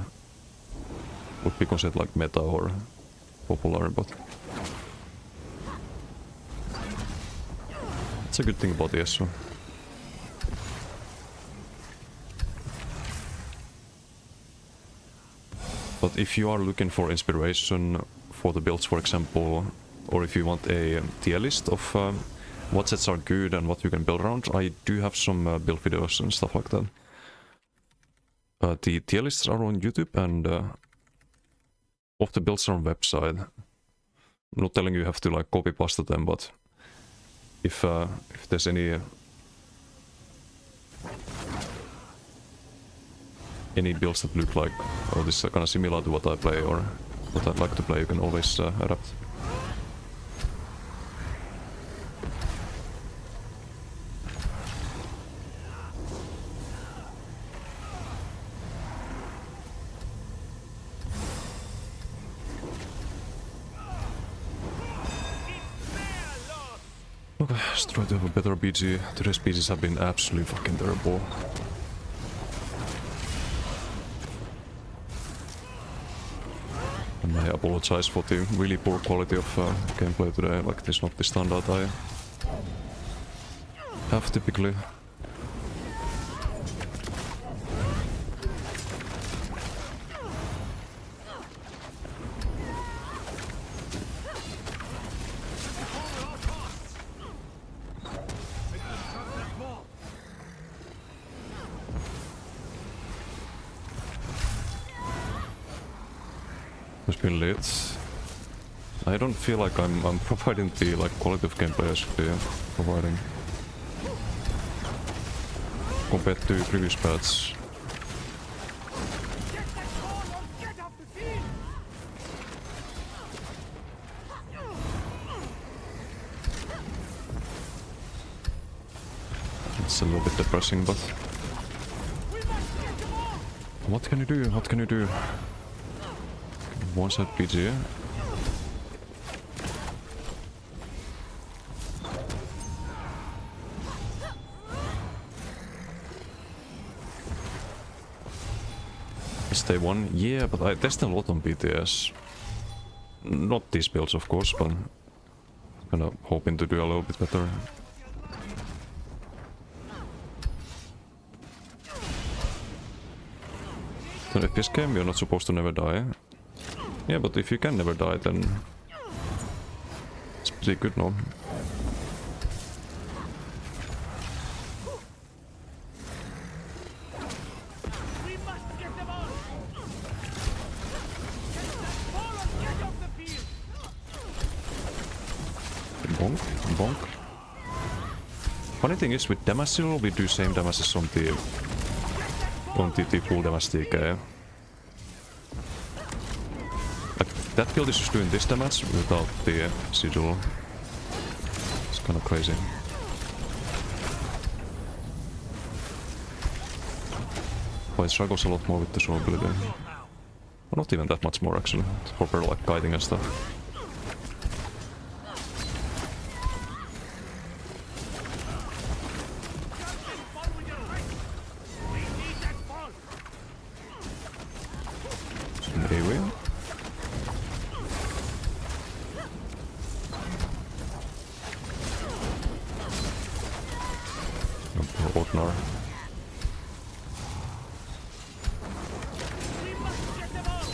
considered like meta or popular, but it's a good thing about ESO. But if you are looking for inspiration for the builds, for example, or if you want a tier list of what sets are good and what you can build around, I do have some build videos and stuff like that. The tier lists are on YouTube and of the builds are on website. I'm not telling you have to like copy paste them, but if there's any builds that look like, oh, this is kind of similar to what I play or what I'd like to play, you can always adapt. Okay, let's try to have a better BG. Today's BGs have been absolutely fucking terrible. And I apologize for the really poor quality of gameplay today, like this is not the standard I have typically. It's been lit. I don't feel like I'm providing the like quality of gameplay I should be providing compared to previous paths. Get that ball or get off the field! It's a little bit depressing, but We must get them all! what can you do? What can you do? One side PG. Stay one? Yeah, but I tested a lot on BTS. Not these builds, of course, but kinda hoping to do a little bit better. So in this game you're not supposed to never die. Yeah, but if you can never die, then it's pretty good, no? We must get them all! Get that ball or get off the field! Bonk, bonk. Funny thing is, with Damasil we do same damage as on the full damage TK. Like, that build is just doing this damage without the sigil. It's kinda crazy. But it struggles a lot more with the survivability. Well, not even that much more actually. It's proper like kiting and stuff. Follow your right! We need that ball! Some AoE. Ordnar. We must get them all!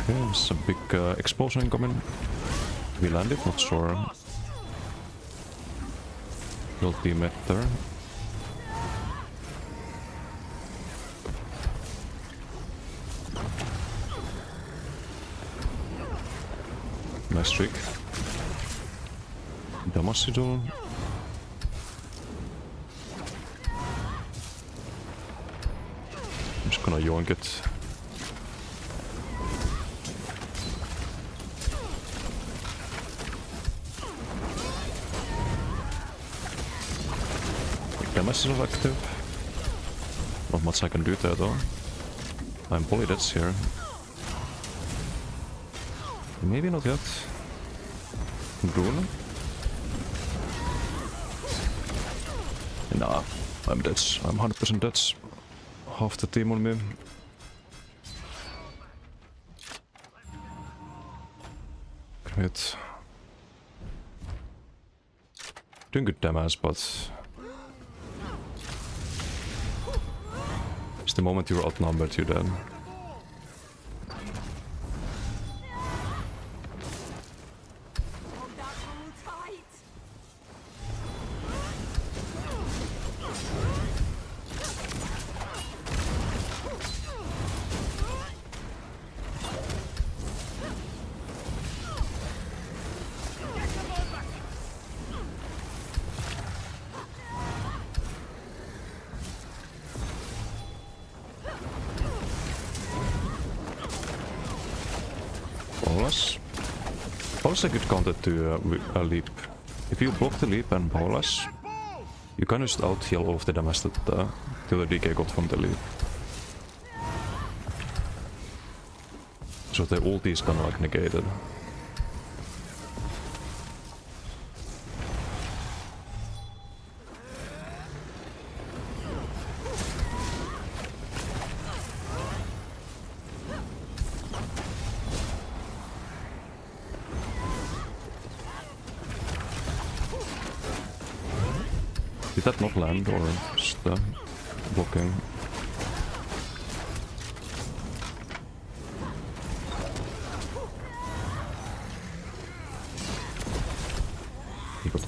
Okay, there's a big explosion incoming. We landed, not sure. Will teammate there. Nice trick. Damasidol. I'm just gonna yoink it. Damasidol active. Not much I can do there though. I'm bully that's here. Maybe not yet. Rune? Nah, I'm dead. I'm 100% dead. Half the team on me. Great. Doing good damage, but it's the moment you're outnumbered, you're dead. Hold that bull tight! Bolas. Bolas is a good counter to a leap. If you block the leap and Bolas, you can just out heal all of the damage that till the DK got from the leap. So the ulti is kinda like negated. Did that not land or just blocking?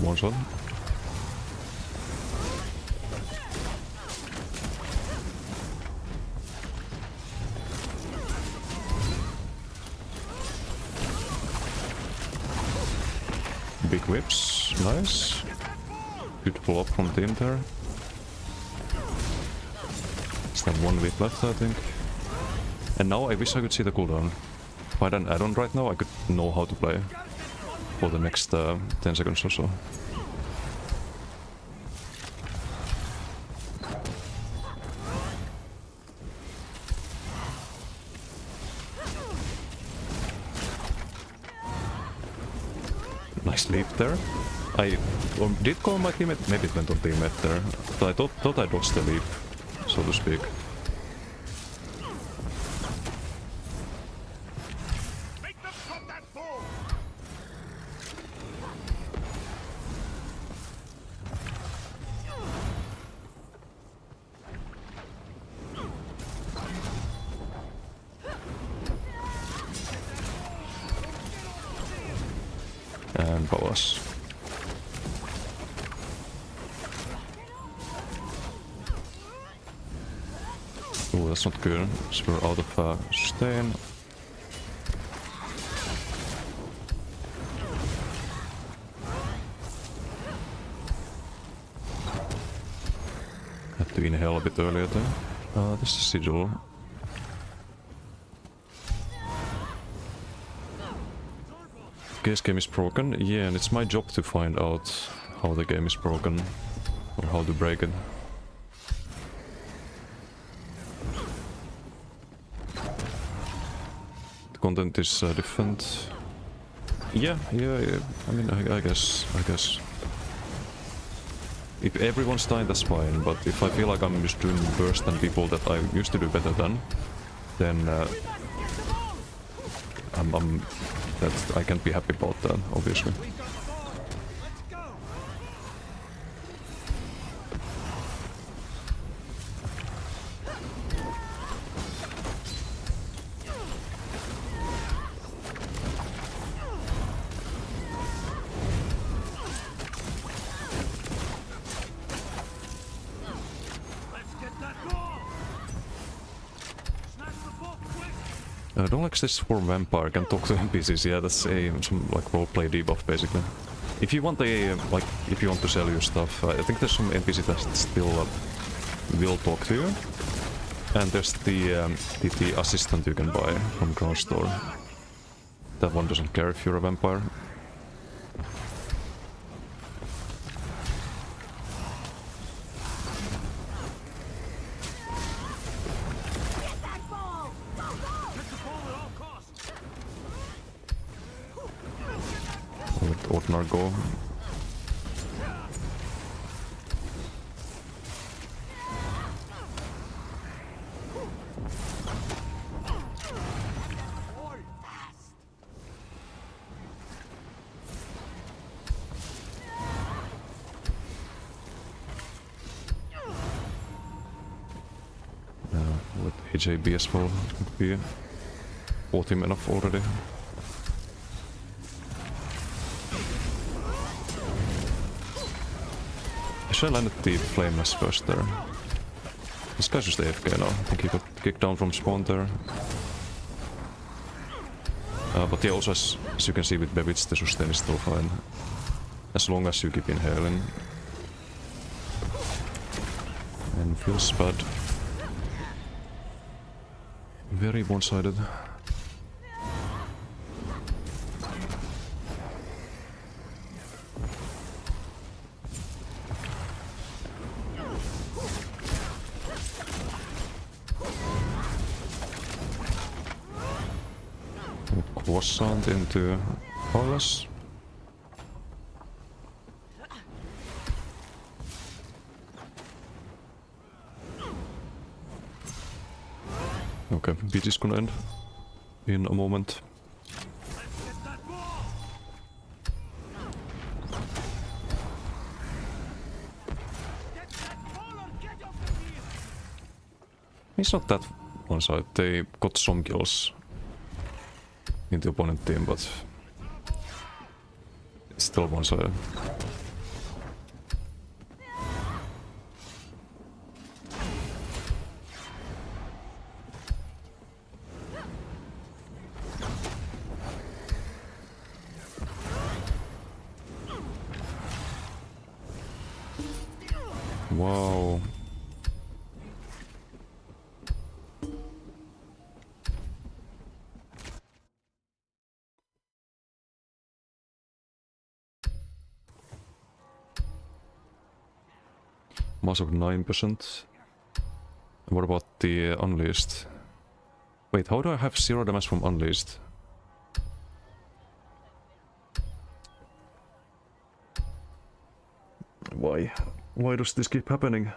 one shot. Big whips, nice. Good pull up from team there. Still one whip left, I think. And now I wish I could see the cooldown. If I had an add-on right now, I could know how to play for the next 10 seconds or so. Nice leap there. I did call my teammate, maybe it went on teammate there. But I thought I dodged the leap, so to speak. Make them cut that ball! And Boas. Oh, that's not good. So we're out of sustain. Had to inhale a bit earlier there. This is Sigil. This game is broken. Yeah, and it's my job to find out how the game is broken or how to break it. The content is different. Yeah. I mean, I guess. If everyone's dying, that's fine. But if I feel like I'm just doing worse than people that I used to do better than, then I can't be happy about that, obviously. We got the ball! Let's go! Let's get that ball! Snatch the ball quick! Don't like this for vampire can talk to NPCs. Yeah, that's some like roleplay debuff basically. If you want if you want to sell your stuff, I think there's some NPC that still will talk to you. And there's the assistant you can buy from Ground Store. That one doesn't care if you're a vampire. Get that ball! Go, go! Get the ball at all costs! Let Ordnar go. With AJB as well, it could be bought him enough already. I should have landed the flame mass first there. This guy's just AFK now. I think he got kicked down from spawn there. But yeah, also as you can see with Bevich, the sustain is still fine. As long as you keep inhaling. And feels bad. Very one-sided. Croissant into Palace. Okay, beat is gonna end in a moment. Get that ball! Get that ball or get off the field! It's not that one-sided. They got some kills in the opponent team, but it's still one-sided. Wow. Mass of 9%. What about the Unleashed? Wait, how do I have 0 damage from Unleashed? Why? Why does this keep happening?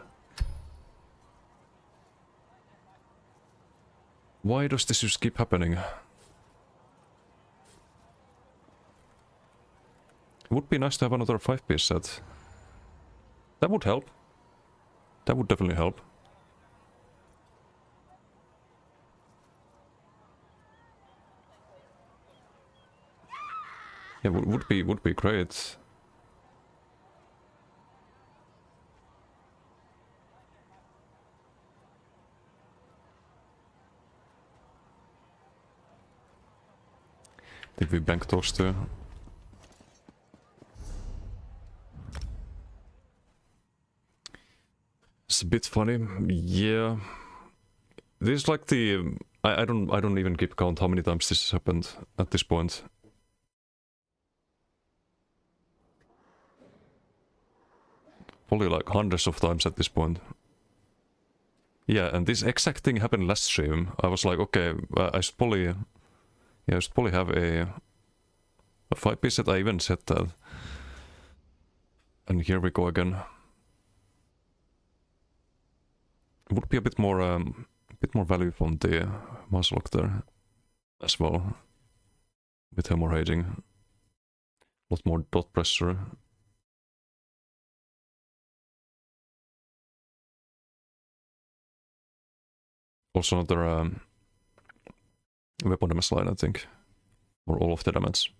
Why does this just keep happening? It would be nice to have another 5-piece set. That would help. That would definitely help. Yeah, would be great. I think we bank those two. It's a bit funny, yeah. This is like the I don't even keep count how many times this has happened at this point. Probably like hundreds of times at this point. Yeah, and this exact thing happened last stream. I was like, okay, I should probably have a 5-piece set. I even said that. And here we go again. It would be a bit more value from the Muzzlock there as well. With hemorrhaging. A lot more dot pressure. Also another weapon damage line, I think. Or all of the damage.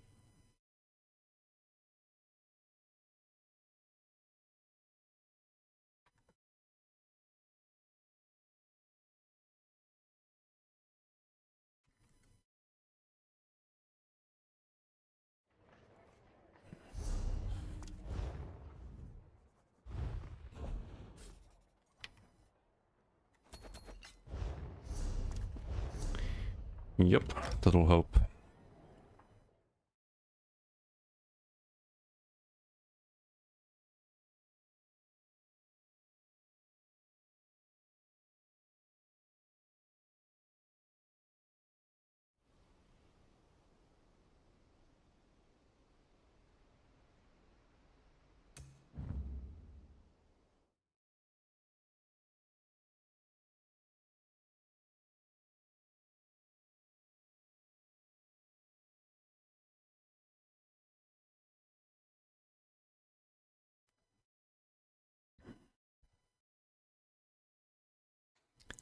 Yep, that'll help.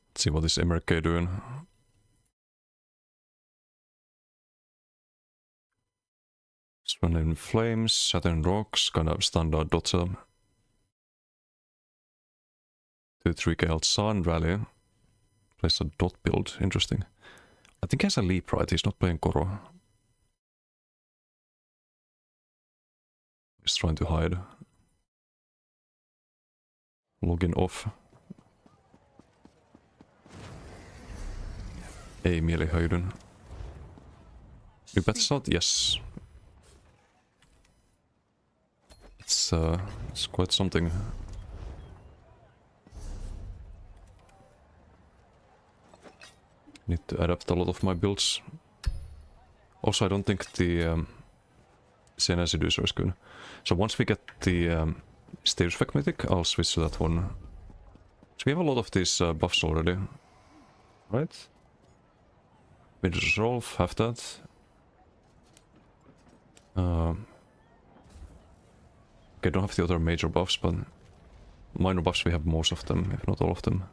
Let's see what is MRK doing. Swan in Flames, Saturn Rocks, kind of standard dota. 2-3k out Sun, Rally. Plays a dot build, interesting. I think he has a leap, right? He's not playing Koro. He's trying to hide. Login off. Ei mielihyydyn. Hypätsot? Yes. It's quite something. Need to adapt a lot of my builds. Also, I don't think the CNS Seducer is good. So once we get the Status Effect Mythic, I'll switch to that one. So we have a lot of these buffs already. Right? Major Resolve, have that. Okay, don't have the other major buffs, but minor buffs we have most of them, if not all of them.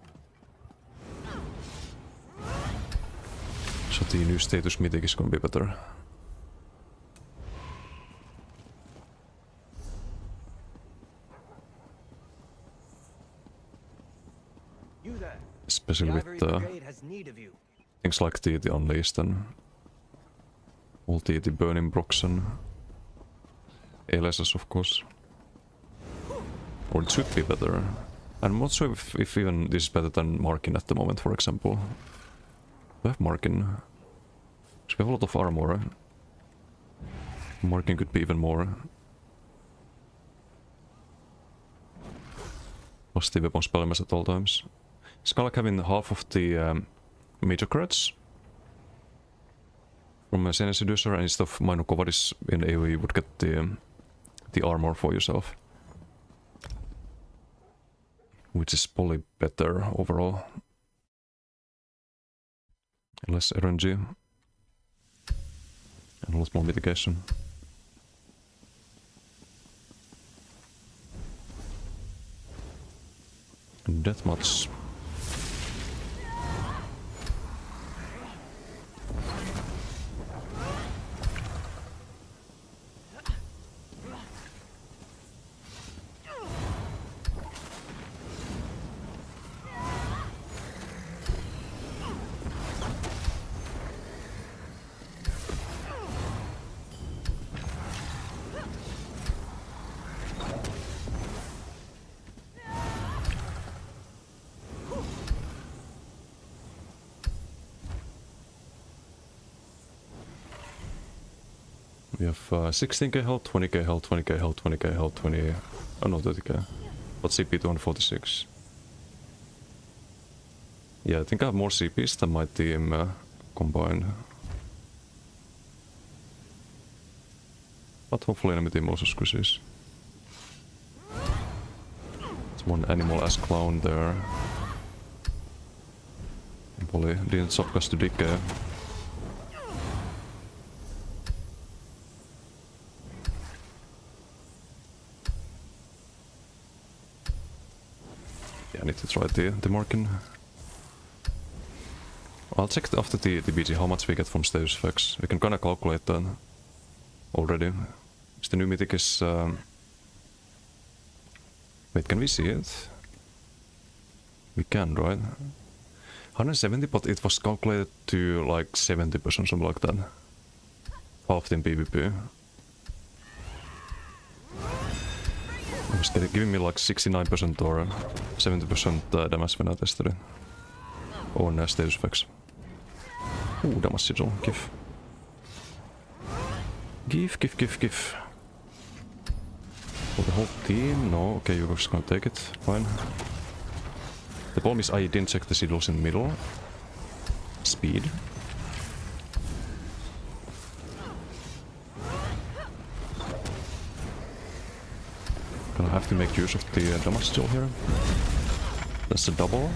So the new Status Mythic is gonna be better. You there. Especially The with Ivory Brigade has need of you. things like the Unleashed and all the Burning Brox and LSS, of course. Or it should be better. I'm not sure if even this is better than Markin at the moment, for example. Do I have Markin? We have a lot of armor. Markin could be even more. Positive weapon spell mass at all times. It's kind of like having half of the major crits from Senior Seducer, and instead of Minor Kovadis in AoE, you would get the armor for yourself. Which is probably better overall. Less RNG. And a lot more mitigation. And that much. We have 16k health, 20k health, 20k health, 20k health, 20... Oh no, 30k. But CP 246. Yeah, I think I have more CPs than my team combined. But hopefully enemy team also squishes. There's one animal-ass clown there. Probably didn't stop us to decay. I need to try the Markin. I'll check after the BG how much we get from status effects. We can kinda calculate that already. Is the new mythic is... Wait, can we see it? We can, right? 170, but it was calculated to like 70%, something like that. Half in PvP. It was giving me like 69% or 70% damage when I tested it. On status effects. Ooh, damage sigil, give. Give. For the whole team? No, okay, you're just gonna take it, fine. The problem is I didn't check the sigils in the middle. Speed. Gonna have to make use of the damage still here. That's a double.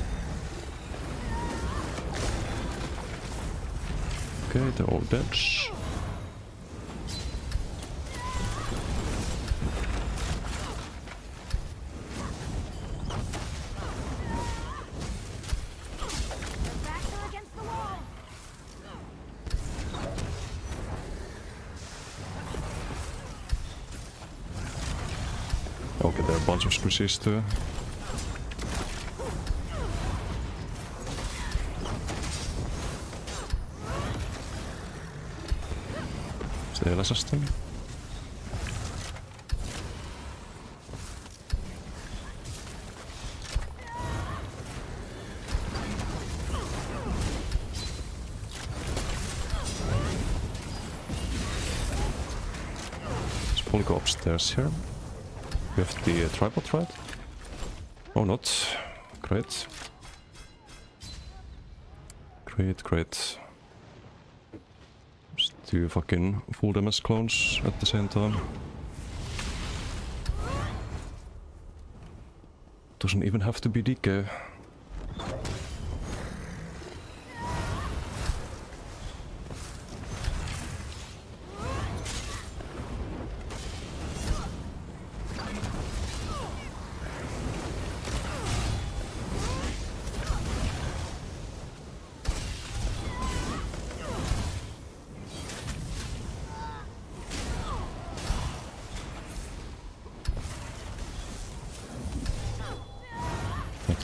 Okay, they're all dead. Okay, there are a bunch of squishies too. Steeläsästä. Let's probably go upstairs here. We have the tripod, right? Oh, not. Great. Great. Just two fucking full damage clones at the same time. Doesn't even have to be DK.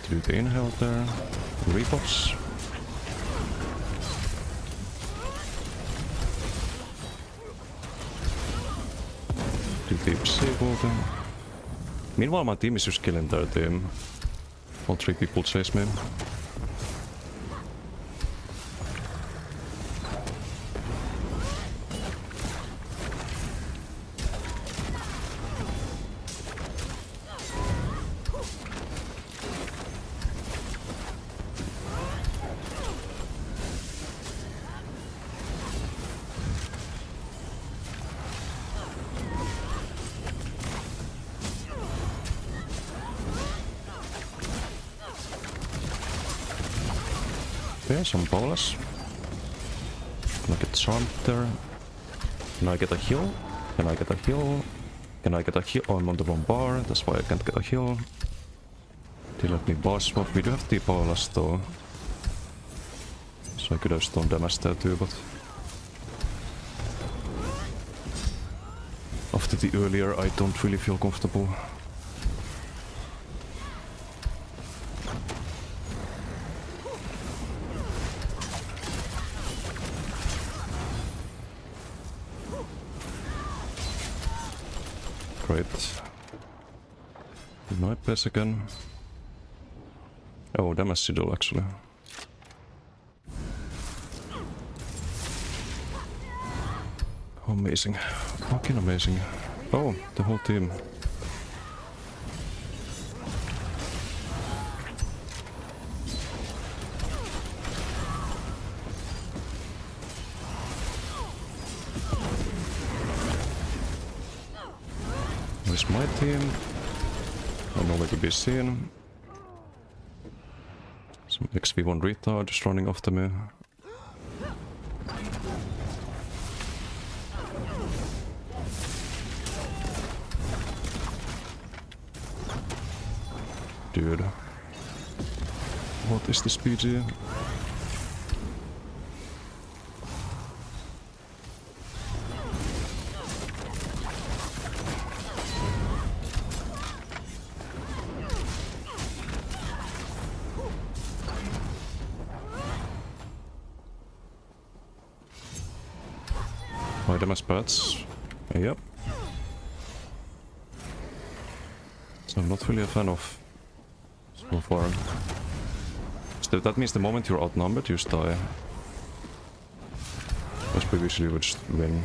Do the inhale there. Repops. Do the disable them. Meanwhile my team is just killing their team. All 3 people chase me. Okay, some bonus. Can I get charmed there? Can I get a heal? Can I get a heal? Can I get a heal? Oh, I'm on the wrong bar, that's why I can't get a heal. They let me boss swap. We do have T-Palas though. So I could have stone damage there too, but... After the earlier, I don't really feel comfortable. Great. My place again. Oh, damage Sigil actually. Amazing. Fucking amazing. Oh, the whole team. Where's my team? I'm nowhere to be seen. Some XP1 retard just running after me. Dude. What is this PG? My damage pads. Yep. So I'm not really a fan of so far. So that means the moment you're outnumbered, you just die. That's pretty usually you would just win.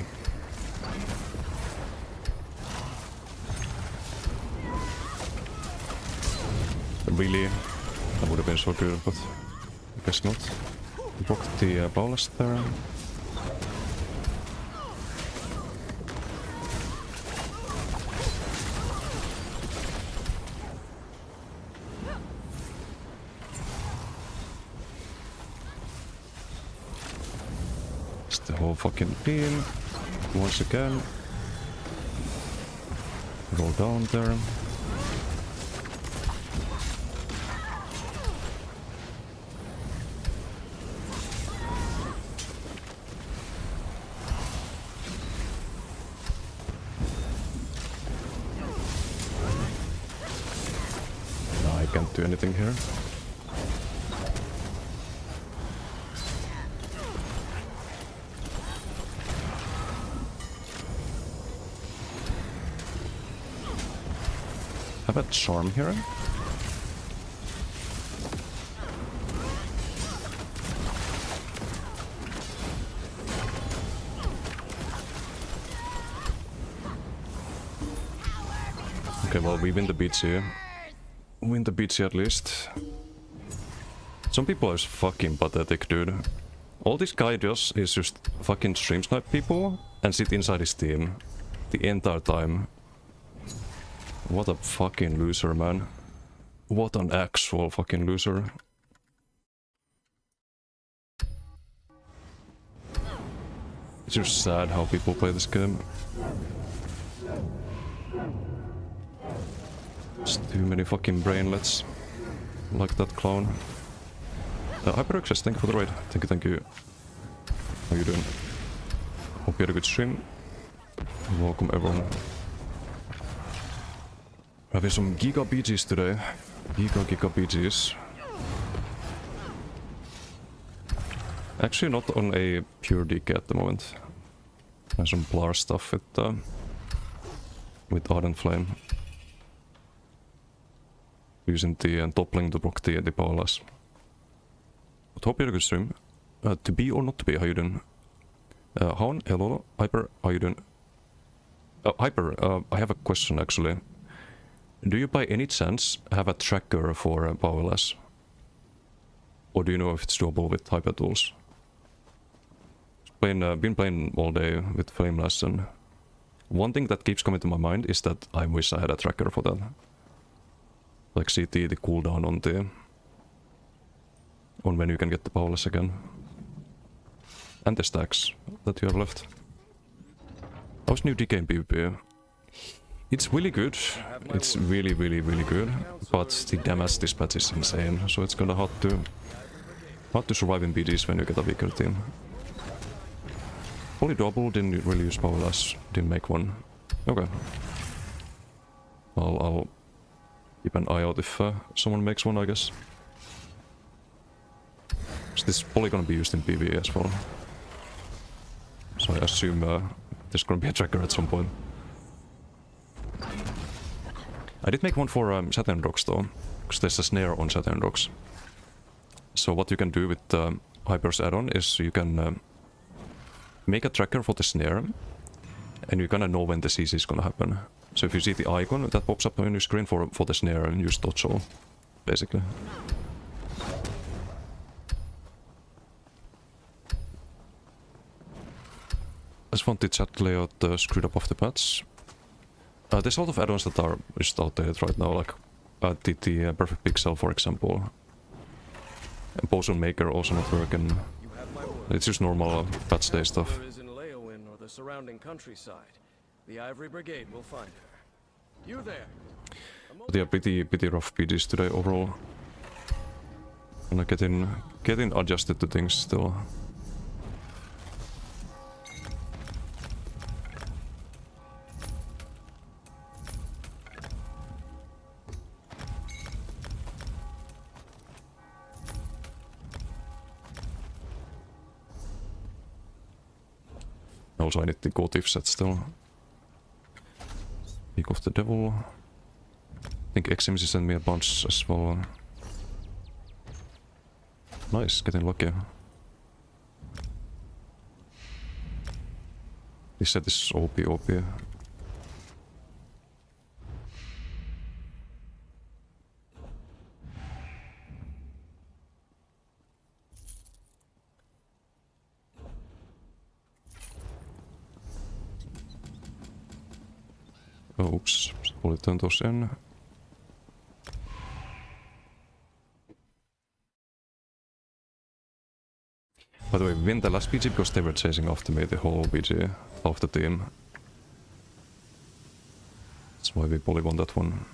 Really, that would have been so good, but I guess not. Blocked the ballast there. The whole fucking team once again. Roll down there. No, I can't do anything here. Have a charm here. Okay, well, we win the beats here. Win the beats here at least. Some people are fucking pathetic, dude. All this guy does is just fucking stream snipe people and sit inside his team the entire time. What a fucking loser, man. What an actual fucking loser. It's just sad how people play this game. Just too many fucking brainlets. Like that clown. HyperAccess, thank you for the raid. Thank you. How you doing? Hope you had a good stream. Welcome everyone. Having some Giga BGs today. Giga BGs. Actually not on a pure DK at the moment. And some Blar stuff with Ardent Flame. using the toppling to block the powerless. But hope you had a good stream. To be or not to be, how you doing? Haun, hello, Hyper, how you doing? Hyper, I have a question actually. Do you by any chance have a tracker for powerless? Or do you know if it's doable with Hyper tools? Been playing all day with Flameless, and one thing that keeps coming to my mind is that I wish I had a tracker for that. Like CT, the cooldown on when you can get the powerless again. And the stacks that you have left. How's new DK in PvP? It's really good. It's really good. But the damage dispatch is insane, so it's kinda hard to survive in BDs when you get a weaker team. Fully double, didn't really use powerless, didn't make one. Okay. I'll keep an eye out if someone makes one, I guess. Is this probably gonna be used in PvE as well? So I assume there's gonna be a tracker at some point. I did make one for Saturn Rocks though, because there's a snare on Saturn Rocks. So what you can do with Hyper's add-on is you can make a tracker for the snare, and you kinda know when the CC is gonna happen. So if you see the icon that pops up on your screen for the snare, and use dodge all, basically. I just want the chat layout screwed up off the patch. There's a lot of add-ons that are just outdated right now, like the Perfect Pixel, for example. And Potion Maker also not working. It's just normal patch day stuff. Is in Leowin or the surrounding countryside. The Ivory Brigade will find her. You there? But yeah, pretty rough PDs today overall. And getting adjusted to things still. Also I need the gold set still. Speak of the Devil. I think Eximus sent me a bunch as well. Nice, getting lucky. This set is OP. Oops, politetaan tuossa en. By the way, we win the last BG because they were chasing after me, the whole BG of the team. That's why we probably won that one.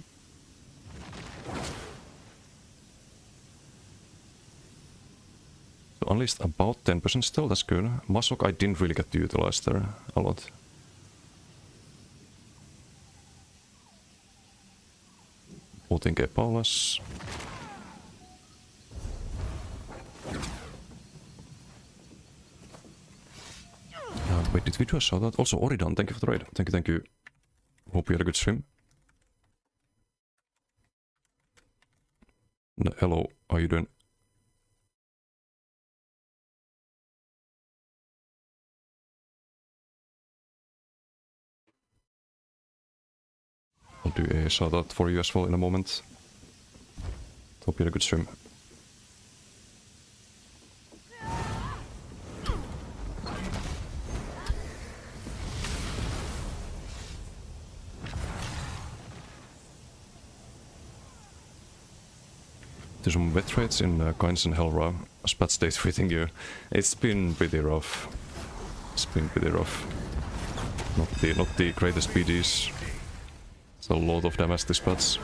So unleashed about 10% still, that's good. Masok I didn't really get to utilize there a lot. Putting Paulus. Wait, did we do a shoutout? Also, Oridan, thank you for the raid. Thank you. Hope you had a good stream. No, hello, how are you doing? I'll do a shoutout for you as well in a moment. Hope you had a good stream. There's some wet trades in Kynes and Helra. Spat stays fitting you. It's been pretty rough. Not the greatest PDs. It's a lot of damage to spats.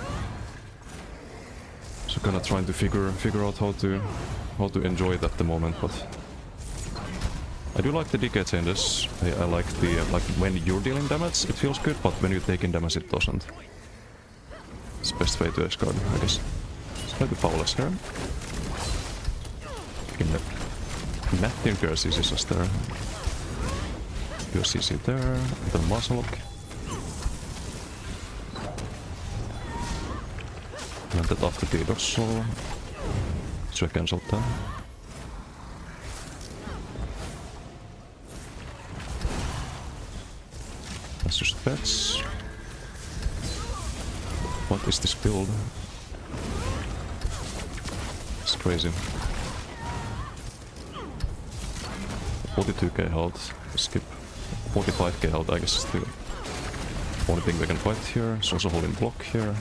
So kinda trying to figure out how to enjoy it at the moment, but I do like the decay changes. I like the like when you're dealing damage it feels good, but when you're taking damage it doesn't. It's the best way to discard, I guess. Maybe Paulus here. Matthew and Gersis is just there. Gersis is there. The muscle lock. That after the dorsal. So I cancelled that. That's just pets. What is this build? It's crazy. 42k health. Skip. 45k health, I guess, is the only thing we can fight here. It's also holding block here.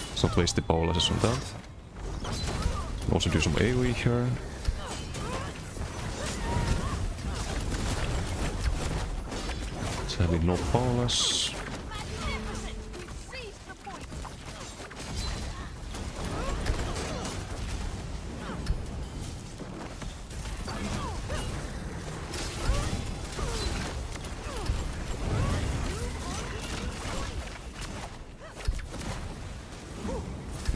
Let's not waste the powerlesses on that. Also do some AoE here. Sadly no powerless.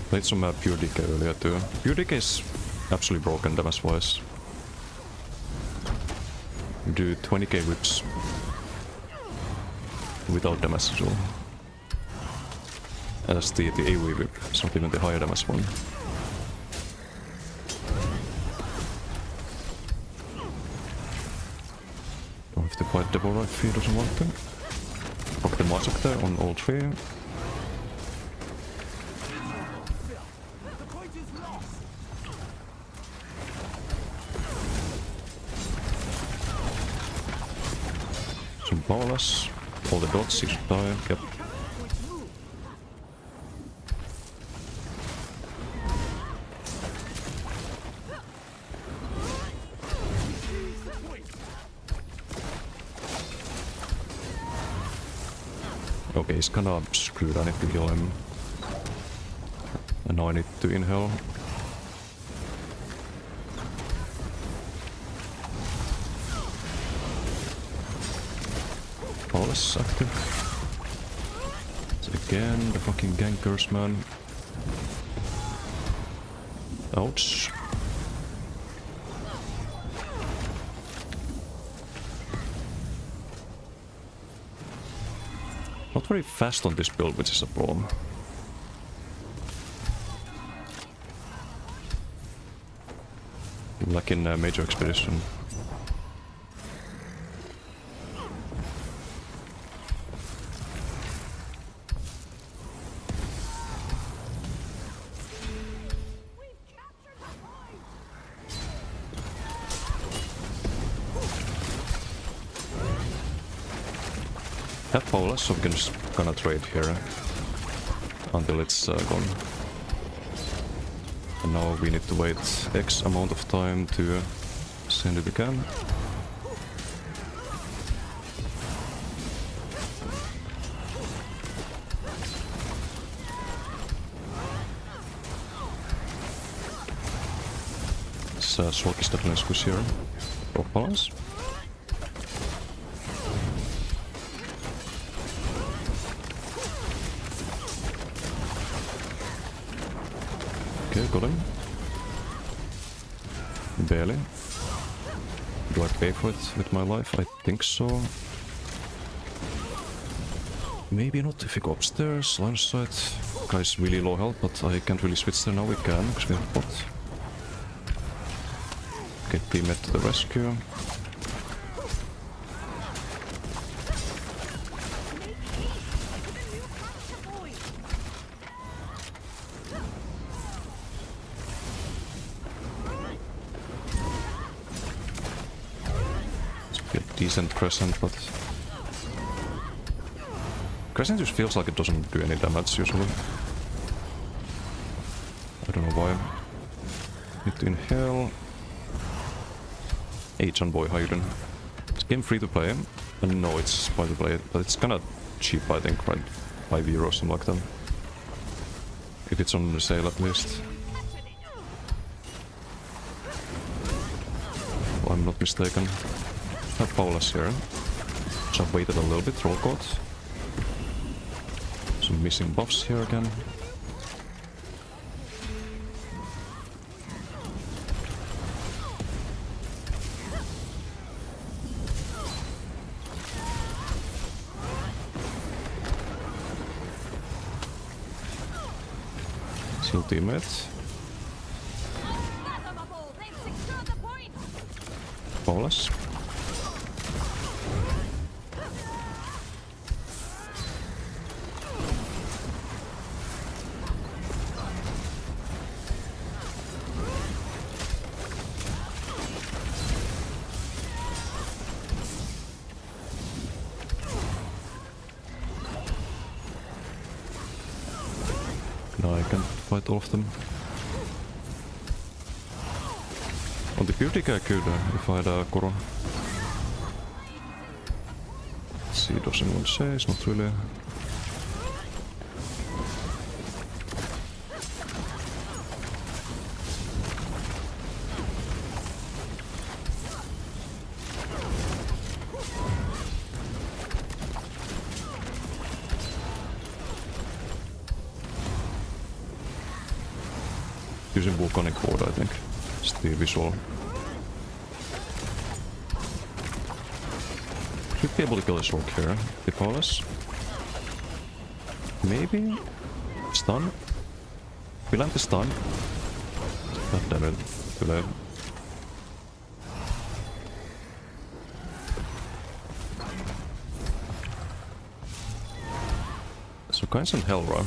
Played some pure DK earlier too. Pure DK is absolutely broken damage wise. Do 20k whips without damage as well. And that's the AoE whip, it's not even the higher damage one. Don't have to fight the Borite if he doesn't want to. Rock the Massacre there on all three. Some powerless. All the dots, he should die. Yep. Okay, he's kinda screwed. I need to heal him. And now I need to inhale. Powerless active. So again, the fucking gankers, man. Ouch. Not very fast on this build, which is a problem. Like in Major Expedition. Have powerless, so we can just kinda trade here until it's gone. And now we need to wait X amount of time to send it again. This Shulk is definitely squish here. Rock balance. Okay, got him. Barely. Do I pay for it with my life? I think so. Maybe not if we go upstairs. Line of sight. Guy's really low health, but I can't really switch there now. We can, because we have bot. Get teammate to the rescue. Decent Crescent, but Crescent just feels like it doesn't do any damage usually. I don't know why. Need to inhale. H-on boy, how you doing? It's game free to play, and no, it's free to play, but it's kinda cheap, I think, right? €5, something like that. If it's on the sale at least. If I'm not mistaken. Have powerless here. So I've waited a little bit, roll caught. Some missing buffs here again. Still teammate. Unfathomable! They've secured the point! Paulus. Now I can fight all of them. On the beauty guy could if I had a Koro. Let's see, does anyone say? It's not really. Using volcanic horde, I think. It's the visual. Should be able to kill his rock here. The Paulus. Maybe? Stun? We land the stun. God damn it. Too late. So Kain's and Helra.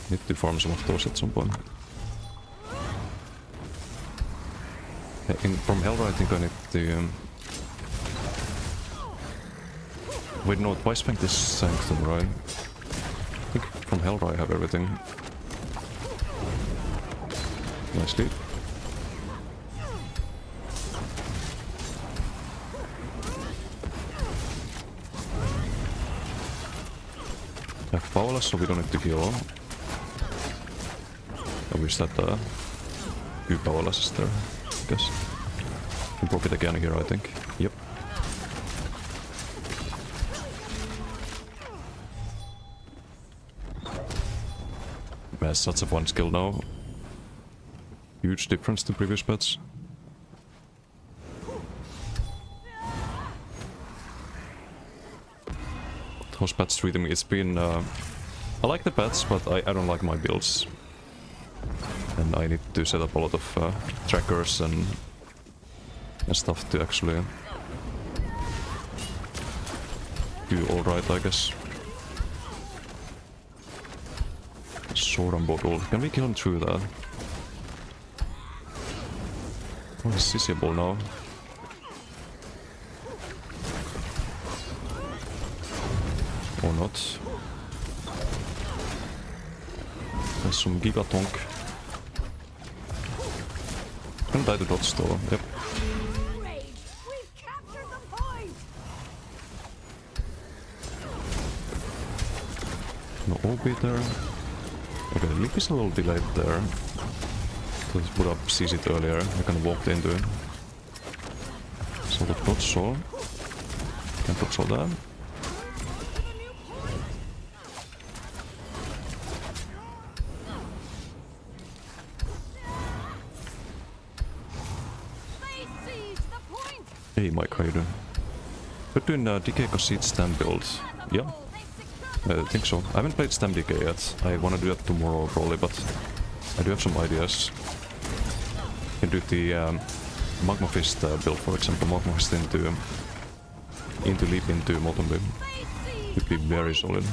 Need to farm some of those at some point. From Helra I think I need to... Wait, no, twice spent this Sanctum, right? I think from Helra I have everything. Nicely. I have Paula, so we don't need to heal. I wish that few Paolas is there, I guess. Can proc it again here, I think. Yep. That's such a fun skill now. Huge difference to previous bets. How's bats treating me? It's been... I like the bats, but I don't like my builds. And I need to set up a lot of trackers and stuff to actually do alright, I guess. Sword and bottle. Can we kill him through that? Oh, he's CCable now. Or not. There's some Gigatonk. Can die to dots though, yep. Rage! We've captured the point! No OB there. Okay, the leap is a little delayed there. So let's put up CC it earlier. I kind of walked into it. Sort of dodge saw. Can't dodge all that. Hey Mike, how you doing? We're doing DK Conceit Stam build. Yeah, I think so. I haven't played Stam DK yet. I wanna do that tomorrow probably, but I do have some ideas. Can do the Magma Fist build, for example. Magma Fist into leap into Molten Beam. Would be very solid.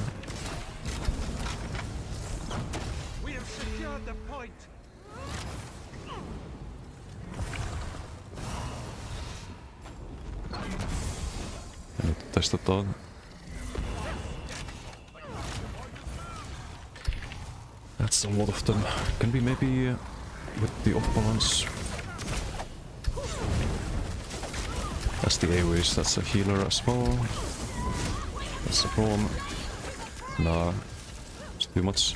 We have secured the point. I need to test that out. That's a lot of them. Can we maybe with the off balance? That's the AoEs, that's a healer as well. That's a problem. Nah, it's too much.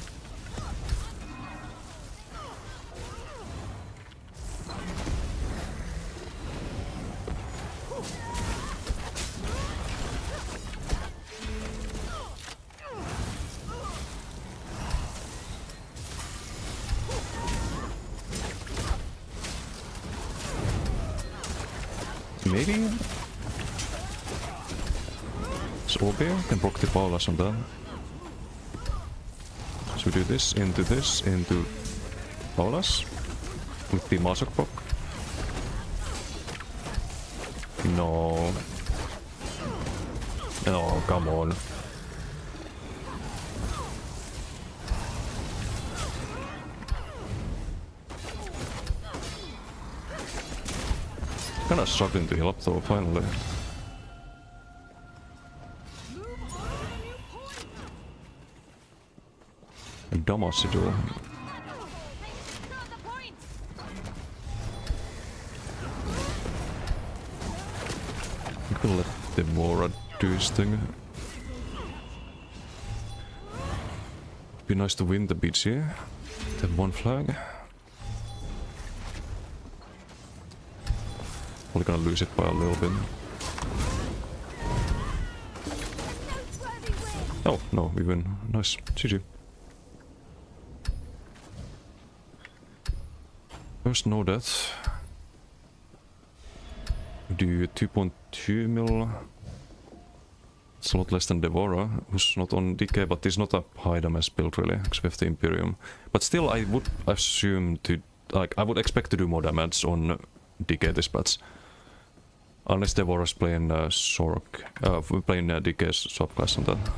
Maybe? It's OB, can proc the Paulas on that. So we do this, into Paula's with the Masok Pok. No. No, come on. Kinda struggling to heal up though, finally. Damage to do. I can let the Mora do his thing. Be nice to win the BG. Have one flag. Probably gonna lose it by a little bit. Oh, no, we win. Nice. GG. First no death. Do 2.2 mil. It's a lot less than Devora, who's not on decay, but is not a high damage build really, because we have the Imperium. But still, I would assume to, like, I would expect to do more damage on decay dispatch. Unless Devora's playing Sork, playing DK's subclass on that.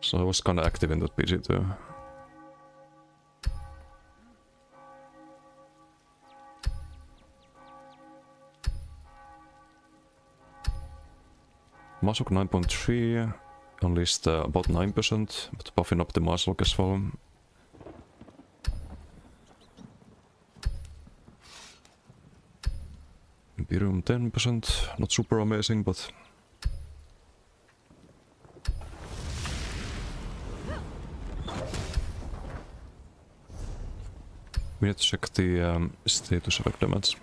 So I was kinda active in that PG too. Masok 9.3, unleashed about 9%, but buffing up the Masok as well. Imperium 10%, not super amazing, but... We need to check the status effect damage.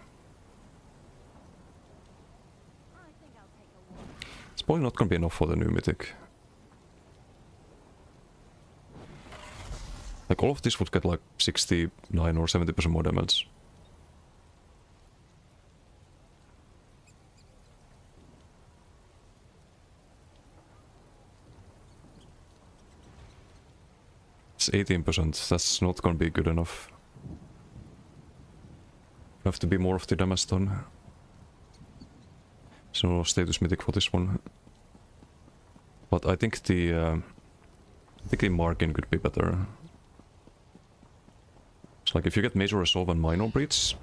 It's probably not gonna be enough for the new mythic. Like all of this would get like 69 or 70% more damage. It's 18%, that's not gonna be good enough. Have to be more of the damage done. So status mythic for this one. But I think the margin could be better. It's like if you get major resolve and minor breach,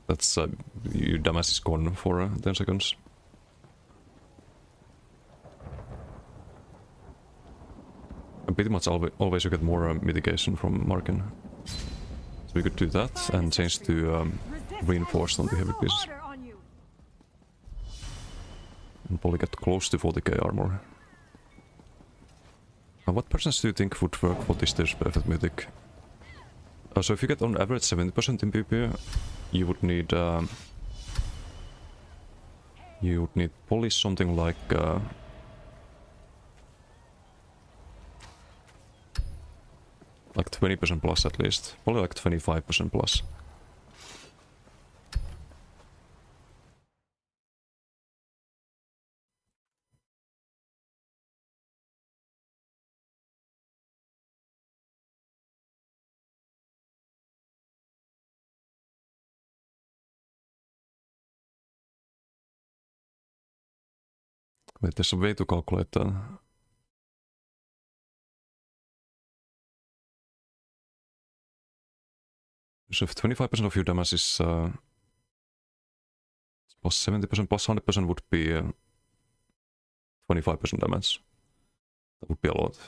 that's your damage is gone for 10 seconds. And pretty much always you get more mitigation from margin. We could do that and change to reinforced on the heavy pieces. And probably get close to 40k armor. What percentage do you think would work for this Stairs Perfect Mythic? So if you get on average 70% in PvP, you would need polish something like 20% plus at least. Probably like 25% plus. Wait, there's a way to calculate that. So if 25% of your damage is plus 70%, plus 100% would be 25% damage. That would be a lot.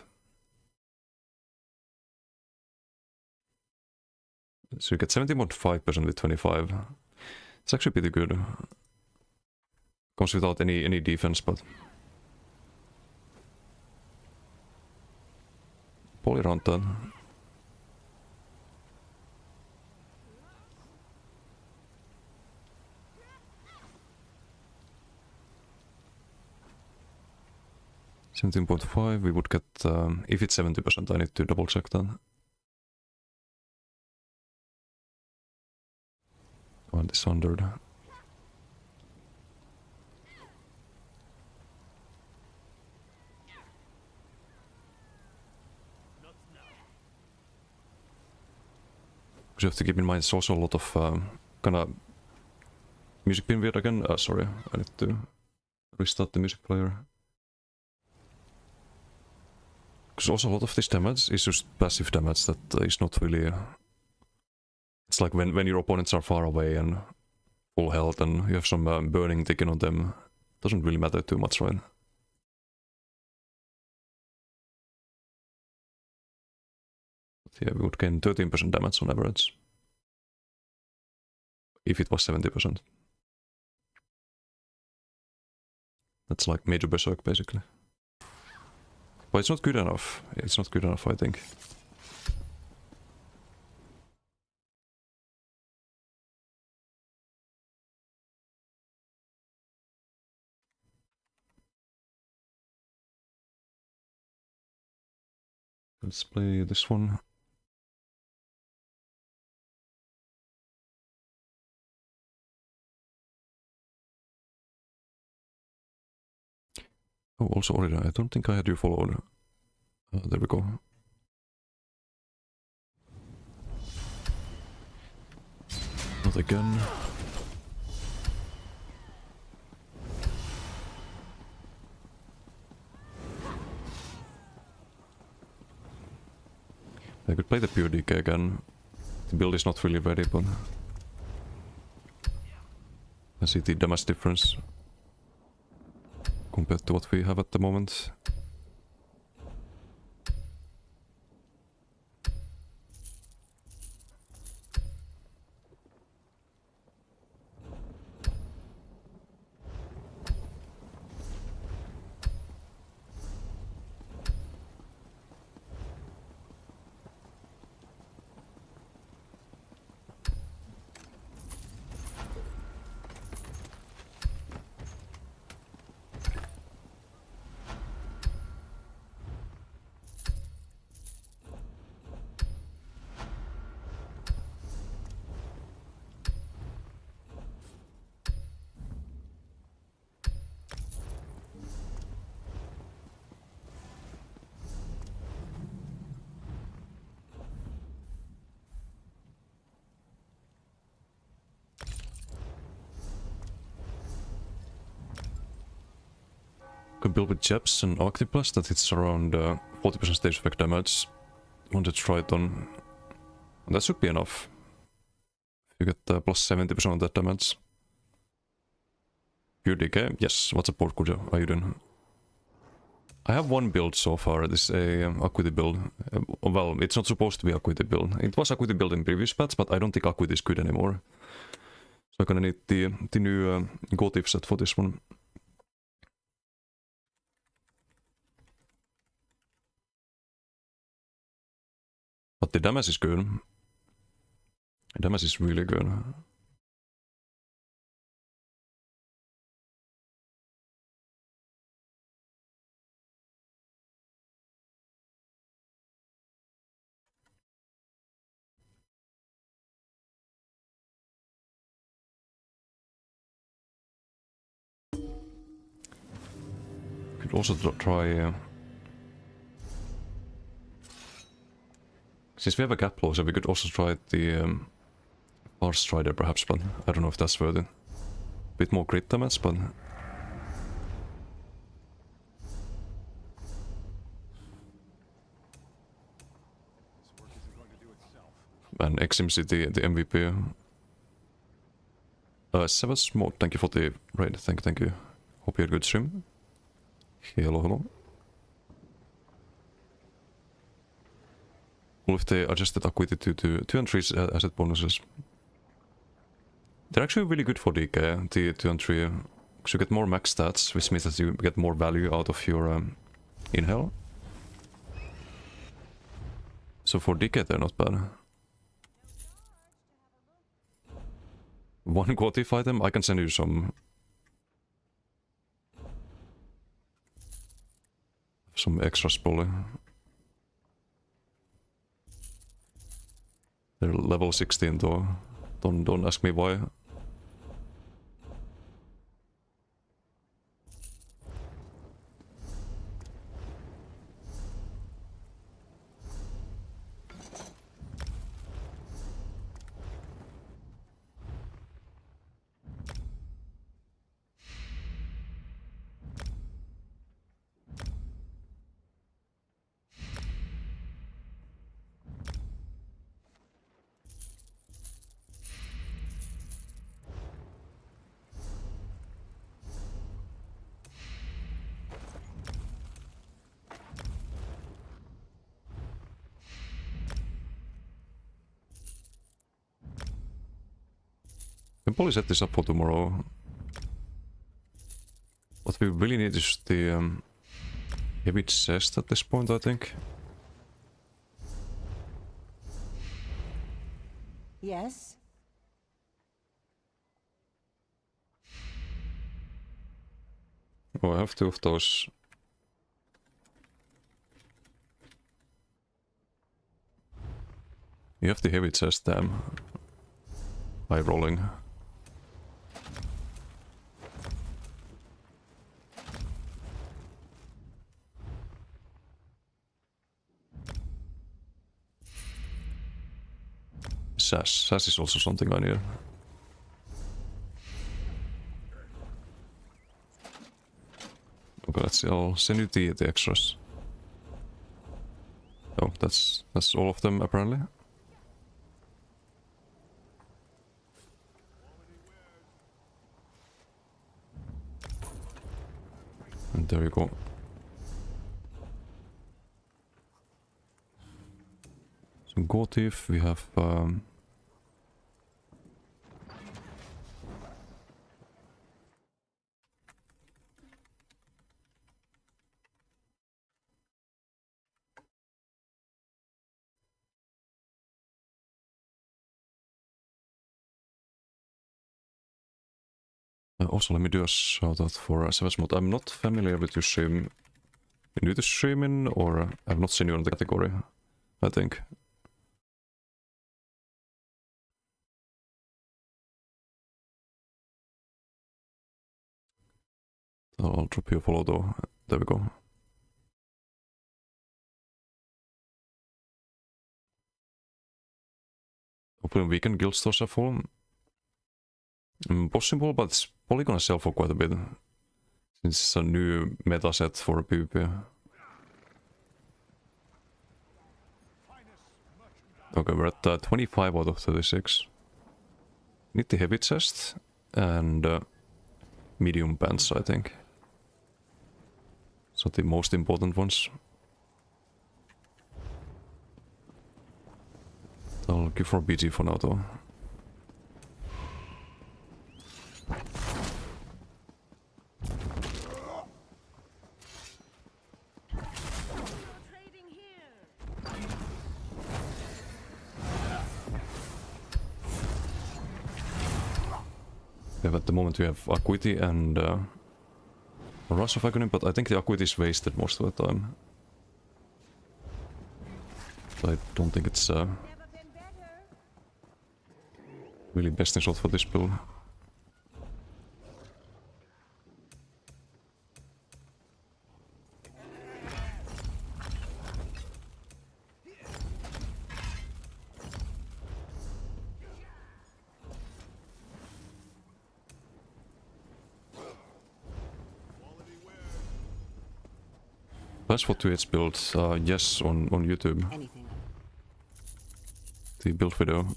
So you get 70.5% with 25. It's actually pretty good. Comes without any defense, but probably around that. $17.5, we would get, if it's 70%, I need to double check that. Find this 100. Because you have to keep in mind it's also a lot of kind of music being weird again. Sorry, I need to restart the music player. Because also a lot of this damage is just passive damage that is not really... It's like when your opponents are far away and full health and you have some burning ticking on them, it doesn't really matter too much, right? But yeah, we would gain 13% damage on average. If it was 70%. That's like major berserk basically. But it's not good enough. It's not good enough, I think. Let's play this one. Oh, also Orida, I don't think I had you followed. There we go. Not again. I could play the pure DK again. The build is not really ready, but I see the damage difference compared to what we have at the moment. Could build with Jeps and Octopus that hits around 40% stage effect damage on the Triton. And that should be enough. You get plus 70% of that damage. Pure DK, yes, what's up, Portkuja? How you doing? I have one build so far, this is a Acuity build. Well, it's not supposed to be Acuity build. It was Acuity build in previous patch, but I don't think Acuity is good anymore. So I'm gonna need the new Gotif set for this one. But the damage is good. The damage is really good. Could also try... Since we have a gap closer, we could also try the Far Strider perhaps, but I don't know if that's worth it. Bit more crit damage, but... And XMC, the MVP. Savage Mode, thank you for the raid, thank you. Hope you had a good stream. Hello. Cool if they adjusted Acuity to 2 and 3 asset bonuses. They're actually really good for DK, the 2 and 3. Because you get more max stats, which means that you get more value out of your inhale. So for DK they're not bad. One Gotif item, I can send you some extras probably. They're level 16 though. Don't ask me why. can probably set this up for tomorrow. What we really need is the heavy chest at this point, I think. Yes? Oh, I have 2 of those. You have the heavy chest, damn. By rolling. Sash. Sash is also something I need. Okay, let's see. I'll send you the extras. Oh, that's all of them apparently. And there you go. Some Gore Thief, we have also, let me do a shout out for Savage Mod. I'm not familiar with your stream. You new to streaming, or I've not seen you in the category, I think. I'll drop you a follow though. There we go. Hopefully weekend guild stores are full. Possible, but it's probably gonna sell for quite a bit. Since it's a new meta set for PvP. Okay, we're at 25 out of 36. Need the heavy chest and medium pants, I think. So the most important ones. I'll give for BG for now though. At the moment we have Acuity and Rush of Agony, but I think the Acuity is wasted most of the time. So I don't think it's really best in shot for this build. That's for 2H build, yes, on YouTube. Anything. The build video.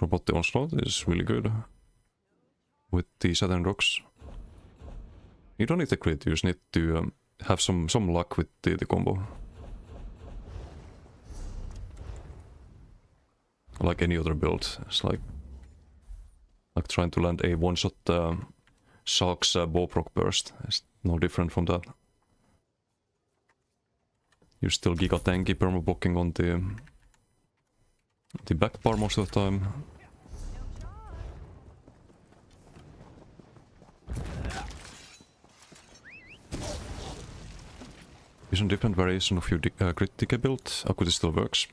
Robot the Onslaught is really good. With the Saturn Rocks. You don't need the crit, you just need to have some luck with the combo. Like any other build. It's like trying to land a one-shot Shulk's bow proc burst. It's no different from that. You're still giga tanky perma blocking on the back bar most of the time. There's a different variation of your crit decay build. Acuity still works.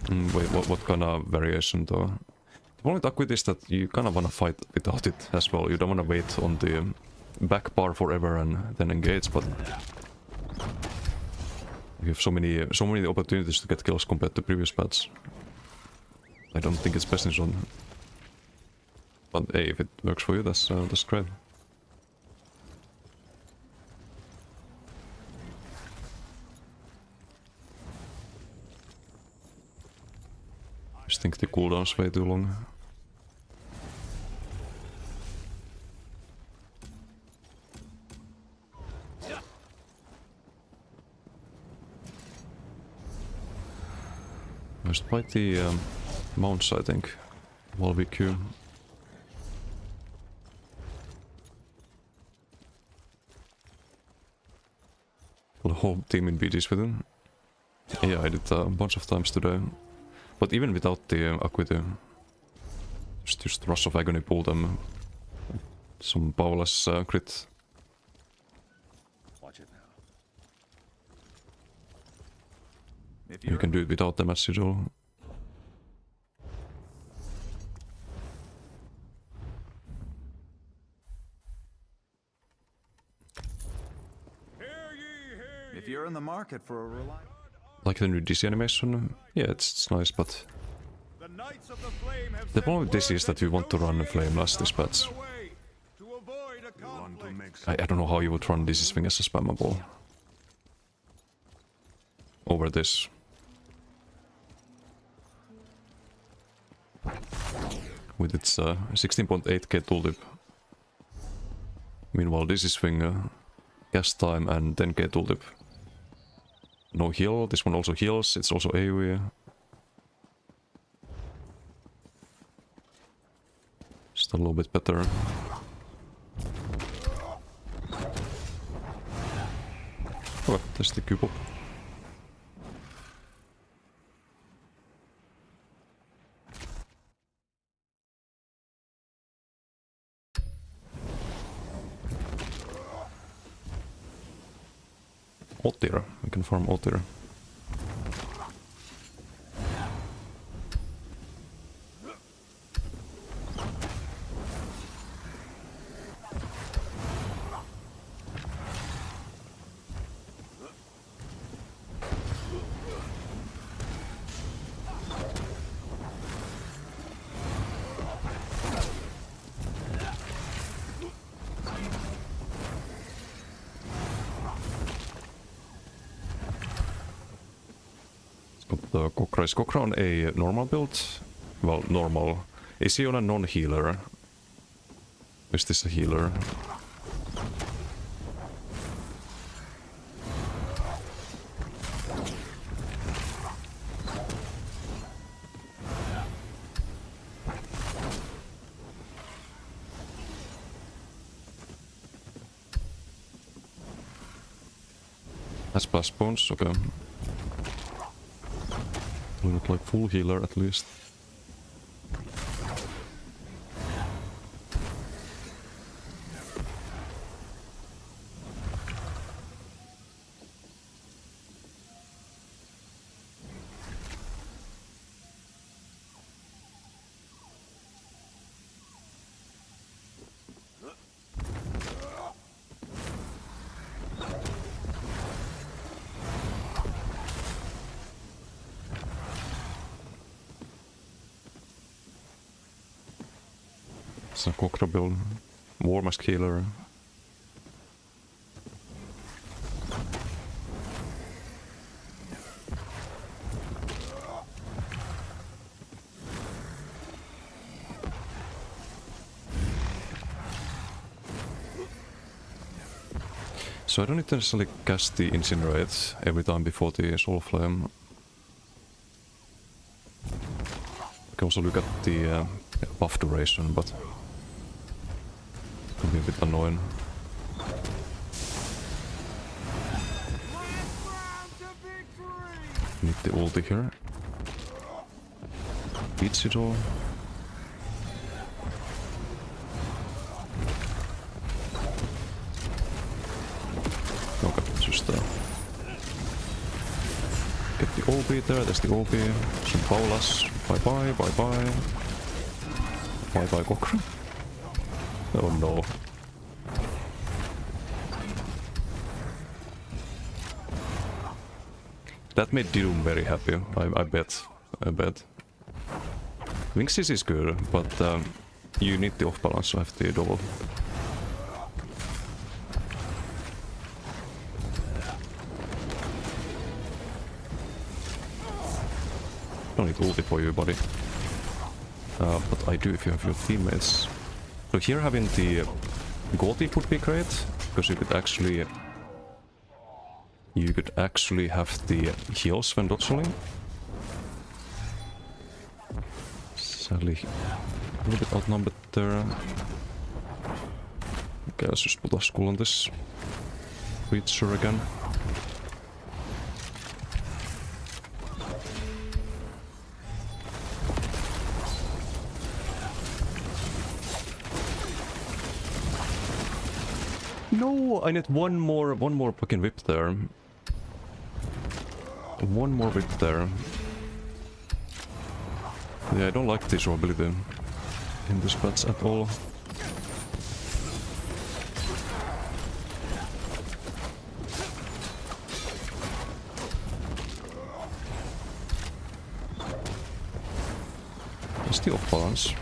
Wait, what kind of variation though? The problem with Acuity is that you kind of want to fight without it as well. You don't want to wait on the back bar forever and then engage, but you have so many opportunities to get kills compared to previous paths. I don't think it's best in zone. But hey, if it works for you, that's great. I just think the cooldown's way too long. Just by the mounts, I think. While we queue. The whole team in BDs with him. Yeah, I did a bunch of times today. But even without the Acuity, just Rush of Agony pull them. Some powerless crit. Watch it now. If You can do it without them as usual. If you're in the market for a reliable... Like the new DC animation, yeah, it's nice, but The Knights of the Flame have the problem with this is that you want to run Flameless dispatch. to avoid a conflict. I don't know how you would run this thing as a spammable. Over this. With its 16.8k tooltip. Meanwhile this is thing cast time and 10k tooltip. No heal, this one also heals, it's also AoE. Just a little bit better. Okay, there's the cube up. Otir, we can farm Otir. The Kokra. Is Kokra on a normal build? Well, normal. Is he on a non-healer? Is this a healer? That's plus bones, okay. Look like full healer at least. It's a Kokra build. War Mask healer. So I don't need to necessarily cast the Incinerate every time before the Soul Flame. I can also look at the buff duration, but it can be a bit annoying. Need the ulti here. Beats it all. Okay, just get the OB there, there's the OB. Some Paulas. Bye bye, bye bye. Bye bye, Kokra. Oh no. That made Doom very happy, I bet. I bet. Wingsis is good, but you need the off balance to have the double. Don't need ulti for you, buddy. But I do if you have your teammates. So here having the Gothic would be great, because you could actually have the heals when dodging. Sadly, a little bit outnumbered there. Okay, let's just put a skull on this creature again. No, I need one more fucking whip there. One more whip there. Yeah, I don't like this ability in this patch at all. It's the off balance.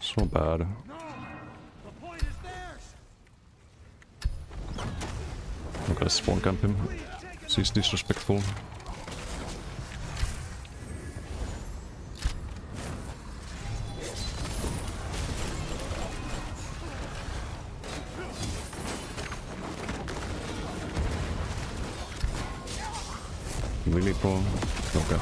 So bad. The point is theirs. I'm gonna spawn camp him. He's disrespectful. Really, bro? Okay.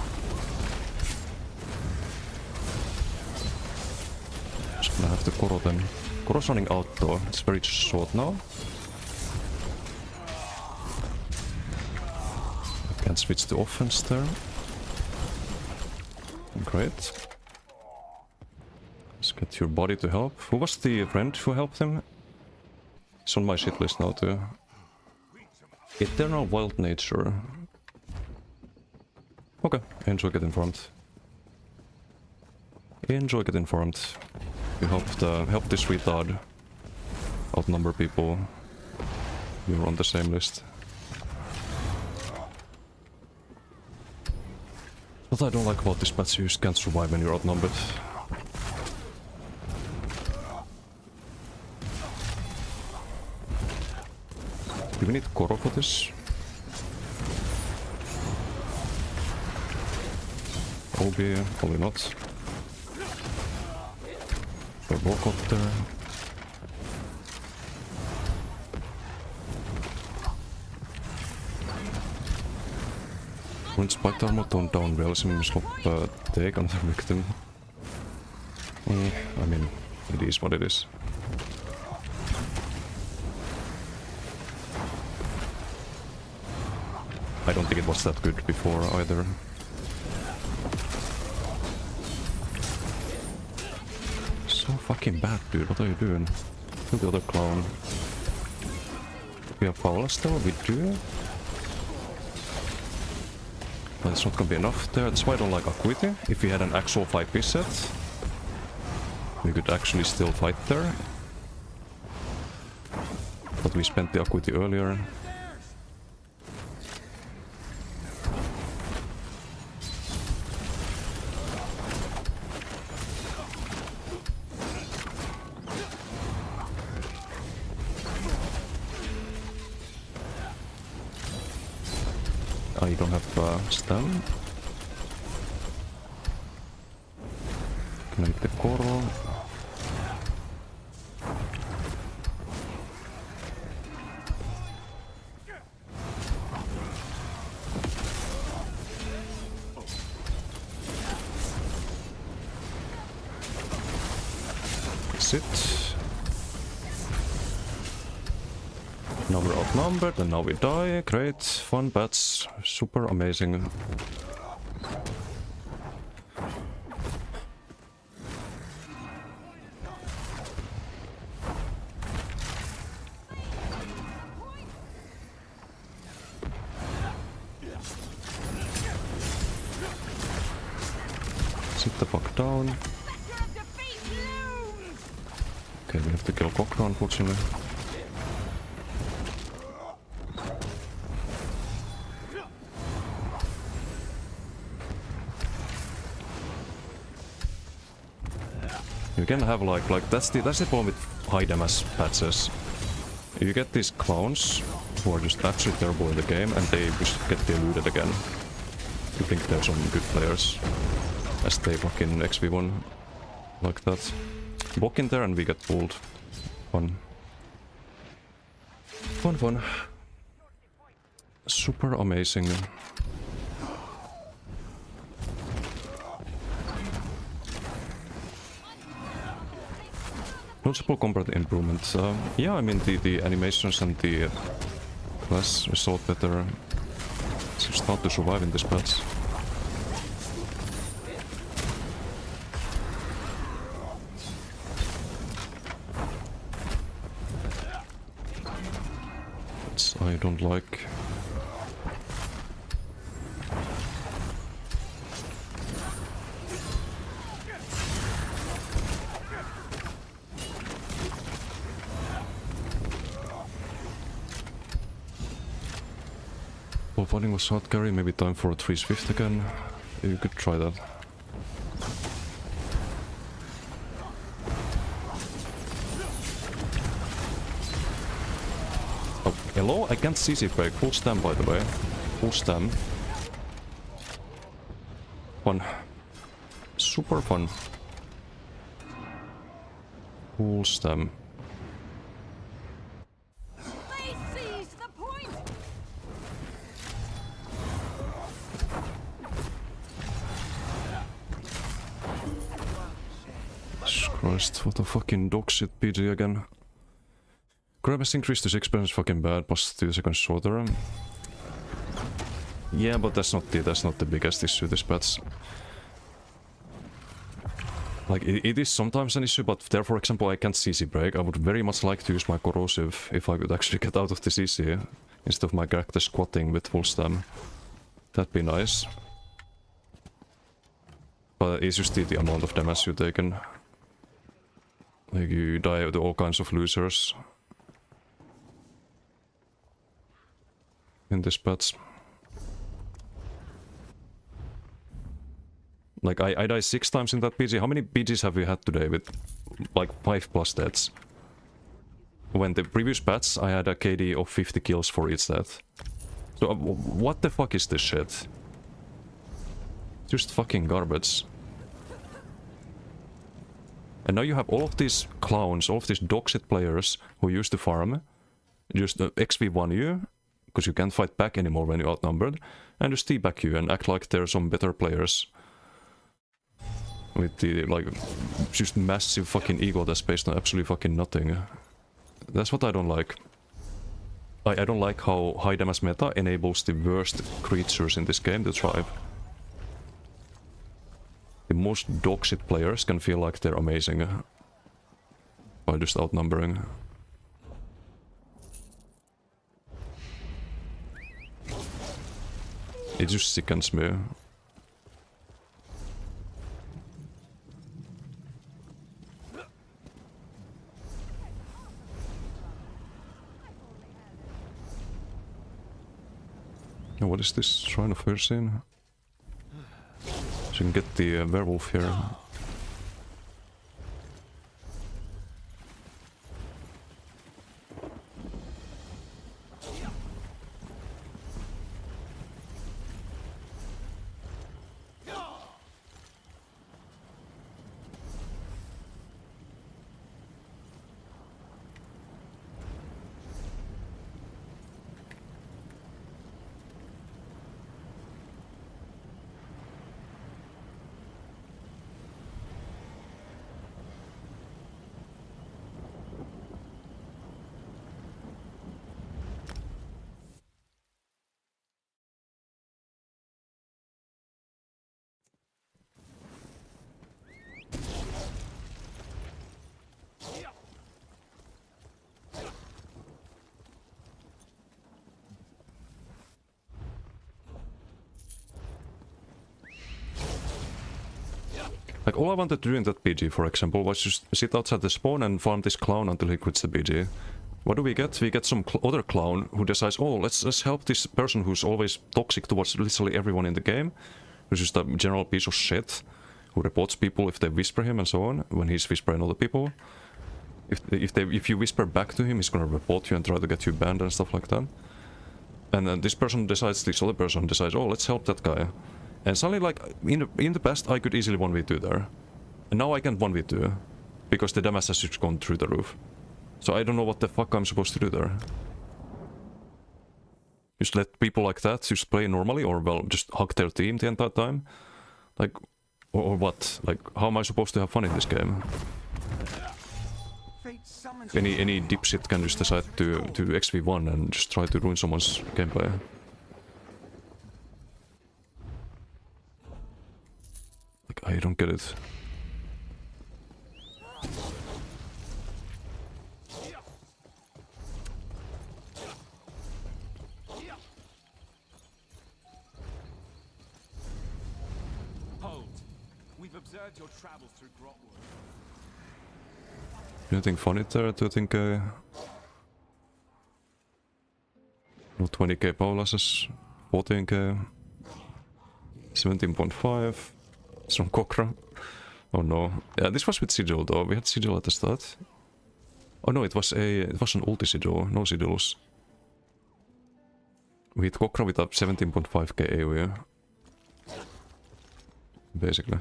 Just gonna have to Koro then. Koro's running out though. It's very short now. I can switch to offense there. Great. Let's get your body to help. Who was the friend who helped him? It's on my shit list now too. Eternal Wild Nature. Okay, enjoy getting informed. Enjoy getting informed. You help this retard outnumber people. You're on the same list. What I don't like about this patch, you just can't survive when you're outnumbered. Do we need Koro for this? Obi, probably not. Or walk up there. When spiked armor toned down well, some slop take on the victim. I mean, it is what it is. I don't think it was that good before either. So fucking bad, dude. What are you doing? Kill the other clown. We have Paula still? We do? But it's not gonna be enough there. That's why I don't like Acuity. If we had an actual 5-piece set, we could actually still fight there. But we spent the Acuity earlier. You don't have stun. Can I hit the Koro? That's it. Now we're outnumbered and now we die. Great, fun bats, super amazing. Sit the fuck down. Okay, we have to kill Kokra unfortunately. You can have like that's the problem with high damage patches. You get these clowns who are just absolutely terrible in the game and they just get deluded again. You think they're some good players as they fucking XP1 like that. Walk in there and we get pulled. Fun. Fun. Super amazing. Noticeable combat improvements. Yeah, I mean the animations and the class is a lot better. It's just hard to survive in this patch. Which I don't like. Well, fighting was hard carry, maybe time for a 3 Swift again. You could try that. Oh, hello? I can't CC break. Full stam, by the way. Full stam. Fun. Super fun. Full stam. They seized the point! Jesus Christ, what a fucking dog shit PG again. Grab has increased to 6% is fucking bad, plus 2 seconds shorter. Yeah, but that's not the biggest issue this patch. Like, it is sometimes an issue, but there, for example, I can't CC break. I would very much like to use my corrosive if I could actually get out of the CC, instead of my character squatting with full stam. That'd be nice. But it's just the amount of damage you taken. Like, you die to all kinds of losers in this patch. Like, I died 6 times in that PG. How many PGs have we had today with, like, 5+ deaths? When the previous patch, I had a KD of 50 kills for each death. So, what the fuck is this shit? Just fucking garbage. And now you have all of these clowns, all of these dogshit players who used to farm, just XP1 you, because you can't fight back anymore when you're outnumbered, and just teabag you and act like they're some better players. With the, like, just massive fucking ego that's based on absolutely fucking nothing. That's what I don't like. I don't like how high damage meta enables the worst creatures in this game to thrive. The most dogshit players can feel like they're amazing by just outnumbering. It just sickens me. Oh, what is this? Shrine of Hircine? So you can get the werewolf here. Like, all I wanted to do in that PG, for example, was just sit outside the spawn and farm this clown until he quits the PG. What do we get? We get some other clown who decides, oh, let's help this person who's always toxic towards literally everyone in the game, who's just a general piece of shit, who reports people if they whisper him and so on, when he's whispering other people. If you whisper back to him, he's gonna report you and try to get you banned and stuff like that. And then this other person decides, oh, let's help that guy. And suddenly, like, in the past, I could easily 1v2 there. And now I can't 1v2, because the damage has just gone through the roof. So I don't know what the fuck I'm supposed to do there. Just let people like that just play normally, or well, just hug their team the entire time? Like, or what? Like, how am I supposed to have fun in this game? Fate summons Any dipshit can just decide to XV1 and just try to ruin someone's gameplay. Like, I don't get it. Hold. We've observed your travels through Grotwood. Anything funny there to think? No 20k Paulas's, 14k, 17.5. It's from Kokra. Oh no. Yeah, this was with Sigil though. We had Sigil at the start. Oh no, it was an ulti Sigil, no Sigils. We hit Kokra with a 17.5k AoE. Basically.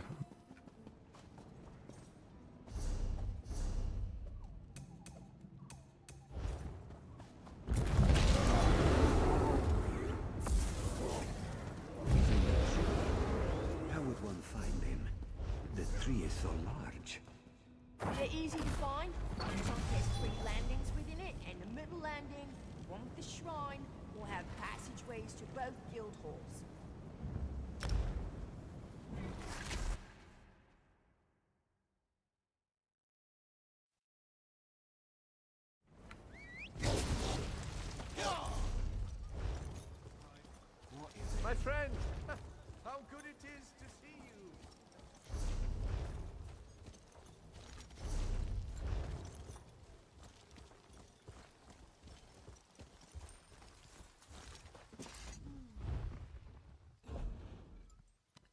How would one find them? The tree is so large. They're easy to find. There's 3 landings within it, and the middle landing, one with the shrine, will have passageways to both guild halls. My friend, how good it is to see you.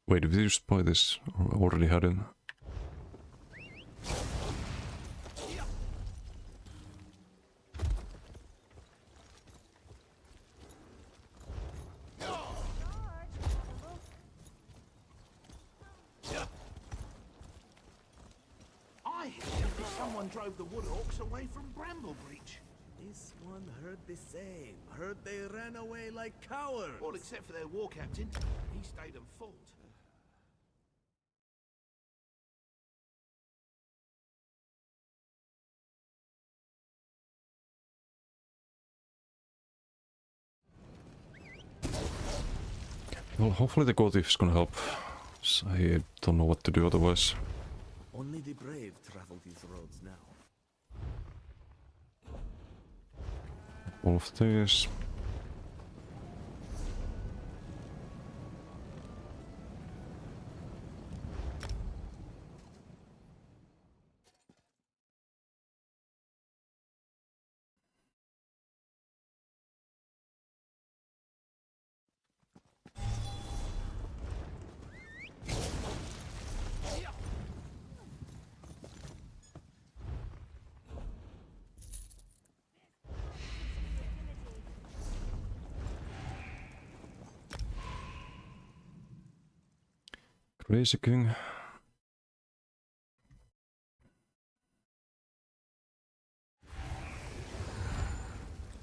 Wait, did we just buy this? Or already had it? I hear someone drove the Wood Orcs away from Bramblebreach. This one heard the same. Heard they ran away like cowards. All except for their war captain. He stayed and fought. Well, hopefully the Gotif is gonna help. I don't know what to do otherwise. Only the brave travel these roads now. All of this. Crazy King.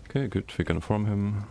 Okay, good. We can farm him.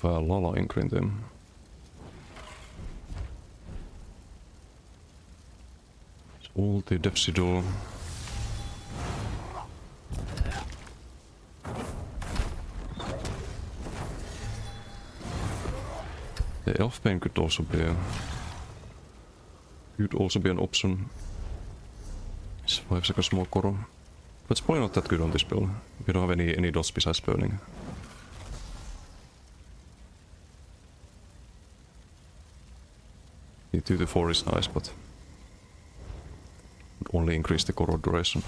Lala increased him. All the Depsidol. The Elfbane could also be an option. It's 5 seconds more Koro. But it's probably not that good on this build. We don't have any dots besides burning. The 2 to 4 is nice, but would only increase the Koro duration.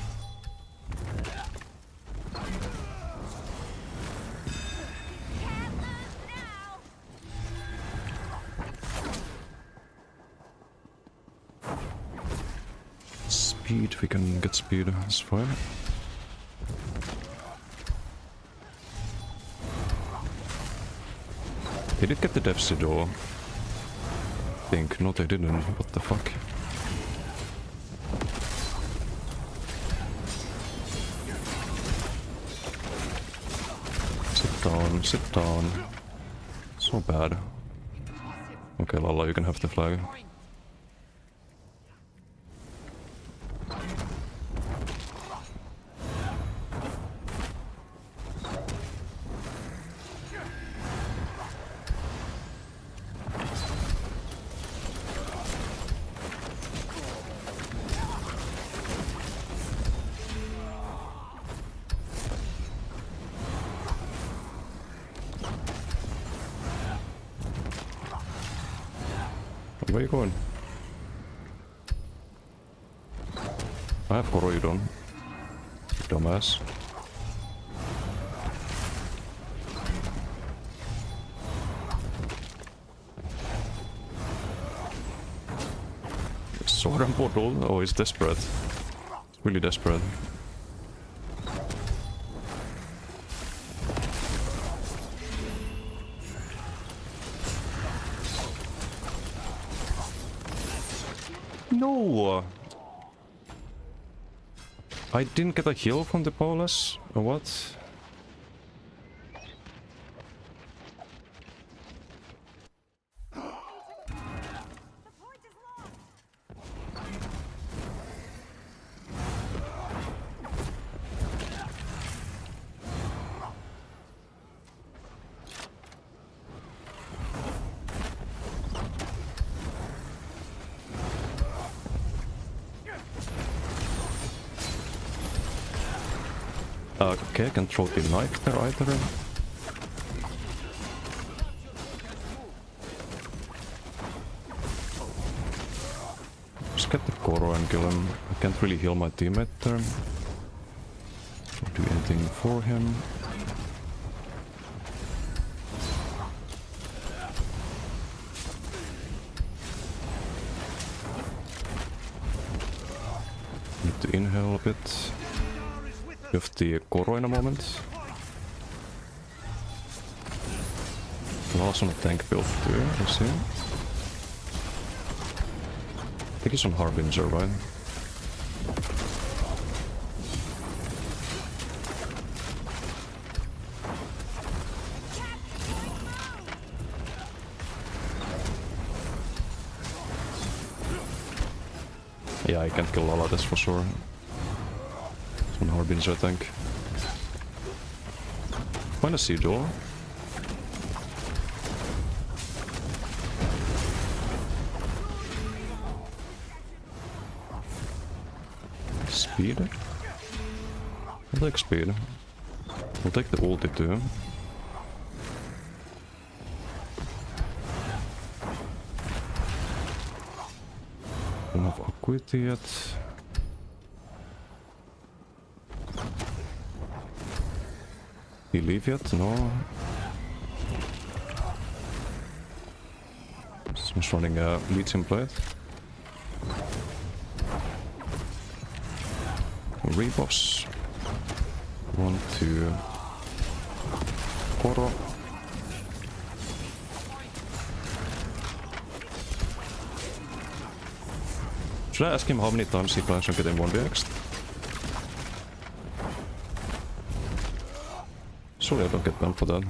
Speed, we can get speed, that's fine. They did get the Death Door. I think. No, they didn't. What the fuck? Sit down, sit down. So bad. Okay, Lala, you can have the flag. Where are you going? I have Koroidon. Dumbass. Sword and bottle? Oh, he's desperate. Really desperate. No! I didn't get a heal from the Paulus, or what? Okay, I can throw the knife there either. Just get the Koro and kill him. I can't really heal my teammate there. Can't do anything for him. Need to inhale a bit. With the Koro in a moment. Last on a tank build too, I see. I think he's on Harbinger, right? Yeah, I can't kill Lala, that's for sure. On Harbinger, I think. Find a sea door. Speed? I'll take speed. I'll take the ulti too. Don't have Acuity yet. Did he leave yet? No. Someone's running a lithium plate. Rebuffs. 1, 2. Koro. Should I ask him how many times he plans on getting 1vx? Sorry, I don't get banned for that.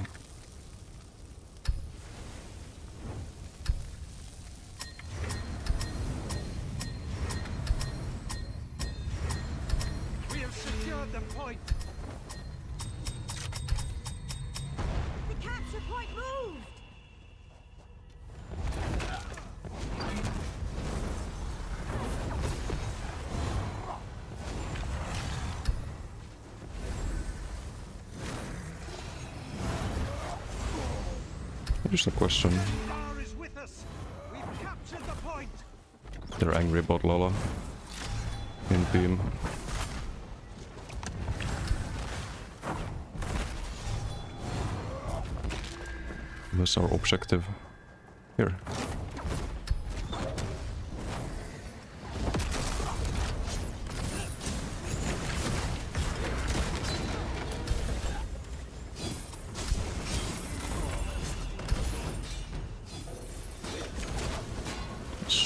We have secured the point. The capture point moved! Just a question. Star is with us. We've captured the point. They're angry about Lala. In team. That's our objective. Here.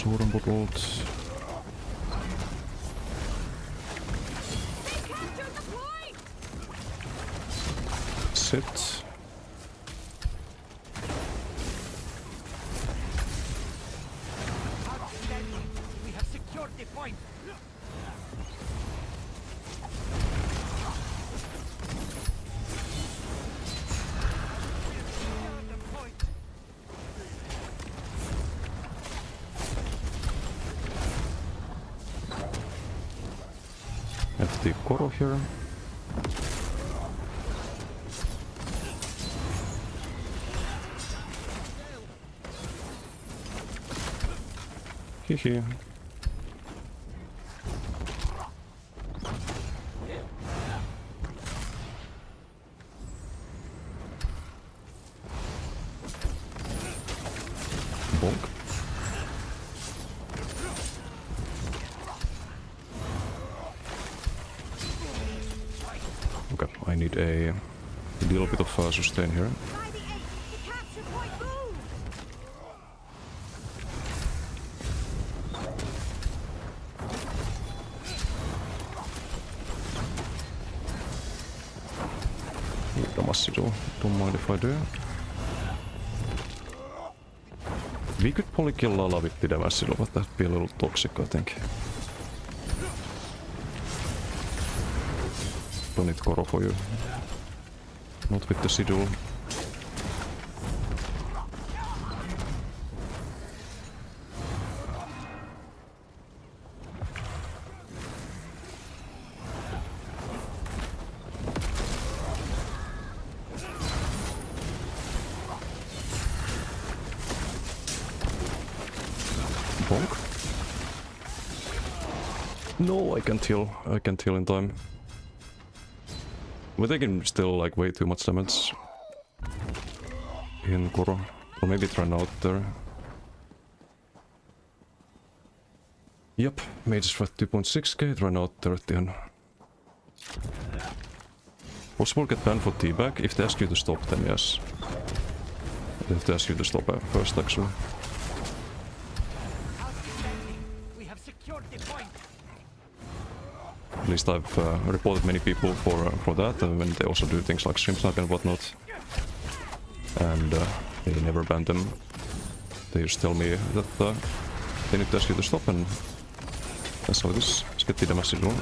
Totem bottled. Sit. We have secured the point. Have the Koro here. Hehe. Bonk. Okay, I need a little bit of sustain here. By the 8th, the capture point move! Damage though, don't mind if I do. We could probably kill Lala with the damage, but that'd be a little toxic, I think. Don't need Koro for you. Not with the Sidul. Bonk. No, I can't heal. I can't heal in time. We're taking still like way too much damage in Koro. Or maybe it ran out there. Yep, Mage's for 2.6k, it ran out there at the end. Possible get banned for teabag. If they ask you to stop, then yes. If they ask you to stop first, actually. We have secured the point. At least I've reported many people for that, and when they also do things like stream snipe and whatnot. And they never ban them. They just tell me that they need to ask you to stop, and that's how it is. Let's get the message on.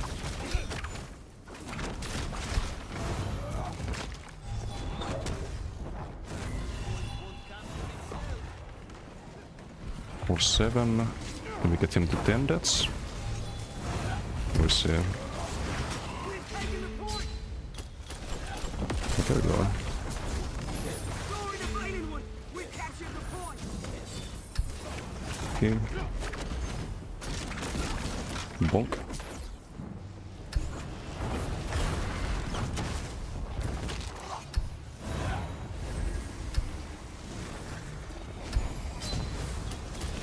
Or 7. Can we get him to 10 deaths? We'll see. There we go. Okay. Bonk.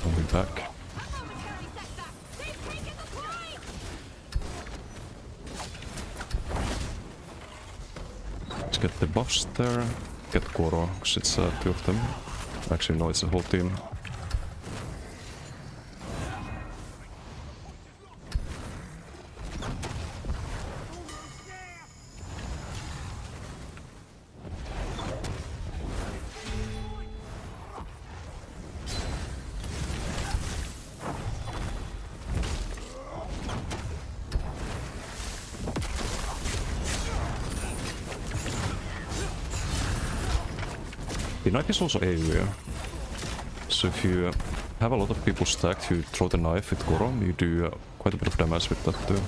I'll be back. Let's get the buffs there. Get Koro, because it's 2 of them. Actually, no, it's a whole team. The knife is also AoE, so if you have a lot of people stacked, you throw the knife with Koro, you do quite a bit of damage with that too.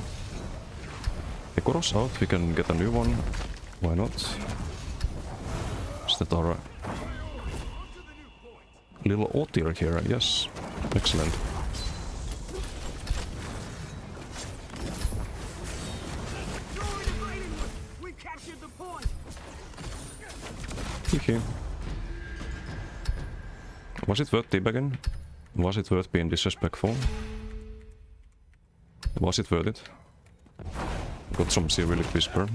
The Koro's out, we can get a new one, why not? Is that our little O-tier here? Yes, excellent. Hehe. Was it worth teabagging? Was it worth being disrespectful? Was it worth it? Got some Cyrillic Whisper.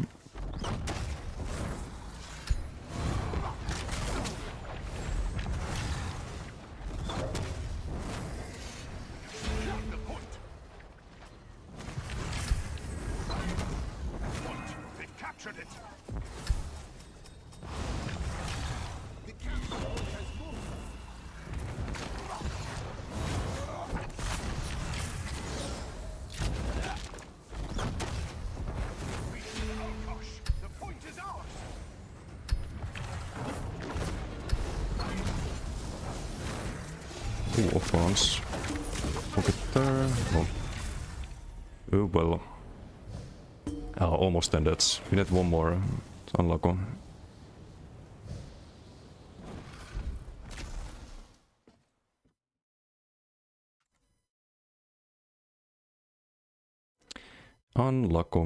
Ooh, offense. Look at there. Oh. Oh well. Almost ended. We need one more to unlock one. Unlock.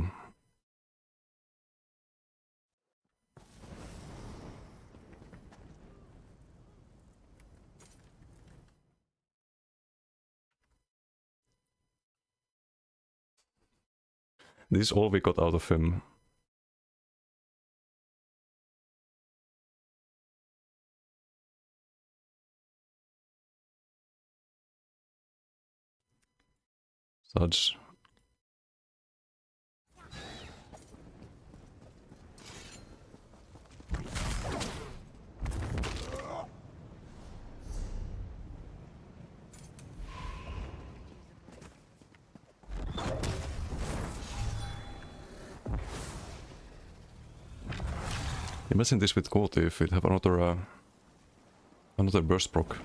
This is all we got out of him. Such. Imagine this with Koti if we'd have another burst proc.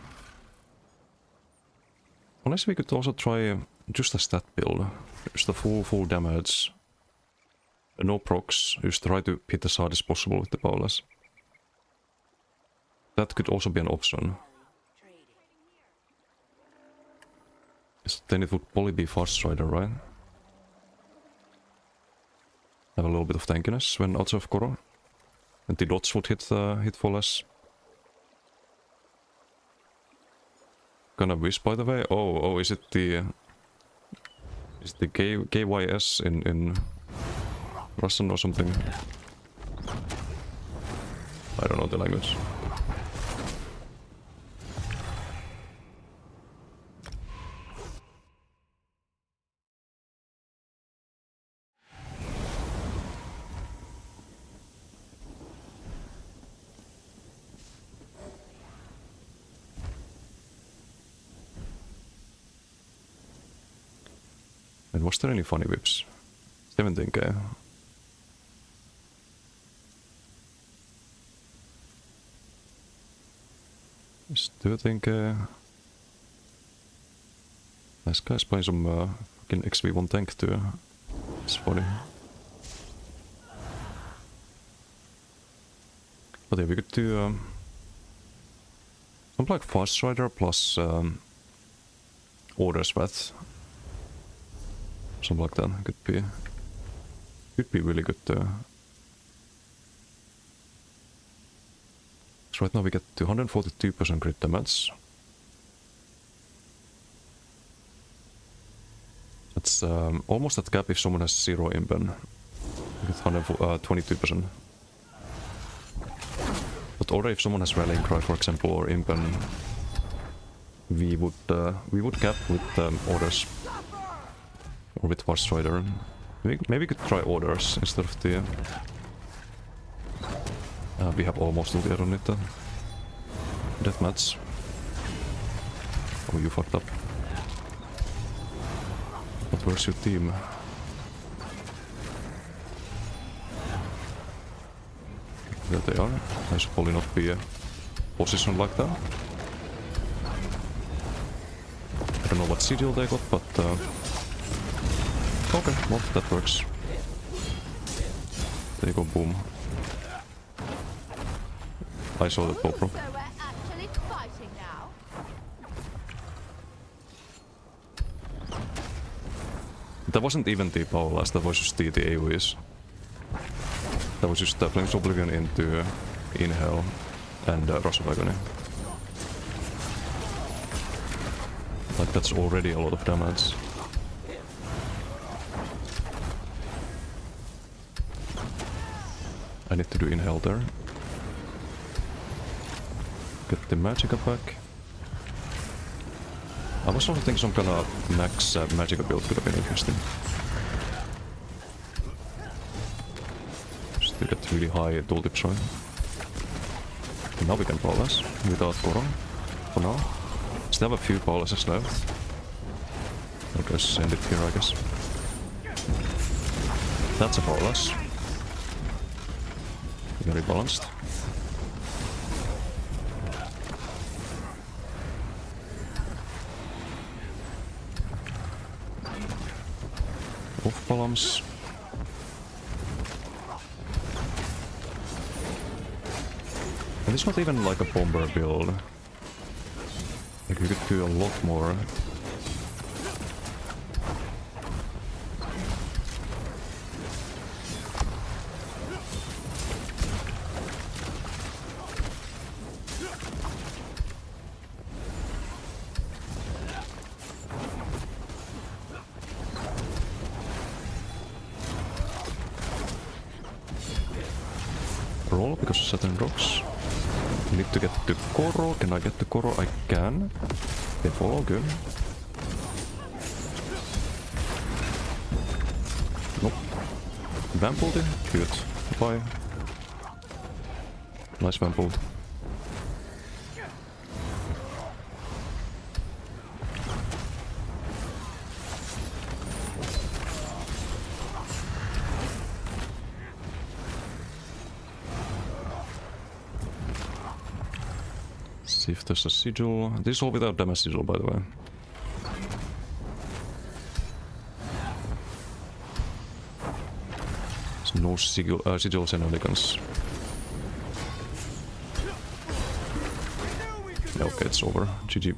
Unless we could also try just a stat build, just the full damage, no procs, just try to hit as hard as possible with the Paulus. That could also be an option. Then it would probably be Fast Strider, right? Have a little bit of tankiness when outside of Koro. And the dots would hit for less. Gonna wish, by the way. Oh, is it the KYS in Russian or something? I don't know the language. And was there any funny whips? 17k. Just 13k. Nice guys playing some fucking XV1 tank too. It's funny. But yeah, we could do something like Fast Strider plus Order Sweat. Something like that could be really good too. So right now we get 242% crit damage. That's almost at cap if someone has 0 impen. We get 122%. But already if someone has Rallying Cry, for example, or impen, we would cap with orders. Or with Fast Strider. Maybe we could try orders instead of the... we have almost all the on it. Deathmatch. Oh, you fucked up. But where's your team? There they are. I should probably not be positioned like that. I don't know what sigil they got, but... okay, well, that works. There you go, boom. I saw the GoPro. So we're actually fighting now. That wasn't even the Paulus, that was just the AoEs. That was just Flames Oblivion into Inhale and Rush of Agony. Like, that's already a lot of damage. I need to do Inhale there. Get the Magicka back. I was also thinking some kind of max Magicka build could have been interesting. Just to get really high dual tip shine. And now we can Paulus without Koro. For now. Still have a few Pauluses left. I'll just send it here, I guess. That's a Paulus. Very balanced. off balance. And it's not even like a bomber build. Like you could do a lot more. Roll because of certain rocks. Need to get to Koro. Can I get to Koro? I can. They follow, good. Nope. Vamp ulti? Good. Bye. Nice vamp ult. See if there's a sigil. This is all without damage sigil, by the way. There's no sigil shenanigans. Okay, it's over. GG.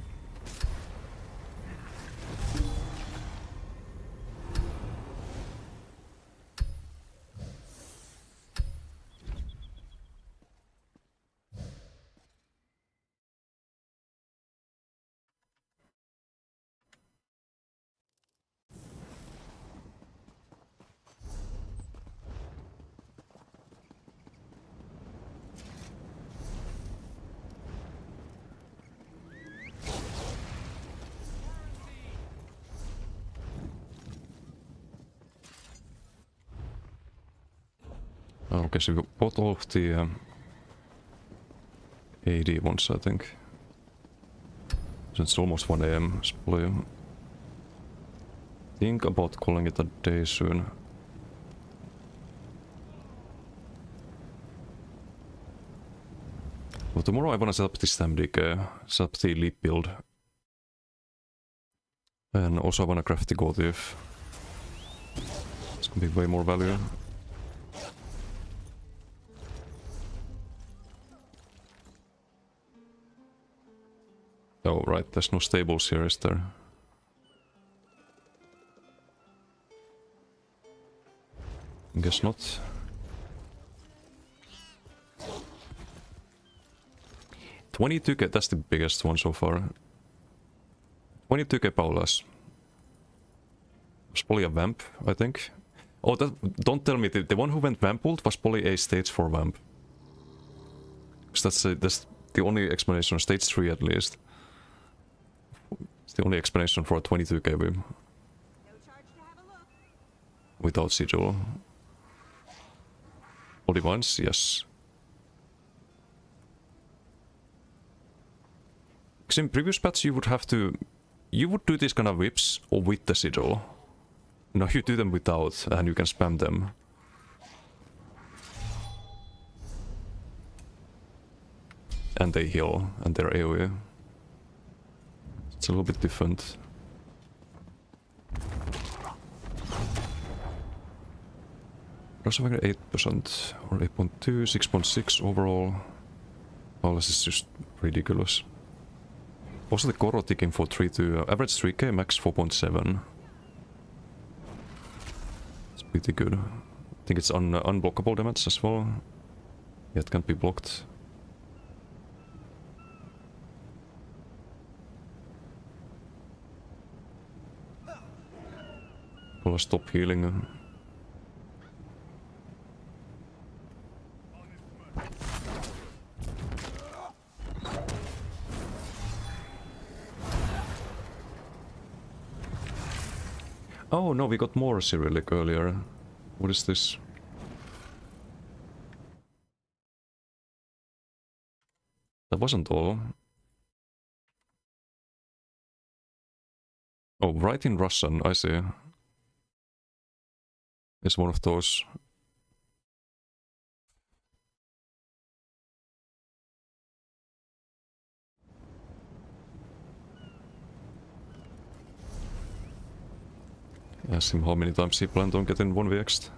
Okay, so we got all of the AD ones, I think. So it's almost 1 AM. It's probably think about calling it a day soon. But tomorrow I wanna set up the Stam Decay, set up the Leap build. And also I wanna craft the Gotief. It's gonna be way more value. Oh, right, there's no stables here, is there? Guess not. $22K, that's the biggest one so far. $22K Paulas. Was probably a vamp, I think. Oh, don't tell me, the one who went vamp ult was probably a stage 4 vamp. Because that's the only explanation, stage 3 at least. It's the only explanation for a 22K beam. Without sigil. All divines, yes. Because in previous patch you would have to... You would do these kind of whips or with the sigil. No, you do them without and you can spam them. And they heal and they're AoE. It's a little bit different. Rosavagor 8% or 8.2, 6.6 overall. All this is just ridiculous. Also the Koro ticking for 3 to average 3k, max 4.7. It's pretty good. I think it's unblockable damage as well. Yeah, it can't be blocked. I'll stop healing. Oh no, we got more Cyrillic earlier. What is this? That wasn't all. Oh, write in Russian, I see. It's one of those. Ask him how many times he planned on getting 1vx'd.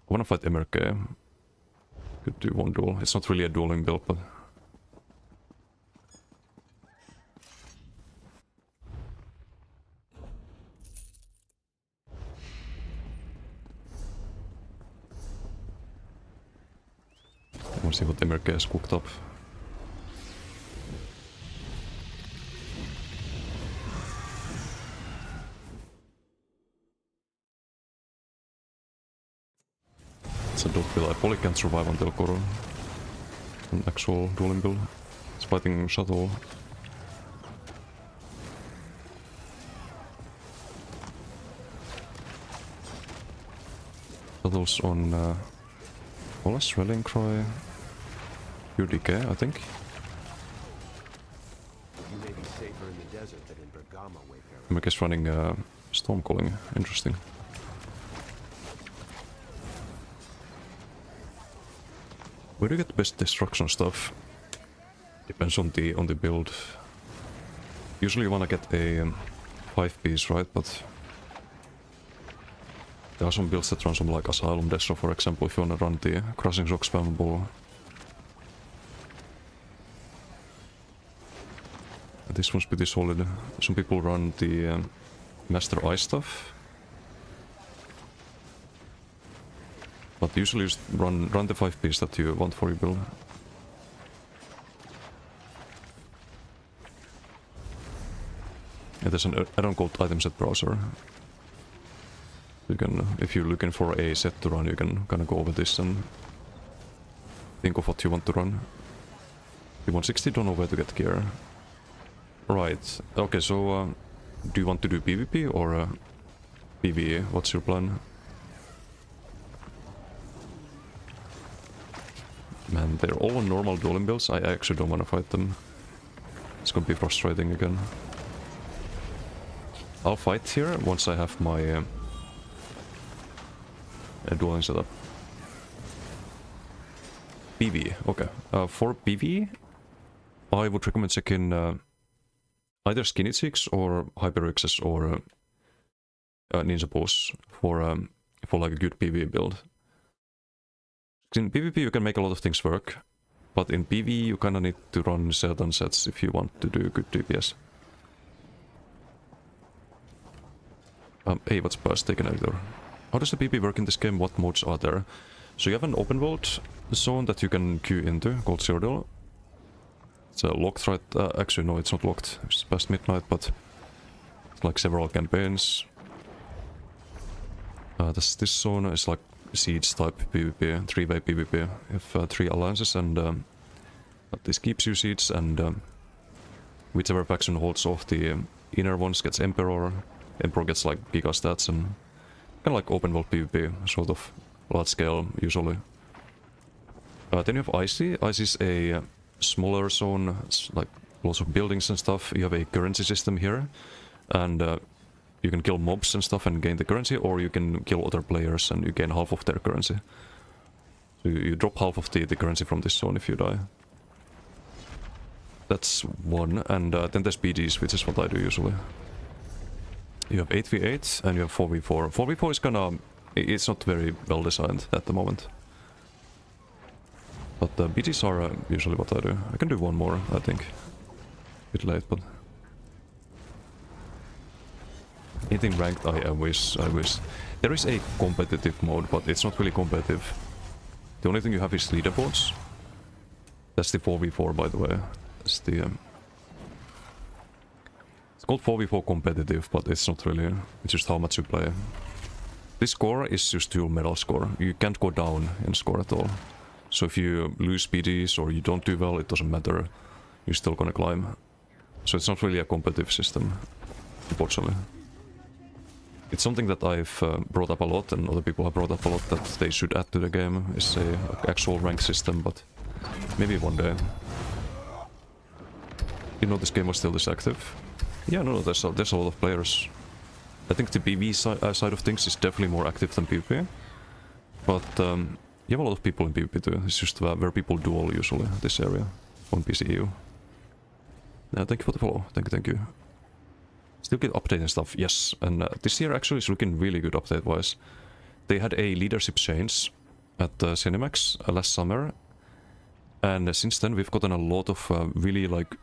I wanna fight MRK. Could do one duel. It's not really a dueling build, but... I wanna see what MRK has cooked up. It's a dope build. I probably can't survive until Koro. An actual dueling build. It's fighting Shuttle. Shuttles on Wallace, Rallying Cry, pure DK, I think. You may be safer in the desert than in Bergamo, Wayfarer. I'm guess running Storm Calling. Interesting. Where do you get the best destruction stuff? Depends on the build. Usually you wanna get a 5-piece, right? But there are some builds that run some like Asylum Destro, for example, if you wanna run the Crushing Shock spammable. This one's pretty solid. Some people run the Master Ice stuff. But usually just run the 5-piece that you want for your build. Yeah, there's an add-on called Item Set Browser. You can, if you're looking for a set to run, you can kind of go over this and think of what you want to run. P160, don't know where to get gear. Right, okay, so do you want to do PvP or PvE? What's your plan? Man, they're all on normal dueling builds. I actually don't want to fight them. It's gonna be frustrating again. I'll fight here once I have my dueling setup. PvE, okay. For PvE, I would recommend checking either Skinny Cheeks or HyperXS or Ninja Pulse for like a good PvE build. In PvP you can make a lot of things work, but in PvE you kinda need to run certain sets if you want to do good DPS. Hey, what's Burst Taken Editor? How does the PvP work in this game? What modes are there? So you have an open world zone that you can queue into, called Cyrodiil. It's locked right... actually no, it's not locked, it's past midnight, but it's like several campaigns. This zone is like Siege type PvP, 3-way PvP. You have 3 alliances and this keeps you Siege, and whichever faction holds off the inner ones gets Emperor. Emperor gets like giga stats and kind of like open world PvP, sort of large scale usually. Then you have Icy. Icy is a smaller zone, it's like lots of buildings and stuff. You have a currency system here, and you can kill mobs and stuff and gain the currency, or you can kill other players and you gain half of their currency. So you drop half of the currency from this zone if you die. That's one, and then there's BGs, which is what I do usually. You have 8v8 and you have 4v4. 4v4 is kinda... it's not very well designed at the moment. But BGs are usually what I do. I can do one more, I think. A bit late, but... anything ranked, I wish. There is a competitive mode, but it's not really competitive. The only thing you have is leaderboards. That's the 4v4, by the way. That's the... it's called 4v4 competitive, but it's not really... it's just how much you play. This score is just your medal score. You can't go down in score at all. So if you lose BDs or you don't do well, it doesn't matter. You're still gonna climb. So it's not really a competitive system, unfortunately. It's something that I've brought up a lot, and other people have brought up a lot, that they should add to the game, is a actual rank system, but maybe one day. You know, this game was still this active. Yeah, no, there's a lot of players. I think the PvE side of things is definitely more active than PvP. But you have a lot of people in PvP too. It's just where people duel usually, this area, on PCEU. Thank you for the follow. Thank you. Still get updating stuff, yes. And this year actually is looking really good update-wise. They had a leadership change at Cinemax last summer. And since then we've gotten a lot of really like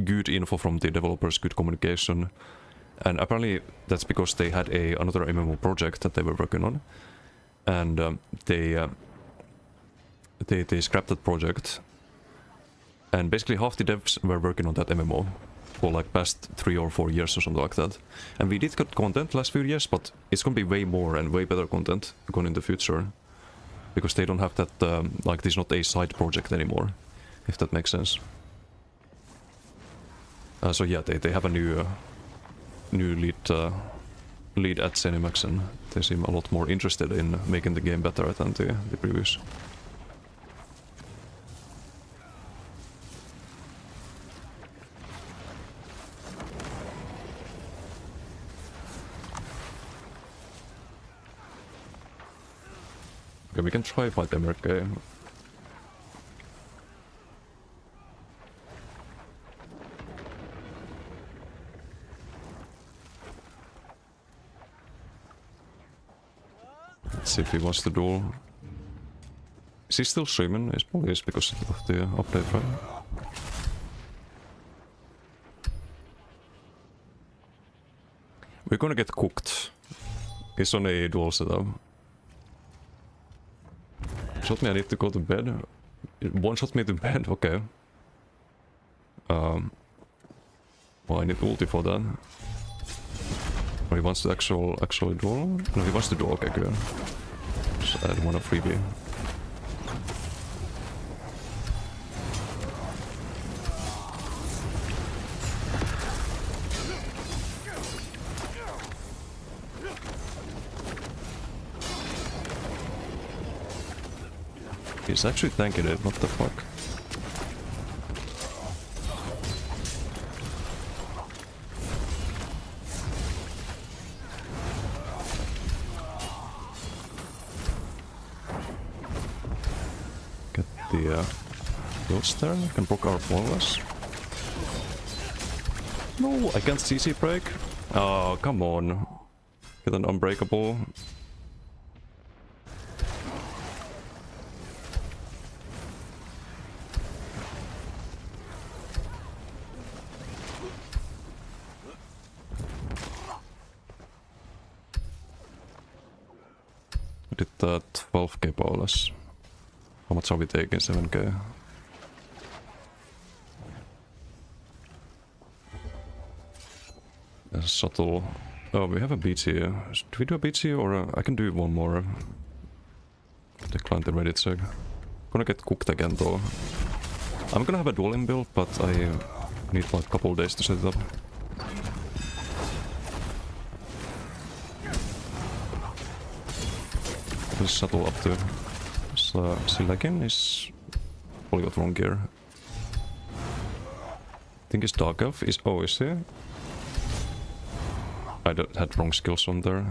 good info from the developers, good communication. And apparently that's because they had another MMO project that they were working on. And they scrapped that project. And basically half the devs were working on that MMO for like past 3 or 4 years or something like that. And we did get content last few years, but it's gonna be way more and way better content going in the future. Because they don't have that, like this is not a side project anymore, if that makes sense. So yeah, they have a new lead at Cinemax, and they seem a lot more interested in making the game better than the previous. Okay, we can try fight Emmerich. Let's see if he wants to duel. Is he still streaming? It probably is because of the update, right? We're gonna get cooked. He's on a dual setup. Shot me, I need to go to bed. One shot me to bed, okay. Well, I need ulti for that. Oh, he wants to actually duel? No, he wants to duel, okay, good. Just add one of freebie. He's actually tanking it, what the fuck? Get the builds there, I can block our flawless. No, I can't CC break? Oh, come on. Get an unbreakable. Did 12k powerless. How much are we taking? 7k. There's a subtle. Oh, we have a beat here. Do we do a beat here or I can do one more? Decline the Reddit seg. Gonna get cooked again though. I'm gonna have a dueling build, but I need like a couple of days to set it up. What is Subtle up to? Silakin is probably got wrong gear. I think his Dark Elf is... Oh, is he? I had wrong skills on there.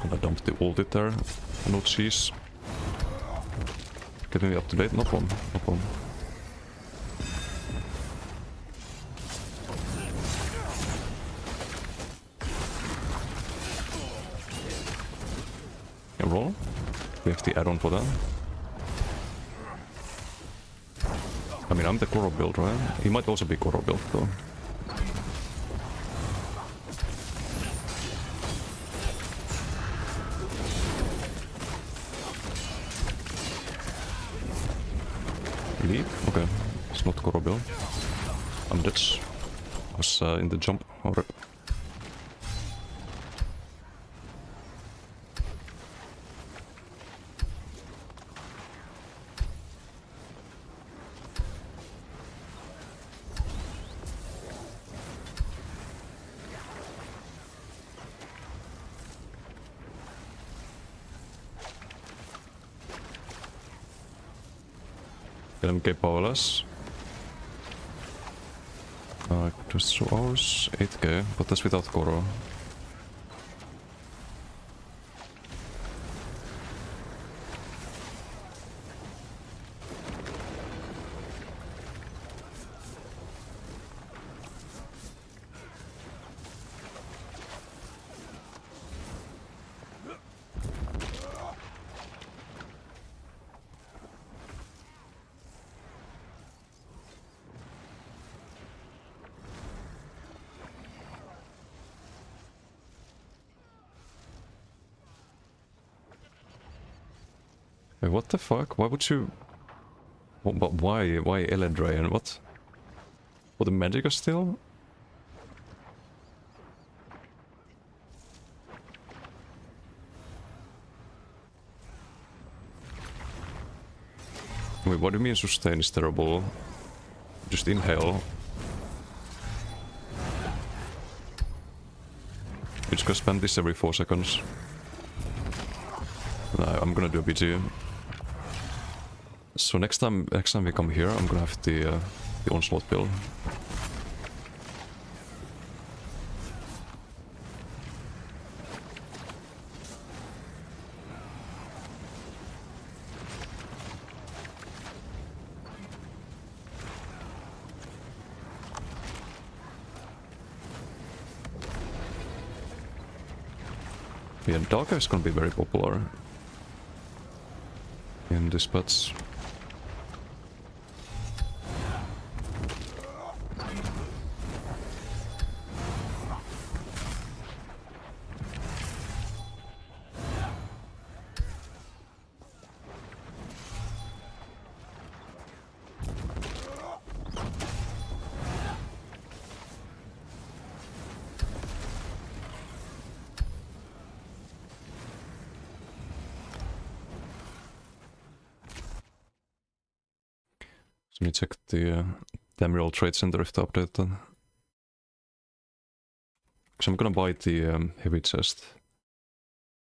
And I dumped the ulti there. No cheese. Getting me up to date? No problem. No problem. Roll. We have the add-on for that. I mean, I'm the Koro build, right? He might also be Koro build, though. Leave? Okay. It's not Koro build. I'm dead. I was in the jump. Alright. LMK powerless. Just 2 hours, 8k, but that's without Goro. Hey, what the fuck? Why would you... But why? Why Elendrayan? What? For the Magicka still? Wait, what do you mean sustain is terrible? Just inhale. You just gonna spam this every 4 seconds. No, I'm gonna do a BG. So next time we come here, I'm gonna have the onslaught build. Yeah, Darker is gonna be very popular in this patch. Let me check the Emerald Trade Center if they update that. Because I'm gonna buy the heavy chest.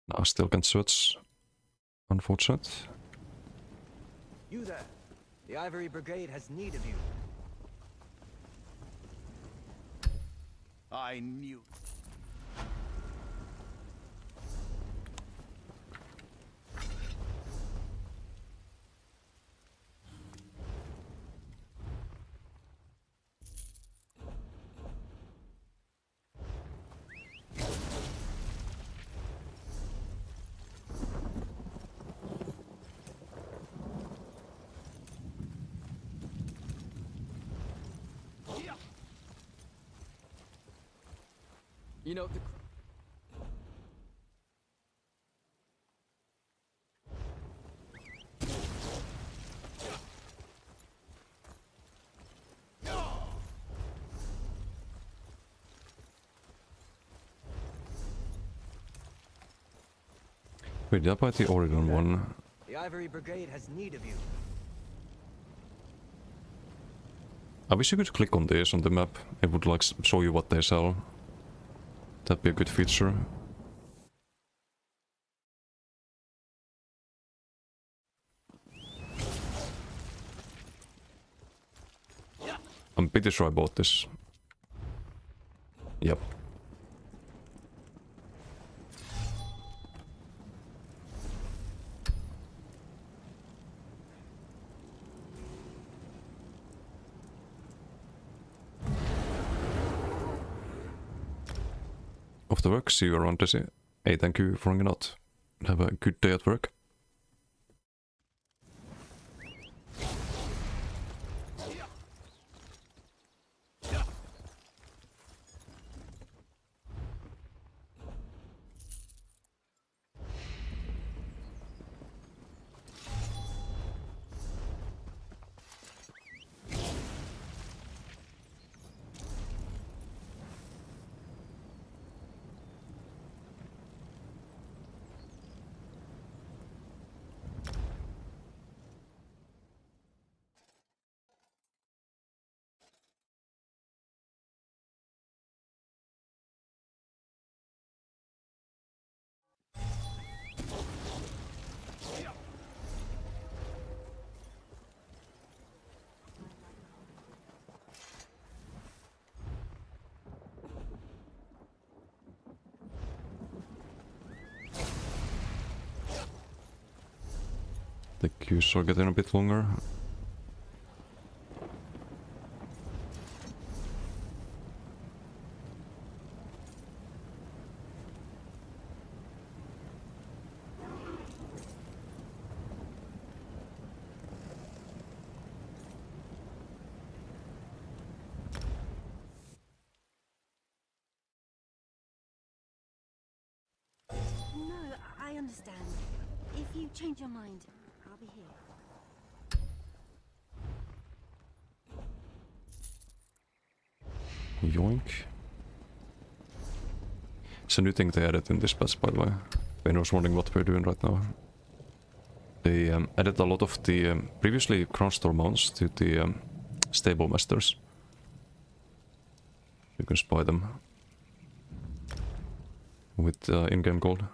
No, I still can't search. Unfortunate. You there. The Ivory Brigade has need of you. I knew. You know, the... Wait, did I buy the Oregon one? The Ivory Brigade has need of you. I wish you could click on this on the map. It would like show you what they sell. That'd be a good feature. I'm pretty sure I bought this. Yep. Off the work, see you around, Desi. Hey, thank you for hanging out. Have a good day at work. The queues are getting a bit longer. No, I understand. If you change your mind, I'll be here. Yoink. It's a new thing they added in this patch, by the way. When I was wondering what we're doing right now. They added a lot of the previously Crown Store mounts to the Stable Masters. You can buy them with in-game gold.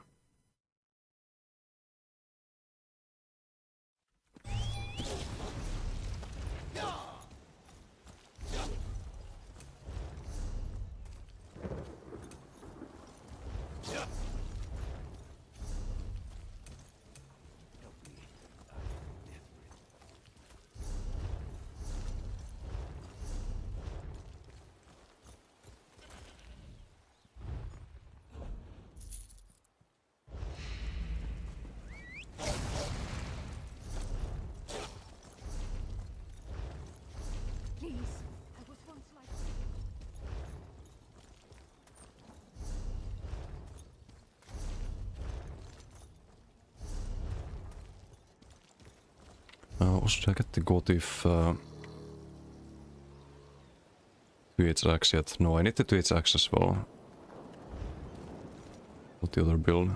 Please, I was once like What should I get the Gotif 2HX yet? No, I need the 2HX as well. What the other build?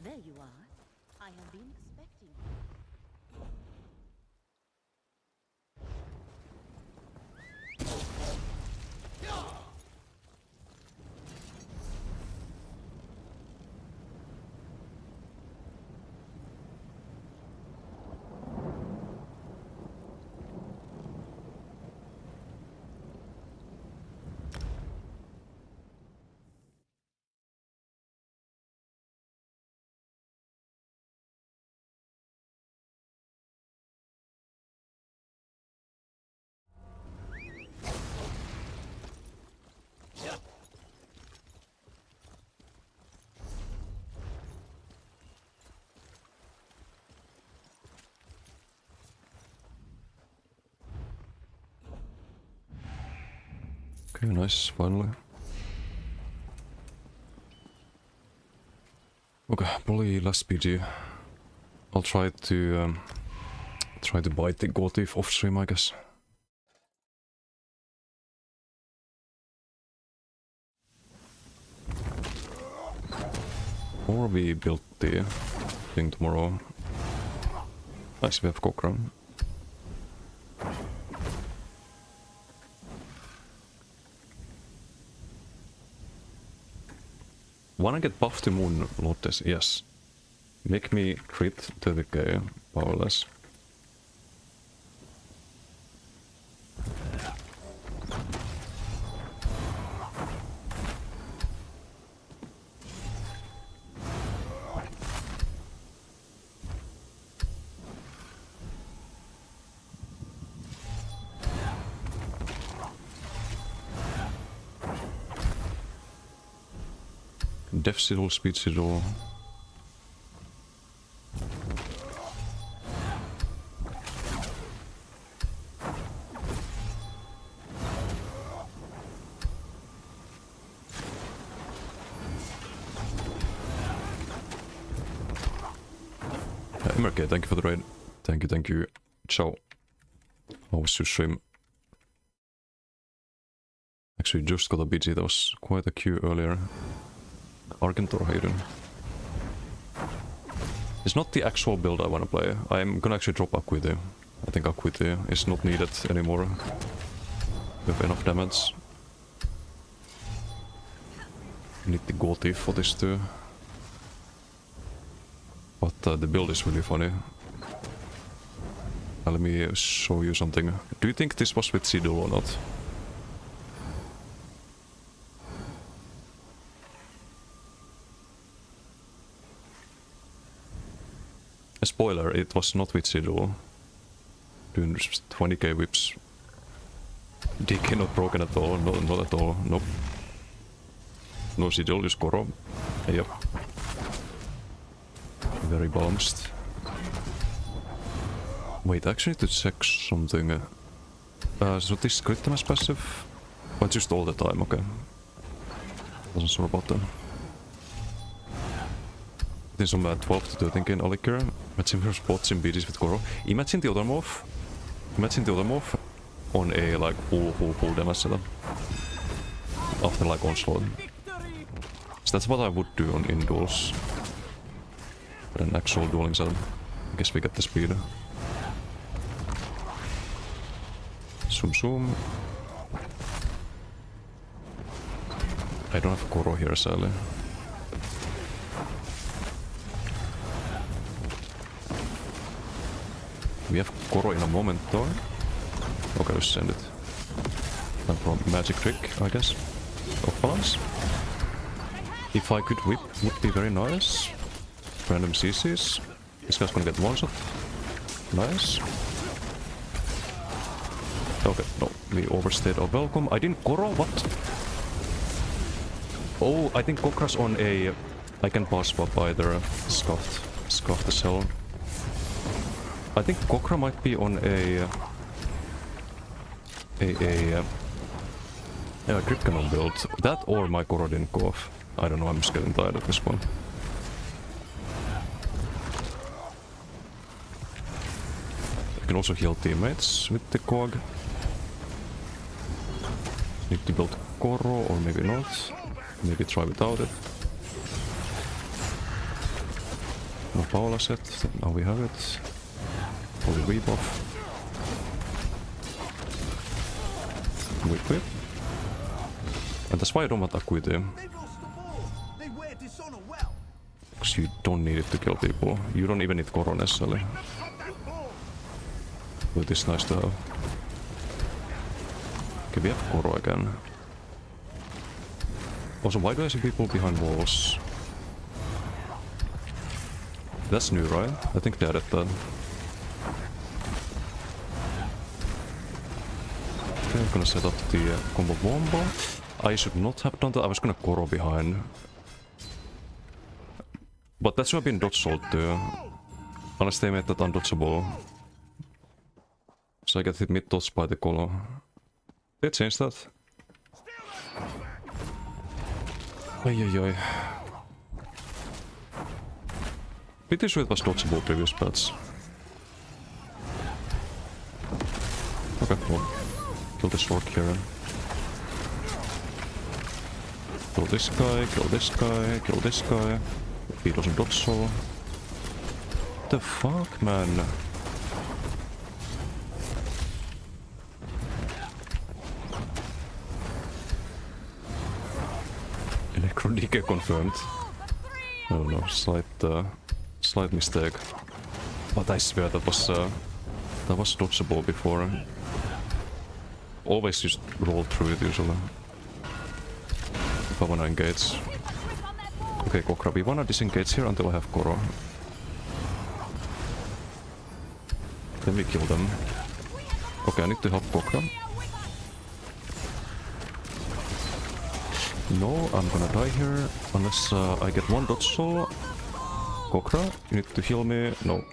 there you are. I have been expecting you. Okay, nice, finally. Okay, probably less PG. I'll try to buy the Gotif off stream, I guess. Or we build the thing tomorrow. Nice, we have Cochrane. Wanna get buff to Moon Lotus? Yes. Make me crit to the K, powerless. Def Siddle, Speed Siddle. MRK, thank you for the raid. Thank you. Ciao. How was your stream? Actually, just got a BG, there was quite a queue earlier. Argentor, how you doing? It's not the actual build I want to play. I'm gonna actually drop Acuity. I think Acuity is not needed anymore. We have enough damage. Need the gold thief for this too. But the build is really funny. Let me show you something. Do you think this was with Sidul or not? A spoiler, it was not with Sidul. Doing 20k whips. DK not broken at all, not at all, nope. No Sidul, just Koro. Yep. Very balanced. Wait, I actually need to check something. So this crit damage passive? Oh, it's just all the time, okay. Wasn't sure about that. Then some 12 to 13k in Alikir. Imagine her spots in BDs with Koro. Imagine the other move. Imagine the other move on a like full damage setup. After like onslaught. So that's what I would do on in-duels. But an actual dueling setup. I guess we get the speed. Zoom. I don't have Koro here, sadly. We have Koro in a moment, though. Okay, let's send it. Time for a magic trick, I guess. Of balance. If I could whip, would be very nice. Random CCs. This guy's gonna get one shot. Nice. Okay, no, we overstayed our welcome. I didn't Koro, what? Oh, I think Kokra's on a... I can pass swap either. Scuffed as hell. I think Kokra might be on a grip cannon build. That or my Koro didn't go off. I don't know, I'm just getting tired at this one. I can also heal teammates with the Kog. Need to build Koro or maybe not. Maybe try without it. No Paula set, now we have it. Probably weep off. Whip. And that's why I don't want Acuity. Because you don't need it to kill people. You don't even need Koro necessarily. But it's nice to have. Okay, we have Koro again. Also, why do I see people behind walls? That's new, right? I think they added that. Okay, I'm gonna set up the combo bombo. I should not have done that. I was gonna Koro behind. But that should have been dodge sold too. Unless they made that undodgeable. So I get hit mid-dodge by the Kolo. They changed that. Oi. Pretty sure it was dodgeable previous patch. Okay, well. Kill this orc here. Kill this guy, kill this guy, kill this guy. If he doesn't dodge so. What the fuck, man? Necro DK confirmed. Oh no, slight mistake. But I swear that was dodgeable before. Always just roll through it usually. If I wanna engage. Okay, Kokra, we wanna disengage here until I have Koro. Then we kill them. Okay, I need to help Kokra. No, I'm gonna die here unless I get one dodge soul. Kokra, you need to heal me. No.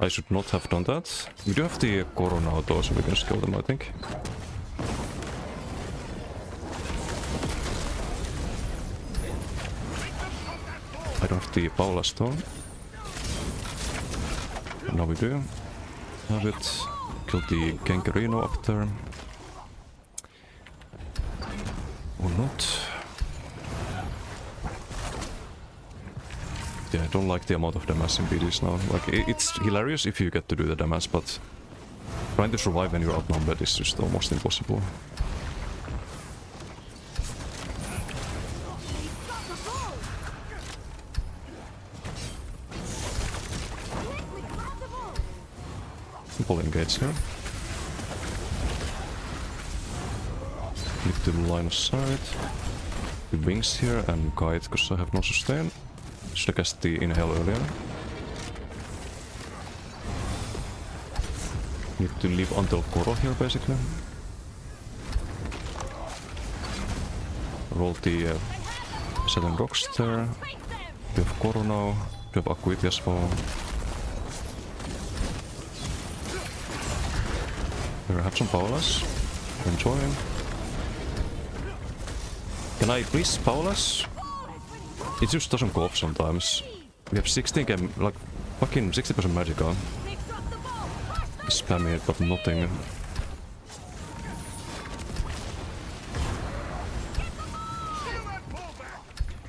I should not have done that. We do have the Koro now though, so we can just kill them, I think. I don't have the Paula Stone. Now we do. Have it. Kill the Gengarino up there. Or not. Yeah, I don't like the amount of damage in BDs now. Like, it's hilarious if you get to do the damage, but trying to survive when you're outnumbered is just almost impossible. Simple engage here. Need to line of sight. The wings here and guide because I have no sustain. Should I cast the inhale earlier? Need to live until Koro here basically. Roll the 7 rocks there. We have Koro now. We have Acuity as well. Here I have some Paulas. Enjoying. Can I please Paulas? It just doesn't go off sometimes. We have 16 like fucking 60% magical. Spam it, but nothing.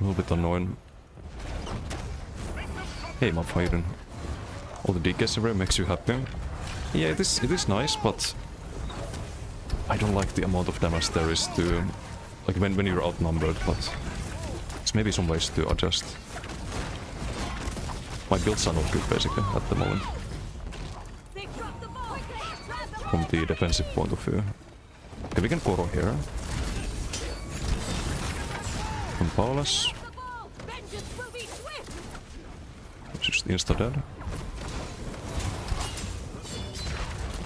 A little bit annoying. Hey, I'm fighting. All the DKs everywhere makes you happy. Yeah, it is nice, but I don't like the amount of damage there is to, like when you're outnumbered, but it's maybe some ways to adjust. My builds are not good basically at the moment. From the defensive point of view. Okay, we can Koro here. From Paulas. Just insta-dead.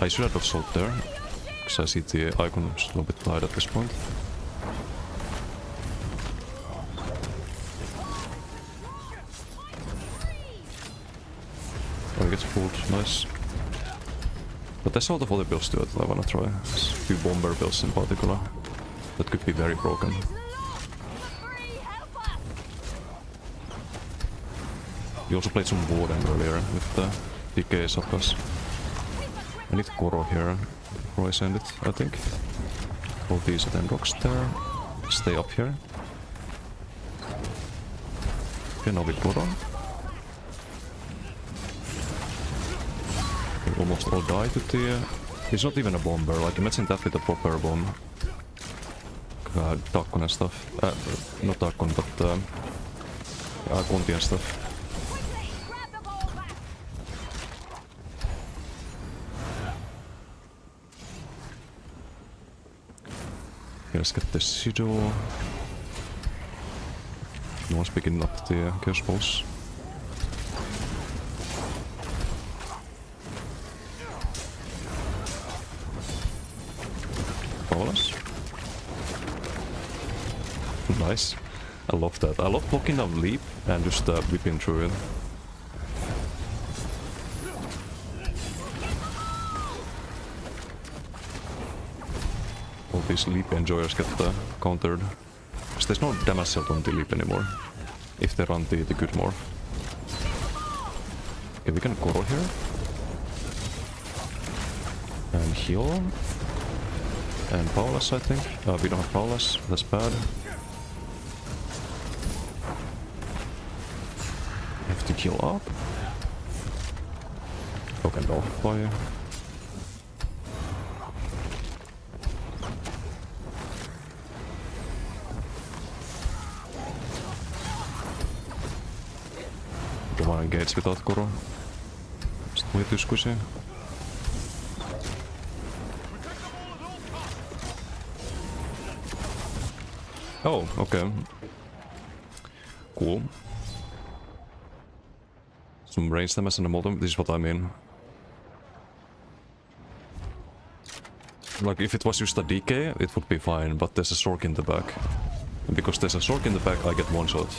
I should have assault there, because I see the icon is a little bit light at this point. Oh, he gets pulled, nice. But there's a lot of other builds to it that I wanna try. There's a few bomber builds in particular that could be very broken. We also played some Warden earlier with the DK Sakas. I need Koro here before I send it, I think. All these are then rocks there. Stay up here. Okay, now with Koro. We almost all die to the... He's not even a bomber, like imagine that with a proper bomb. Darkon and stuff. Not Darkon, but... Conti and stuff. Let's get the Sigil. No one's picking up the Chaos Balls. Paulas. Nice. I love that. I love blocking down leap and just whipping through it. All these leap enjoyers get countered. Because there's no damage set on the leap anymore. If they run the good morph. Okay, we can Koro here. And heal. And Paulas, I think. We don't have Paulas, that's bad. Have to heal up. Okay, no fire. Don't wanna engage without Koro. Just way too squishy. Oh, okay. Cool. Some range damage and a modem, this is what I mean. Like, if it was just a DK, it would be fine, but there's a Sork in the back. And because there's a Sork in the back, I get one shot.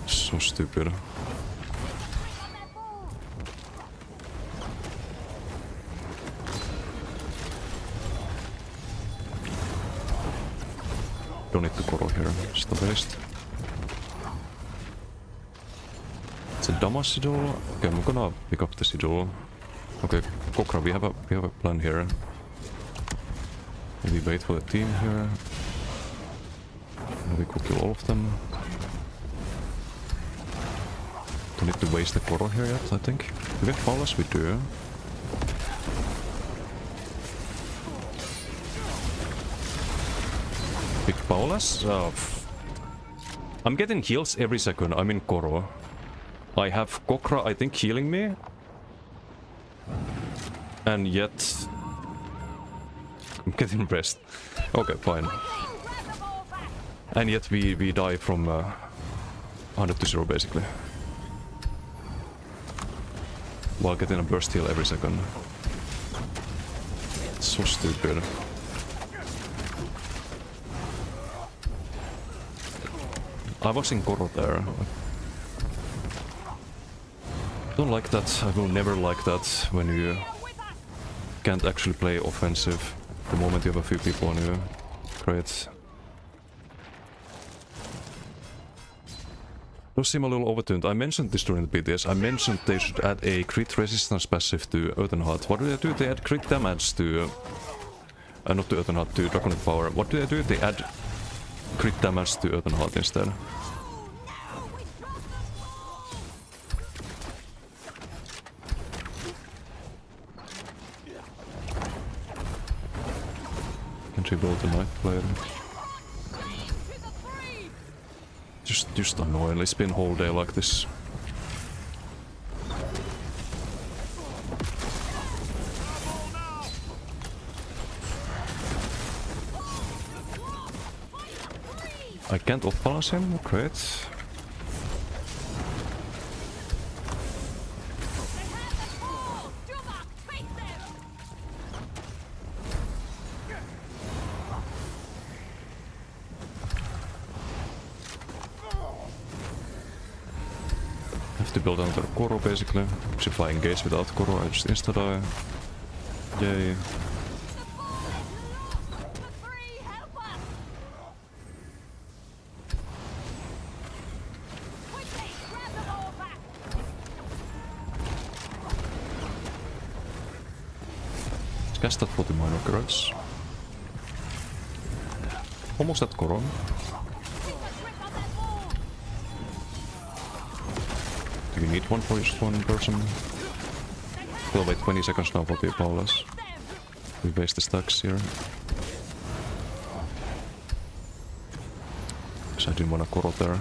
So stupid. Don't need to Koro here, just a waste. It's a damage Sigil. Okay, I'm gonna pick up the Sigil. Okay, Kokra, we have a plan here. Maybe wait for the team here. We could kill all of them. Don't need to waste the Koro here yet, I think. Do we have Paulus? We do. Big Paulus? Oh, I'm getting heals every second. I'm in Koro. I have Kokra, I think, healing me. And yet... I'm getting rest. Okay, fine. And yet we die from 100 to 0 basically. While getting a burst heal every second. It's so stupid. I was in Koro there. Don't like that. I will never like that when you can't actually play offensive the moment you have a few people on you. Great. Those seem a little overtuned. I mentioned this during the BTS. I mentioned they should add a crit resistance passive to Earthenheart. What do they do? They add crit damage to... not to Earthenheart, to Draconic Power. What do they do? They add crit damage to Earthenheart instead. Can rebuild the knife later. Just annoying. It's been a whole day like this. I can't off-balance him, great. Have to build another Koro basically. If I engage without Koro, I just insta-die. Yay. Cast that 40 minor cards. Almost at Koro. Do you need one for just one person? We'll wait 20 seconds now for the Paulus. We waste the stacks here. Because I didn't want to Koro there.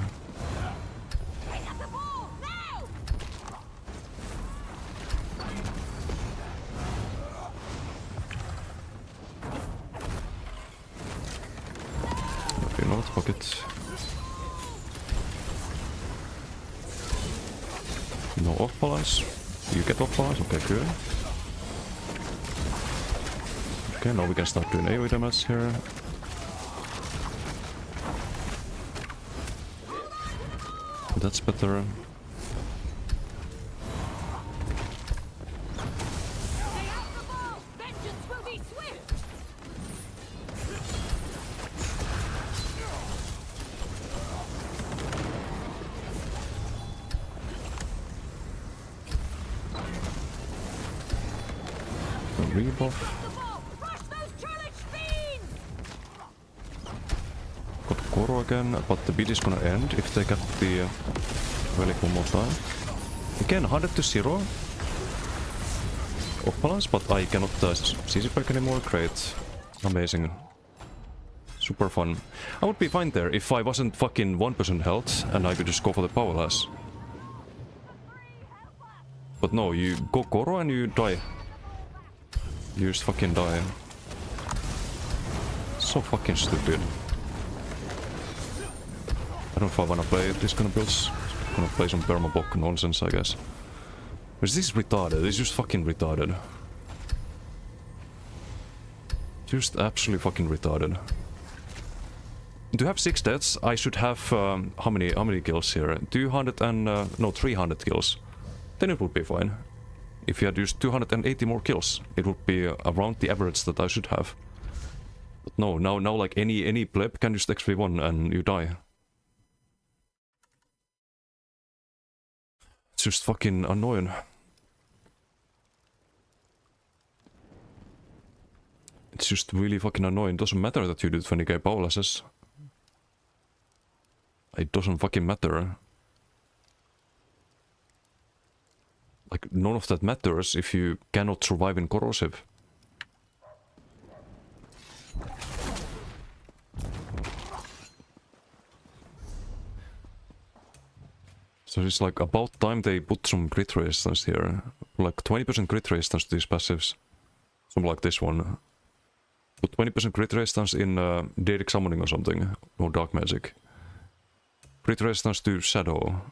Pocket. No off balance. You get off balance? Okay, good. Okay, now we can start doing AoE damage here. That's better. Rebuff. Got Koro again, but the beat is gonna end if they get the relic one more time. Again, 100 to 0. Off balance, but I cannot CC break anymore. Great. Amazing. Super fun. I would be fine there if I wasn't fucking 1% health and I could just go for the power lash. But no, you go Koro and you die. You just fucking die. So fucking stupid. I don't know if I wanna play this kind of builds. I'm gonna play some Permabok nonsense, I guess. But this is retarded. This is just fucking retarded. Just absolutely fucking retarded. To have 6 deaths, I should have how many kills here? 200 and no, 300 kills. Then it would be fine. If you had used 280 more kills, it would be around the average that I should have. But no, now like any pleb can just XP1 and you die. It's just fucking annoying. It's just really fucking annoying. Doesn't matter that you do 20k Paulas's. it doesn't fucking matter. Like, none of that matters if you cannot survive in corrosive. So it's like about time they put some crit resistance here. Like 20% crit resistance to these passives. Something like this one. Put 20% crit resistance in Daedric Summoning or something. Or Dark Magic. Crit resistance to Shadow.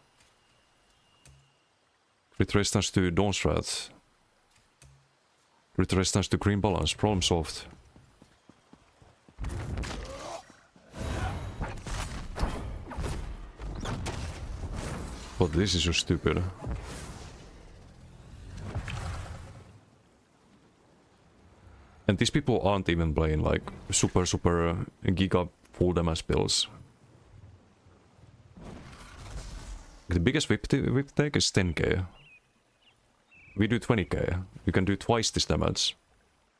Crit resistance to Dawn's Wrath. Crit resistance to Green Balance. Problem solved. But this is just stupid. And these people aren't even playing like super giga full damage builds. The biggest whip take is 10k. We do 20k. You can do twice this damage.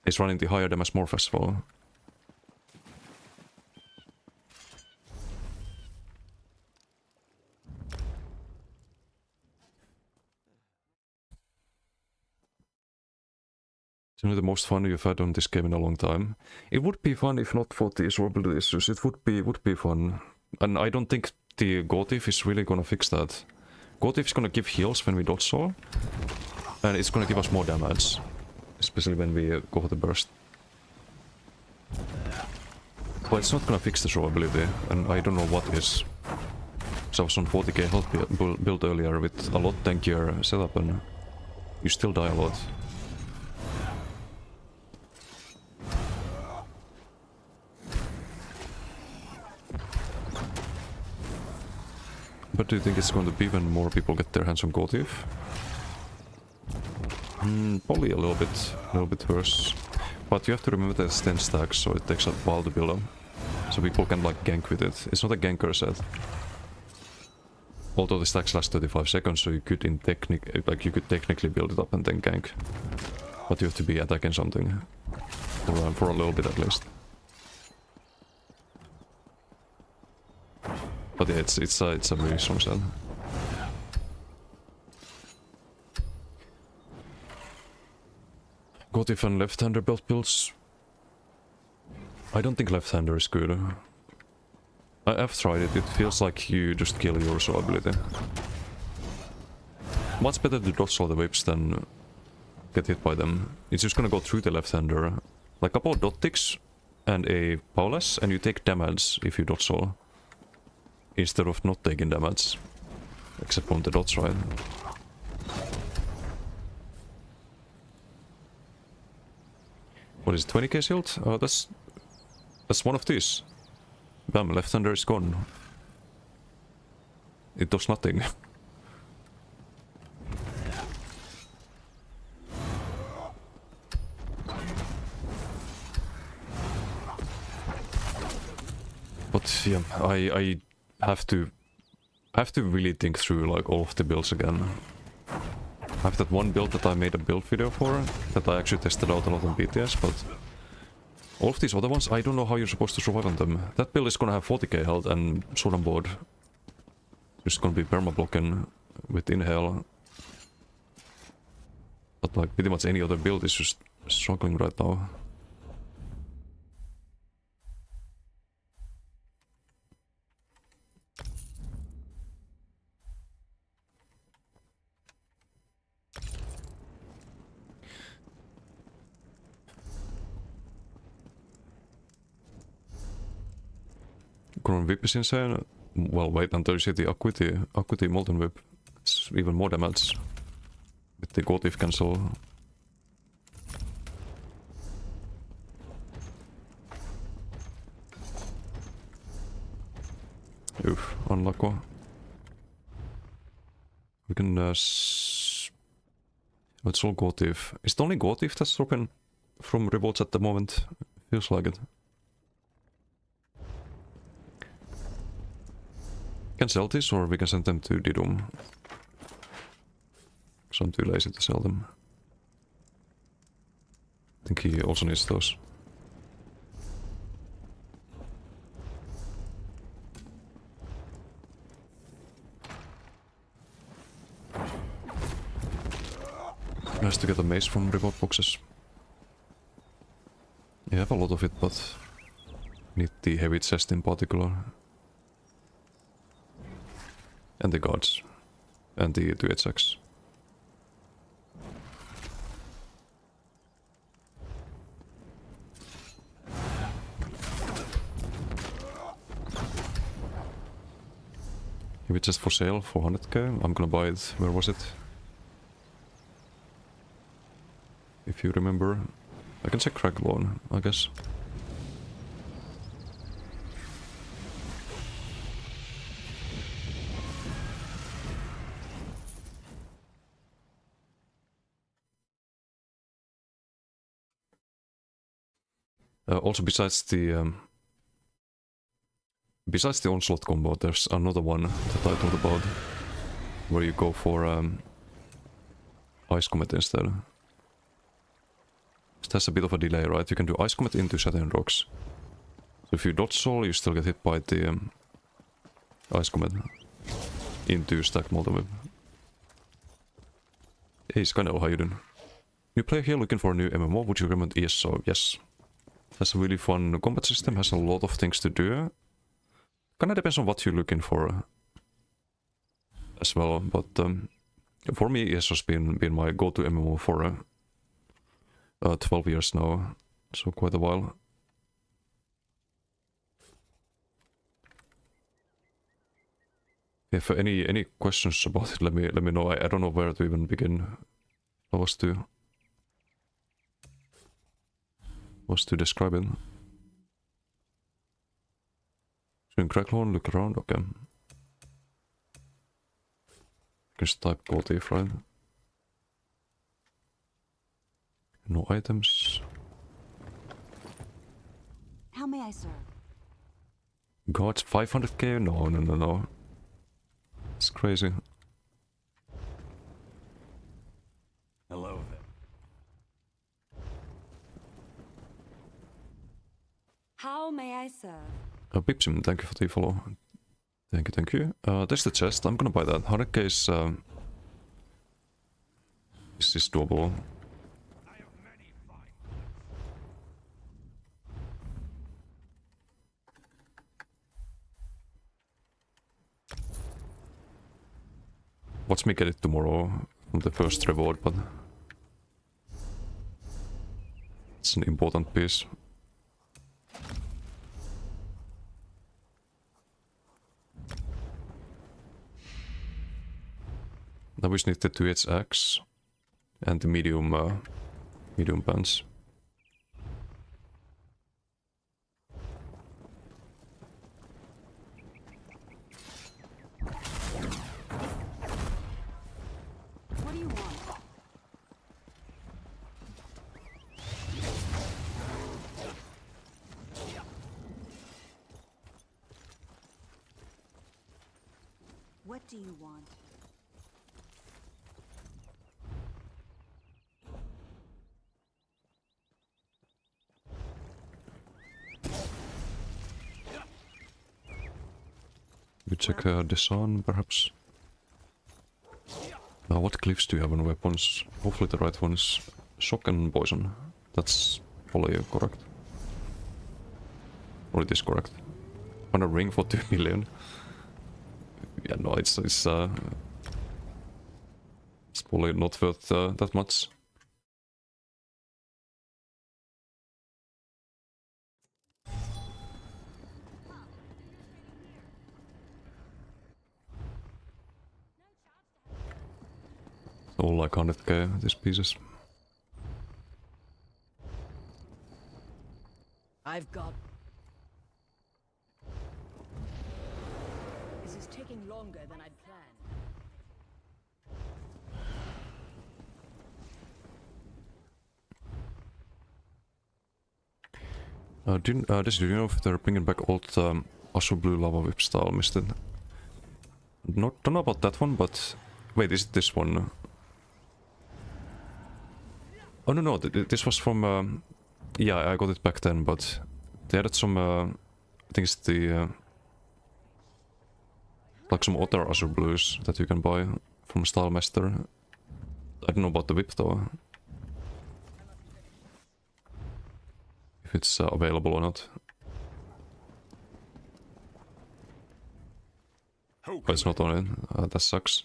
It's running the higher damage Morph as well. The most fun you've had on this game in a long time. It would be fun if not for the survivability issues. It would be fun, and I don't think the Gotif is really gonna fix that. Gotif is gonna give heals when we dodge saw, and it's gonna give us more damage, especially when we go for the burst. But it's not gonna fix the survivability, and I don't know what is. So I was on 40k health build earlier with a lot tankier setup, and you still die a lot. But do you think it's going to be when more people get their hands on Gotif? Probably a little bit worse. But you have to remember that it's 10 stacks, so it takes a while to build up. So people can like gank with it. It's not a ganker set. Although the stacks last 35 seconds, so you could technically build it up and then gank. But you have to be attacking something. For a little bit at least. But yeah, it's a really strong set. Gotif and left-hander builds. I don't think left-hander is good. I've tried it. It feels like you just kill your saw ability. Much better to dodge all the whips than get hit by them. It's just gonna go through the left-hander. Like a couple of dot ticks and a powerless, and you take damage if you dodge all. Instead of not taking damage. Except from the dots, right? What is it, 20k shield? Oh, that's one of these. Bam, left-hander is gone. It does nothing. But yeah, I have to really think through like all of the builds again. I have that one build that I made a build video for, that I actually tested out a lot on BTS, but all of these other ones, I don't know how you're supposed to survive on them. That build is gonna have 40k health and sword on board. It's gonna be perma-blocking with inhale. But like pretty much any other build is just struggling right now. Grown Whip is insane. Well, wait until you see the Acuity Molten Whip. It's even more damage. With the Gotif cancel. Oof, unlucky. We can it's all Gotif. Is it only Gotif that's dropping from rewards at the moment? Feels like it. Can sell this, or we can send them to Didum. So I'm too lazy to sell them. I think he also needs those. Nice to get a mace from reward boxes. You have a lot of it, but need the heavy chest in particular. And the guards. And the 2HX. If it's just for sale, 400k, I'm gonna buy it. Where was it? If you remember. I can check Cragloan, I guess. Also, besides the onslaught combo, there's another one that I thought about, where you go for Ice Comet instead. It has a bit of a delay, right? You can do Ice Comet into Saturn Rocks. So if you dodge soul, you still get hit by the Ice Comet into Stacked Molten Web. Hey Skynel, how you doing? New player here looking for a new MMO, would you recommend ESO? Yes. Has a really fun combat system, has a lot of things to do. Kinda depends on what you're looking for as well, but for me ESO's been my go-to MMO for 12 years now, so quite a while. If any questions about it, let me know. I don't know where to even begin. I was to describe it. So in Cracklorn, look around. Okay. Just type Gold Thief, right? No items. How may I serve? God, 500k? No. It's crazy. Hello there. How may I serve? Pipsim, thank you for the follow. Thank you. There's the chest. I'm gonna buy that. 100k is doable. Watch me get it tomorrow from the first reward, but it's an important piece. Now we just need the 2HX and the medium pants. What do you want? What do you want? We check the sun, perhaps. Now, what glyphs do you have on weapons? Hopefully the right ones. Shock and poison. That's probably correct. Or it is correct. On a ring for 2 million. Yeah, no, it's probably not worth that much. All like 100k, these pieces. I've got... This is taking longer than I'd planned. Do you know if they're bringing back old Azure Blue Lava Whip style Misted? Don't know about that one, but... Wait, is it this one? Oh no, this was from... yeah, I got it back then, but... They added some... I think it's the... like some other Azure Blues that you can buy from Stylemaster. I don't know about the whip though. If it's available or not. Oh, it's not on it. That sucks.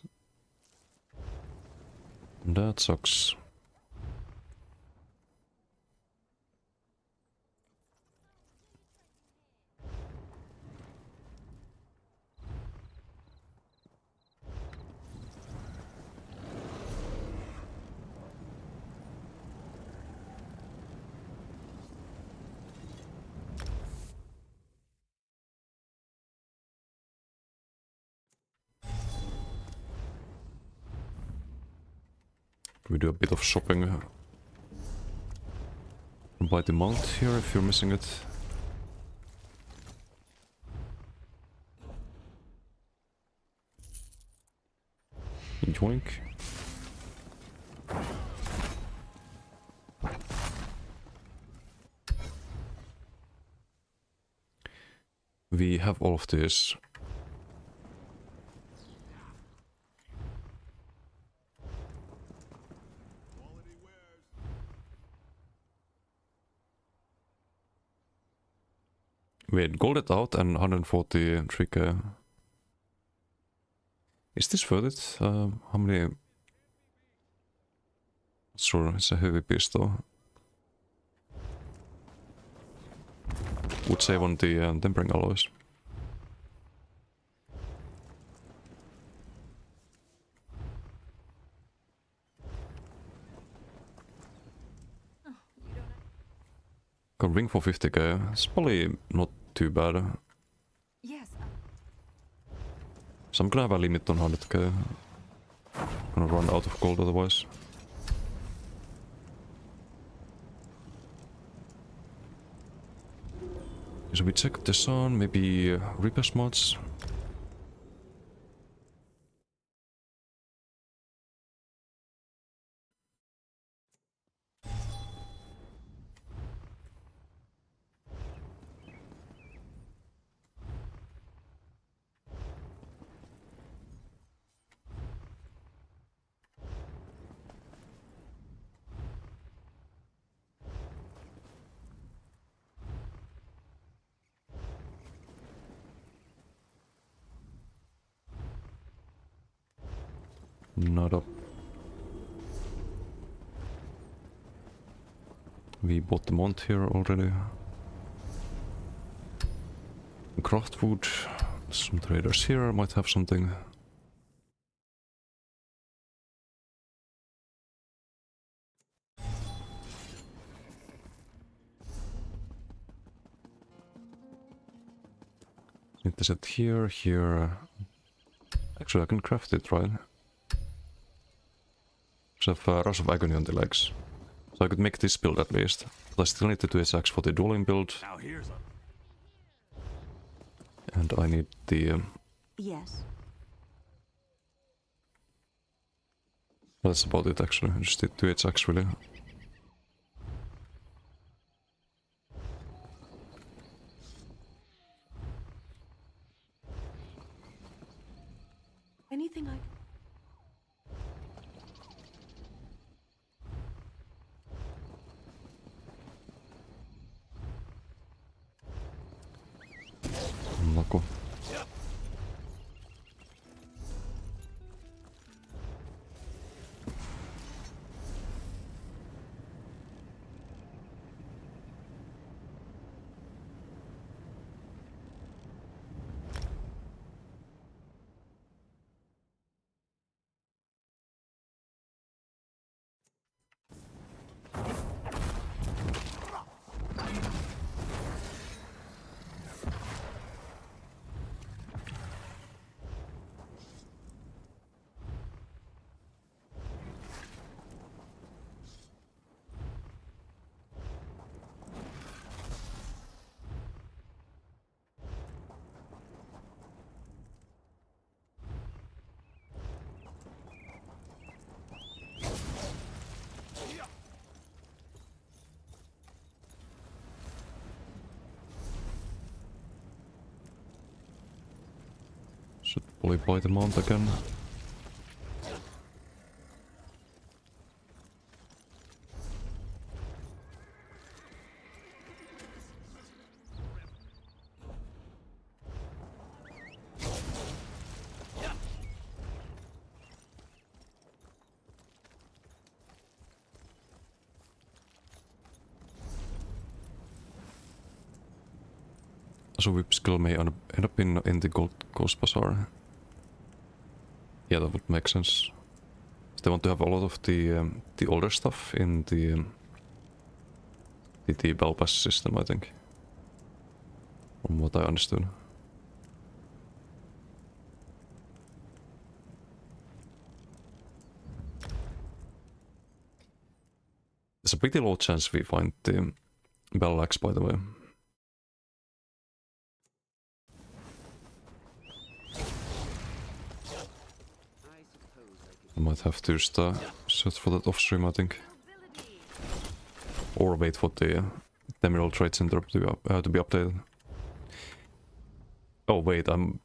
That sucks. We do a bit of shopping. Buy the mount here if you're missing it. Yoink. We have all of this. Wait, gold it out and 140 trick. Is this worth it? How many? Sure, it's a heavy piece though. Would save on the tempering alloys. Got ring for 50k. It's probably not too bad. Yes. So I'm gonna have a limit on 100k. Gonna run out of gold otherwise. So we check this on, maybe repair mods. Not up. We bought the mount here already. Craftwood. Some traders here might have something. Need to set here, here. Actually, I can craft it, right? I have Rush of Agony on the legs. So I could make this build at least. But I still need the 2SX for the dueling build. And I need the... Yes. That's about it actually. I just did 2HX really. Anything I... Laku. Should probably buy the mount again. So whip skill may end up in the Ghost Bazaar. Yeah, that would make sense. They want to have a lot of the older stuff in the Bell Pass system, I think. From what I understood. There's a pretty low chance we find the Bell Axe, by the way. I might have to search for that off stream, I think. Or wait for the Emerald Trade Center to be updated. Oh wait, I'm...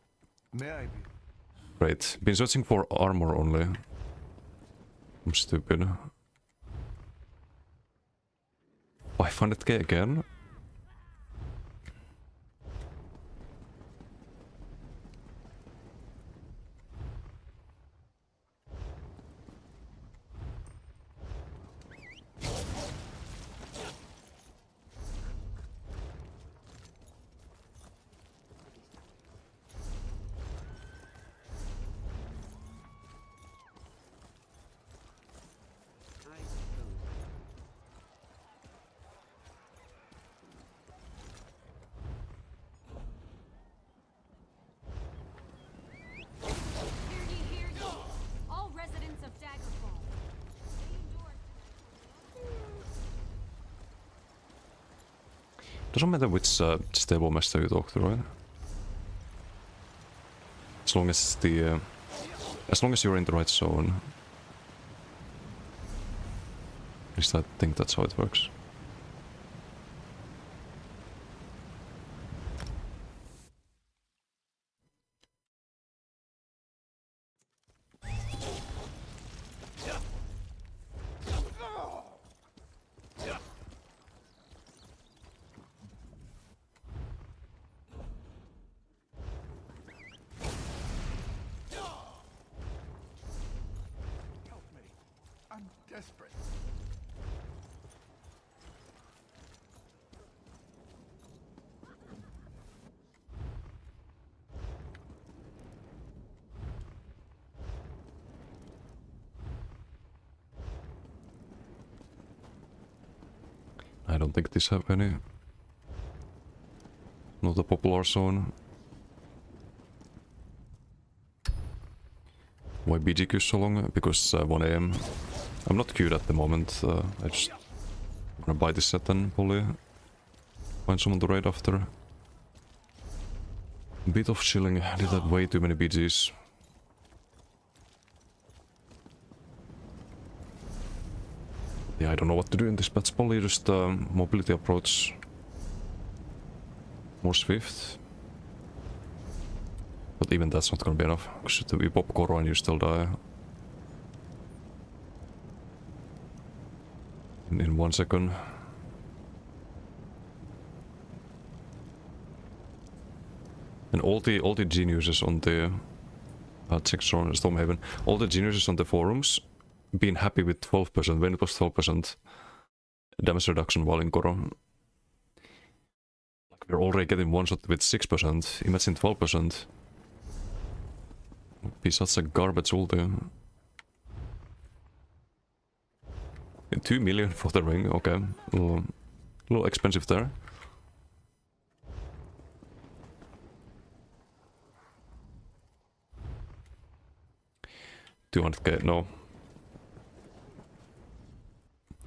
May I be? Great. Been searching for armor only. I'm stupid. 500k again? Doesn't matter which stable master you talk to, right? As long as the as long as you're in the right zone. At least I think that's how it works. Desperate. I don't think this have any. Not a popular zone. Why BGQ so long? Because 1 AM. I'm not queued at the moment. I just wanna buy this set and probably find someone to raid after. Bit of chilling. I did have way too many BGs. Yeah, I don't know what to do in this patch. Probably just mobility approach more swift. But even that's not gonna be enough. Because if you pop Koro and you still die. In 1 second. And all the geniuses on the check Stormhaven, all the geniuses on the forums been happy with 12% when it was 12% damage reduction while in Koro. Like we're already getting one shot with 6%. Imagine 12%. Would be such a garbage ulti. 2 million for the ring, okay. A little expensive there. $200k, no.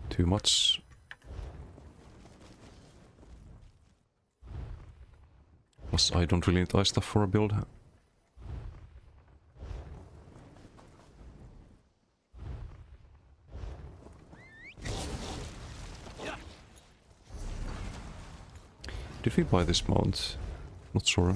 Too much. Plus, I don't really need ice stuff for a build. Did we buy this mount? Not sure.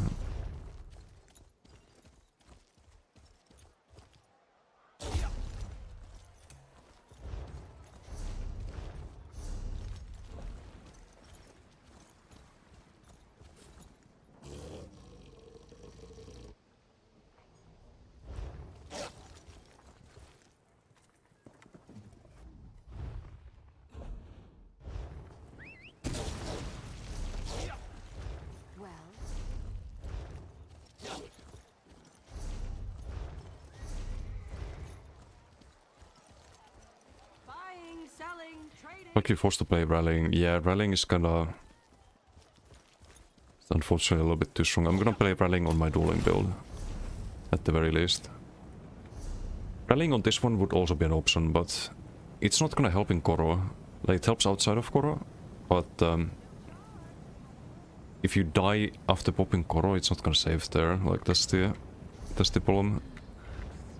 like you're forced to play rallying. Yeah, rallying is kinda... It's unfortunately a little bit too strong. I'm gonna play rallying on my dueling build. At the very least. Rallying on this one would also be an option, but... It's not gonna help in Koro. Like, it helps outside of Koro, but... if you die after popping Koro, it's not gonna save there. Like, that's the problem.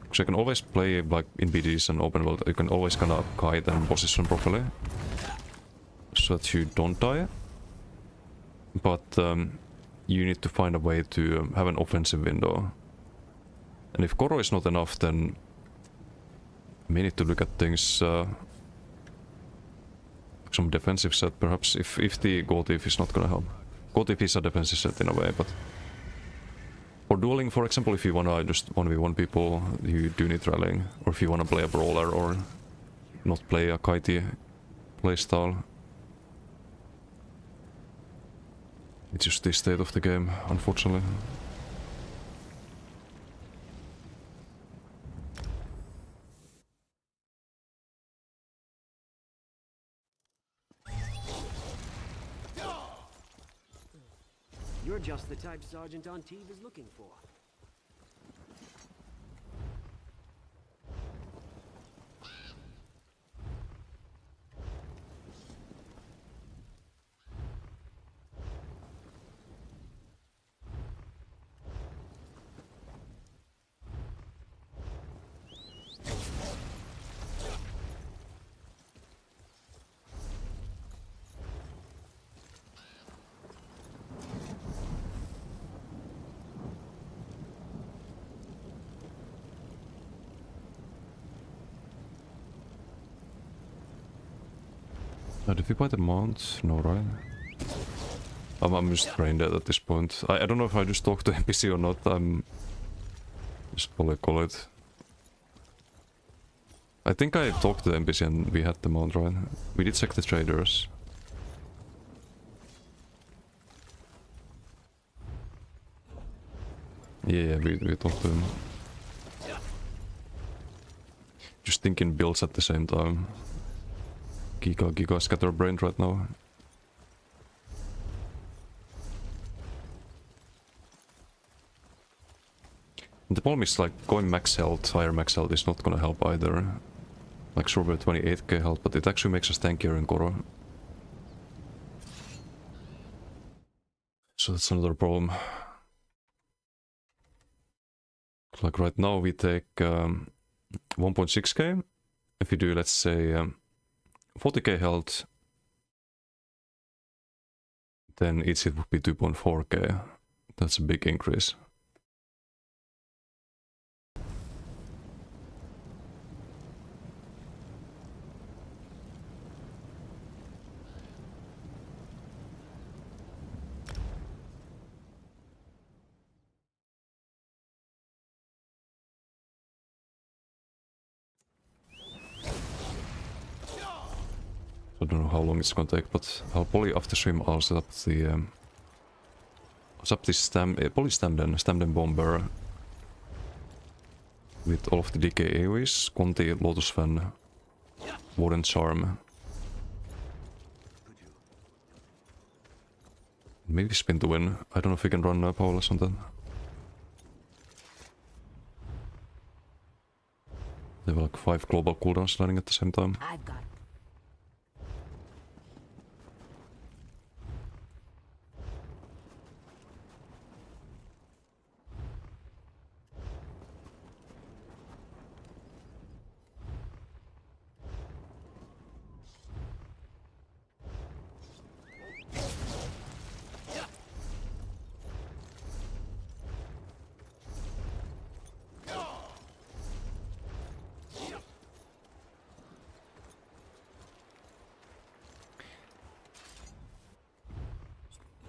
Because I can always play, like, in BDs and open world, you can always kind of guide and position properly. So that you don't die. But you need to find a way to have an offensive window. And if Koro is not enough, then we may need to look at things... some defensive set, perhaps, if the Gold Thief is not gonna help. Gold Thief is a defensive set in a way, but... For dueling, for example, if you wanna just 1v1 people, you do need rallying. Or if you wanna play a brawler or not play a kitey playstyle. It's just the state of the game, unfortunately. You're just the type Sergeant Antibes is looking for. Did we buy the mount? No, right? I'm just brain dead at this point. I don't know if I just talked to NPC or not. I'm just probably call it. I think I talked to the NPC and we had the mount, right? We did check the traders. Yeah, we talked to him. Just thinking builds at the same time. Giga scatterbrained right now. And the problem is, like, going max health, higher max health is not gonna help either. Like, sure, we're 28k health, but it actually makes us tankier in Koro. So that's another problem. Like, right now we take 1.6k. If you do, let's say, 40k health, then each hit would be 2.4k. That's a big increase. I don't know how long it's gonna take, but I'll probably after stream I'll set up the probably Stamden Bomber with all of the DK AoEs, Conti, Lotus Fan, Warden Charm. Maybe Spin to Win. I don't know if we can run Powerless on that. They have like 5 global cooldowns running at the same time. I've got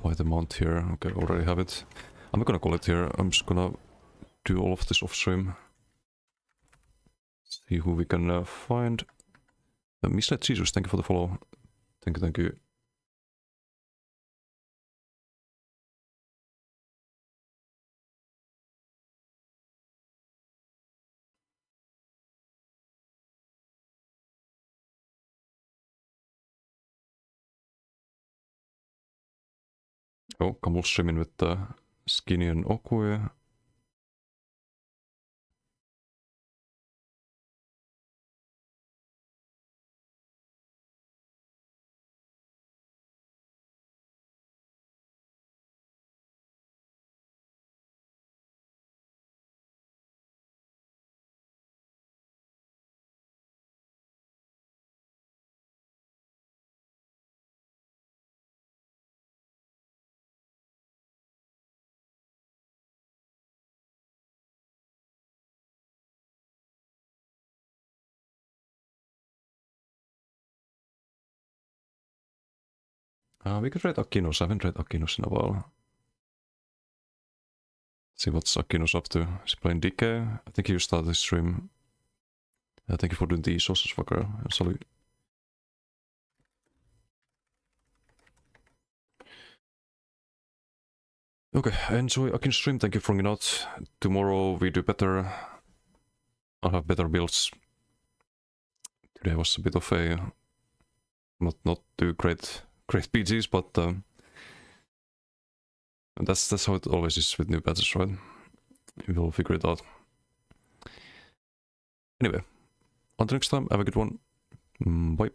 Buy the mount here. Okay, already have it. I'm not gonna call it here. I'm just gonna do all of this off stream. See who we can find. Misled Jesus, thank you for the follow. Thank you. Oh, Kamul streaming with Skinny and Okue. We could trade Akinos. I haven't tried Akinos in a while. See what's Akinos up to. He's playing DK. I think he started his stream. Thank you for doing the sauces, fucker. Salute. Okay, enjoy Akin's stream. Thank you for hanging out. Tomorrow we do better. I'll have better builds. Today was a bit of a not too great PGs, but that's how it always is with new patches, right? We'll figure it out. Anyway, until next time, have a good one. Bye.